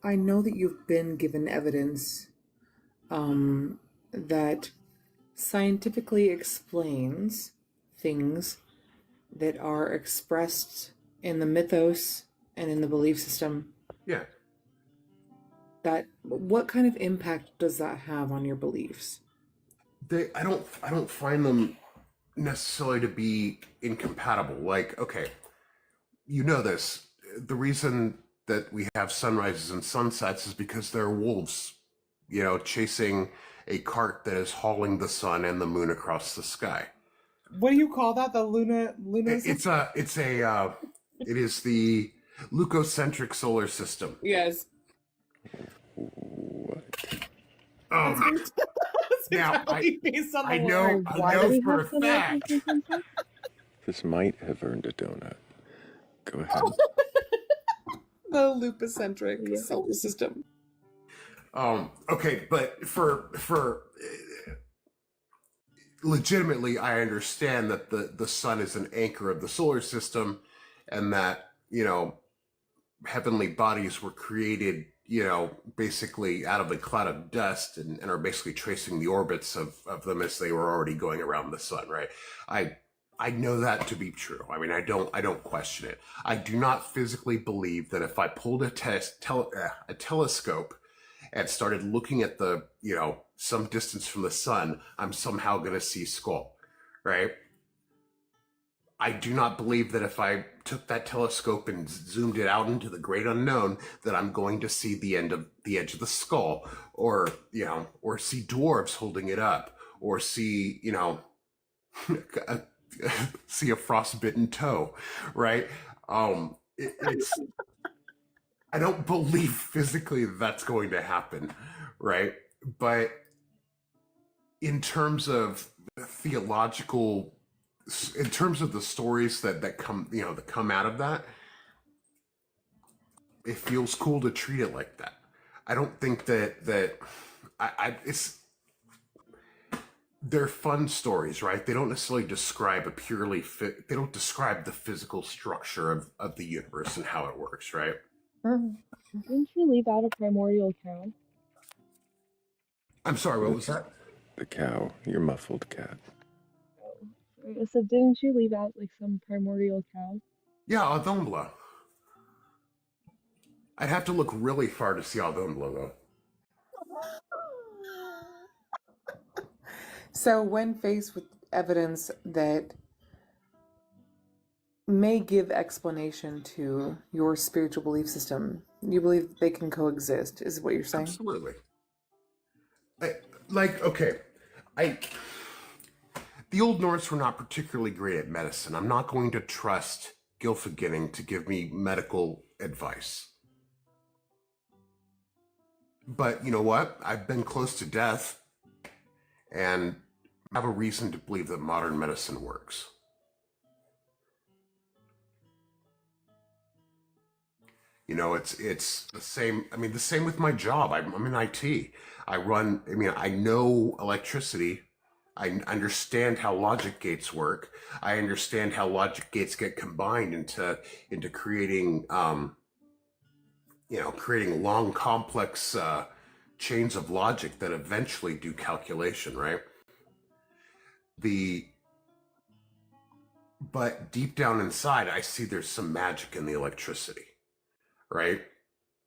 I know that you've been given evidence that scientifically explains things that are expressed in the mythos and in the belief system. Yeah. That what kind of impact does that have on your beliefs? I don't find them necessarily to be incompatible. Like, okay, you know this. The reason that we have sunrises and sunsets is because there are wolves, chasing a cart that is hauling the sun and the moon across the sky. What do you call that? The Luna? It is the leucocentric solar system. Yes. Now, based on the I know for a fact. This might have earned a donut. Go ahead. The leucocentric solar system. Okay, but for legitimately, I understand that the sun is an anchor of the solar system, and that heavenly bodies were created basically out of a cloud of dust, and are basically tracing the orbits of them as they were already going around the sun, right? I know that to be true. I mean, I don't question it. I do not physically believe that if I pulled a telescope and started looking at the, some distance from the sun, I'm somehow going to see skull, right? I do not believe that if I took that telescope and zoomed it out into the great unknown, that I'm going to see the edge of the skull, or see dwarves holding it up, or see, see a frostbitten toe, right? It's I don't believe physically that's going to happen, right? But in terms of theological, in terms of the stories that come out of that, it feels cool to treat it like that. I don't think that they're fun stories, right? They don't necessarily describe they don't describe the physical structure of the universe and how it works, right? Didn't you leave out a primordial cow? I'm sorry, what was that? The cow, your muffled cat. Oh, so didn't you leave out like some primordial cow? Yeah, Adombla. I'd have to look really far to see Adombla, though. So when faced with evidence that may give explanation to your spiritual belief system, you believe they can coexist, is what you're saying? Absolutely. The Old Norse were not particularly great at medicine. I'm not going to trust Gylfaginning to give me medical advice. But you know what? I've been close to death, and I have a reason to believe that modern medicine works. It's the same. I mean, the same with my job. I'm in IT. I know electricity. I understand how logic gates work. I understand how logic gates get combined into creating, creating long, complex chains of logic that eventually do calculation, right? But deep down inside, I see there's some magic in the electricity, right?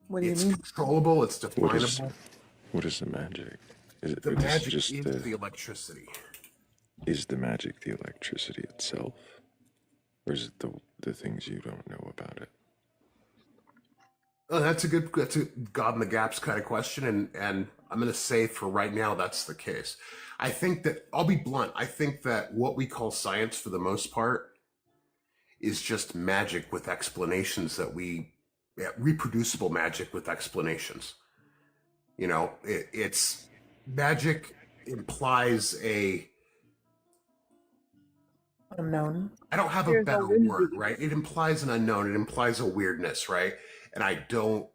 What do you mean? It's controllable. It's definable. What is the magic? Is it The magic just is the electricity. Is the magic the electricity itself, or is it the things you don't know about it? Oh, that's a God in the gaps kind of question, and I'm going to say for right now that's the case. I think that, I'll be blunt, I think that what we call science for the most part is just magic with explanations reproducible magic with explanations. It's magic implies a unknown. I don't have a better word, right? It implies an unknown. It implies a weirdness, right? And I don't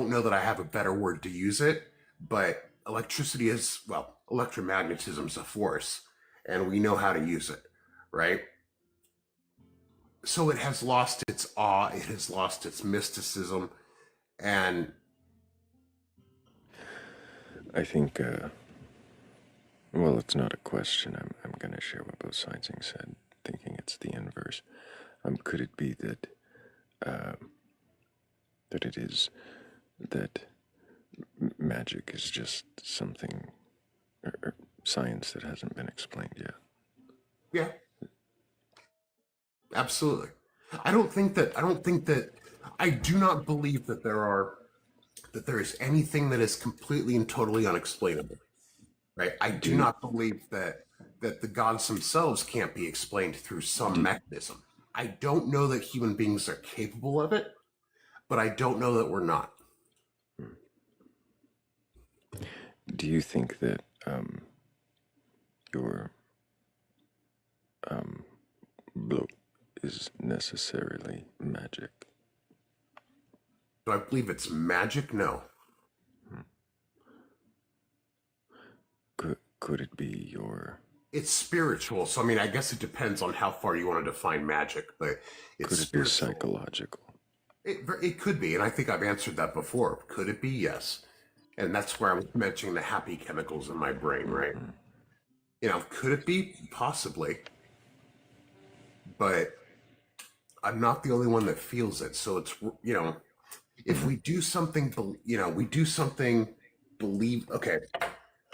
know that I have a better word to use it, but electricity electromagnetism is a force, and we know how to use it, right? So it has lost its awe, it has lost its mysticism, and I think Well, it's not a question. I'm going to share what both sides said, thinking it's the inverse. Could it be that that it is that magic is just something, or science that hasn't been explained yet? Yeah, absolutely. I don't think that. I do not believe that there is anything that is completely and totally unexplainable. Right? I do not believe that the gods themselves can't be explained through some mechanism. I don't know that human beings are capable of it, but I don't know that we're not. Do you think that your blow is necessarily magic? Do I believe it's magic? No. Could it be your... It's spiritual, so I mean, I guess it depends on how far you want to define magic, but it's could it spiritual. be psychological? It could be, and I think I've answered that before. Could it be? Yes. And that's where I'm mentioning the happy chemicals in my brain, right? You know, could it be? Possibly. But I'm not the only one that feels it. So it's, you know, if we do something, believe, okay,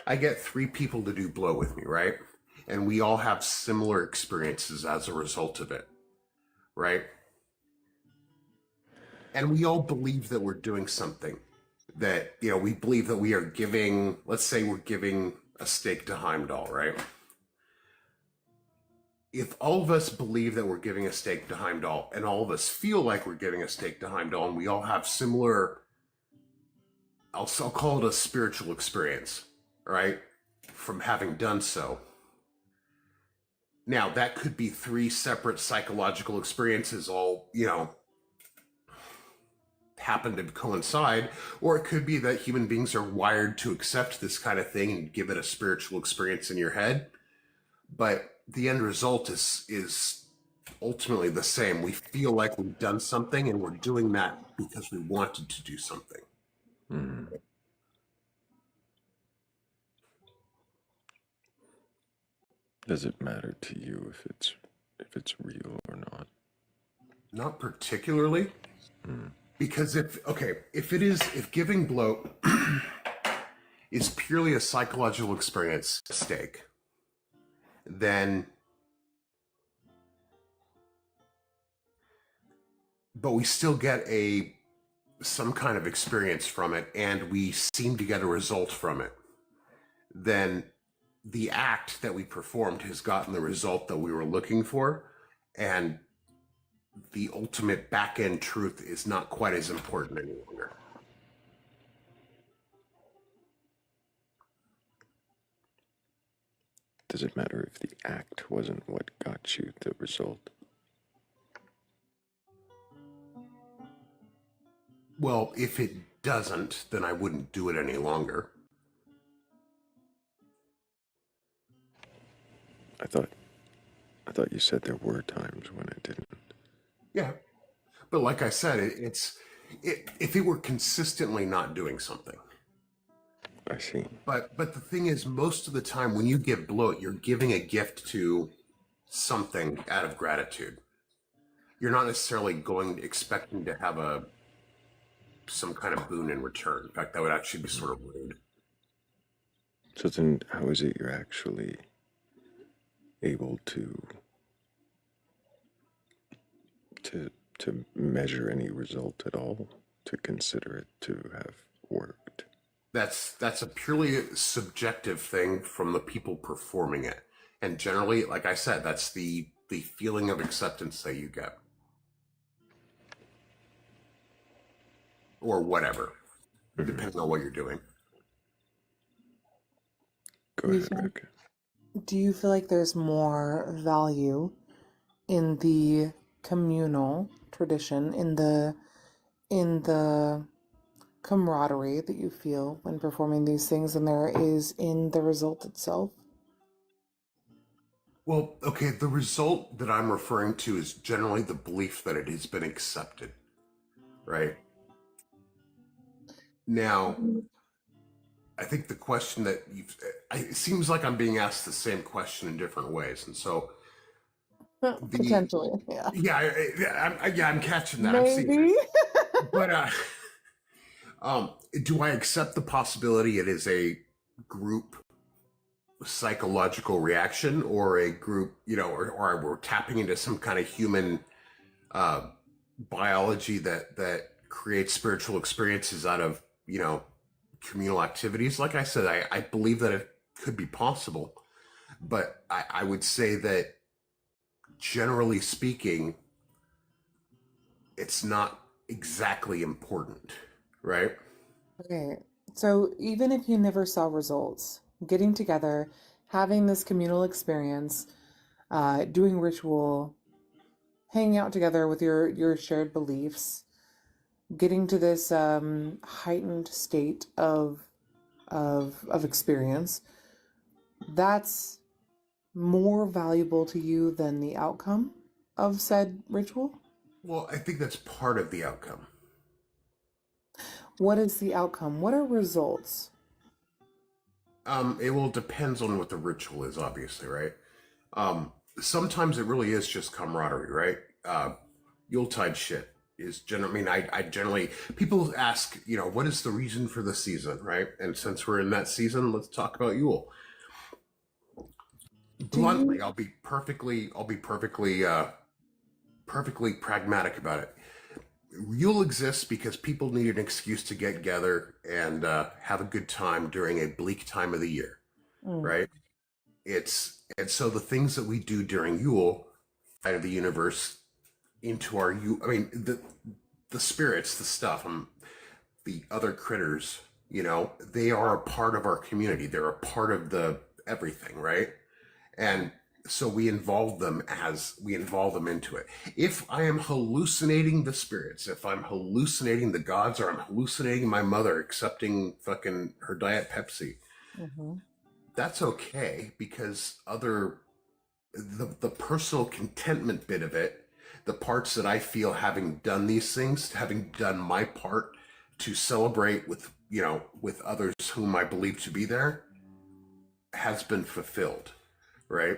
I get 3 people to do blow with me, right? And we all have similar experiences as a result of it, right? And we all believe that we're doing something, that, you know, we believe that we are giving, let's say we're giving a steak to Heimdall, right? If all of us believe that we're giving a steak to Heimdall, and all of us feel like we're giving a steak to Heimdall, and we all have similar, I'll call it a spiritual experience, right? From having done so. Now, that could be 3 separate psychological experiences all, you know, happen to coincide, or it could be that human beings are wired to accept this kind of thing and give it a spiritual experience in your head. But the end result is ultimately the same. We feel like we've done something, and we're doing that because we wanted to do something. Does it matter to you if it's real or not? Not particularly. Because if giving blow is purely a psychological experience, steak, then, but we still get some kind of experience from it, and we seem to get a result from it, then the act that we performed has gotten the result that we were looking for, and the ultimate back-end truth is not quite as important any longer. Does it matter if the act wasn't what got you the result? Well, if it doesn't, then I wouldn't do it any longer. I thought you said there were times when it didn't. Yeah, but like I said, if it were consistently not doing something. I see. But the thing is, most of the time when you give bloat, you're giving a gift to something out of gratitude. You're not necessarily expecting to have some kind of boon in return. In fact, that would actually be sort of rude. So then, how is it you're actually able to measure any result at all, to consider it to have worked? That's a purely subjective thing from the people performing it, and generally, like I said, that's the feeling of acceptance that you get, or whatever, depending on what you're doing. Go ahead, Rick. Do you feel like there's more value in the communal tradition, in the camaraderie that you feel when performing these things than there is in the result itself? Well, okay, the result that I'm referring to is generally the belief that it has been accepted, right? Now, I think the question that it seems like I'm being asked the same question in different ways, and so Potentially, yeah. I'm catching that. I'm seeing Maybe. that. But do I accept the possibility it is a group psychological reaction, or a group, or we're tapping into some kind of human biology that creates spiritual experiences out of communal activities? Like I said, I believe that it could be possible, but I would say that generally speaking, it's not exactly important, right? Okay, so even if you never saw results, getting together, having this communal experience, doing ritual, hanging out together with your shared beliefs, getting to this heightened state of experience, that's more valuable to you than the outcome of said ritual? Well, I think that's part of the outcome. What is the outcome? What are results? It will depends on what the ritual is, obviously, right? Sometimes it really is just camaraderie, right? Yuletide shit is generally. I mean, I generally people ask, what is the reason for the season, right? And since we're in that season, let's talk about Yule. Bluntly, I'll be perfectly pragmatic about it. Yule exists because people need an excuse to get together and have a good time during a bleak time of the year, right? And so the things that we do during Yule, out of the universe, into our Yule. I mean, the spirits, the stuff, the other critters. They are a part of our community. They're a part of the everything, right? And so we involve them into it. If I am hallucinating the spirits, if I'm hallucinating the gods, or I'm hallucinating my mother accepting fucking her Diet Pepsi, that's okay, because the personal contentment bit of it, the parts that I feel having done these things, having done my part to celebrate with others whom I believe to be there, has been fulfilled, right?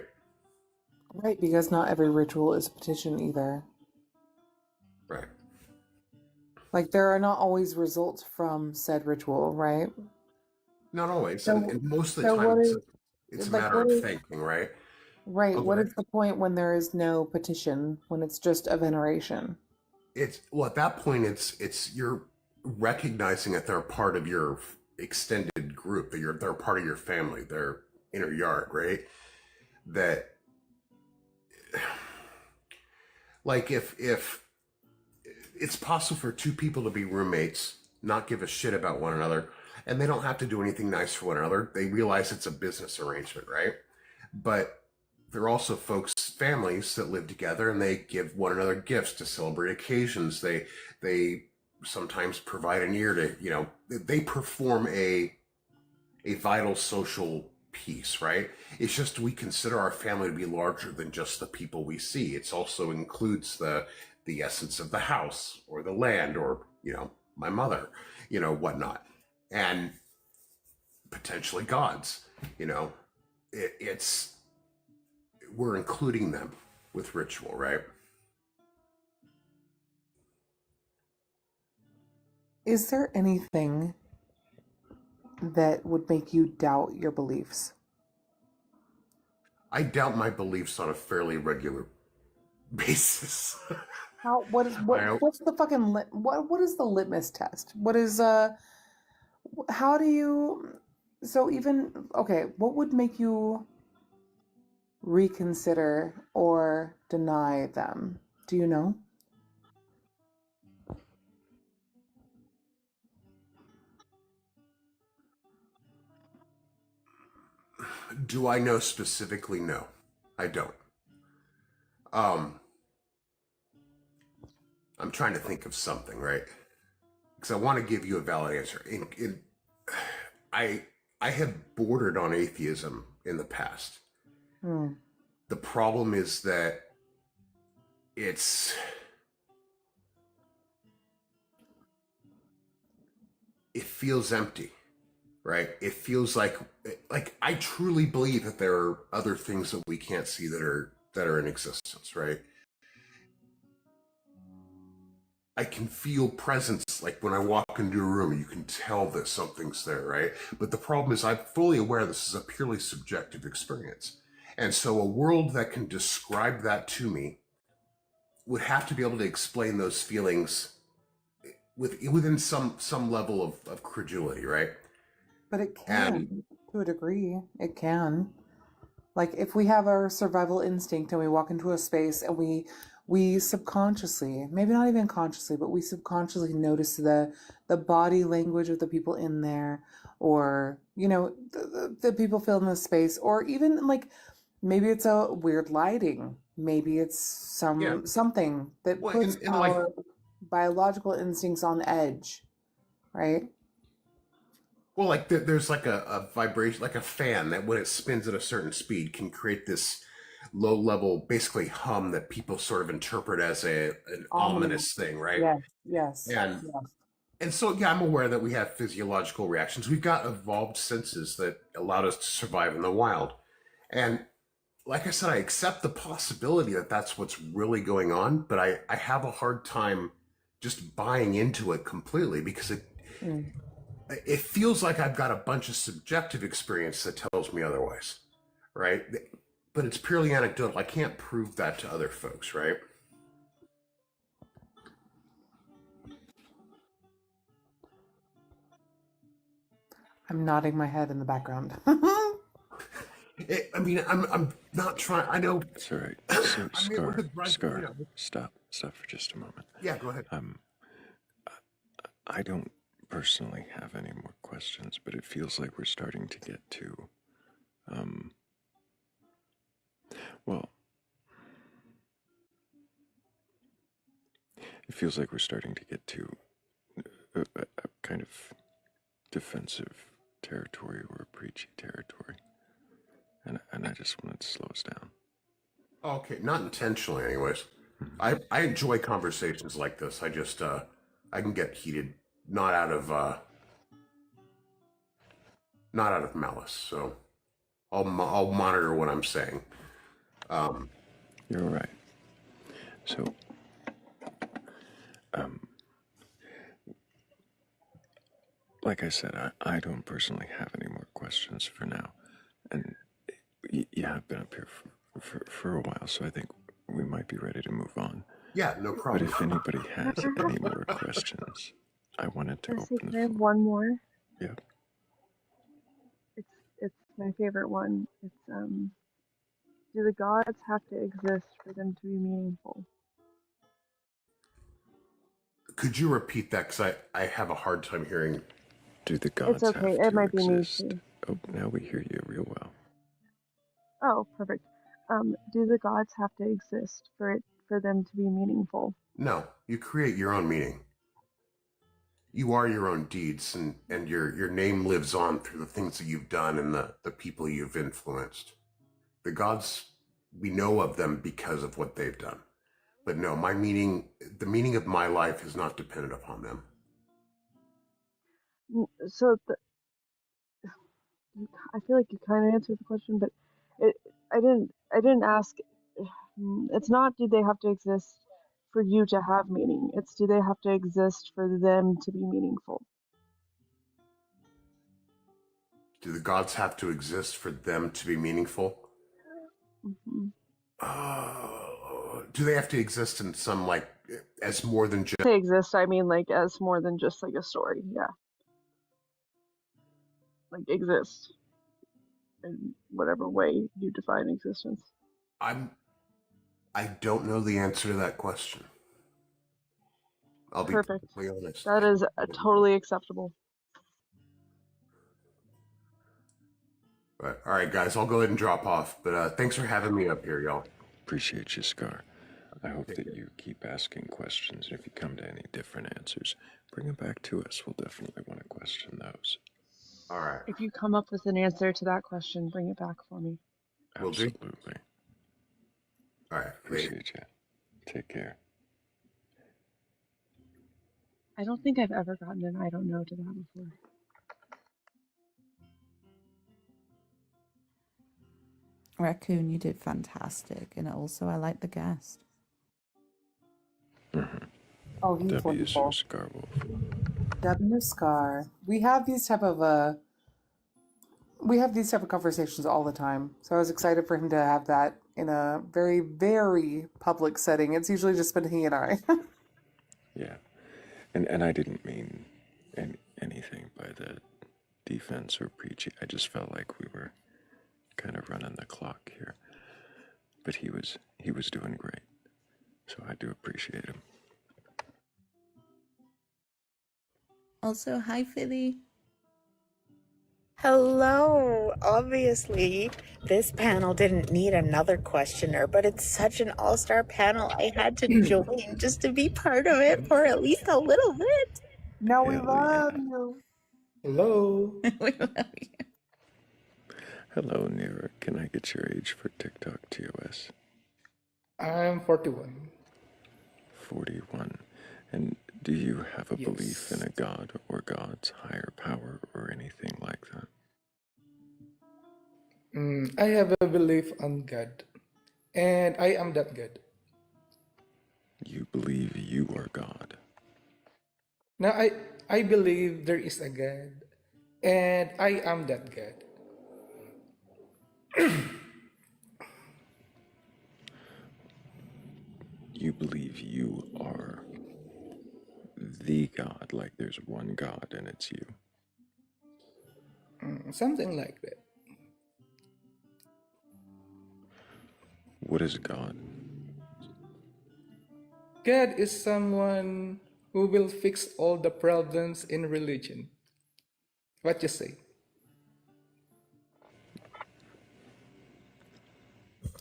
Right, because not every ritual is a petition either. Right. Like, there are not always results from said ritual, right? Not always, So, and most of the so time what is it's a like matter what of is thinking, right? right? Oh, go What ahead. is the point when there is no petition, when it's just a veneration? At that point it's you're recognizing that they're part of your extended group, that they're part of your family, they're inner yard, right? That, like, if it's possible for two people to be roommates, not give a shit about one another, and they don't have to do anything nice for one another. They realize it's a business arrangement, right? But there are also families that live together, and they give one another gifts to celebrate occasions. They sometimes provide an ear to, they perform a vital social piece, right? It's just we consider our family to be larger than just the people we see. It also includes the essence of the house or the land, or my mother, whatnot, and potentially gods. It's we're including them with ritual, right? Is there anything that would make you doubt your beliefs? I doubt my beliefs on a fairly regular basis. What's the fucking what is the litmus test? What is how do you so even okay, what would make you reconsider or deny them? Do you know? Do I know specifically? No, I don't. Um, I'm trying to think of something, right? Because I want to give you a valid answer. I have bordered on atheism in the past. The problem is that it feels empty, right? It feels like I truly believe that there are other things that we can't see that are in existence, right? I can feel presence, like when I walk into a room, you can tell that something's there, right? But the problem is, I'm fully aware this is a purely subjective experience. And so a world that can describe that to me would have to be able to explain those feelings within some level of credulity, right? But it And can, to a degree. It can. Like if we have our survival instinct and we walk into a space and we subconsciously, maybe not even consciously, but we subconsciously notice the body language of the people in there, or the people filling the space, or even like maybe it's a weird lighting, maybe it's something that well, puts and like, our biological instincts on edge, right? well, like there's like a vibration, like a fan that when it spins at a certain speed can create this low level, basically hum that people sort of interpret as an ominous thing, right? Yes. And so, yeah, I'm aware that we have physiological reactions. We've got evolved senses that allowed us to survive in the wild. And like I said, I accept the possibility that that's what's really going on, but I have a hard time just buying into it completely because it feels like I've got a bunch of subjective experience that tells me otherwise, right? But it's purely anecdotal. I can't prove that to other folks, right? I'm nodding my head in the background. I mean, I'm not trying. I know. It's all right. So, Scar, stop for just a moment. Yeah, go ahead. I don't personally have any more questions, but it feels like we're starting to get to, well, it feels like we're starting to get to a kind of defensive territory or a preachy territory, and I just wanted to slow us down. Okay, not intentionally, anyways. I enjoy conversations like this. I just I can get heated, not out of malice. So I'll monitor what I'm saying. You're right. So, like I said, I don't personally have any more questions for now, and you have been up here for a while, so I think we might be ready to move on. Yeah, no But problem. if anybody has any more questions, I wanted to open the Can I have floor. one more? Yeah. It's my favorite one. It's do the gods have to exist for them to be meaningful? Could you repeat that? Because I have a hard time hearing. Do the It's gods okay. have It to might be me exist? too. Oh, now we hear you real well. Oh, perfect. Do the gods have to exist for them to be meaningful? No, you create your own meaning. You are your own deeds, and your name lives on through the things that you've done and the people you've influenced. The gods, we know of them because of what they've done. But no, the meaning of my life is not dependent upon them. So I feel like you kind of answered the question, but it I didn't ask. It's not do they have to exist for you to have meaning. It's do they have to exist for them to be meaningful? Do the gods have to exist for them to be meaningful? Mm-hmm. Do they have to exist in some, like, as more than just... They exist, I mean like as more than just like a story, yeah. Like exist in whatever way you define existence. I don't know the answer to that question. I'll be Perfect. perfectly honest. That is totally acceptable. But, all right, guys, I'll go ahead and drop off. But thanks for having me up here, y'all. Appreciate you, Scar. I hope that you keep asking questions, and if you come to any different answers, bring them back to us. We'll definitely want to question those. All right. If you come up with an answer to that question, bring it back for me. Absolutely. All right. Appreciate you. Take care. I don't think I've ever gotten an I don't know to that before. Raccoon, you did fantastic, and also I like the guest. Oh, he's W. Sir wonderful. Scarwolf. W. Scar. We have these type of conversations all the time. So I was excited for him to have that in a very, very public setting. It's usually just been he and I. Yeah. And I didn't mean anything by the defense or preaching. I just felt like we were kind of running the clock here. But he was doing great. So I do appreciate him. Also, hi, Philly. Hello. Obviously, this panel didn't need another questioner, but it's such an all-star panel. I had to join just to be part of it for at least a little bit. No, we Hell love yeah. you. Hello. We love you. Hello, Nira. Can I get your age for TikTok TOS? I'm 41. 41. And do you have a Yes. belief in a god or gods, higher power, or anything like that? I have a belief on God, and I am that God. You believe you are God. Now, I believe there is a God, and I am that God. You believe you are the God, like there's one God and it's you. Something like that. What is God? God is someone who will fix all the problems in religion. What you say?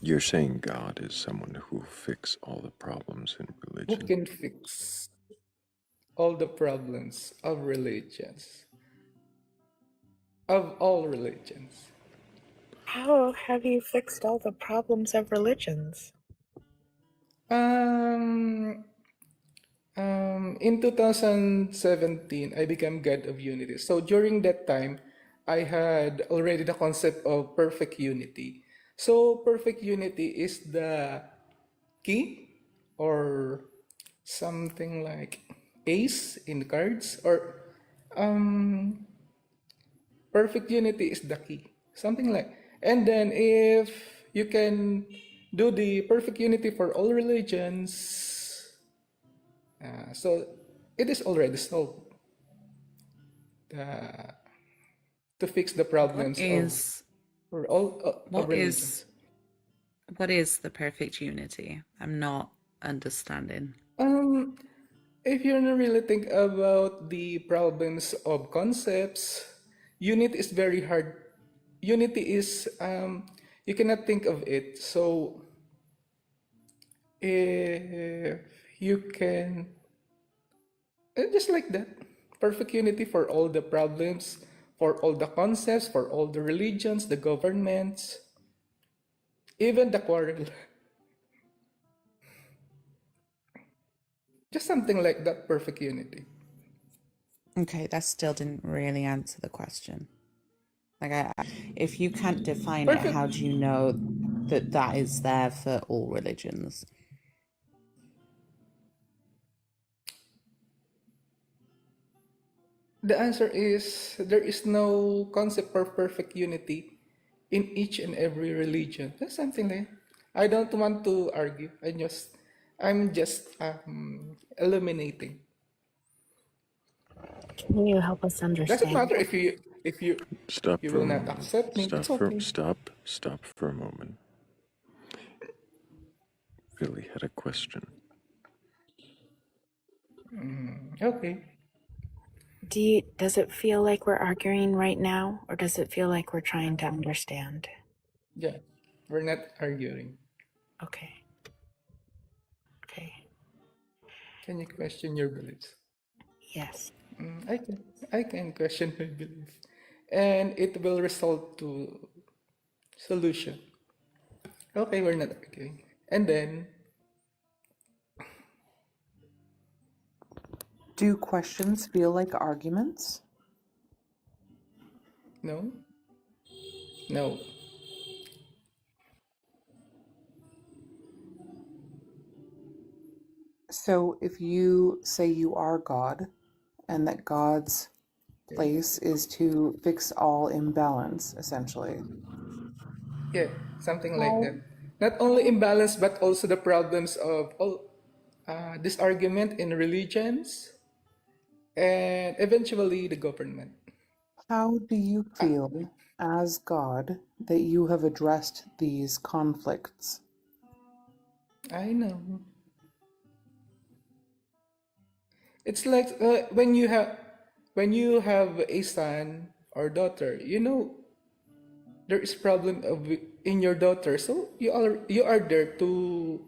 You're saying God is someone who will fix all the problems in Who religion? can fix all the problems of religions? Of all religions. How have you fixed all the problems of religions? In 2017, I became God of Unity. So during that time, I had already the concept of perfect unity. So perfect unity is the key or something like ace in cards, or perfect unity is the key. Something like. And then if you can do the perfect unity for all religions, so it is already solved. To fix the What problems of is for all of what religions. is the perfect unity? I'm not understanding. If you really think about the problems of concepts, unity is very hard. Unity is you cannot think of it. So if you can just like that, perfect unity for all the problems, for all the concepts, for all the religions, the governments, even the quarrel. Just something like that, perfect unity. Okay, that still didn't really answer the question. Like, if you can't define it, how do you know that that is there for all religions? The answer is there is no concept of perfect unity in each and every religion. That's something like I don't want to argue. I'm just eliminating. Can you help us Doesn't understand? matter if Stop you for will a not moment. accept me. It's okay. Stop for a moment. Philly had a question. Okay. Does it feel like we're arguing right now, or does it feel like we're trying to understand? Yeah, we're not arguing. Okay. Okay. Can you question your beliefs? Yes. I can question my belief, and it will result to solution. Okay, we're not arguing. And then, Do questions feel like arguments? no, no. So if you say you are God and that God's place is to fix all imbalance, essentially. Yeah, something like How that. Not only imbalance, but also the problems of all this argument in religions and eventually the government. how do you feel as God that you have addressed these conflicts? I know. It's like when you have a son or daughter, you know there is problem in your daughter, so you are there to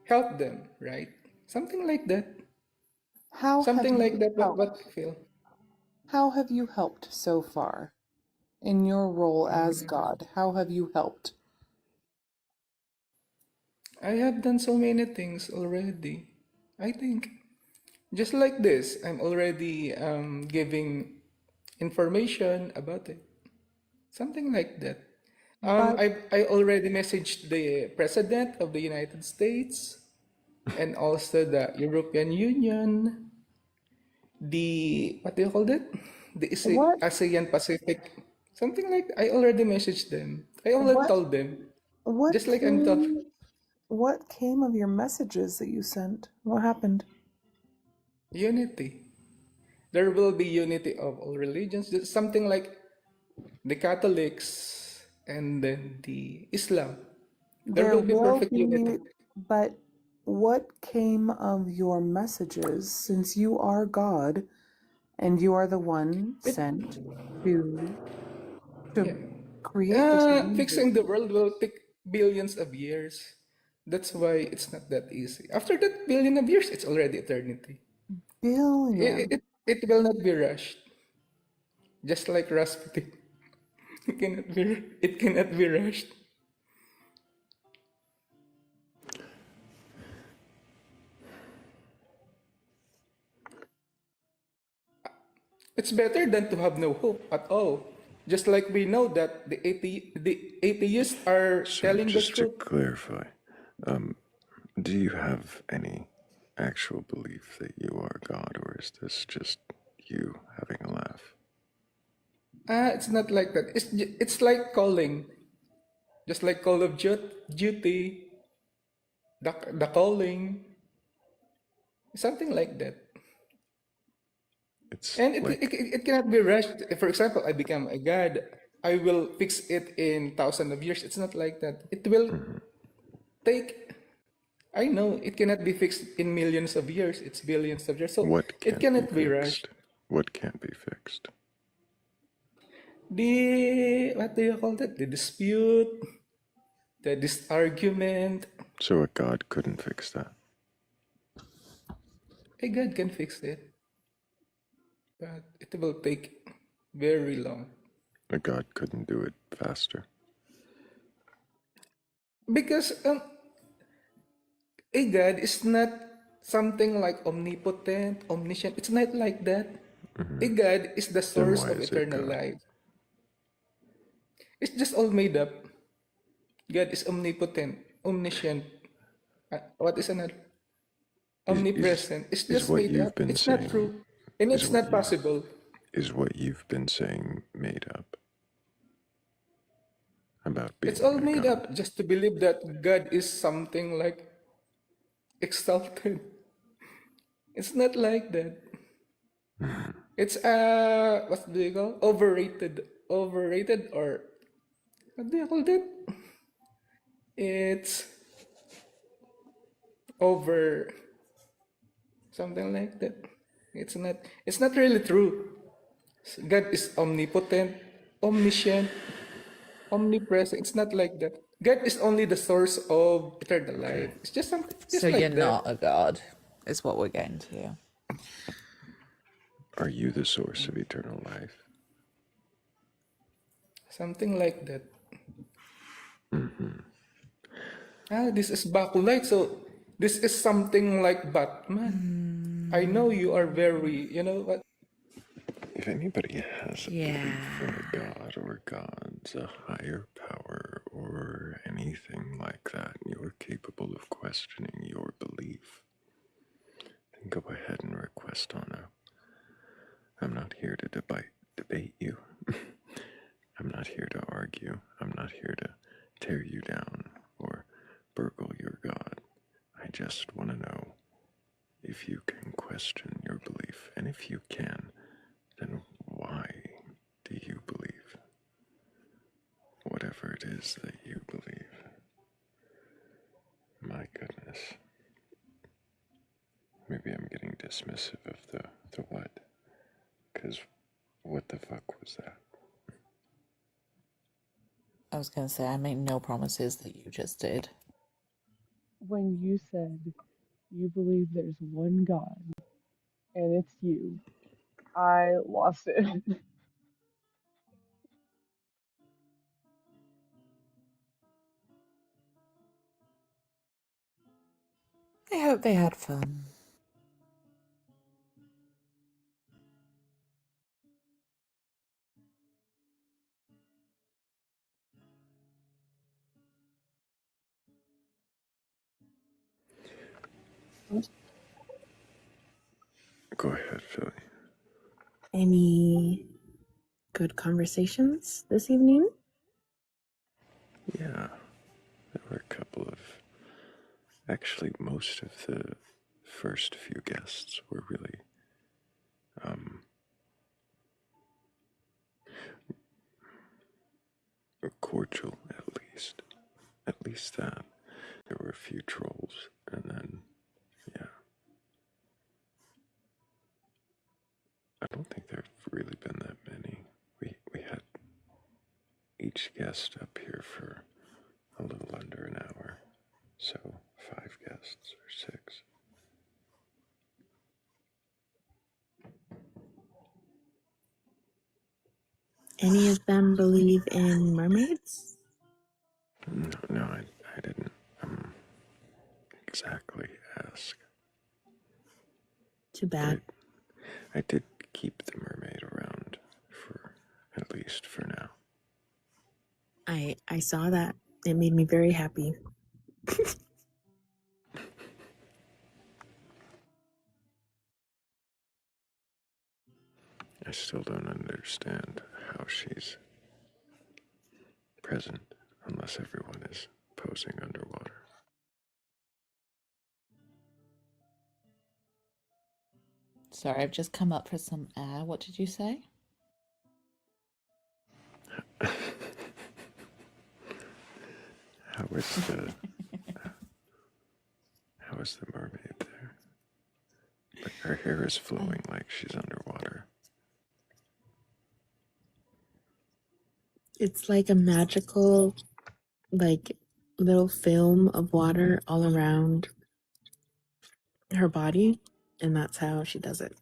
help them, right? Something like that. How have Something like you that. What helped? you feel? How have you helped so far in your role as Mm, God? How have you helped? I have done so many things already. I think just like this, I'm already giving information about it. Something like that. But I already messaged the President of the United States and also the European Union, the what do you call that? The what ASEAN Pacific, something like I already messaged them. I already what told them, what just like I'm talking. what came of your messages that you sent? What happened? Unity. There will be unity of all religions. Just something like the Catholics and then the Islam. There There will be will perfect be, unity. but what came of your messages since you are God and you are the one It, sent to yeah. to create this unity? Fixing the world will take billions of years. That's why it's not that easy. After that billion of years, it's already eternity. Billion. It will not be rushed. Just like Rasputin. It cannot be rushed. It's better than to have no hope at all. Just like we know that the atheists are So, telling the just to truth. clarify, do you have any actual belief that you are God, or is this just you having a laugh? It's not like that. It's like calling. Just like Call of Duty, the calling, something like that. It's And it, like, it, it cannot be rushed. For example, I become a god. I will fix it in thousands of years. It's not like that. It will take. I know it cannot be fixed in millions of years. It's billions of years. So what it can't be cannot be rushed. fixed? What can't be fixed? The what do you call that? The dispute, the disargument. So a God couldn't fix that. A god can fix it, but it will take very long. A God couldn't do it faster. Because a God is not something like omnipotent, omniscient. It's not like that. A God is the Then source why of is it eternal God? life. It's just all made up. God is omnipotent, omniscient. What is another? Is Omnipresent. It's is just what made you've up. been It's not saying true. And is it's what not you possible. is what you've been saying made up about It's being all a made God? up just to believe that God is something like exalted. It's not like that. It's what do you call? Overrated. Overrated or what do you call that? It's over something like that. It's not really true. God is omnipotent, omniscient, omnipresent. It's not like that. God is only the source of eternal Okay. life. It's just something So just you're like that. not a god, is what we're getting to. Are you the source of eternal life? Something like that. This is Batcolyte, so this is something like Batman. I know you are very, you know what? If anybody has a belief in Yeah. a God or gods, a higher power, or anything like that, you're capable of questioning your belief. Castano. I'm not here to debate you. I'm not here to argue. I'm not here to tear you down or burgle your God. I just want to know if you can question your belief. And if you can, then why do you believe whatever it is that you believe? My goodness. Maybe I'm getting dismissive of the what? Because what the fuck was that? I was going to say, I make no promises that you just did. When you said you believe there's one God and it's you, I lost it. I hope they had fun. Go ahead, Philly. Any good conversations this evening? Yeah, there were a couple of. Actually, most of the first few guests were really cordial, at least. At least that. There were a few trolls, and then, yeah. I don't think there have really been that many. We had each guest up here for a little under an hour, so 5 guests or 6. Any of them believe in mermaids? No, I didn't exactly ask. Too bad. I did keep the mermaid around for at least for now. I saw that. It made me very happy. I still don't understand how she's present unless everyone is posing underwater. Sorry, I've just come up for some air. What did you say? How is the mermaid there? But her hair is flowing like she's underwater. It's like a magical, like, little film of water all around her body, and that's how she does it.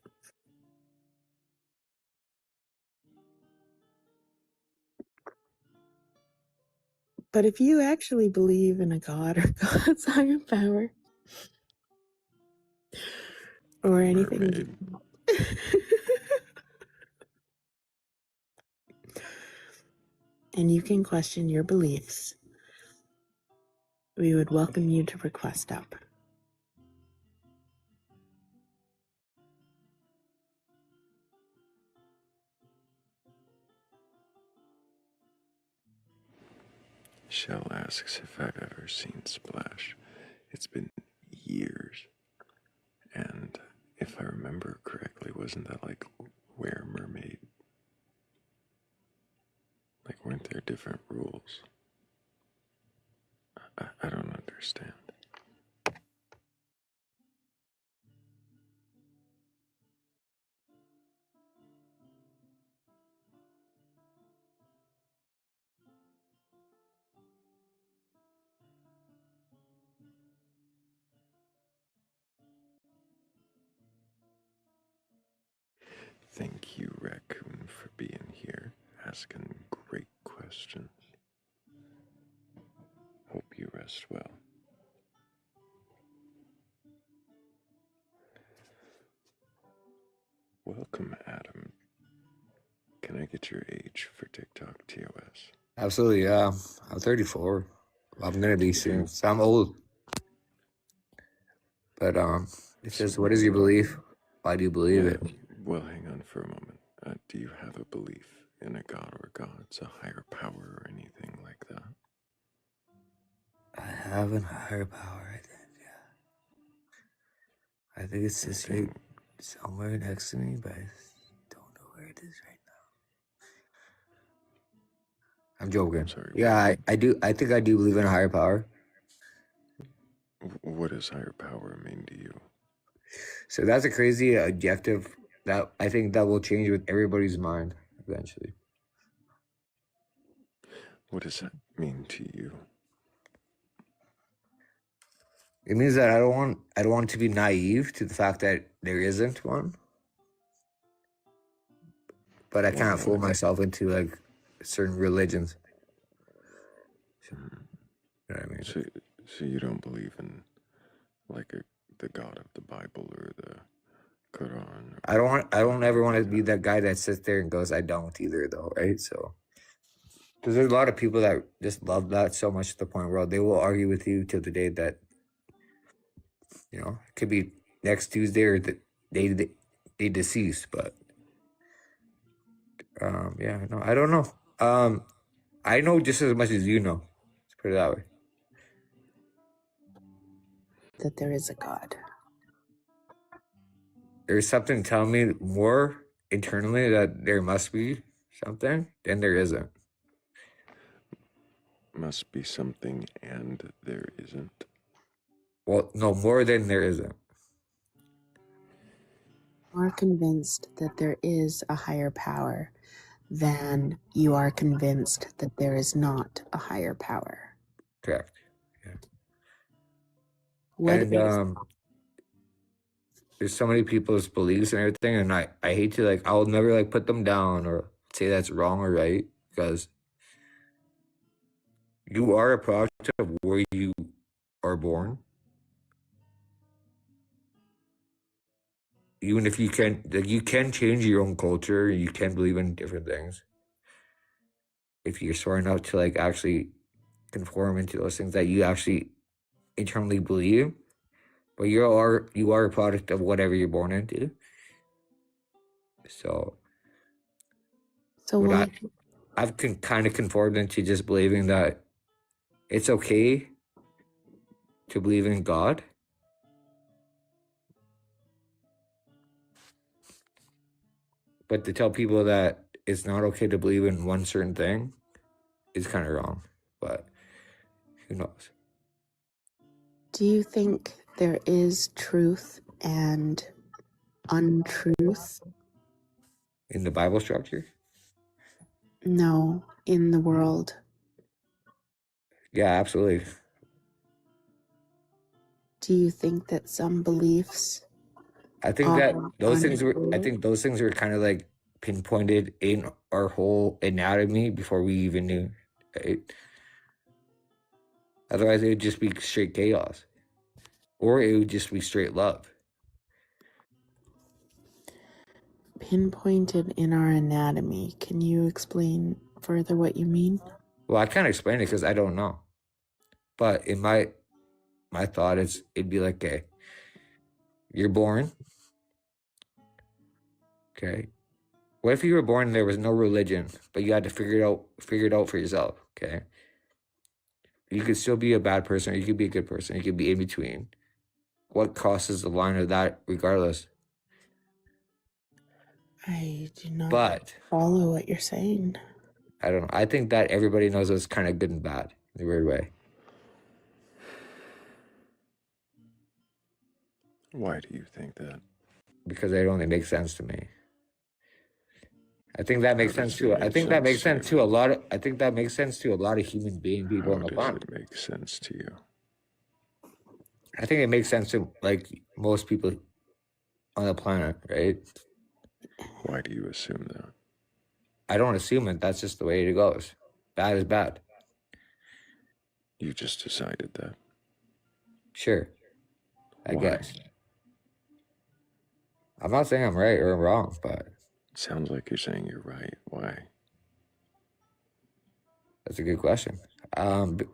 But if you actually believe in a god or God's higher power, or anything, and you can question your beliefs, we would welcome you to request up. Shell asks if I've ever seen Splash. It's been years. And if I remember correctly, wasn't that like Where Mermaid? Like, weren't there different rules? I don't understand. Thank you, Raccoon, for being here, asking great questions. Hope you rest well. Welcome, Adam. Can I get your age for TikTok TOS? Absolutely, yeah. I'm 34. I'm gonna be soon. So I'm old. But it's just, what is your belief? Why do you believe it? Well, hang on for a moment. Do you have a belief in a god or gods, a higher power or anything like that? I have a higher power, I think, yeah. I think it's just right somewhere next to me, but I don't know where it is right now. I'm joking. I'm sorry. Yeah, I do. I think I do believe in a higher power. What does higher power mean to you? So that's a crazy objective that I think that will change with everybody's mind eventually. What does that mean to you? It means that I don't want to be naive to the fact that there isn't one. But I can't fool myself into like certain religions. You know what I mean? So you don't believe in like the God of the Bible or the Quran? I don't ever want to be that guy that sits there and goes, I don't either, though, right? So, because there's a lot of people that just love that so much to the point where they will argue with you till the day that, you know, it could be next Tuesday or the day they deceased, but yeah, no, I don't know. I know just as much as you know. Let's put it that way. That there is a God. There's something telling me more internally that there must be something than there isn't. Must be something and there isn't. Well, no, more than there isn't. You are convinced that there is a higher power than you are convinced that there is not a higher power. Correct. Yeah. What And is there's so many people's beliefs and everything, and I hate to like I'll never like put them down or say that's wrong or right, because you are a product of where you are born. Even if you can change your own culture, you can believe in different things. If you're smart enough to like actually conform into those things that you actually internally believe, but you are a product of whatever you're born into. So what? I've kind of conformed into just believing that it's okay to believe in God. But to tell people that it's not okay to believe in one certain thing is kind of wrong. But who knows? Do you think there is truth and untruth? In the Bible structure? No, in the world. Yeah, absolutely. Do you think that some beliefs I think that those things were kind of like pinpointed in our whole anatomy before we even knew, right? Otherwise it would just be straight chaos. Or it would just be straight love. pinpointed in our anatomy? Can you explain further what you mean? Well, I can't explain it because I don't know. But in my thought it'd be like, okay, you're born. Okay. What if you were born and there was no religion, but you had to figure it out for yourself, okay? You could still be a bad person or you could be a good person. You could be in between. What crosses the line of that regardless? I do not follow what you're saying. I don't know. I think that everybody knows it's kind of good and bad in a weird way. Why do you think that? Because it only makes sense to me. I think that makes sense to a lot of human being people on the planet. How does it make sense to you? I think it makes sense to like most people on the planet, right? Why do you assume that? I don't assume it. That's just the way it goes. Bad is bad. You just decided that. Sure. I guess. I'm not saying I'm right or wrong, but it sounds like you're saying you're right. Why? That's a good question.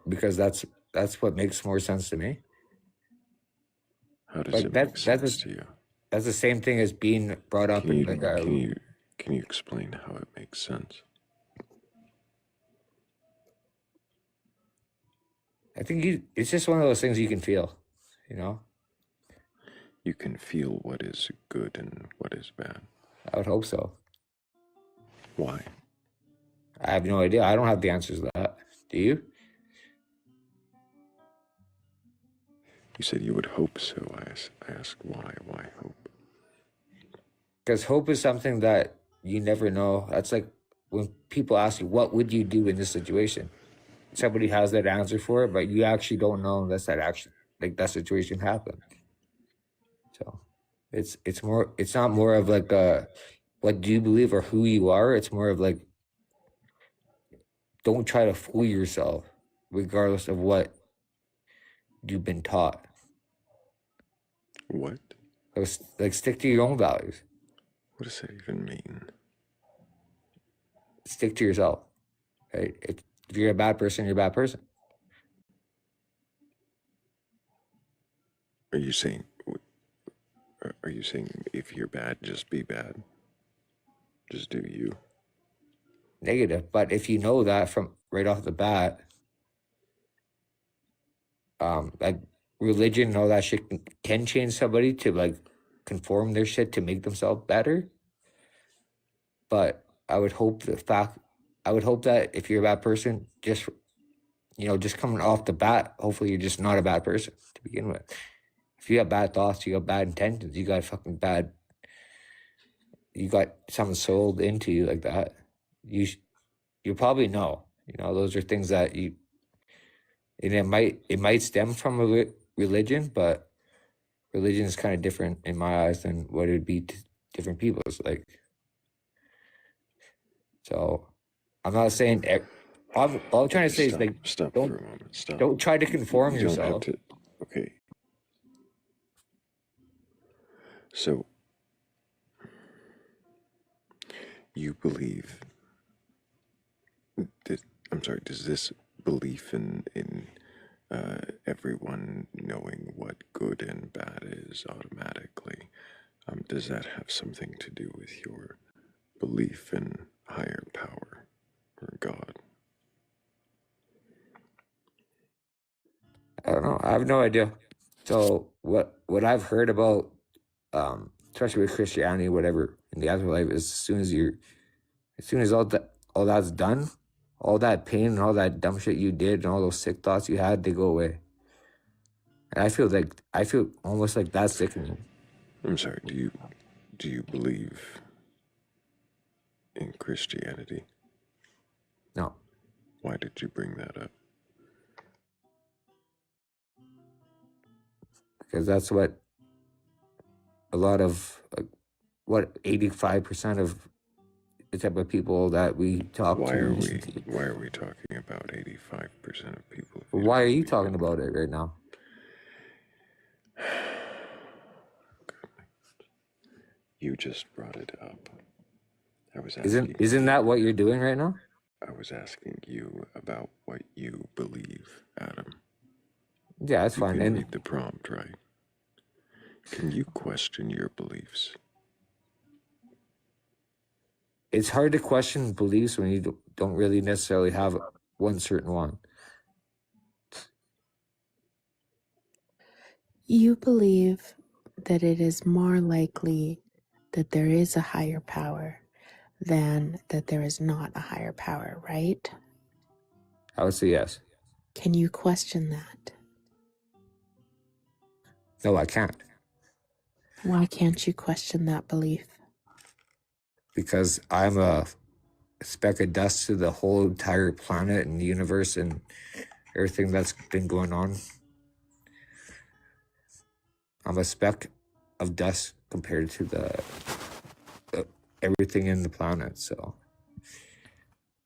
Because that's what makes more sense to me. How does it make sense to you? That's the same thing as being brought up in like a. Can you explain how it makes sense? I think it's just one of those things you can feel, you know? You can feel what is good and what is bad. I would hope so. Why? I have no idea. I don't have the answers to that. Do you? You said you would hope so. I asked why. Why hope? Because hope is something that you never know. That's like when people ask you, what would you do in this situation? Somebody has that answer for it, but you actually don't know unless that situation happened. So it's not more of like what do you believe or who you are. It's more of like, don't try to fool yourself regardless of what you've been taught. What? Like stick to your own values. What does that even mean? Stick to yourself. Right? If you're a bad person, you're a bad person. Are you saying if you're bad, just be bad? Just do you? Negative. But if you know that from right off the bat, like religion and all that shit can change somebody to like conform their shit to make themselves better. But I would hope that if you're a bad person, just coming off the bat, hopefully you're just not a bad person to begin with. If you have bad thoughts, you have bad intentions, you got something sold into you like that, you probably know. Those are things that and it might stem from a religion, but religion is kind of different in my eyes than what it would be to different people's. So I'm not saying. All I'm trying to say is stop for a moment. Stop. Don't try to conform you yourself. Don't have to. Okay. So you believe that? I'm sorry. Does this belief in everyone knowing what good and bad is automatically? Does that have something to do with your belief in higher power or God? I don't know. I have no idea. So what I've heard about, especially with Christianity, whatever, in the afterlife, is as soon as all that's done, all that pain and all that dumb shit you did and all those sick thoughts you had, they go away. And I feel almost like that's sickening. I'm sorry. Do you believe in Christianity? No. Why did you bring that up? Because that's what a lot of 85% of the type of people that we talk to. Why are we talking about 85% of people? Why are you talking about it right now? You just brought it up. I was asking. Isn't that what you're doing right now? I was asking you about what you believe, Adam. Yeah, that's fine. You can read the prompt, right? Can you question your beliefs? It's hard to question beliefs when you don't really necessarily have one certain one. You believe that it is more likely that there is a higher power than that there is not a higher power, right? I would say yes. Can you question that? No, I can't. Why can't you question that belief? Because I'm a speck of dust to the whole entire planet and the universe and everything that's been going on. I'm a speck of dust compared to the everything in the planet. So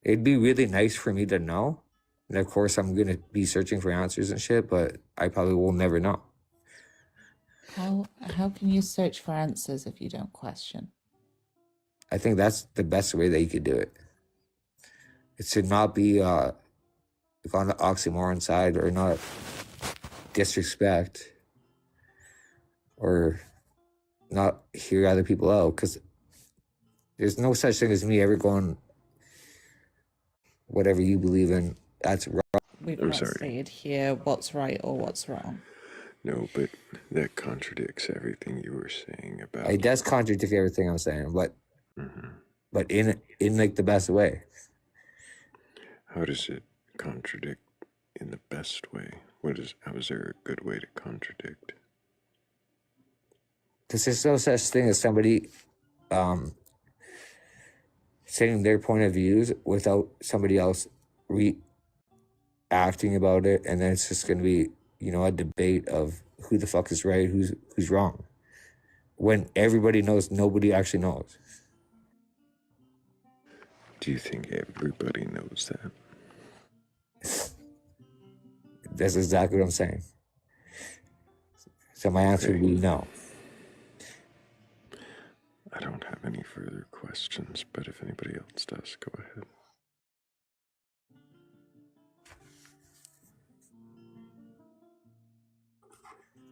it'd be really nice for me to know. And of course, I'm going to be searching for answers and shit, but I probably will never know. How can you search for answers if you don't question? I think that's the best way that you could do it. It should not be on the oxymoron side or not disrespect or not hear other people out, because there's no such thing as me ever going, whatever you believe in, that's wrong. We've I'm not sorry. stated here what's right or what's wrong. No, but that contradicts everything you were saying about. It does contradict everything I'm saying, but but in like the best way. How does it contradict in the best way? How is there a good way to contradict? Because there's no such thing as somebody saying their point of views without somebody else reacting about it, and then it's just going to be, you know, a debate of who the fuck is right, who's wrong, when everybody knows nobody actually knows. Do you think everybody knows that? That's exactly what I'm saying. So my answer would be no. I don't have any further questions, but if anybody else does, go ahead.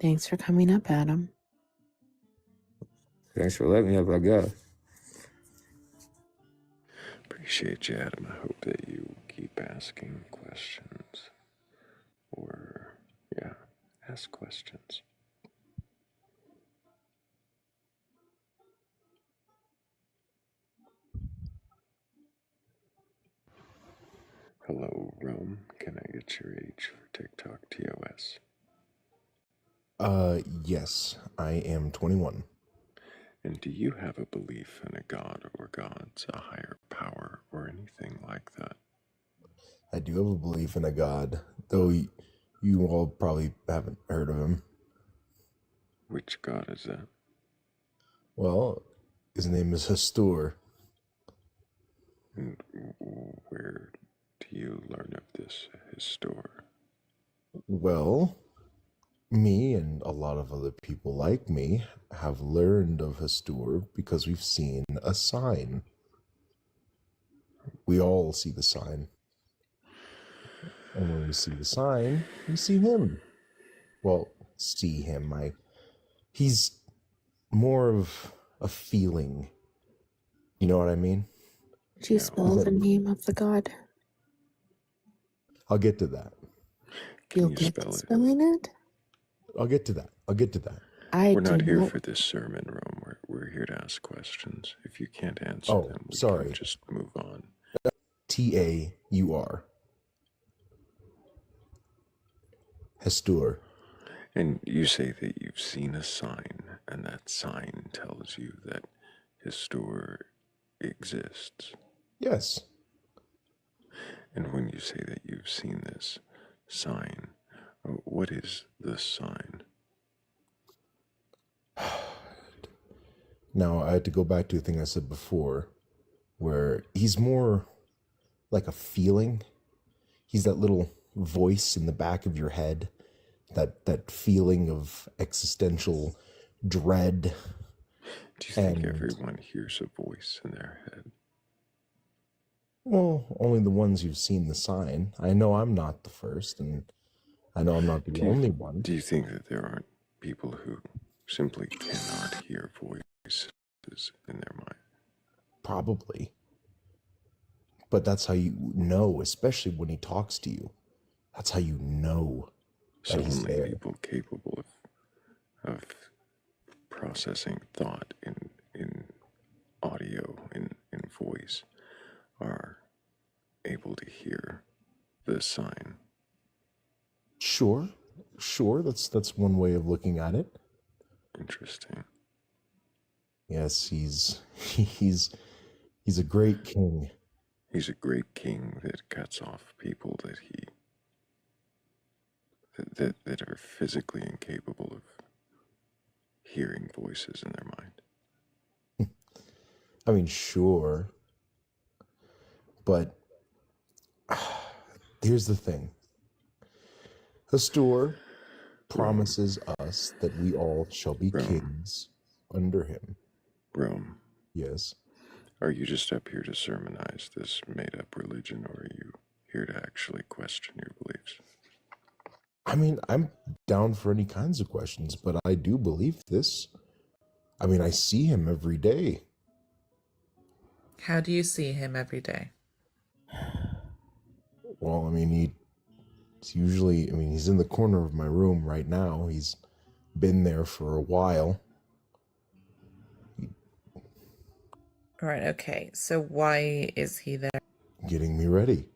Thanks for coming up, Adam. Thanks for letting me up, I guess. Appreciate you, Adam. I hope that you keep asking questions. Or, yeah, ask questions. Hello, Rome. Can I get your age for TikTok TOS? Yes, I am 21. And do you have a belief in a god or gods, a higher power, or anything like that? I do have a belief in a god, though you all probably haven't heard of him. Which god is that? Well, his name is Hastur. And where do you learn of this Hastur? Well, me and a lot of other people like me have learned of Hastur because we've seen a sign. We all see the sign. And when we see the sign, we see him. Well, see him. He's more of a feeling. You know what I mean? Could you spell the name of the god? I'll get to that. You'll get to spelling it? I'll get to that. We're not here for this sermon, Rome. We're here to ask questions. If you can't answer them, we can just move on. Taur. Hastur. And you say that you've seen a sign, and that sign tells you that Hastur exists. Yes. And when you say that you've seen this sign, what is the sign? Now, I had to go back to a thing I said before, where he's more like a feeling. He's that little voice in the back of your head, that feeling of existential dread. Do you think everyone hears a voice in their head? Well, only the ones who've seen the sign. I know I'm not the first, and I know I'm not the only one. Do you think that there aren't people who simply cannot hear voices in their mind? Probably. But that's how you know, especially when he talks to you. That's how you know that he's only there. People capable of processing thought in audio, in voice, are able to hear the sign. Sure. That's one way of looking at it. Interesting. Yes, he's a great king. He's a great king that cuts off people that are physically incapable of hearing voices in their mind. I mean, sure. But here's the thing. Hastur promises us that we all shall be kings under him. Rome. Yes. Are you just up here to sermonize this made-up religion, or are you here to actually question your beliefs? I mean, I'm down for any kinds of questions, but I do believe this. I mean, I see him every day. How do you see him every day? Well, I mean, he's usually, I mean, he's in the corner of my room right now. He's been there for a while. Right, okay. So why is he there? Getting me ready.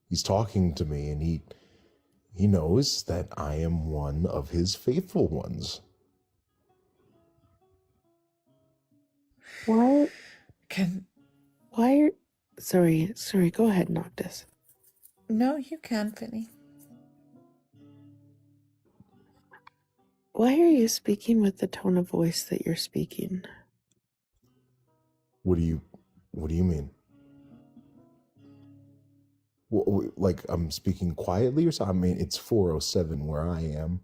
He's talking to me, and he knows that I am one of his faithful ones. Why? Can... Why are... Sorry, go ahead, Noctis. No, you can, Finny. Why are you speaking with the tone of voice that you're speaking? What do you mean? Like I'm speaking quietly or something? I mean, it's 4:07 where I am.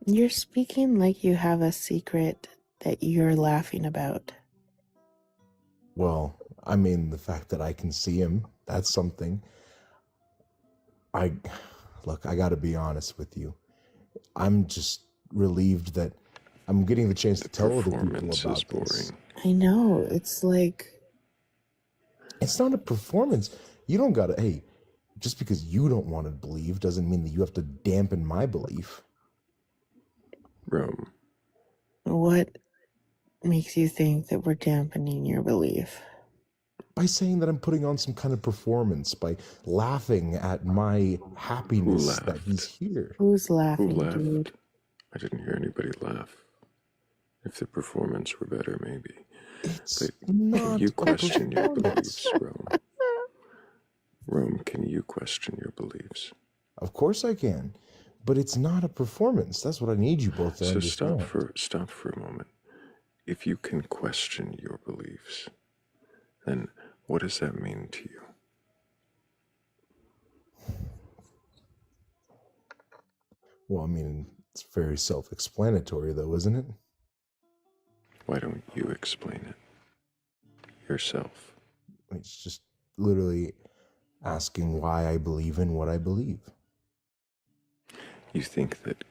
You're speaking like you have a secret that you're laughing about. Well, I mean, the fact that I can see him, that's something. Look, I gotta be honest with you. I'm just relieved that I'm getting the chance to tell other people about this. I know, it's like... It's not a performance. You don't gotta, hey, just because you don't want to believe doesn't mean that you have to dampen my belief. Rome. What makes you think that we're dampening your belief? By saying that I'm putting on some kind of performance, by laughing at my happiness that he's here. Who's laughing, Who laughed? dude? I didn't hear anybody laugh. If the performance were better, maybe. But can you question your beliefs, Rome? Rome, can you question your beliefs? Of course I can, but it's not a performance. That's what I need you both to So understand. stop for a moment. If you can question your beliefs, then what does that mean to you? Well, I mean, it's very self-explanatory, though, isn't it? Why don't you explain it yourself? It's just literally asking why I believe in what I believe. You think that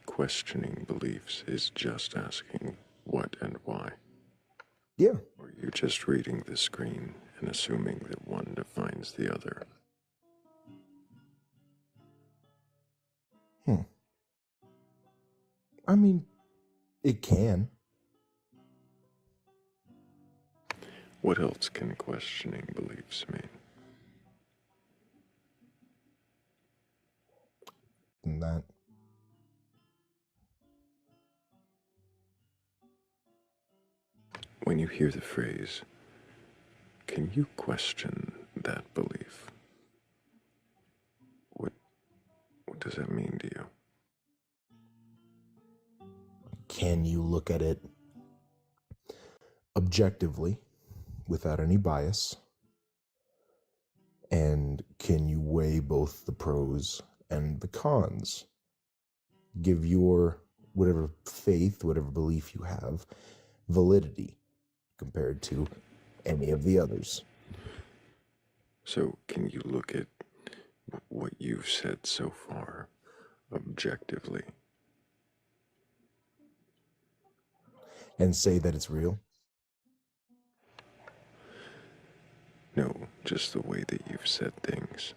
questioning beliefs is just asking what and why? Yeah. Or you're just reading the screen and assuming that one defines the other? I mean, it can. What else can questioning beliefs mean? And that. When you hear the phrase, can you question that belief? What does that mean to you? Can you look at it objectively, without any bias? And can you weigh both the pros and the cons? Give your whatever faith, whatever belief you have, validity compared to any of the others. So can you look at what you've said so far objectively? And say that it's real? No, just the way that you've said things.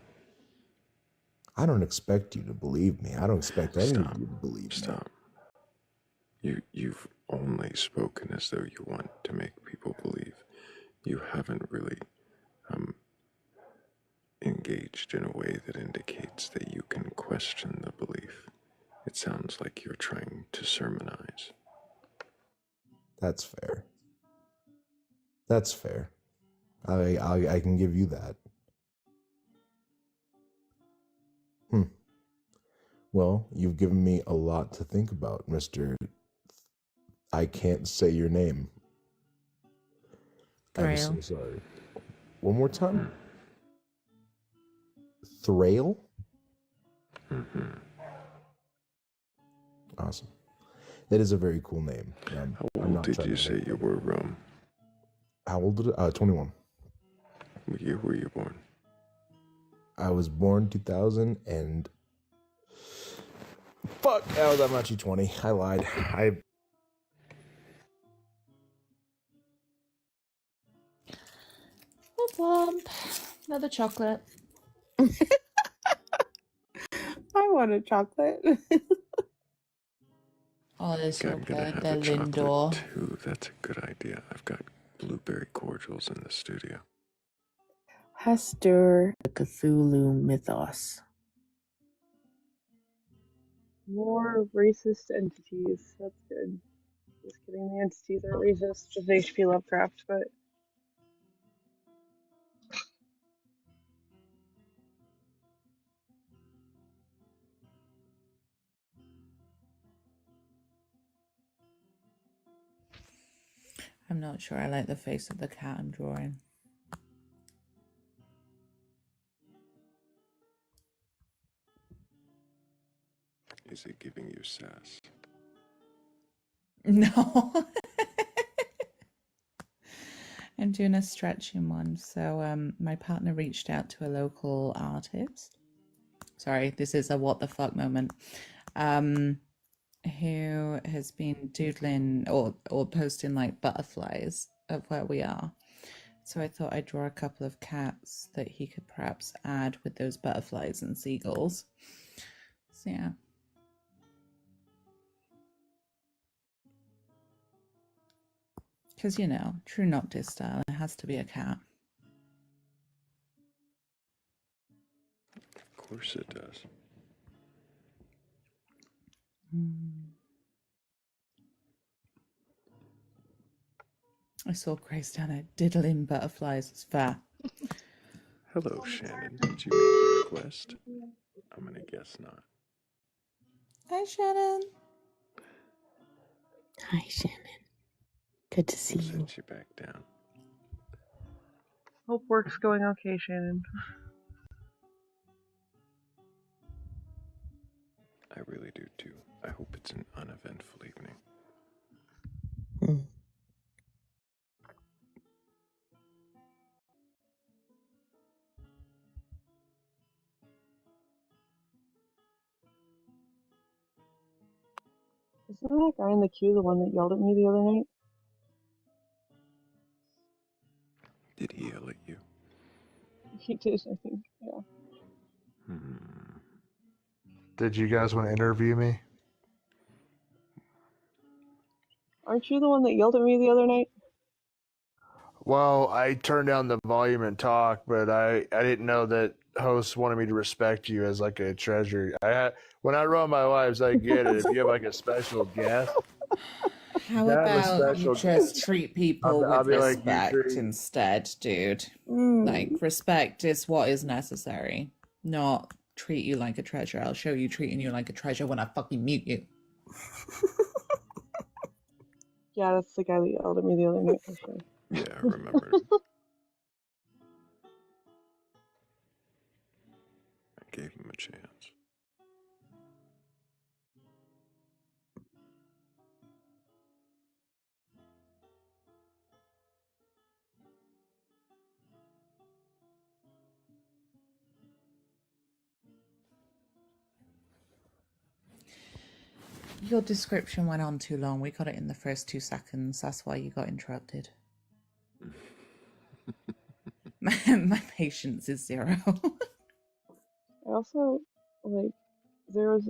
I don't expect you to believe me. I don't expect any of you to believe me. Stop. You've only spoken as though you want to make people believe. You haven't really engaged in a way that indicates that you can question the belief. It sounds like you're trying to sermonize. That's fair. That's fair. I can give you that. Well, you've given me a lot to think about, Mr. I can't say your name. I'm so Thrayle. sorry. One more time. Thrayle? Awesome. That is a very cool name. How old did you say you were, Rome? How old did 21. What year were you born? I was born 2000 and... Fuck, I'm actually 20. I lied. Womp womp. Another chocolate. I want a chocolate. Oh, they're so I'm gonna good. have They're a chocolate Lindor. too. That's a good idea. I've got blueberry cordials in the studio. Hester, the Cthulhu mythos. More racist entities. That's good. Just kidding. The entities are racist. Just H.P. Lovecraft, but I'm not sure I like the face of the cat I'm drawing. Is it giving you sass? No. I'm doing a stretching one. So my partner reached out to a local artist. Sorry, this is a what the fuck moment. Who has been doodling or posting like butterflies of where we are. So I thought I'd draw a couple of cats that he could perhaps add with those butterflies and seagulls. So yeah. Because, you know, true Noctis style, it has to be a cat. Of course it does. I saw Grace down there diddling butterflies. It's fair. Hello, Shannon. Did you make a request? I'm gonna guess not. Hi, Shannon. Hi, Shannon. Good to see you. Sent you back down. hope work's going okay, Shannon. I really do too. I hope it's an uneventful evening. Isn't that guy in the queue the one that yelled at me the other night? Did he yell at you? He did, I think. Yeah. Did you guys want to interview me? Aren't you the one that yelled at me the other night? Well, I turned down the volume and talk, but I didn't know that hosts wanted me to respect you as like a treasure. When I run my lives, I get it. If you have like a special guest, How about you just treat people I'll with be like, you respect treat. instead, dude? Like, respect is what is necessary, not treat you like a treasure. I'll show you treating you like a treasure when I fucking mute you. Yeah, that's the guy that yelled at me the other night for sure. Yeah, I remember. I gave him a chance. Your description went on too long. We got it in the first 2 seconds. That's why you got interrupted. My patience is 0. I also, like, the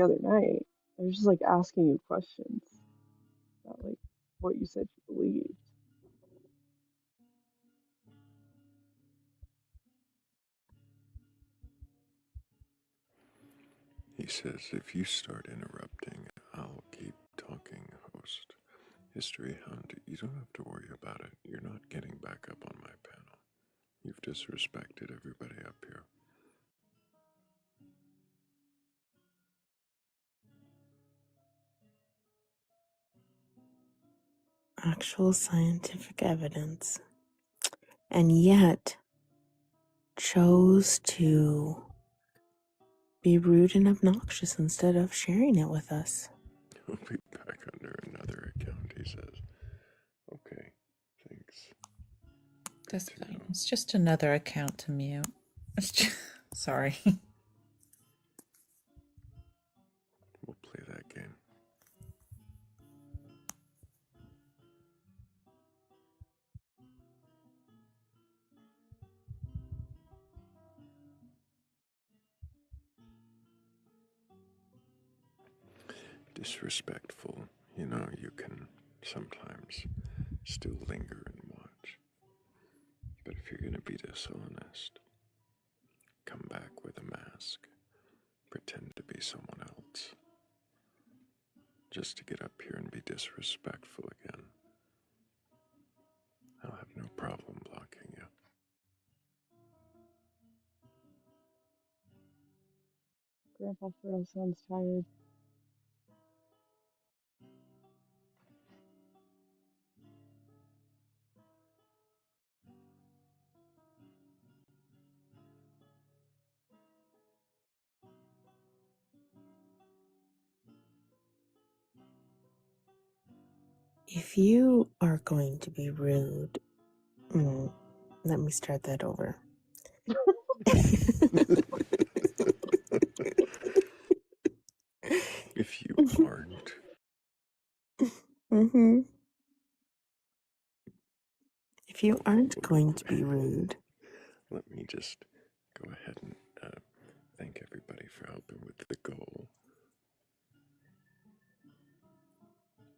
other night, I was just, like, asking you questions about, like, what you said you believed. He says, if you start interrupting, I'll keep talking, host. History Hound, you don't have to worry about it. You're not getting back up on my panel. You've disrespected everybody up here. Actual scientific evidence. And yet chose to be rude and obnoxious instead of sharing it with us. He'll be back under another account, he says. Okay, thanks. That's fine. It's just another account to mute. Sorry. We'll play that game. disrespectful. You know, you can sometimes still linger and watch. But if you're going to be dishonest, come back with a mask, pretend to be someone else, just to get up here and be disrespectful again. I'll have no problem blocking you. Grandpa Thrayle sounds tired. If you are going to be rude, let me start that over. If you aren't. Mm-hmm. If you aren't going to be rude. Let me just go ahead and thank everybody for helping with the goal.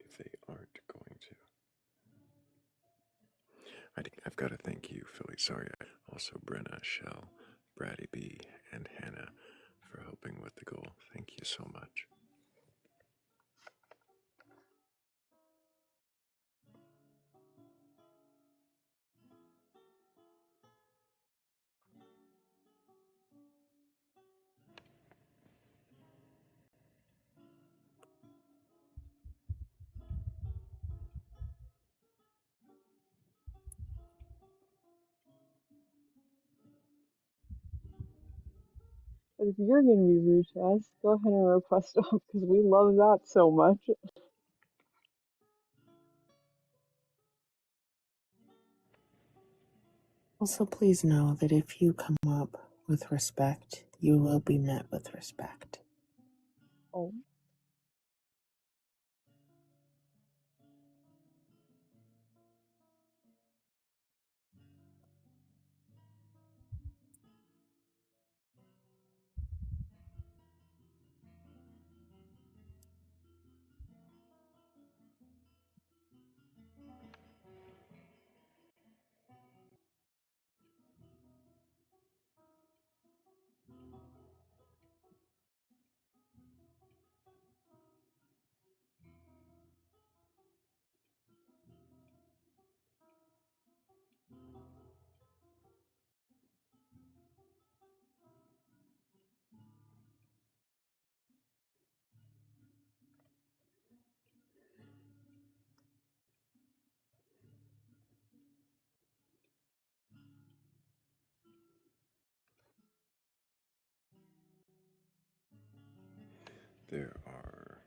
If they aren't going to. I've got to thank you, Philly. Sorry. Also, Brenna, Shell, Braddy B, and Hannah for helping with the goal. Thank you so much. But if you're gonna be rude to us, go ahead and request off because we love that so much. Also, please know that if you come up with respect, you will be met with respect. Oh. There are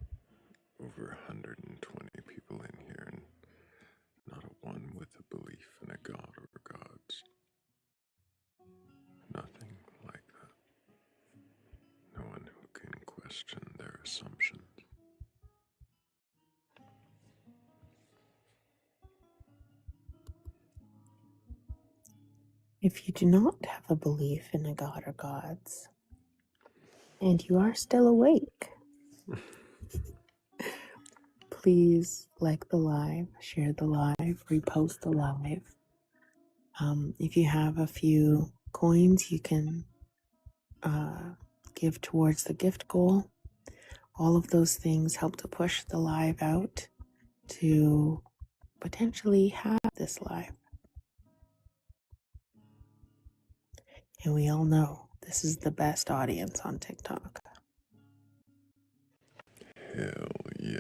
over 120 people in here, and not a one with a belief in a god or gods. Nothing like that. No one who can question their assumptions. If you do not have a belief in a god or gods, and you are still awake, please like the live, share the live, repost the live. If you have a few coins, you can give towards the gift goal. All of those things help to push the live out to potentially have this live. And we all know this is the best audience on TikTok. Hell yeah.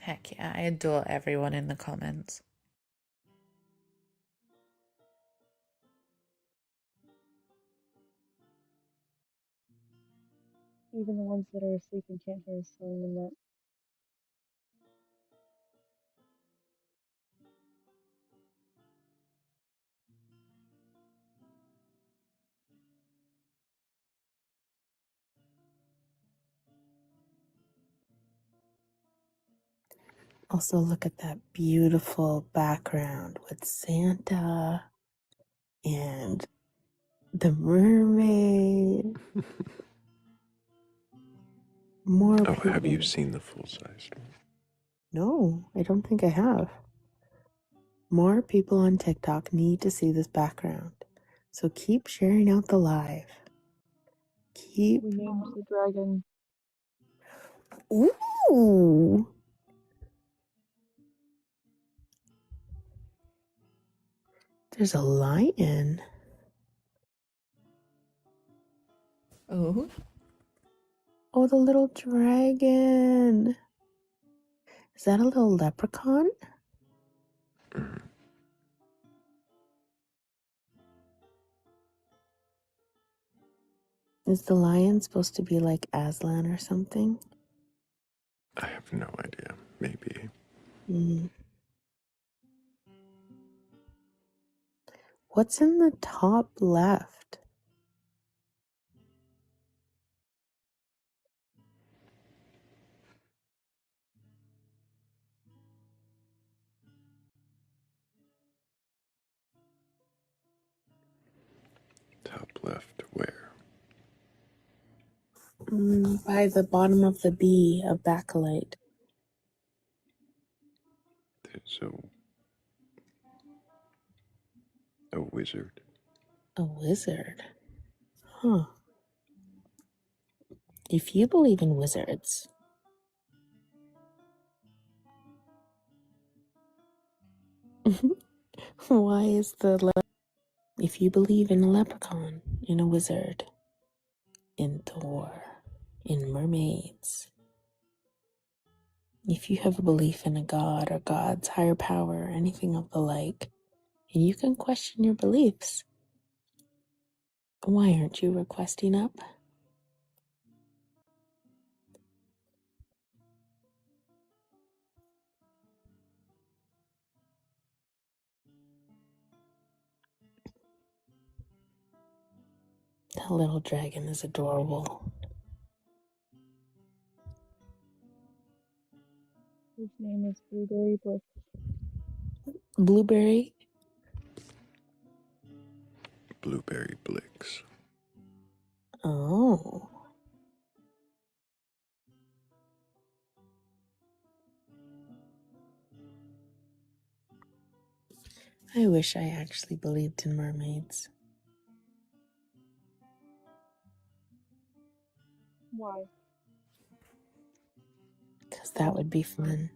Heck yeah, I adore everyone in the comments. Even the ones that are asleep and can't hear us telling them that. Also, look at that beautiful background with Santa. The mermaid. More Oh, people. have you seen the full-sized one? No, I don't think I have. More people on TikTok need to see this background. So keep sharing out the live. Keep. We named the dragon. Ooh. There's a lion. Oh. Oh, the little dragon. Is that a little leprechaun? Is the lion supposed to be like Aslan or something? I have no idea. Maybe. What's in the top left? Top left, where? By the bottom of the B of Batcolyte. There's a wizard. A wizard? Huh. If you believe in wizards, why is if you believe in a leprechaun, in a wizard, in Thor, in mermaids, if you have a belief in a god or god's higher power or anything of the like, and you can question your beliefs, why aren't you requesting up? That little dragon is adorable. His name is Blueberry Bliss. Blueberry? Blueberry Blix. Oh. I wish I actually believed in mermaids. Why? Because that would be fun.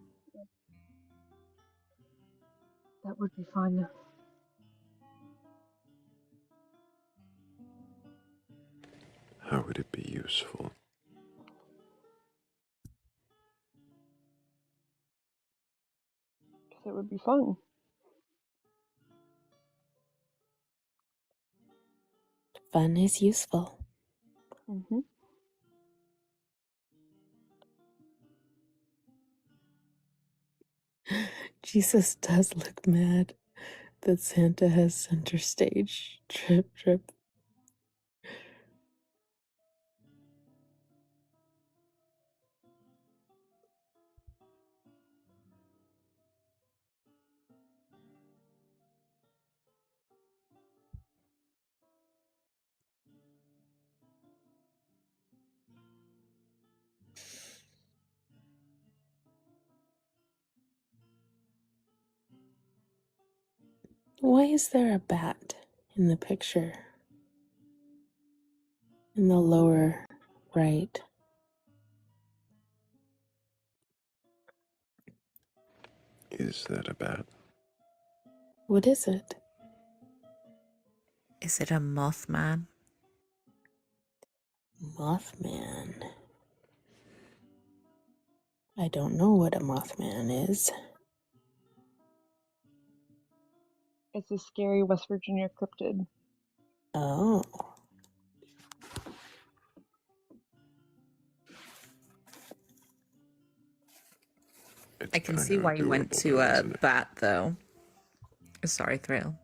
That would be fun. How would it be useful? Because it would be fun. Fun is useful. Mm-hmm. Jesus does look mad that Santa has center stage. Trip, trip. Why is there a bat in the picture? In the lower right. Is that a bat? What is it? Is it a Mothman? Mothman. I don't know what a Mothman is. It's a scary West Virginia cryptid. Oh. I can see why you went to a bat, though. Sorry, Thrayle.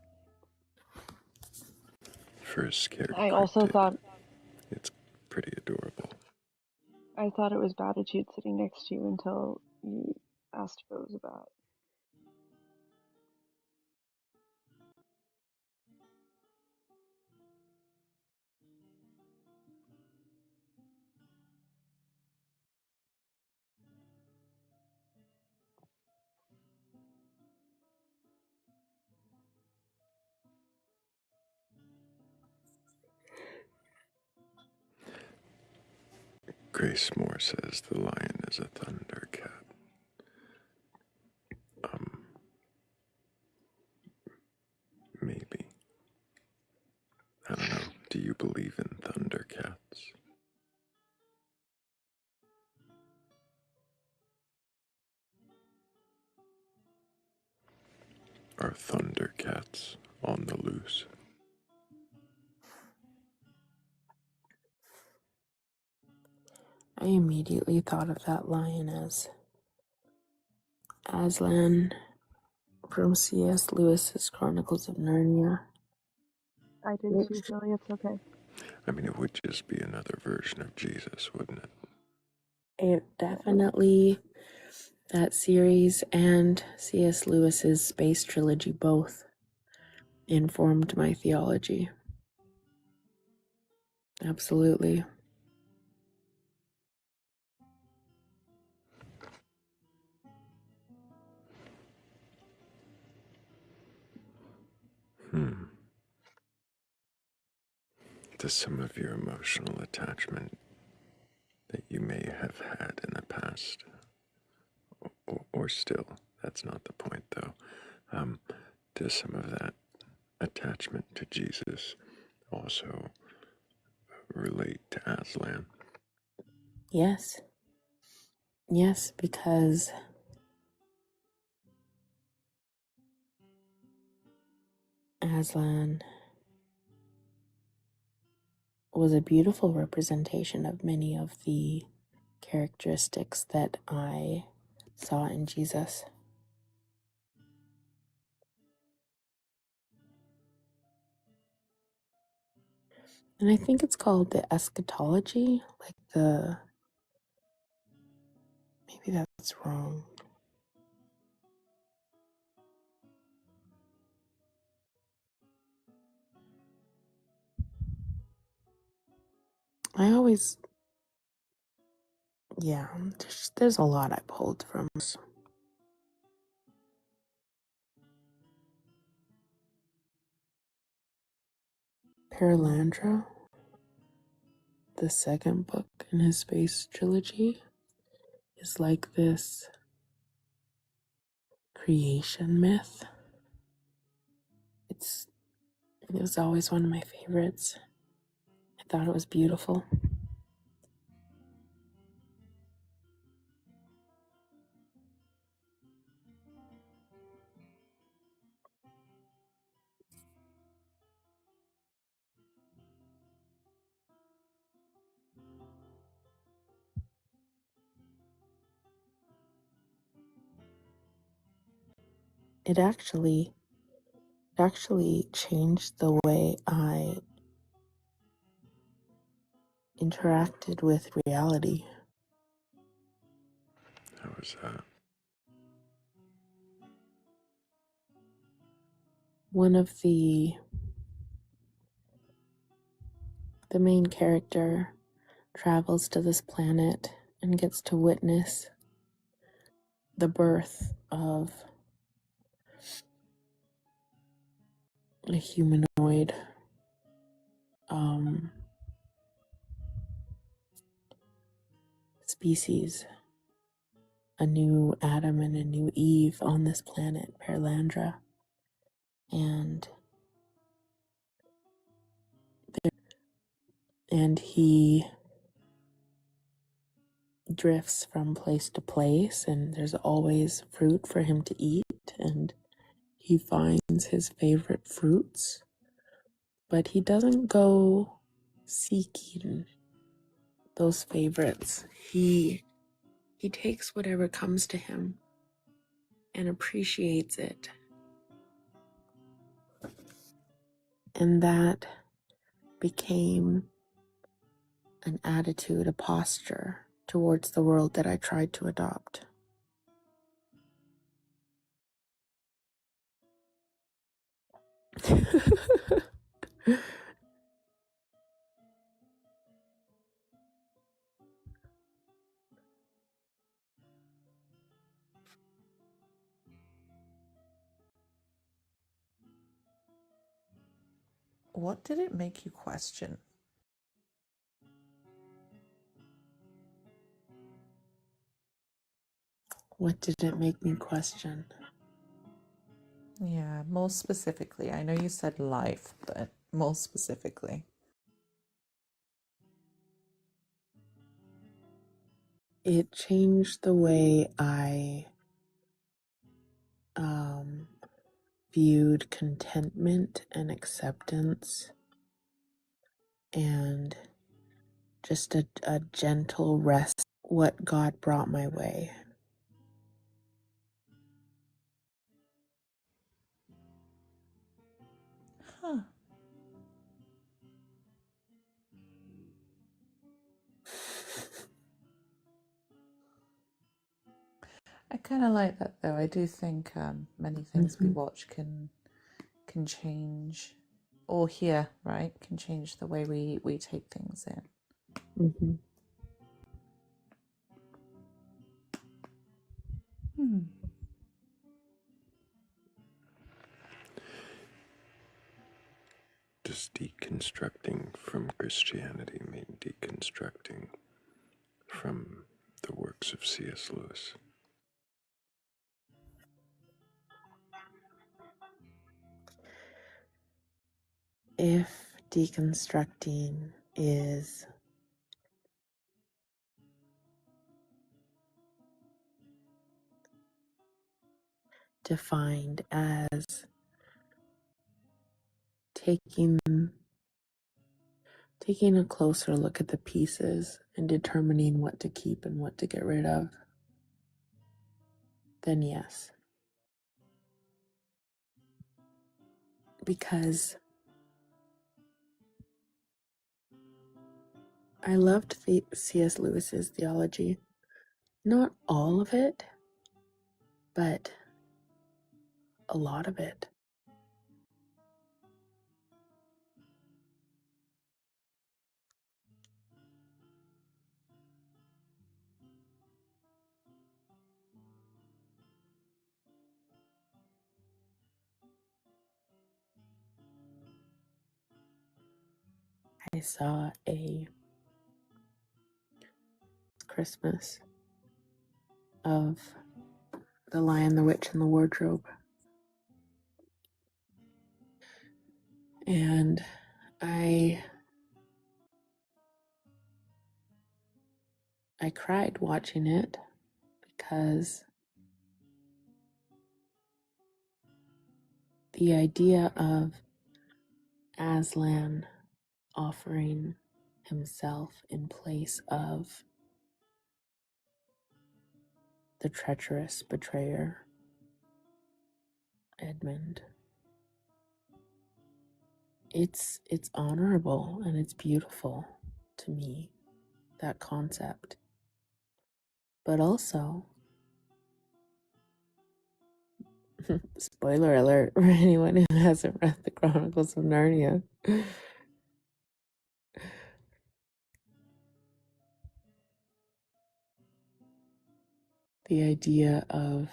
For a scared I also cryptid, thought it's pretty adorable. I thought it was Batitude sitting next to you until you asked if it was a bat. Grace Moore says the lion is a thunder cat. Maybe. I don't know. Do you believe in thundercats? Are thundercats on the loose? I immediately thought of that lion as Aslan from C.S. Lewis's Chronicles of Narnia. I did too, Philly. It's okay. I mean, it would just be another version of Jesus, wouldn't it? It definitely, that series and C.S. Lewis's space trilogy both informed my theology. Absolutely. Does some of your emotional attachment that you may have had in the past, or still, that's not the point though, does some of that attachment to Jesus also relate to Aslan? Yes. Yes, because Aslan was a beautiful representation of many of the characteristics that I saw in Jesus. And I think it's called the eschatology, like maybe that's wrong. I always, yeah, there's a lot I pulled from. Paralandra, the second book in his space trilogy, is like this creation myth. It was always one of my favorites. I thought it was beautiful. It actually changed the way I interacted with reality. How was that? One of the main character travels to this planet and gets to witness the birth of a humanoid species, a new Adam and a new Eve on this planet, Paralandra. And he drifts from place to place, and there's always fruit for him to eat, and he finds his favorite fruits, but he doesn't go seeking those favorites. He takes whatever comes to him and appreciates it. And that became an attitude, a posture towards the world that I tried to adopt. What did it make you question? What did it make me question? Yeah, more specifically. I know you said life, but more specifically. It changed the way I viewed contentment and acceptance and just a gentle rest, what God brought my way. Huh. I kind of like that though. I do think many things we watch can change, or hear, right? Can change the way we take things in. Mm-hmm. Hmm. Does deconstructing from Christianity mean deconstructing from the works of C.S. Lewis? If deconstructing is defined as taking a closer look at the pieces and determining what to keep and what to get rid of, then yes. Because I loved C.S. Lewis's theology. Not all of it, but a lot of it. I saw a Christmas of The Lion, the Witch, and the Wardrobe. And I cried watching it because the idea of Aslan offering himself in place of the treacherous betrayer, Edmund. It's honorable and it's beautiful to me, that concept. But also, spoiler alert for anyone who hasn't read the Chronicles of Narnia. The idea of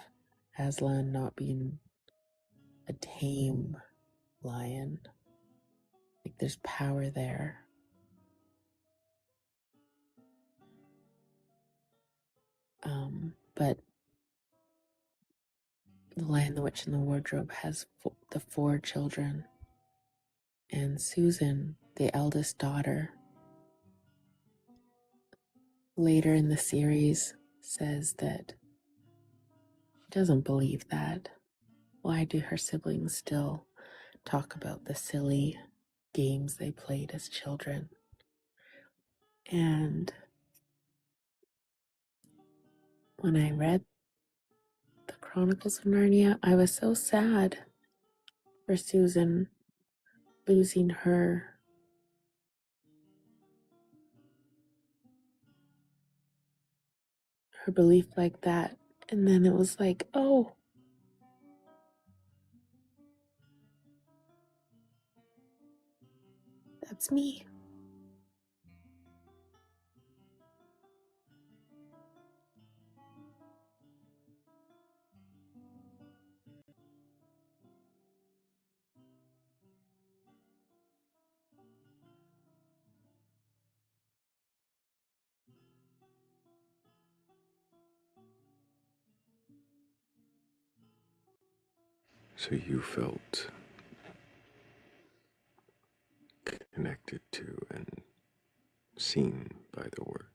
Aslan not being a tame lion, like there's power there. But The Lion, the Witch, and the Wardrobe has the 4 children, and Susan, the eldest daughter, later in the series says that she doesn't believe that. Why do her siblings still talk about the silly games they played as children? And when I read the Chronicles of Narnia, I was so sad for Susan losing her belief like that. And then it was like, oh, that's me. So you felt connected to and seen by the work.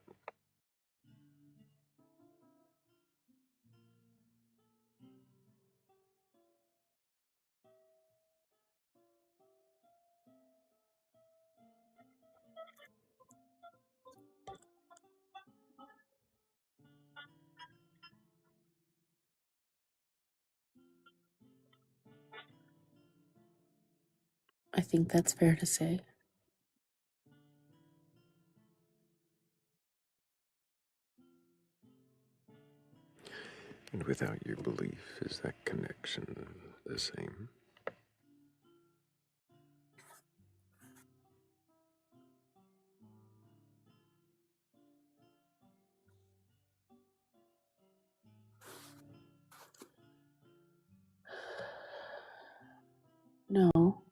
I think that's fair to say. And without your belief, is that connection the same? No.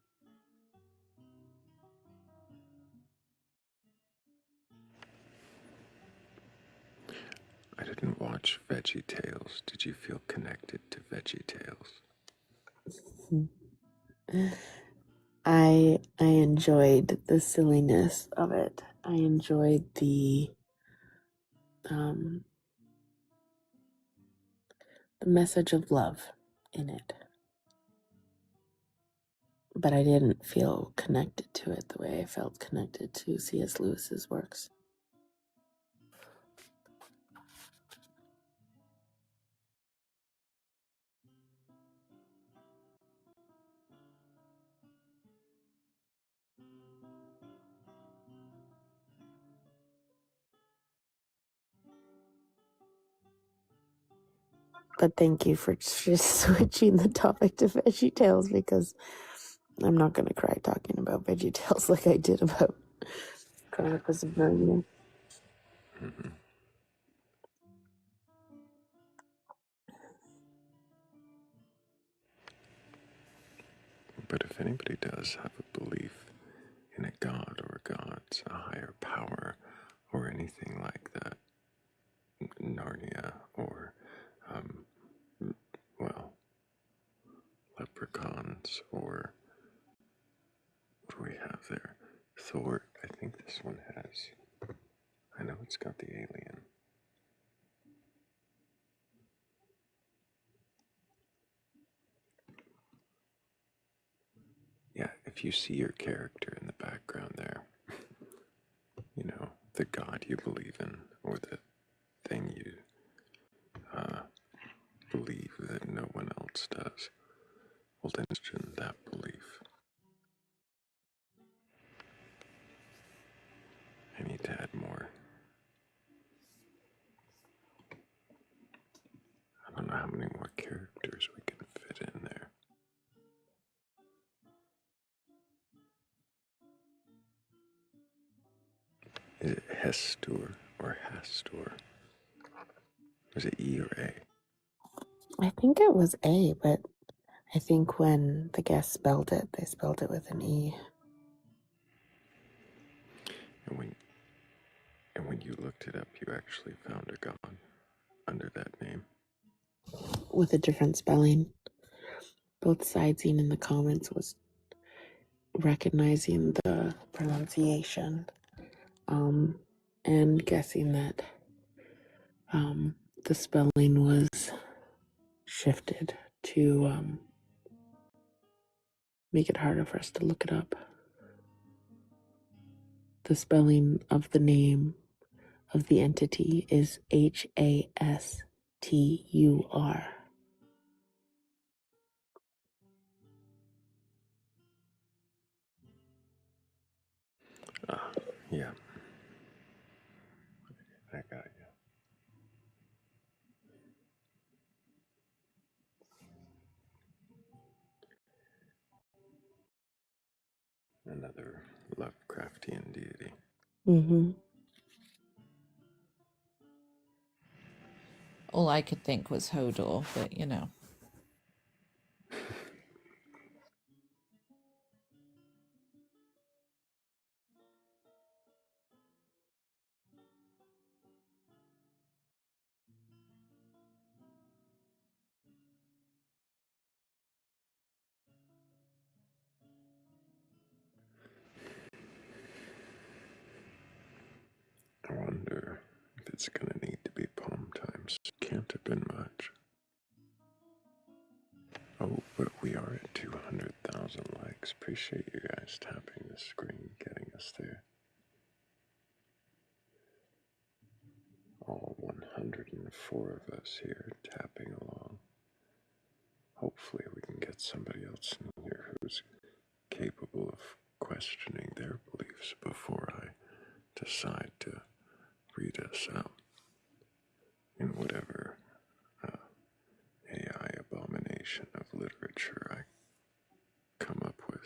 I didn't watch Veggie Tales. Did you feel connected to Veggie Tales? I enjoyed the silliness of it. I enjoyed um the message of love in it. But I didn't feel connected to it the way I felt connected to C.S. Lewis's works. But thank you for just switching the topic to Veggie Tales, because I'm not going to cry talking about Veggie Tales like I did about Chronicles of Narnia. Mm-hmm. But if anybody does have a belief in a god or gods, a higher power, or anything like that, Narnia or, well, leprechauns, or what do we have there? Thor. I think this one has. I know it's got the alien. Yeah, if you see your character in the background there, you know, the god you believe in, or the thing you believe that no one else does, well, then question that belief. I need to add more. I don't know how many more characters we can fit in there. Is it Hestor or Hastor? Was it E or A? I think it was A, but I think when the guest spelled it, they spelled it with an E. And when you looked it up, you actually found a god under that name. With a different spelling. Both sides seen in the comments was recognizing the pronunciation, and guessing that the spelling was shifted to make it harder for us to look it up. The spelling of the name of the entity is Hastur. Yeah, I got you. Another Lovecraftian deity. Mm-hmm. All I could think was Hodor, but you know. wonder if it's gonna need to be poem times. Can't have been much. Oh, but we are at 200,000 likes. Appreciate you guys tapping the screen, getting us there. All 104 of us here tapping along. Hopefully we can get somebody else in here who's capable of questioning their beliefs before I decide to read us out in whatever AI abomination of literature I come up with.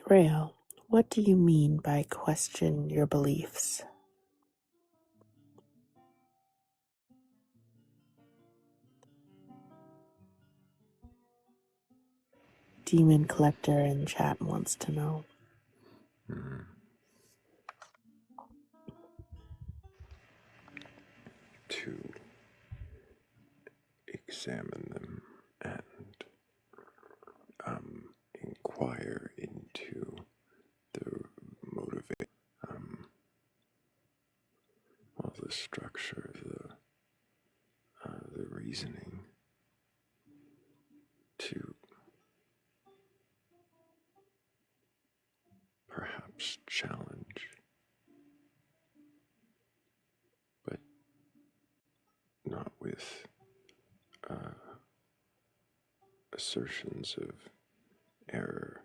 Thrayle, what do you mean by question your beliefs? Demon Collector in chat wants to know. To examine them and inquire into the motivation, well, the structure of the reasoning, to perhaps challenge, but not with assertions of error,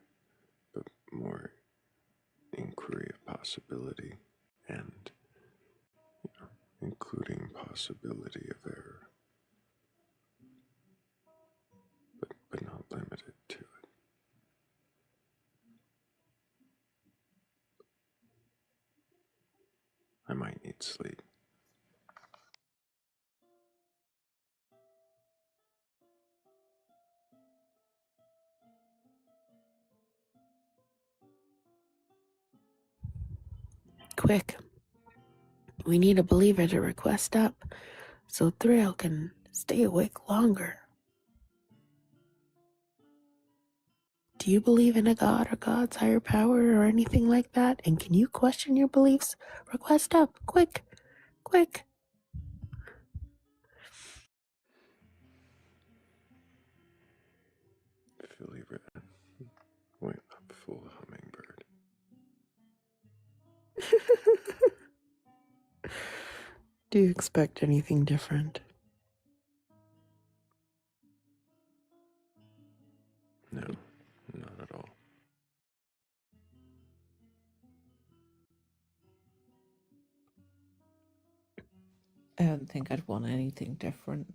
but more inquiry of possibility and including possibility of error, but not limited to it. I might need sleep. Quick, we need a believer to request up so Thrayle can stay awake longer. Do you believe in a god or God's higher power or anything like that? And can you question your beliefs? Request up, quick, quick. Philly red. Wait up, full hummingbird. Do you expect anything different? No, not at all. I don't think I'd want anything different.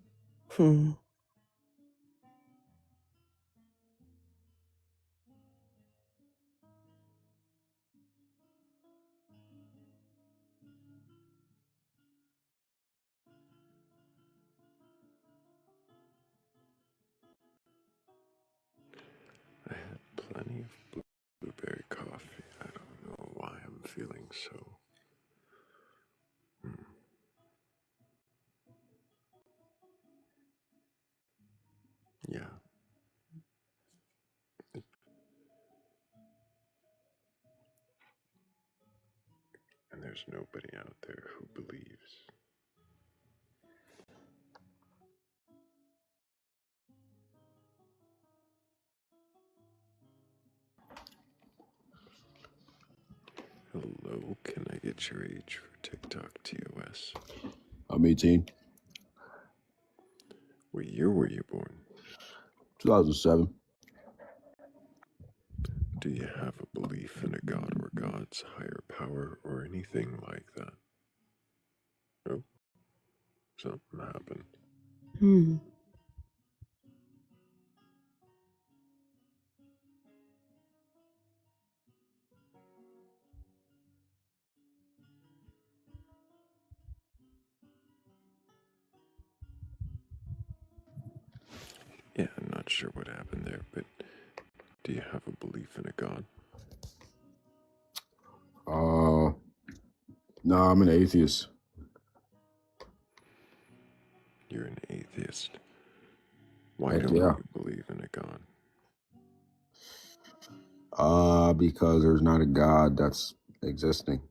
I had plenty of blueberry coffee. I don't know why I'm feeling so. Yeah. And there's nobody out there who believes. Hello, can I get your age for TikTok TOS? I'm 18. What year were you born? 2007. Do you have a belief in a god or God's higher power or anything like that? No? something happen. Hmm. Yeah, I'm not sure what happened there, but do you have a belief in a god? No, I'm an atheist. You're an atheist. Why Heck don't yeah. you believe in a god? Because there's not a God that's existing.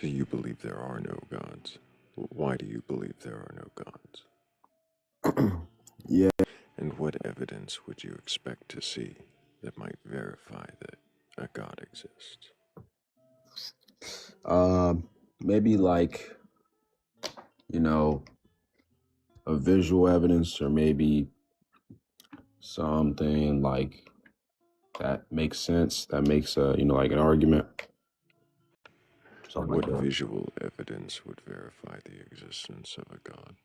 So you believe there are no gods. Why do you believe there are no gods? Yeah. And what evidence would you expect to see that might verify that a god exists? Maybe like, you know, a visual evidence, or maybe something like that makes sense, that makes like an argument. Something What like that. visual evidence would verify the existence of a god?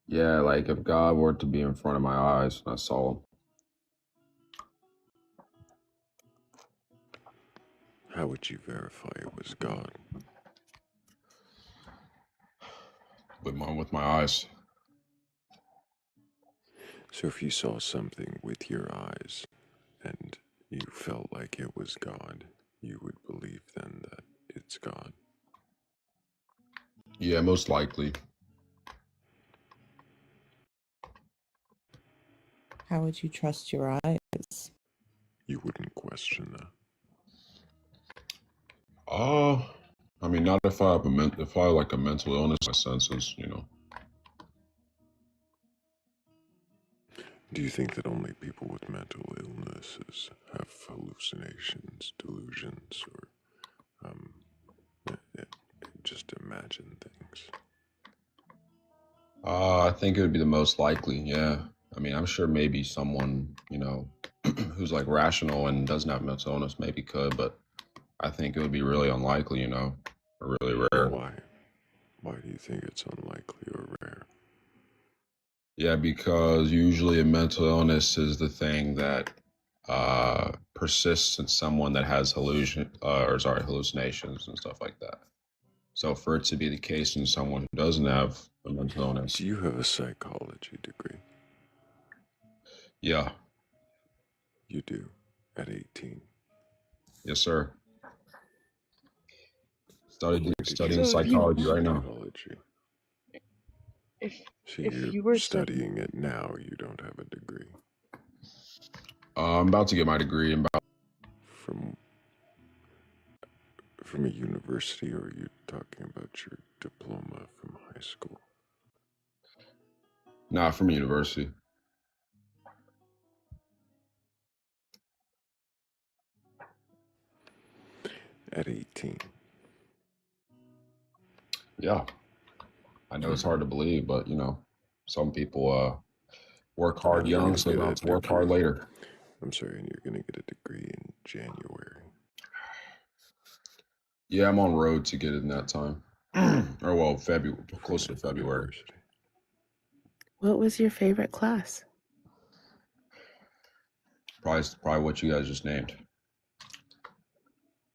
Yeah, like if God were to be in front of my eyes and I saw him. How would you verify it was God? With my eyes. So if you saw something with your eyes and you felt like it was God, you would believe then that it's God. Yeah, most likely. How would you trust your eyes? You wouldn't question that. I mean, not if I have if I have like a mental illness, my senses, Do you think that only people with mental illnesses have hallucinations, delusions, or just imagine things? I think it would be the most likely, yeah. I mean, I'm sure maybe someone, who's like rational and doesn't have mental illness maybe could, but I think it would be really unlikely, or really rare. Why? Why do you think it's unlikely or rare? Yeah, because usually a mental illness is the thing that persists in someone that has hallucinations and stuff like that. So for it to be the case in someone who doesn't have a mental illness. Do you have a psychology degree? Yeah. You do, at 18. Yes, sir. Studying So if you- psychology right now. So if you're you were studying it now, you don't have a degree. I'm about to get my degree in about from a university, or are you talking about your diploma from high school? Nah, from university. At 18. Yeah. I know it's hard to believe, but some people work hard And you're young, gonna so they get don't a have to work hard degree. later. I'm sorry, and you're going to get a degree in January. Yeah, I'm on road to get it in that time. Or well, February, closer to February. What was your favorite class? Probably what you guys just named.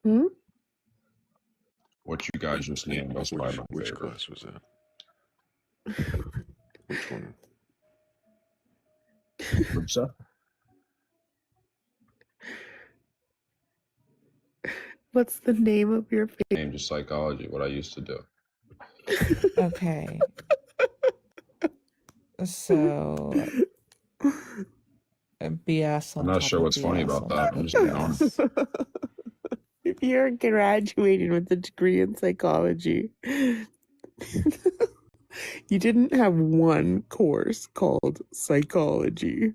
Hmm? What you guys just named was probably my Which favorite. class was that? Which one? What's that? What's the name of your favorite? Named just psychology, what I used to do. Okay. So, BS on I'm not top sure of what's funny BS about on that. top I'm of just being honest. BS. If you're graduating with a degree in psychology, you didn't have one course called psychology.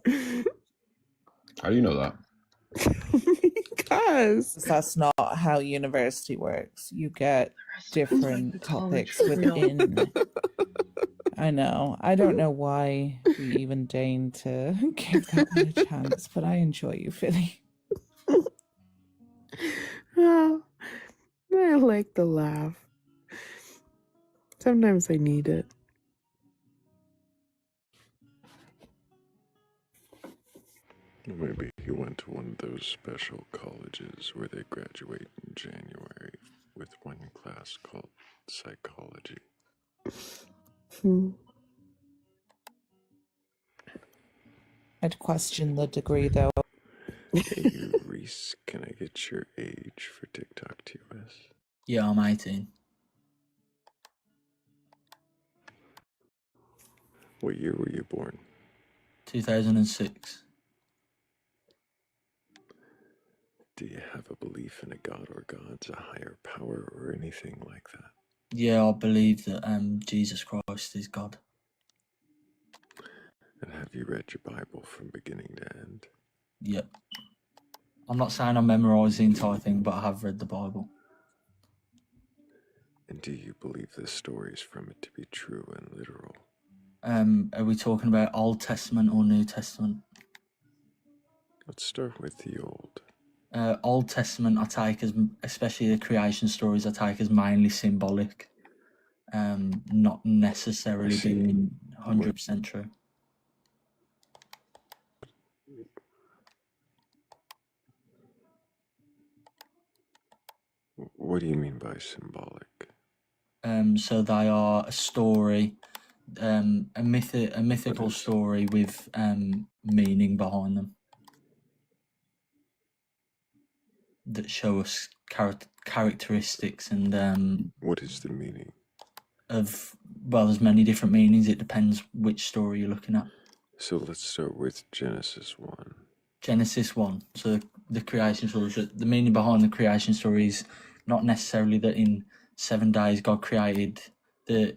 How do you know that? Because that's not how university works. You get different topics for real. within. I know. I don't know why we even deign to give that one a chance, but I enjoy you, Philly. Oh, I like the laugh. Sometimes I need it. Maybe he went to one of those special colleges where they graduate in January with one class called psychology. I'd question the degree though. Hey, Reese, can I get your age for TikTok TOS? Yeah, I'm 18. What year were you born? 2006. Do you have a belief in a god or gods, a higher power, or anything like that? Yeah, I believe that Jesus Christ is God. And have you read your Bible from beginning to end? Yep. I'm not saying I memorised the entire thing, but I have read the Bible. And do you believe the stories from it to be true and literal? Are we talking about Old Testament or New Testament? Let's start with the old. Old Testament I take as, especially the creation stories, I take as mainly symbolic, not necessarily being 100% true. What do you mean by symbolic? So they are a story, a mythical story with meaning behind them that show us characteristics and what is the meaning of, well, there's many different meanings. It depends which story you're looking at. So let's start with Genesis 1. Genesis 1. So the creation story, the meaning behind the creation story is not necessarily that in 7 days God created the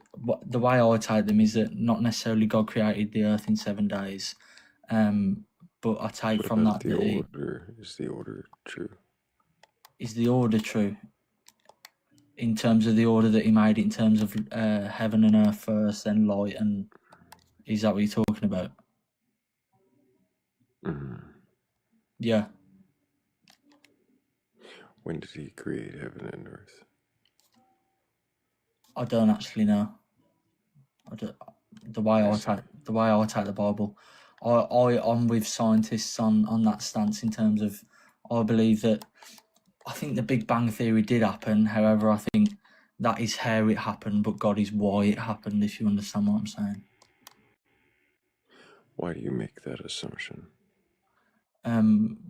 way I take them is that not necessarily God created the earth in 7 days, but I take What from about that the that order? Is the order true? is the order true in terms of the order that he made it, in terms of heaven and earth first, then light, and is that what you're talking about? Yeah. When did he create heaven and earth? I don't actually know. The way I take the Bible, I'm with scientists on that stance in terms of I believe that I think the Big Bang Theory did happen. However, I think that is how it happened, but God is why it happened. If you understand what I'm saying. Why do you make that assumption?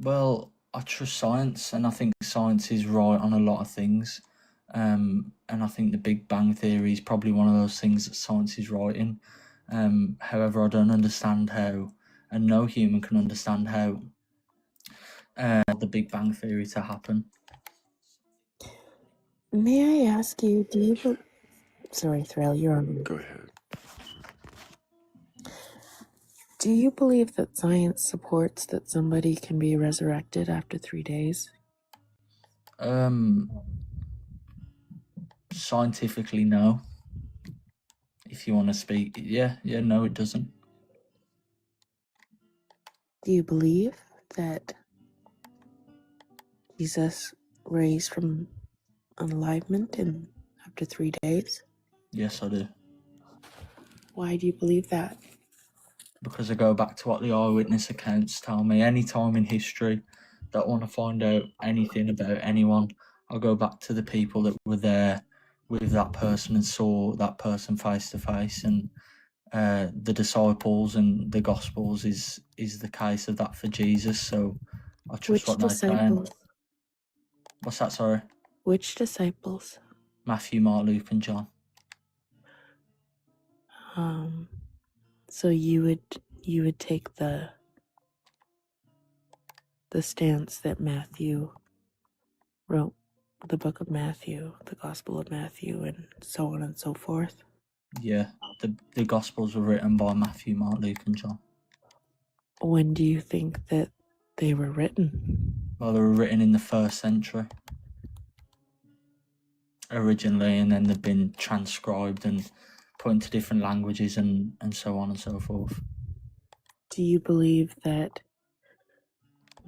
Well, I trust science, and I think science is right on a lot of things. And I think the Big Bang Theory is probably one of those things that science is right in. However, I don't understand how, and no human can understand how the Big Bang Theory to happen. May I ask you, do you... Sorry, Thrayle, you're on. Go ahead. Do you believe that science supports that somebody can be resurrected after 3 days? Scientifically, no. If you want to speak, no, it doesn't. Do you believe that Jesus raised from unalivement in after 3 days? Yes, I do. Why do you believe that? Because I go back to what the eyewitness accounts tell me. Any time in history that I want to find out anything about anyone, I'll go back to the people that were there with that person and saw that person face to face. And the disciples and the Gospels is the case of that for Jesus. So I trust what they're saying. What's that, sorry? Which disciples? Matthew, Mark, Luke, and John. So you would take the stance that Matthew wrote the book of Matthew, the Gospel of Matthew, and so on and so forth? Yeah, the Gospels were written by Matthew, Mark, Luke, and John. When do you think that they were written? Well, they were written in the 1st century originally, and then they've been transcribed and put into different languages and so on and so forth. Do you believe that...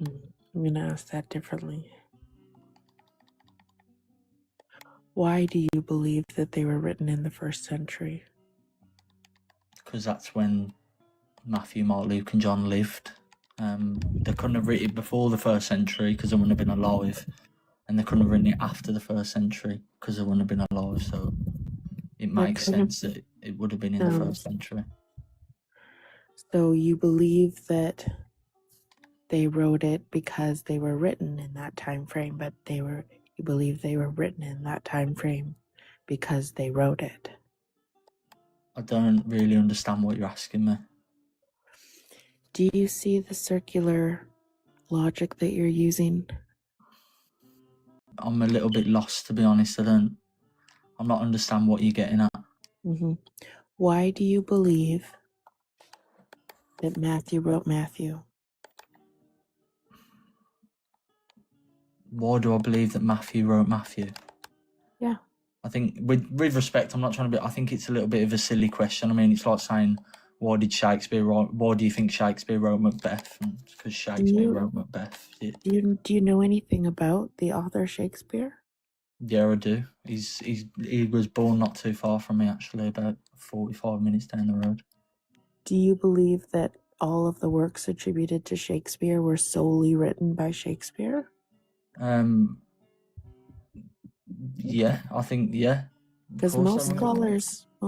I'm going to ask that differently. Why do you believe that they were written in the 1st century? Because that's when Matthew, Mark, Luke, and John lived. They couldn't have written it before the 1st century because they wouldn't have been alive, and they couldn't have written it after the 1st century because they wouldn't have been alive. So it makes sense that it would have been in the 1st century. So you believe that they wrote it because they were written in that time frame, but you believe they were written in that time frame because they wrote it. I don't really understand what you're asking me. Do you see the circular logic that you're using? I'm a little bit lost, to be honest. I'm not understand what you're getting at. Mm-hmm. Why do you believe that Matthew wrote Matthew? Why do I believe that Matthew wrote Matthew? Yeah. I think, with respect, I'm not trying to be. I think it's a little bit of a silly question. I mean, it's like saying, why did Shakespeare write? Why do you think Shakespeare wrote Macbeth? Because Shakespeare wrote Macbeth. Do you know anything about the author Shakespeare? Yeah, I do. He was born not too far from me, actually, about 45 minutes down the road. Do you believe that all of the works attributed to Shakespeare were solely written by Shakespeare? Yeah, I think, yeah. Because most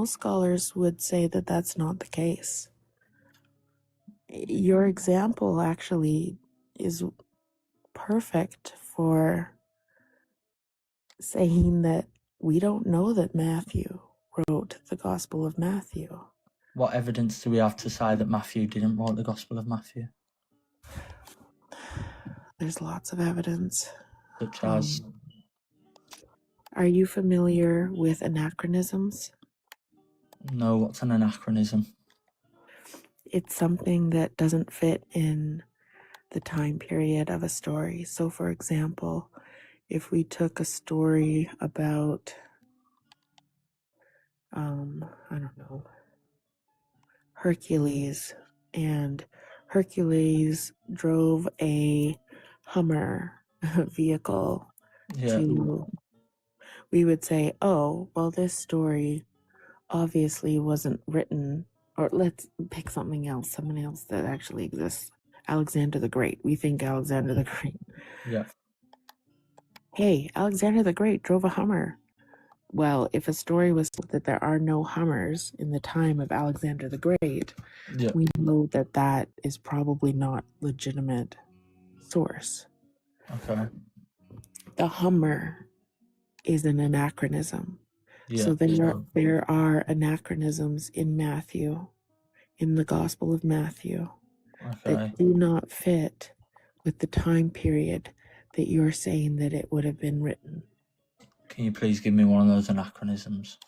scholars would say that that's not the case. Your example actually is perfect for saying that we don't know that Matthew wrote the Gospel of Matthew. What evidence do we have to say that Matthew didn't write the Gospel of Matthew? There's lots of evidence. Such as? Are you familiar with anachronisms? No, what's an anachronism? It's something that doesn't fit in the time period of a story. So, for example, if we took a story about, I don't know, Hercules, and Hercules drove a Hummer vehicle we would say, oh, well, this story obviously wasn't written, or let's pick someone else that actually exists. Alexander the Great. We think Alexander the Great. Yeah. Hey, Alexander the Great drove a Hummer. Well, if a story was that there are no Hummers in the time of Alexander the Great, we know that that is probably not legitimate source. Okay. The Hummer is an anachronism. Yeah, so there are anachronisms in Matthew, in the Gospel of Matthew, that do not fit with the time period that you're saying that it would have been written. Can you please give me one of those anachronisms?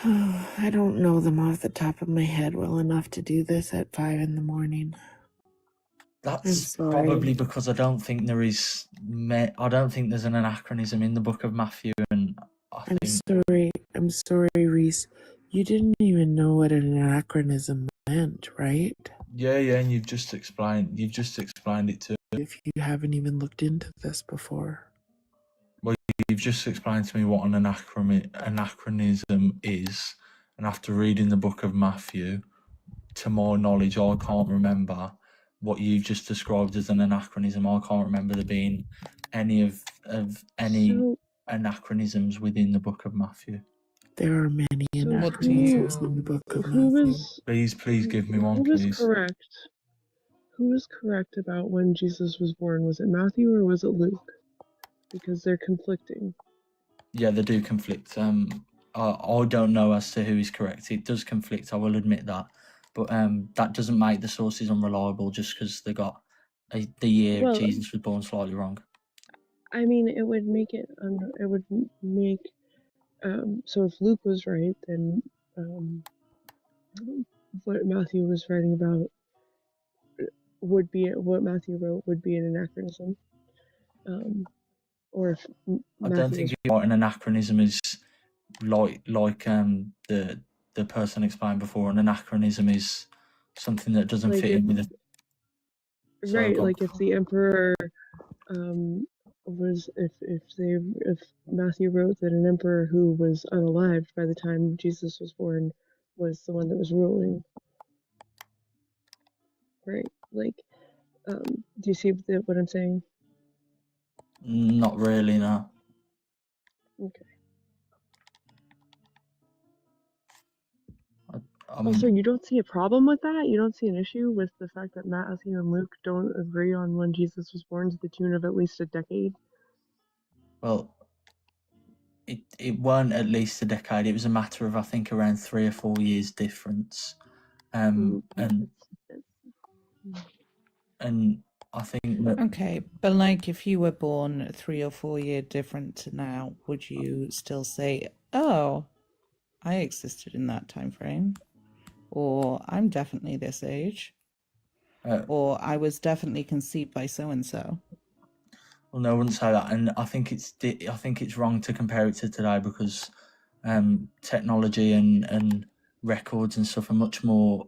I don't know them off the top of my head well enough to do this at 5 a.m. That's probably because I don't think there is. I don't think there's an anachronism in the book of Matthew, and I'm sorry, Reese. You didn't even know what an anachronism meant, right? Yeah, and you've just explained it to. If you haven't even looked into this before. Well, you've just explained to me what an anachronism is, and after reading the book of Matthew, to my knowledge, I can't remember what you've just described as an anachronism. I can't remember there being any anachronisms within the book of Matthew. There are many anachronisms in the book of Matthew. Please give me one, Who was please. correct? Who was correct about when Jesus was born? Was it Matthew or was it Luke? Because they're conflicting. Yeah, they do conflict. I don't know as to who is correct. It does conflict, I will admit that. But that doesn't make the sources unreliable just because they got the year Jesus was born slightly wrong. I mean, it would make it. It would make. So if Luke was right, then what Matthew was writing about would be what Matthew wrote would be an anachronism. Or if I don't think an anachronism is like the person explained before. An anachronism is something that doesn't fit in with it. Right, like if the emperor was if Matthew wrote that an emperor who was unalived by the time Jesus was born was the one that was ruling, right? Like, do you see what I'm saying? Not really, no. Okay. I'm, Also, you don't see a problem with that? You don't see an issue with the fact that Matthew and Luke don't agree on when Jesus was born to the tune of at least a decade? well, it weren't at least a decade. It was a matter of, I think, around 3 or 4 years difference. And I think that Okay, but like if you were born 3 or 4 year different to now, would you still say, "Oh, I existed in that time frame," or "I'm definitely this age," or "I was definitely conceived by so and so"? well, no, I wouldn't say that, and I think it's wrong to compare it to today because technology and records and stuff are much more.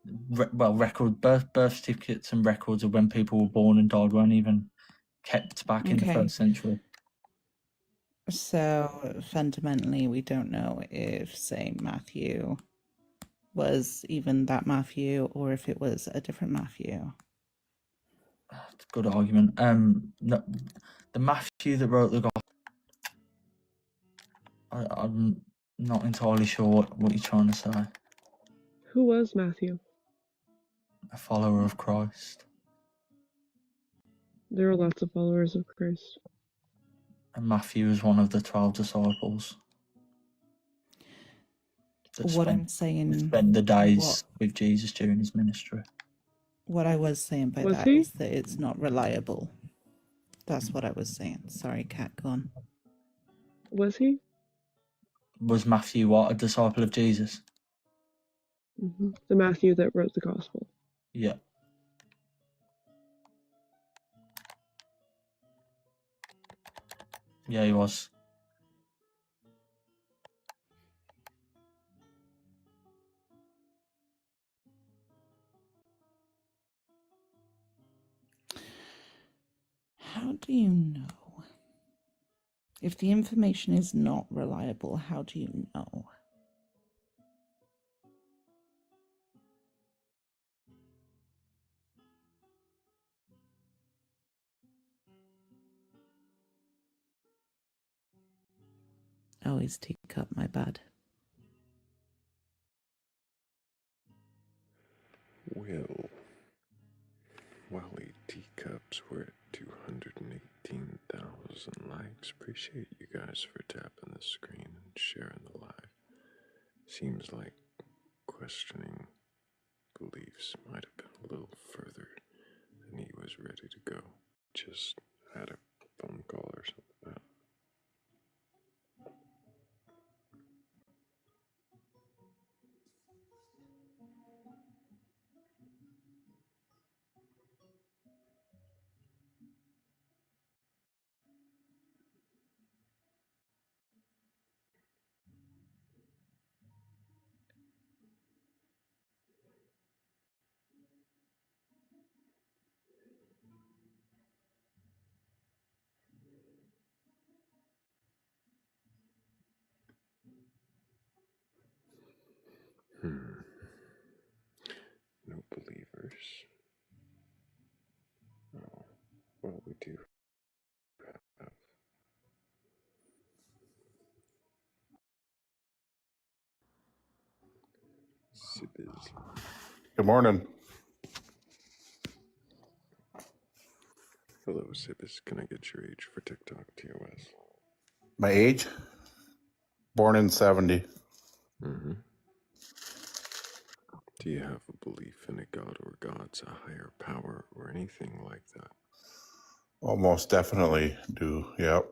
Birth certificates and records of when people were born and died weren't even kept back in the Okay. 1st century. So fundamentally, we don't know if, say, Matthew was even that Matthew or if it was a different Matthew. It's a good argument. No, the Matthew that wrote the Gospel, I'm not entirely sure what you're trying to say. Who was Matthew? A follower of Christ. There are lots of followers of Christ. And Matthew was one of the 12 disciples. What I'm saying, spent the days with Jesus during his ministry. What I was saying by Was that he? is that it's not reliable. That's what I was saying. Sorry, Kat, go on. Was he? Was Matthew what, a disciple of Jesus? The Matthew that wrote the Gospel. Yeah. Yeah, he was. How do you know? If the information is not reliable, how do you know? Oh, his teacup, my bad. Well, Wally Teacups were at 218,000 likes. Appreciate you guys for tapping the screen and sharing the live. Seems like questioning beliefs might have been a little further than he was ready to go. Just had a phone call or something. No believers. Oh, well, we do have. Sibbiz. Good morning. Hello, Sibbiz. Can I get your age for TikTok TOS? My age? Born in 70. Mm-hmm. Do you have a belief in a god or gods, a higher power, or anything like that? Almost definitely do, yep.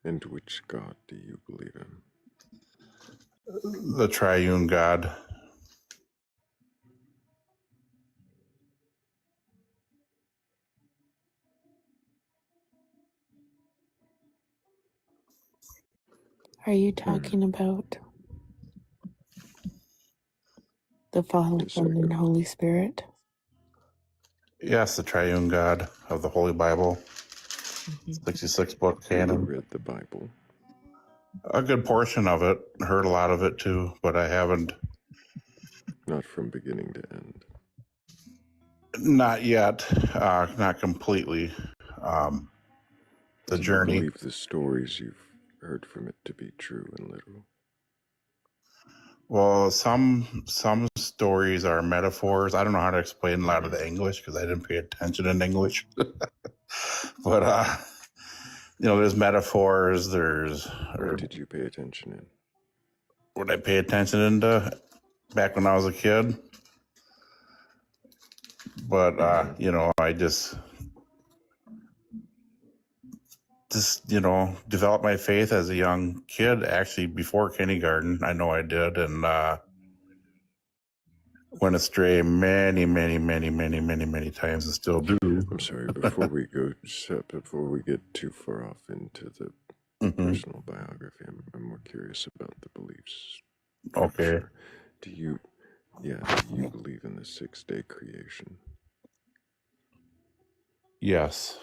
And which god do you believe in? The triune God. Are you talking about the Father, Son, and Holy Spirit? Yes, the triune God of the Holy Bible, 66 book Have you canon. read the Bible? A good portion of it. Heard a lot of it too, but I haven't. Not from beginning to end. Not yet. Not completely. The Do you journey. believe the stories you've heard from it to be true and literal? Well, some stories are metaphors. I don't know how to explain a lot of the English because I didn't pay attention in English. But there's metaphors. What did you pay attention in? What I pay attention into back when I was a kid. But I just developed my faith as a young kid. Actually, before kindergarten, I know I did, and went astray many, many, many, many, many, many times, and still do. I'm sorry. Before we get too far off into the personal biography, I'm more curious about the beliefs. Okay. Sure. Do you believe in the 6-day creation? Yes.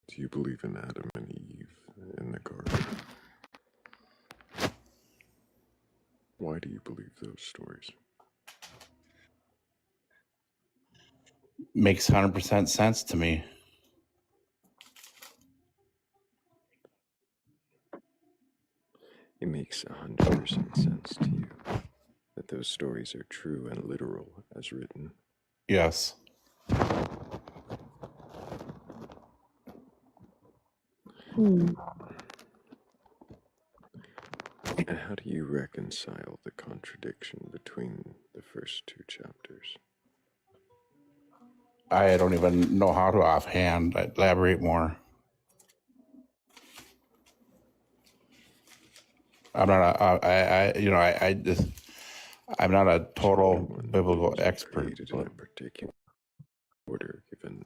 Do you believe in Adam and Eve in the garden? Why do you believe those stories? Makes 100% sense to me. It makes 100% sense to you that those stories are true and literal as written. Yes. And how do you reconcile the contradiction between the first 2 chapters? I don't even know how to offhand. I'd elaborate more. I'm not I'm not a total biblical expert. Created in a particular order, given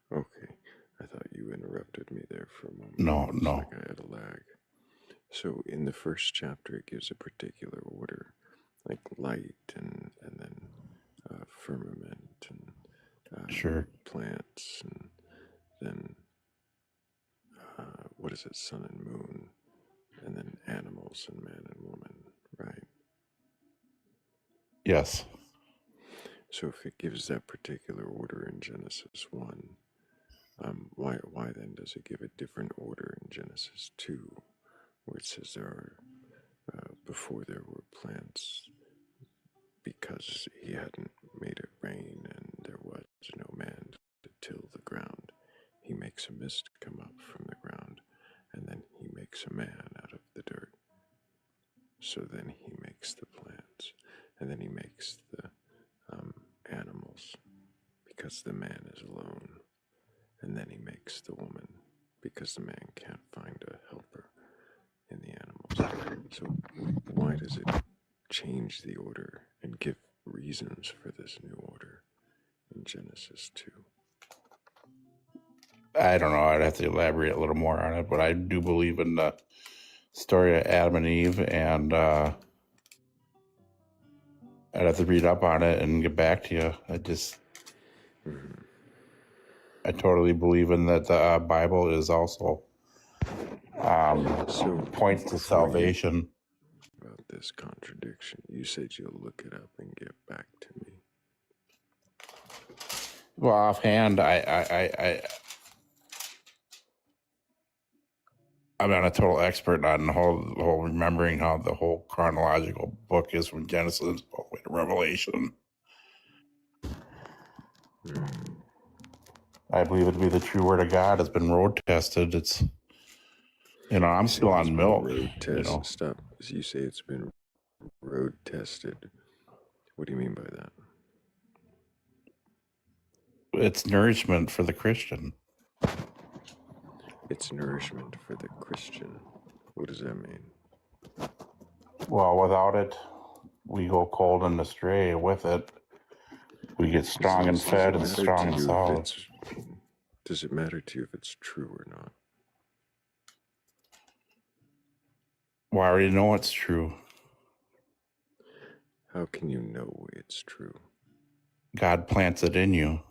Okay, I thought you interrupted me there for a moment. No. Like I had a lag. So in the first chapter, it gives a particular order, like light and then firmament and Sure. plants, and then what is it, sun and moon, and then animals and man and woman, right? Yes. So if it gives that particular order in Genesis 1, why then does it give a different order in Genesis 2, where it says there are, before there were plants, because he hadn't made it rain and there was no man to till the ground, he makes a mist come up from the ground, and then he makes a man out of the dirt. So then he makes the plants, and then he makes the animals, because the man is alone. And then he makes the woman, because the man can't find a helper in the animals. So why does it change the order and give reasons for this new order in Genesis 2? I don't know. I'd have to elaborate a little more on it, but I do believe in the story of Adam and Eve, and I'd have to read up on it and get back to you. I totally believe in that the Bible is also points to salvation. About this contradiction, you said you'll look it up and get back to me. Well, offhand, I'm not a total expert on the whole remembering how the whole chronological book is from Genesis all the way to Revelation. I believe it to be the true word of God. Has been road tested. It's, I'm still on milk. Road test. Stop. You say it's been road tested. What do you mean by that? It's nourishment for the Christian. It's nourishment for the Christian. What does that mean? Well, without it, we go cold and astray. With it, we get strong and fed and strong and solid. Does it matter to you if it's true or not? Well, I already know it's true. How can you know it's true? God plants it in you.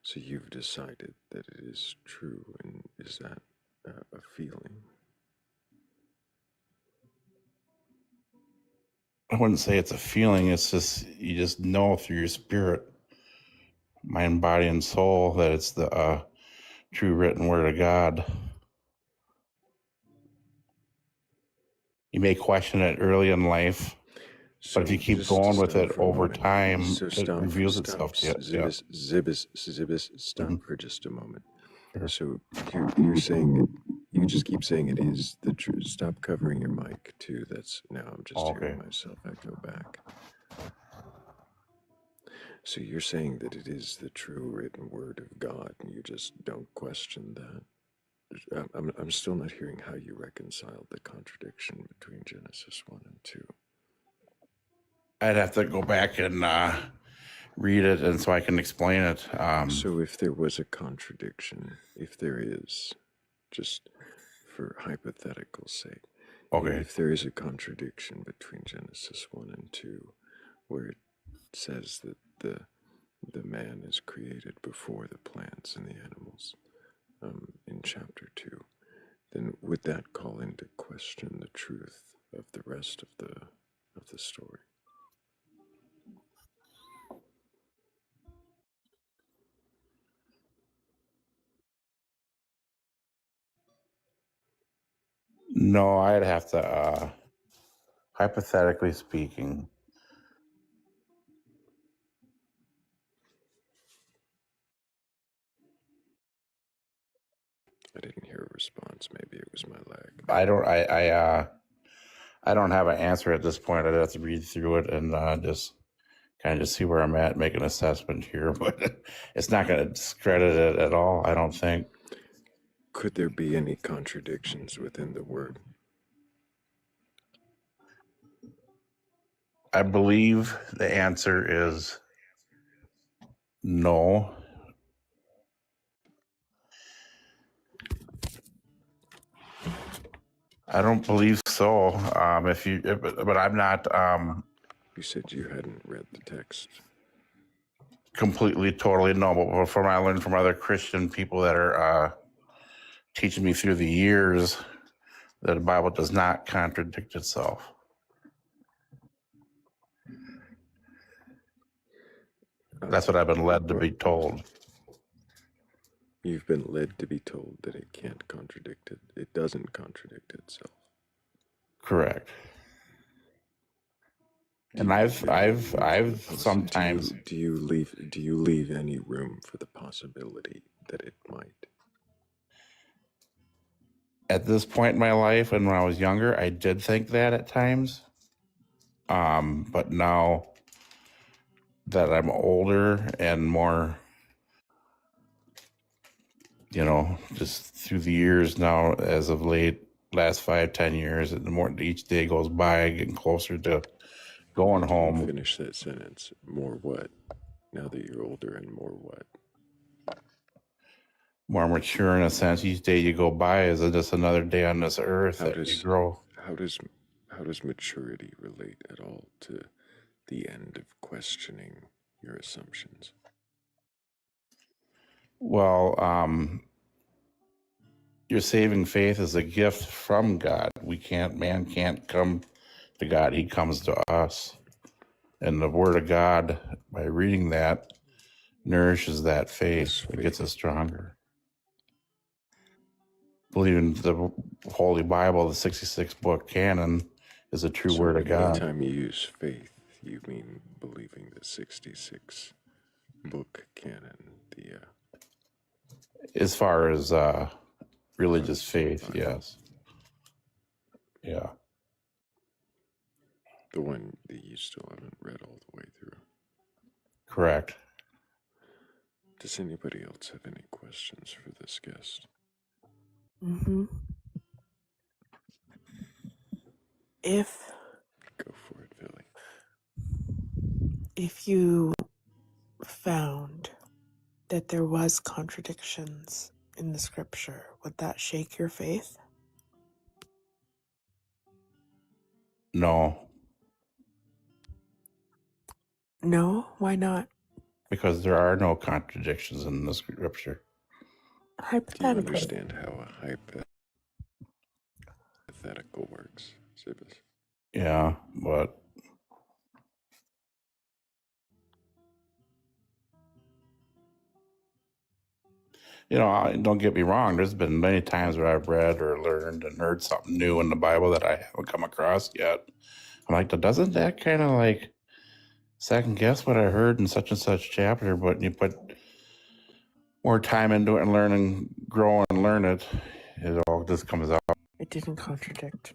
So you've decided that it is true, and is that a feeling? I wouldn't say it's a feeling. It's just, you just know through your spirit, mind, body, and soul that it's the true written word of God. You may question it early in life, but if you keep going with it over time, it reveals itself to you. Yeah. Stop for just a moment. So you're saying it, you just keep saying it is the truth. Stop covering your mic too. That's now I'm just hearing myself echo back. So you're saying that it is the true written word of God, and you just don't question that. I'm still not hearing how you reconciled the contradiction between Genesis 1 and 2. I'd have to go back and read it, and so I can explain it. So if there was a contradiction, if there is, just for hypothetical sake, if there is a contradiction between Genesis 1 and 2, where it says that the man is created before the plants and the animals, in chapter 2, then would that call into question the truth of the rest of the story? No, I'd have to, hypothetically speaking, I didn't hear a response. Maybe it was my lag. I don't have an answer at this point. I'd have to read through it and just kind of just see where I'm at, make an assessment here. But it's not going to discredit it at all, I don't think. Could there be any contradictions within the word? I believe the answer is no. I don't believe so. But I'm not. You said you hadn't read the text. Completely, totally no. But from I learned from other Christian people that are teaching me through the years that the Bible does not contradict itself. That's what I've been led to be told. You've been led to be told that it can't contradict it. It doesn't contradict itself. Correct. And I've sometimes. Do you leave any room for the possibility that it might? At this point in my life, and when I was younger, I did think that at times. But now that I'm older and more, just through the years now, as of late, last 5-10 years, and the more each day goes by, getting closer to going home. Finish that sentence. More what? Now that you're older, and more what? More mature in a sense. Each day you go by is just another day on this earth you grow. How does maturity relate at all to the end of questioning your assumptions? Well, your saving faith is a gift from God. Man can't come to God. He comes to us. And the word of God, by reading that, nourishes that faith. It gets us stronger. Believing the Holy Bible, the 66-book canon, is a true word of God. Anytime you use faith, you mean believing the 66-book canon, As far as religious faith, yes. Yeah. The one that you still haven't read all the way through. Correct. Does anybody else have any questions for this guest? Mm-hmm. Go for it, Philly. If you found that there was contradictions in the scripture, would that shake your faith? No, No, why not? because there are no contradictions in the scripture. Do you Hypothetically. understand how a hypothetical works, Zibis? Yeah, but don't get me wrong. There's been many times where I've read or learned and heard something new in the Bible that I haven't come across yet. I'm like, doesn't that kind of like second guess what I heard in such and such chapter? But you put more time into it and learn and grow and learn it, it all just comes out. It didn't contradict.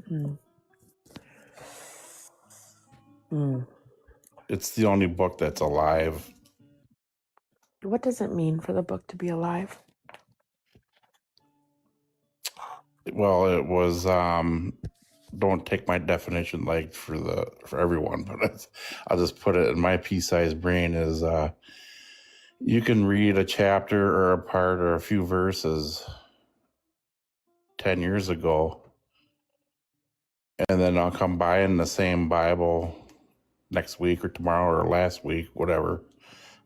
It's the only book that's alive. What does it mean for the book to be alive? Well, it was don't take my definition like for everyone, but I'll just put it in my pea-sized brain is you can read a chapter or a part or a few verses 10 years ago, and then I'll come by in the same Bible next week or tomorrow or last week, whatever.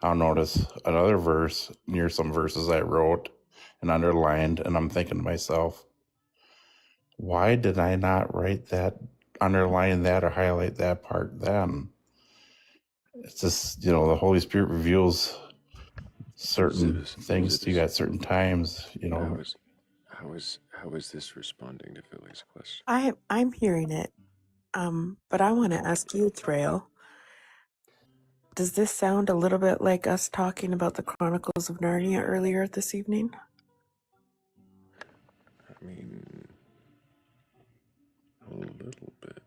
I'll notice another verse near some verses I wrote and underlined, and I'm thinking to myself, why did I not write that, underline that, or highlight that part then? It's just, the Holy Spirit reveals certain things to you at certain times, How is this responding to Philly's question? I'm hearing it. But I want to ask you, Thrayle. Does this sound a little bit like us talking about the Chronicles of Narnia earlier this evening? I mean, a little bit.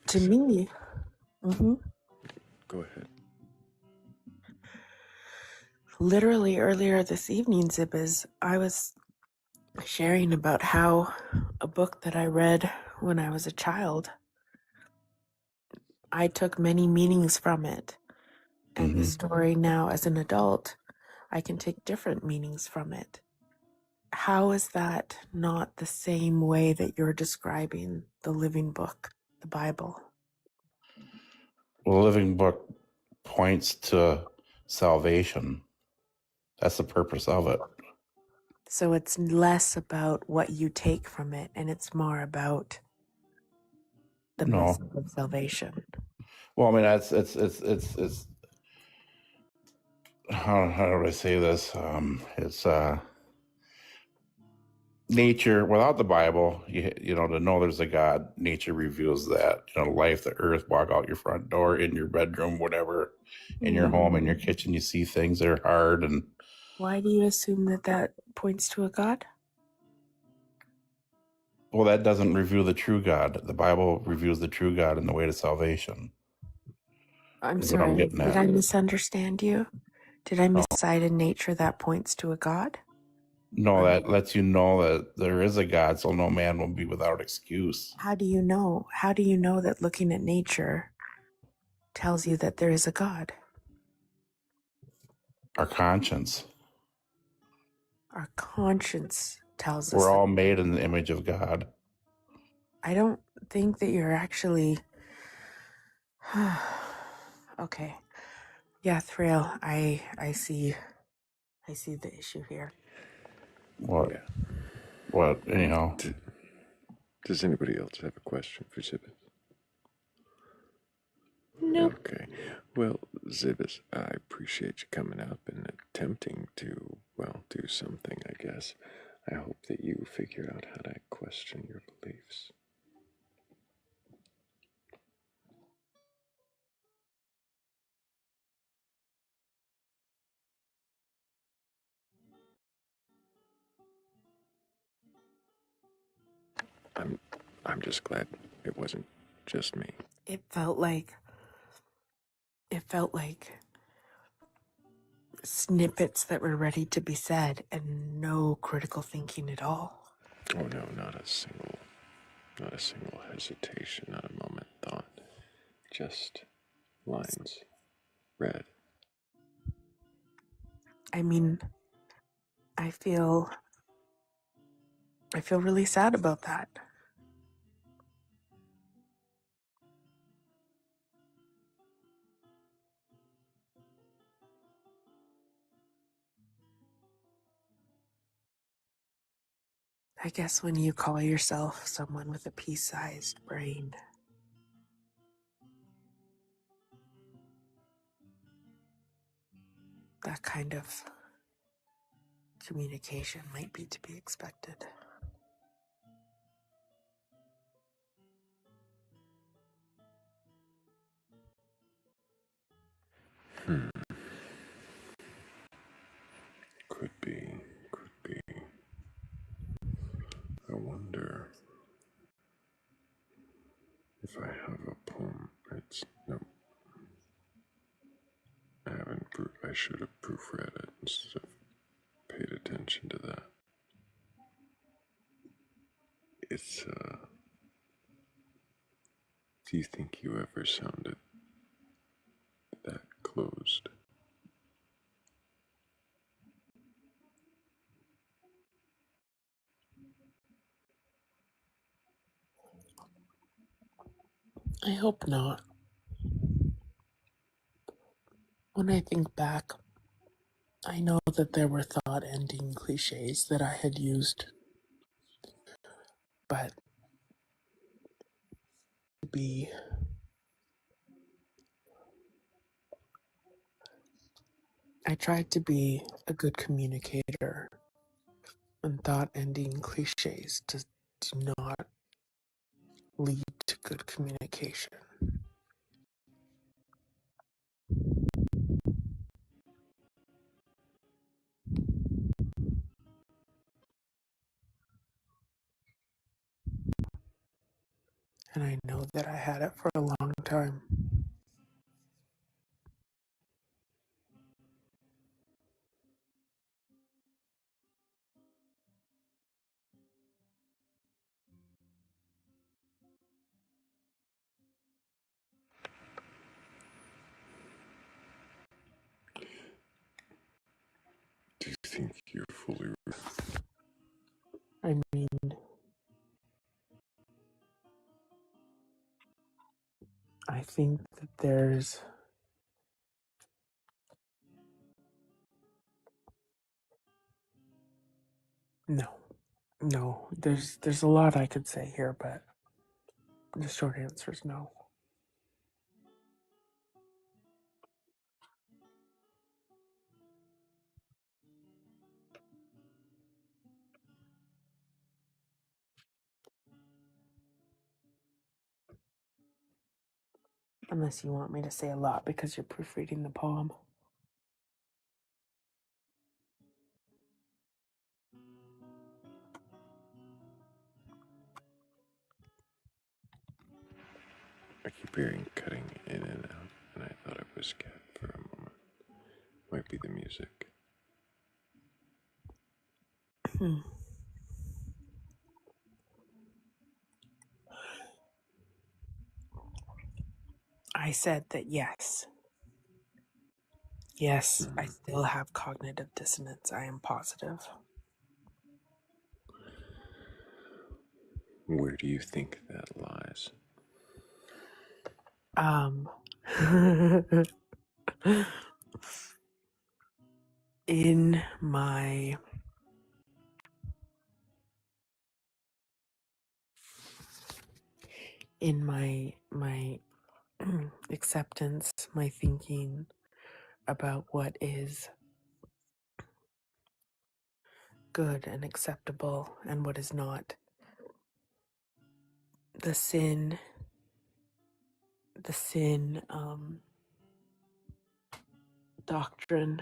To me. Go ahead. Literally earlier this evening, Zibis, I was sharing about how a book that I read when I was a child, I took many meanings from it. And the story now as an adult, I can take different meanings from it. How is that not the same way that you're describing the living book, the Bible? Well, the living book points to salvation. That's the purpose of it. So it's less about what you take from it, and it's more about the message of salvation. Well, I mean, it's how do I say this? It's nature without the Bible. To know there's a God, nature reveals that. Life, the earth, walk out your front door, in your bedroom, whatever, in your home, in your kitchen, you see things that are hard. And why do you assume that points to a God? Well, that doesn't reveal the true God. The Bible reveals the true God and the way to salvation. I'm sorry, did I misunderstand you? Did I miscite in nature that points to a God? No, that lets you know that there is a God, so no man will be without excuse. How do you know? How do you know that looking at nature tells you that there is a God? Our conscience. Our conscience tells us. We're all made in the image of God. I don't think that you're actually... Okay. Yeah, Thrayle, I see the issue here. What? Yeah. What? Anyhow. Does anybody else have a question for Zibis? Nope. Okay. Well, Zibis, I appreciate you coming up and attempting to, do something, I guess. I hope that you figure out how to question your beliefs. I'm just glad it wasn't just me. It felt like snippets that were ready to be said and no critical thinking at all. Oh no, not a single hesitation, not a moment thought. Just lines read. I mean, I feel really sad about that. I guess when you call yourself someone with a pea-sized brain, that kind of communication might be to be expected. Could be, could be. I wonder if I have a poem. It's no. I haven't. I should have proofread it instead of paid attention to that. It's. Do you think you ever sounded that closed? I hope not. When I think back, I know that there were thought-ending cliches that I had used, but I tried to be a good communicator, and thought-ending cliches do not lead to good communication. And I know that I had it for a long time. Do you think you're fully? I mean, I think that there's no, there's a lot I could say here, but the short answer is no. Unless you want me to say a lot because you're proofreading the poem. I keep hearing cutting in and out, and I thought it was Cat for a moment. Might be the music. I said that yes. Yes, I still have cognitive dissonance. I am positive. Where do you think that lies? In my acceptance, my thinking about what is good and acceptable and what is not. The sin doctrine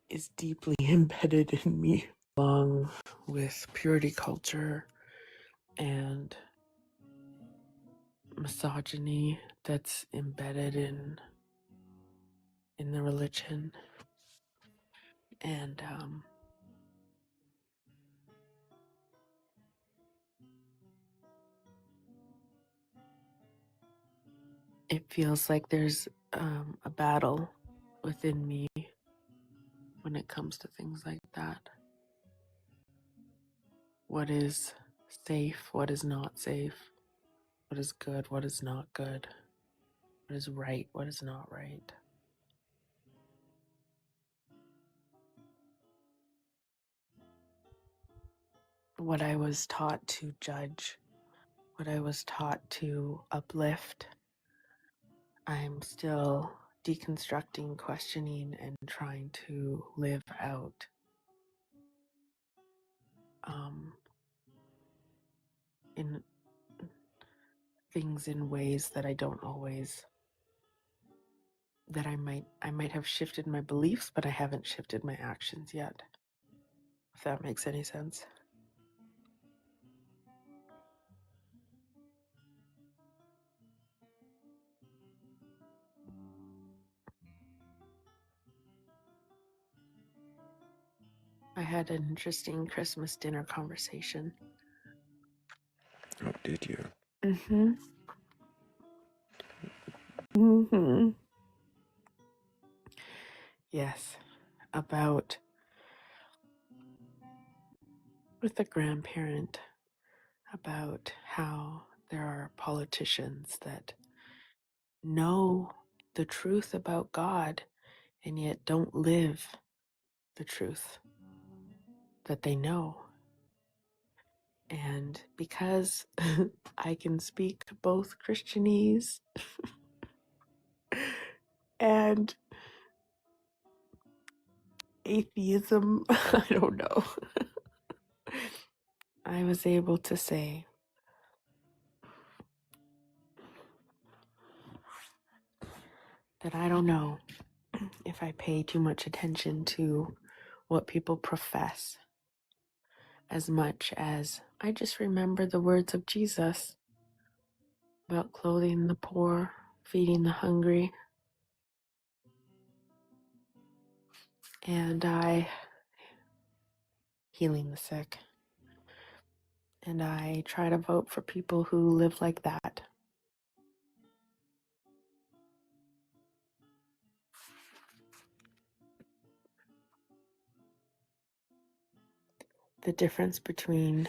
is deeply embedded in me, along with purity culture and misogyny that's embedded in the religion, and it feels like there's a battle within me when it comes to things like that. What is safe? What is not safe? What is good? What is not good? What is right? What is not right? what I was taught to judge, what I was taught to uplift. I'm still deconstructing, questioning, and trying to live out in things in ways that I don't always, that I might have shifted my beliefs, but I haven't shifted my actions yet. If that makes any sense. I had an interesting Christmas dinner conversation. Oh, did you? Mm-hmm. Mm-hmm. Yes. About with a grandparent about how there are politicians that know the truth about God and yet don't live the truth that they know. And because I can speak both Christianese and atheism, I don't know. I was able to say that I don't know if I pay too much attention to what people profess as much as I just remember the words of Jesus about clothing the poor, feeding the hungry, and I healing the sick. And I try to vote for people who live like that. The difference between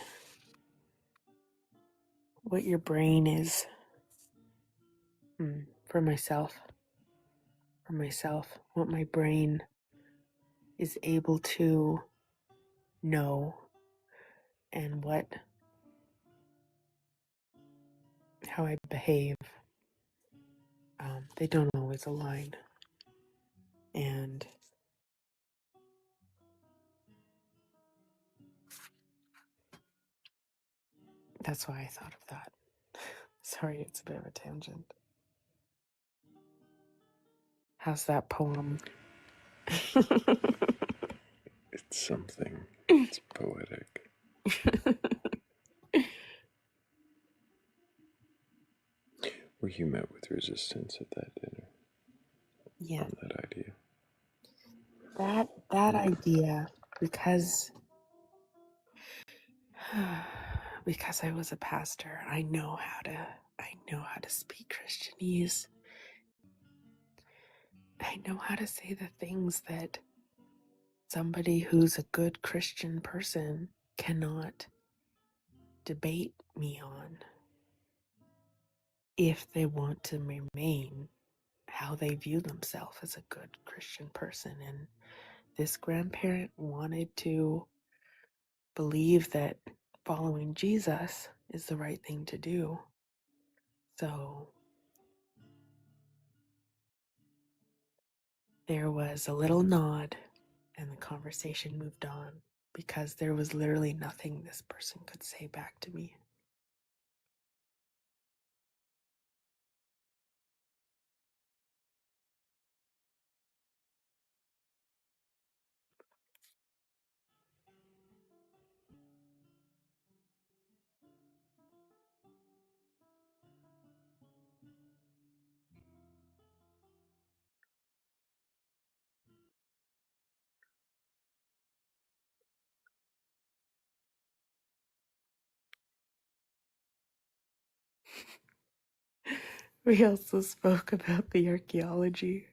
what your brain is for myself, what my brain is able to know and how I behave, they don't always align. And that's why I thought of that. Sorry, it's a bit of a tangent. How's that poem? It's something. It's poetic. Were you met with resistance at that dinner? Yeah. On that idea? That idea, because I was a pastor, I know how to speak Christianese. I know how to say the things that somebody who's a good Christian person cannot debate me on if they want to remain how they view themselves as a good Christian person. And this grandparent wanted to believe that following Jesus is the right thing to do. So there was a little nod and the conversation moved on because there was literally nothing this person could say back to me. We also spoke about the archaeology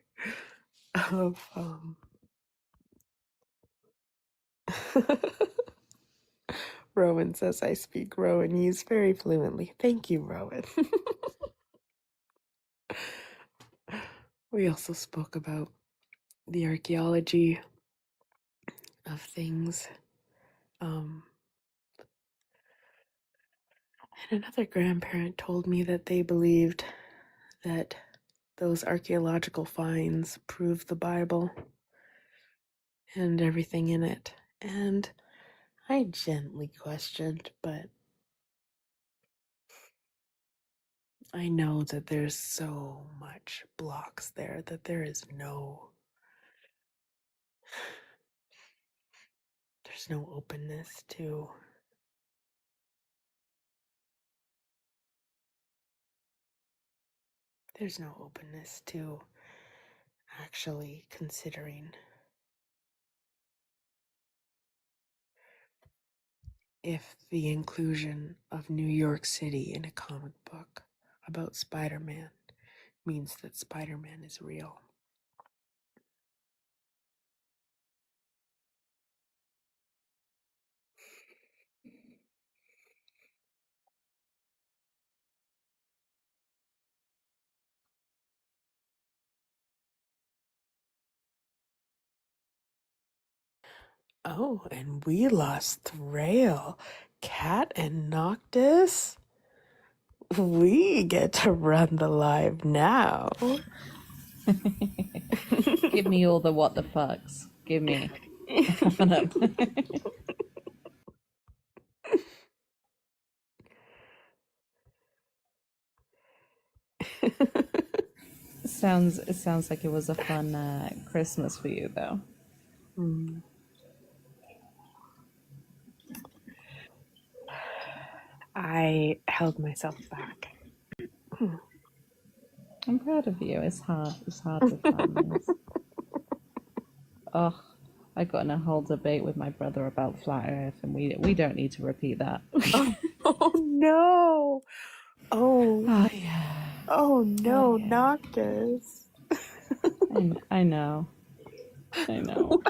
of Rowan says I speak Rowanese very fluently. Thank you, Rowan. We also spoke about the archaeology of things And another grandparent told me that they believed that those archaeological finds prove the Bible and everything in it. And I gently questioned, but I know that there's so much blocks there that there's no openness to actually considering if the inclusion of New York City in a comic book about Spider-Man means that Spider-Man is real. Oh, and we lost Thrayle, Cat, and Noctis. We get to run the live now. Give me all the what the fucks. Give me. I want 'em. It sounds like it was a fun Christmas for you, though. I held myself back. I'm proud of you. It's hard. It's hard with families. Oh, I got in a whole debate with my brother about flat Earth, and we don't need to repeat that. Oh no! Oh, yeah. oh no, yeah. Noctis. I know. I know.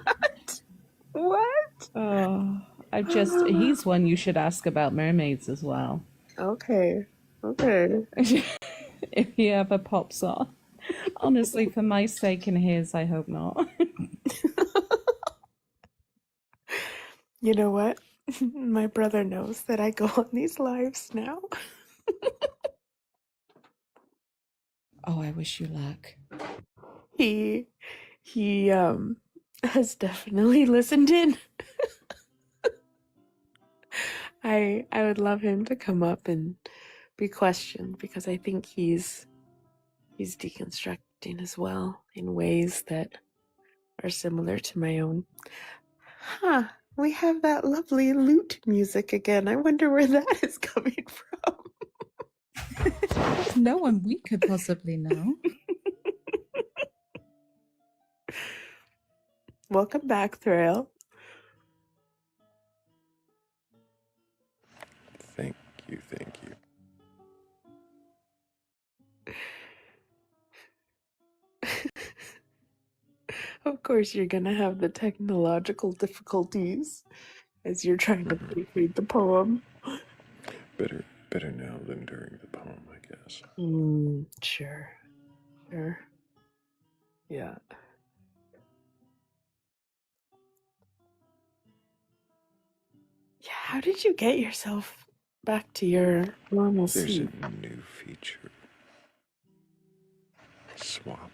What? Oh, he's one you should ask about mermaids as well. Okay. If he ever pops on. Honestly, for my sake and his, I hope not. You know what? My brother knows that I go on these lives now. Oh, I wish you luck. He has definitely listened in. I would love him to come up and be questioned because I think he's deconstructing as well in ways that are similar to my own. Huh, we have that lovely lute music again. I wonder where that is coming from. No one we could possibly know. Welcome back, Thrayle. Thank you. Of course, you're gonna have the technological difficulties as you're trying to read the poem. Better now than during the poem, I guess. Sure. Yeah. Yeah, how did you get yourself back to your normal There's seat? a new feature. Swap.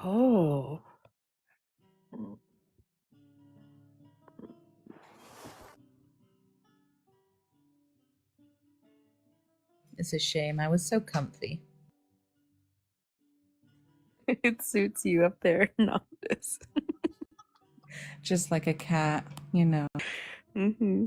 Oh. It's a shame. I was so comfy. It suits you up there, Noctis. Just like a cat, you know. Mm-hmm.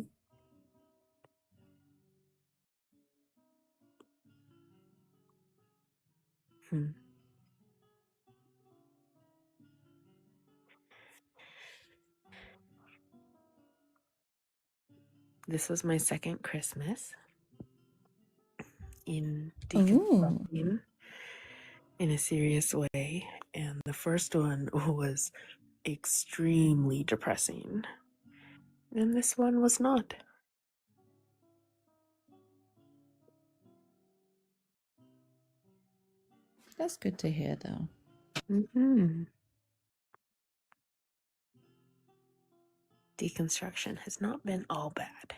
This was my second Christmas in deconstructing in a serious way, and the first one was extremely depressing, and this one was not. That's good to hear, though. Mm-hmm. Deconstruction has not been all bad.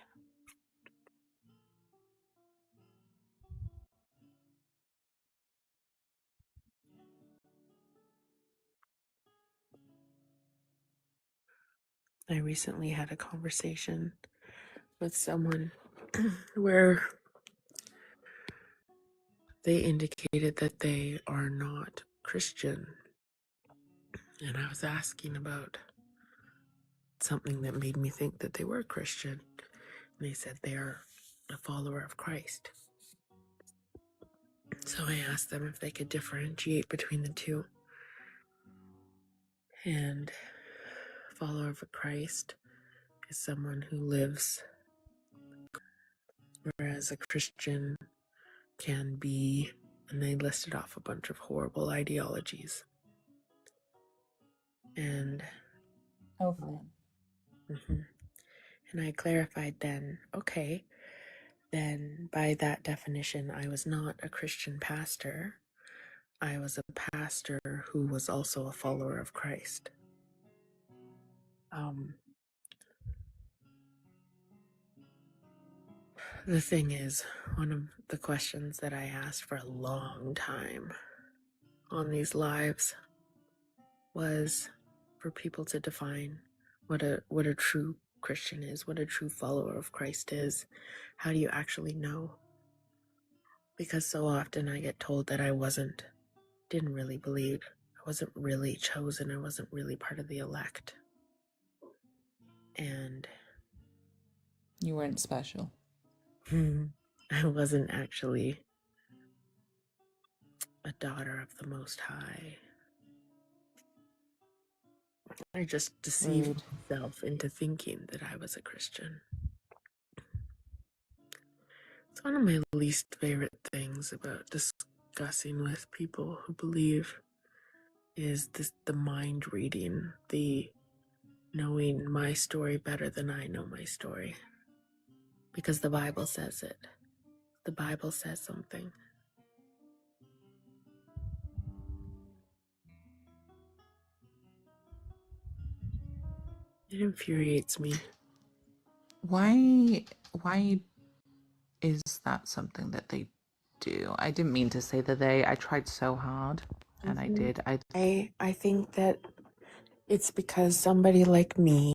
I recently had a conversation with someone where they indicated that they are not Christian. And I was asking about something that made me think that they were Christian. And they said they are a follower of Christ. So I asked them if they could differentiate between the two. And a follower of Christ is someone who lives, whereas a Christian can be, and they listed off a bunch of horrible ideologies. And mhm. And I clarified then, okay, then by that definition, I was not a Christian pastor. I was a pastor who was also a follower of Christ. The thing is, one of the questions that I asked for a long time on these lives was for people to define what a true Christian is, what a true follower of Christ is. How do you actually know? Because so often I get told that I didn't really believe, I wasn't really chosen, I wasn't really part of the elect. And you weren't special. I wasn't actually a daughter of the Most High. I just deceived myself into thinking that I was a Christian. It's one of my least favorite things about discussing with people who believe is the mind reading, the knowing my story better than I know my story. Because the Bible says it. The Bible says something. It infuriates me. Why is that something that they do? I didn't mean to say that I tried so hard, and I did. I think that it's because somebody like me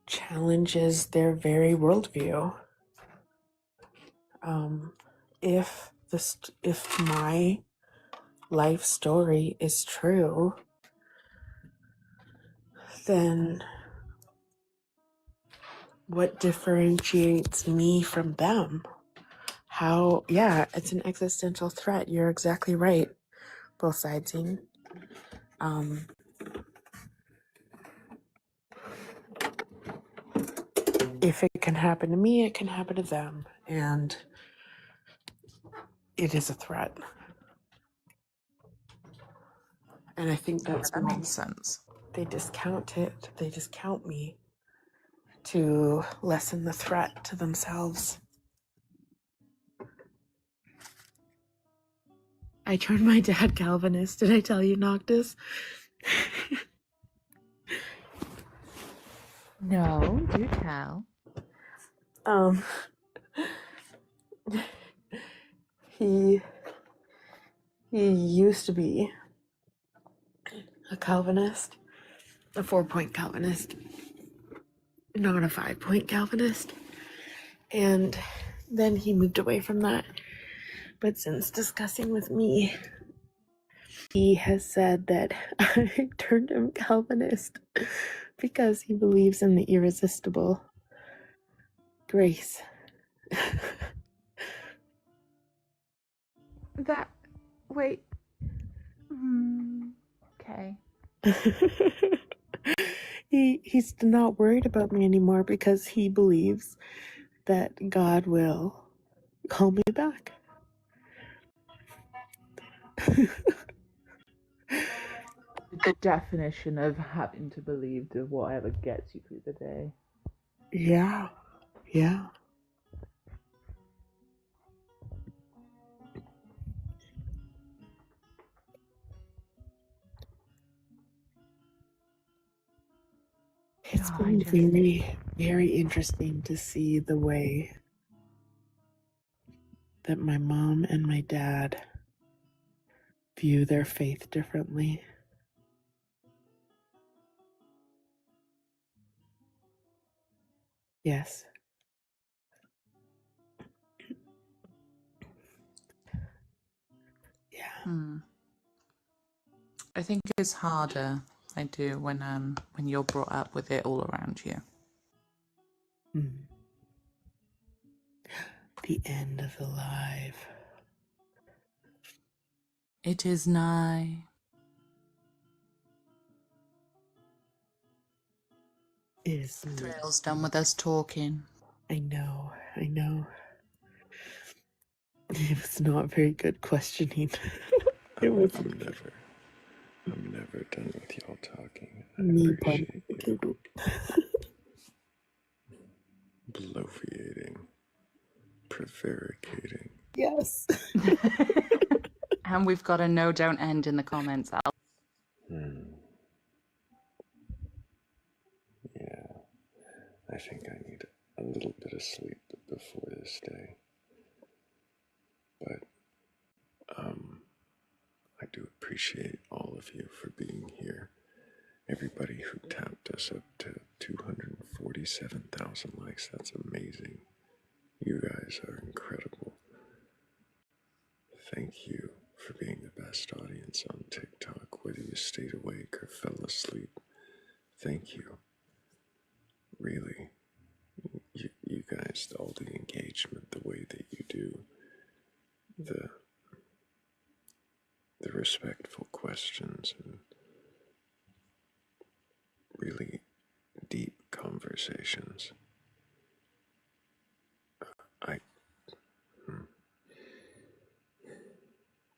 challenges their very worldview. If my life story is true, then what differentiates me from them? Yeah, it's an existential threat. You're exactly right. Both sides. If it can happen to me, it can happen to them. And it is a threat. And I think that's that why makes sense. they discount it. They discount me to lessen the threat to themselves. I turned my dad Calvinist. Did I tell you, Noctis? No, do tell. He used to be a Calvinist, a 4-point Calvinist, not a 5-point Calvinist. And then he moved away from that. But since discussing with me, he has said that I turned him Calvinist because he believes in the irresistible grace. Wait. Okay. He's not worried about me anymore because he believes that God will call me back. The definition of having to believe to whatever gets you through the day. Yeah. It's been very, very interesting to see the way that my mom and my dad view their faith differently. Yes. I think it's harder. I do when you're brought up with it all around you. The end of the life. It is nigh. It is. Thrayle's done with us talking. I know. It was not very good questioning. It was. I'm never done with y'all talking. I Me appreciate you. too. Bloviating. Prevaricating. Yes. And we've got a no, don't end in the comments, Al. Yeah, I think I need a little bit of sleep before this day. But, I do appreciate all of you for being here. Everybody who tapped us up to 247,000 likes, that's amazing. You guys are incredible. Thank you for being the best audience on TikTok, whether you stayed awake or fell asleep. Thank you. Really. You guys, all the engagement, the way that you do, the respectful questions, and really deep conversations.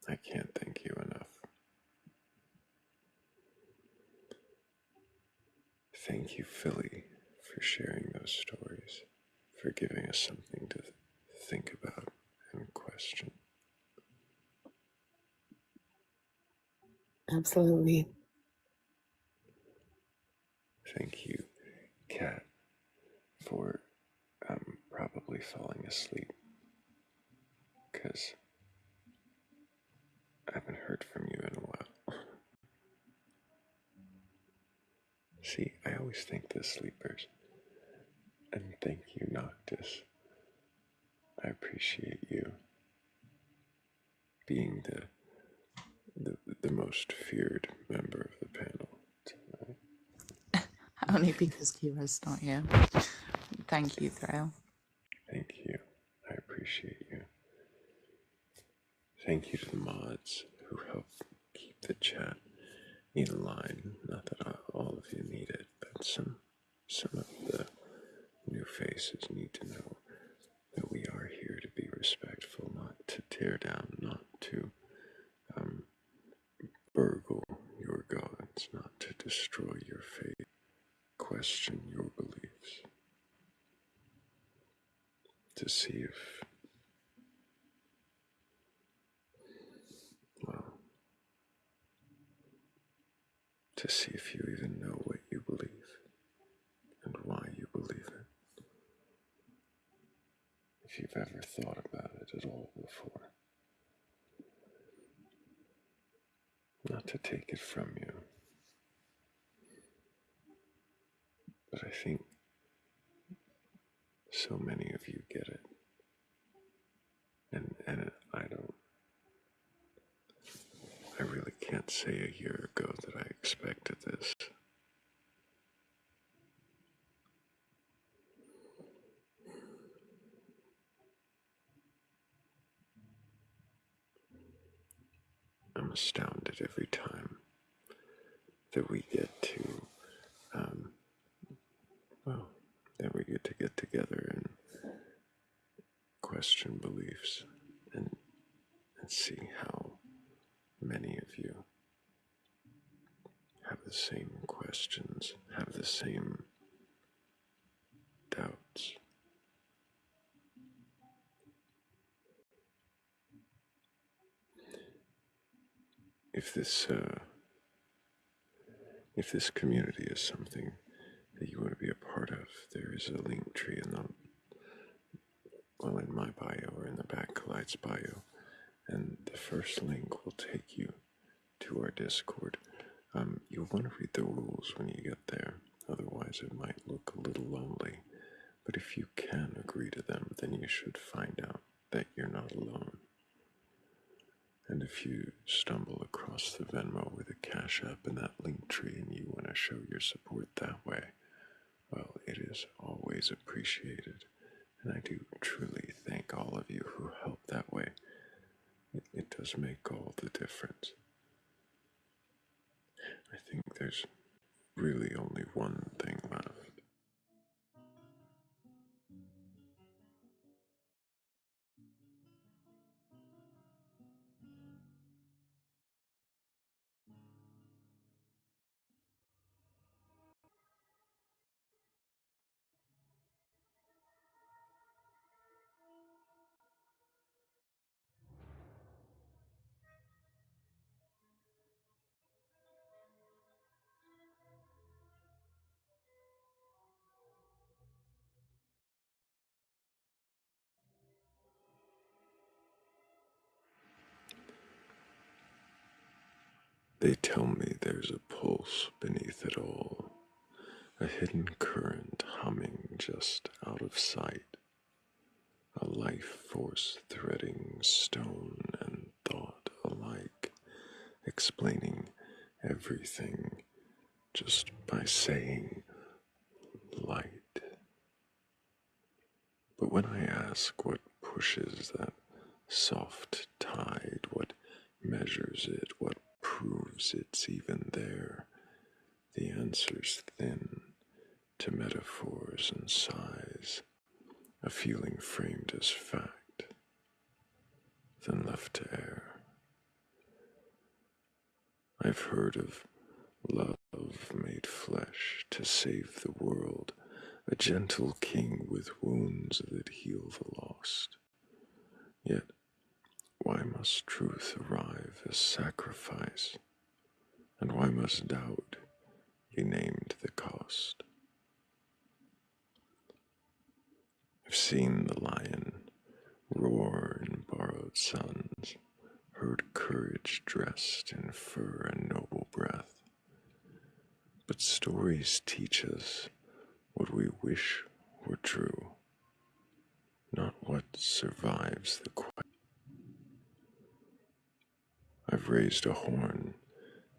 I can't thank you enough. Thank you, Philly, for sharing those stories, for giving us something to think about and question. Absolutely. Thank you, Kat, for probably falling asleep, because I haven't heard from you in a while. See, I always thank the sleepers. And thank you, Noctis. I appreciate you being the most feared member of the panel tonight. Only because Kira's not here. Thank you, Thrayle. Thank you. I appreciate you. Thank you to the mods who help keep the chat in line. Not that all of you need it, but some of the new faces need to know that we are here to be respectful, not to tear down, not to burgle your gods, not to destroy your faith, question your beliefs, to see if, well, to see if you even know what you believe and why you believe it. If you've ever thought about it at all before. Not to take it from you, but I think so many of you get it. And I really can't say a year ago that I expected this. I'm astounded every time that we get to, get together and question beliefs and see how many of you have the same questions, have the same doubts. If this community is something that you want to be a part of, there is a link tree in my bio or in the Batcolyte's bio, and the first link will take you to our Discord. You'll want to read the rules when you get there, otherwise it might look a little lonely. But if you can agree to them, then you should find out that you're not alone. And if you stumble across the Venmo with a Cash App in that link tree and you want to show your support that way, well, it is always appreciated. And I do truly thank all of you who help that way. It does make all the difference. I think there's really only one thing left. They tell me there's a pulse beneath it all, a hidden current humming just out of sight, a life force threading stone and thought alike, explaining everything just by saying light. But when I ask what pushes that soft tide, what measures it, what proves it's even there, the answer's thin to metaphors and sighs, a feeling framed as fact, then left to air. I've heard of love made flesh to save the world, a gentle king with wounds that heal the lost. Yet, why must truth arrive as sacrifice? And why must doubt be named the cost? I've seen the lion roar in borrowed suns, heard courage dressed in fur and noble breath. But stories teach us what we wish were true, not what survives the quest. I've raised a horn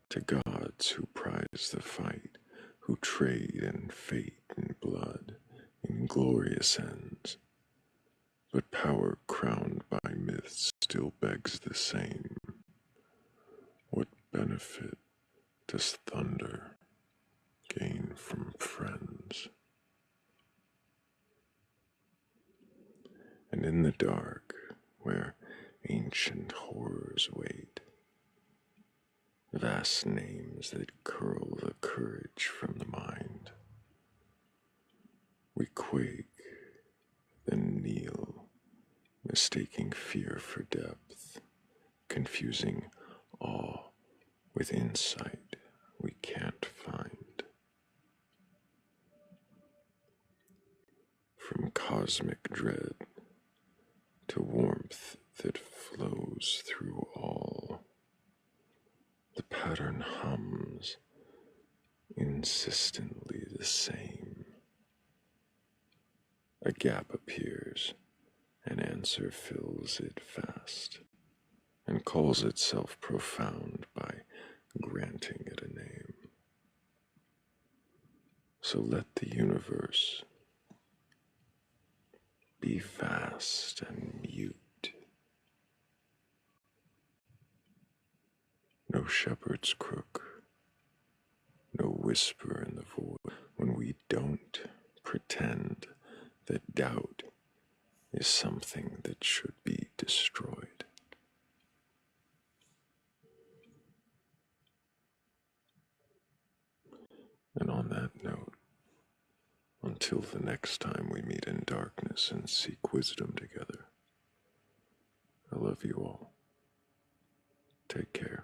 to gods who prize the fight, who trade in fate and blood, in glorious ends. But power crowned by myths still begs the same. What benefit does thunder gain from friends? And in the dark, where ancient horrors wait, vast names that curl the courage from the mind, we quake, then kneel, mistaking fear for depth, confusing awe with insight we can't find. From cosmic dread to warmth that flows through all, the pattern hums, insistently the same. A gap appears, an answer fills it fast, and calls itself profound by granting it a name. So let the universe be vast and mute. No shepherd's crook, no whisper in the void, when we don't pretend that doubt is something that should be destroyed. And on that note, until the next time we meet in darkness and seek wisdom together, I love you all. Take care.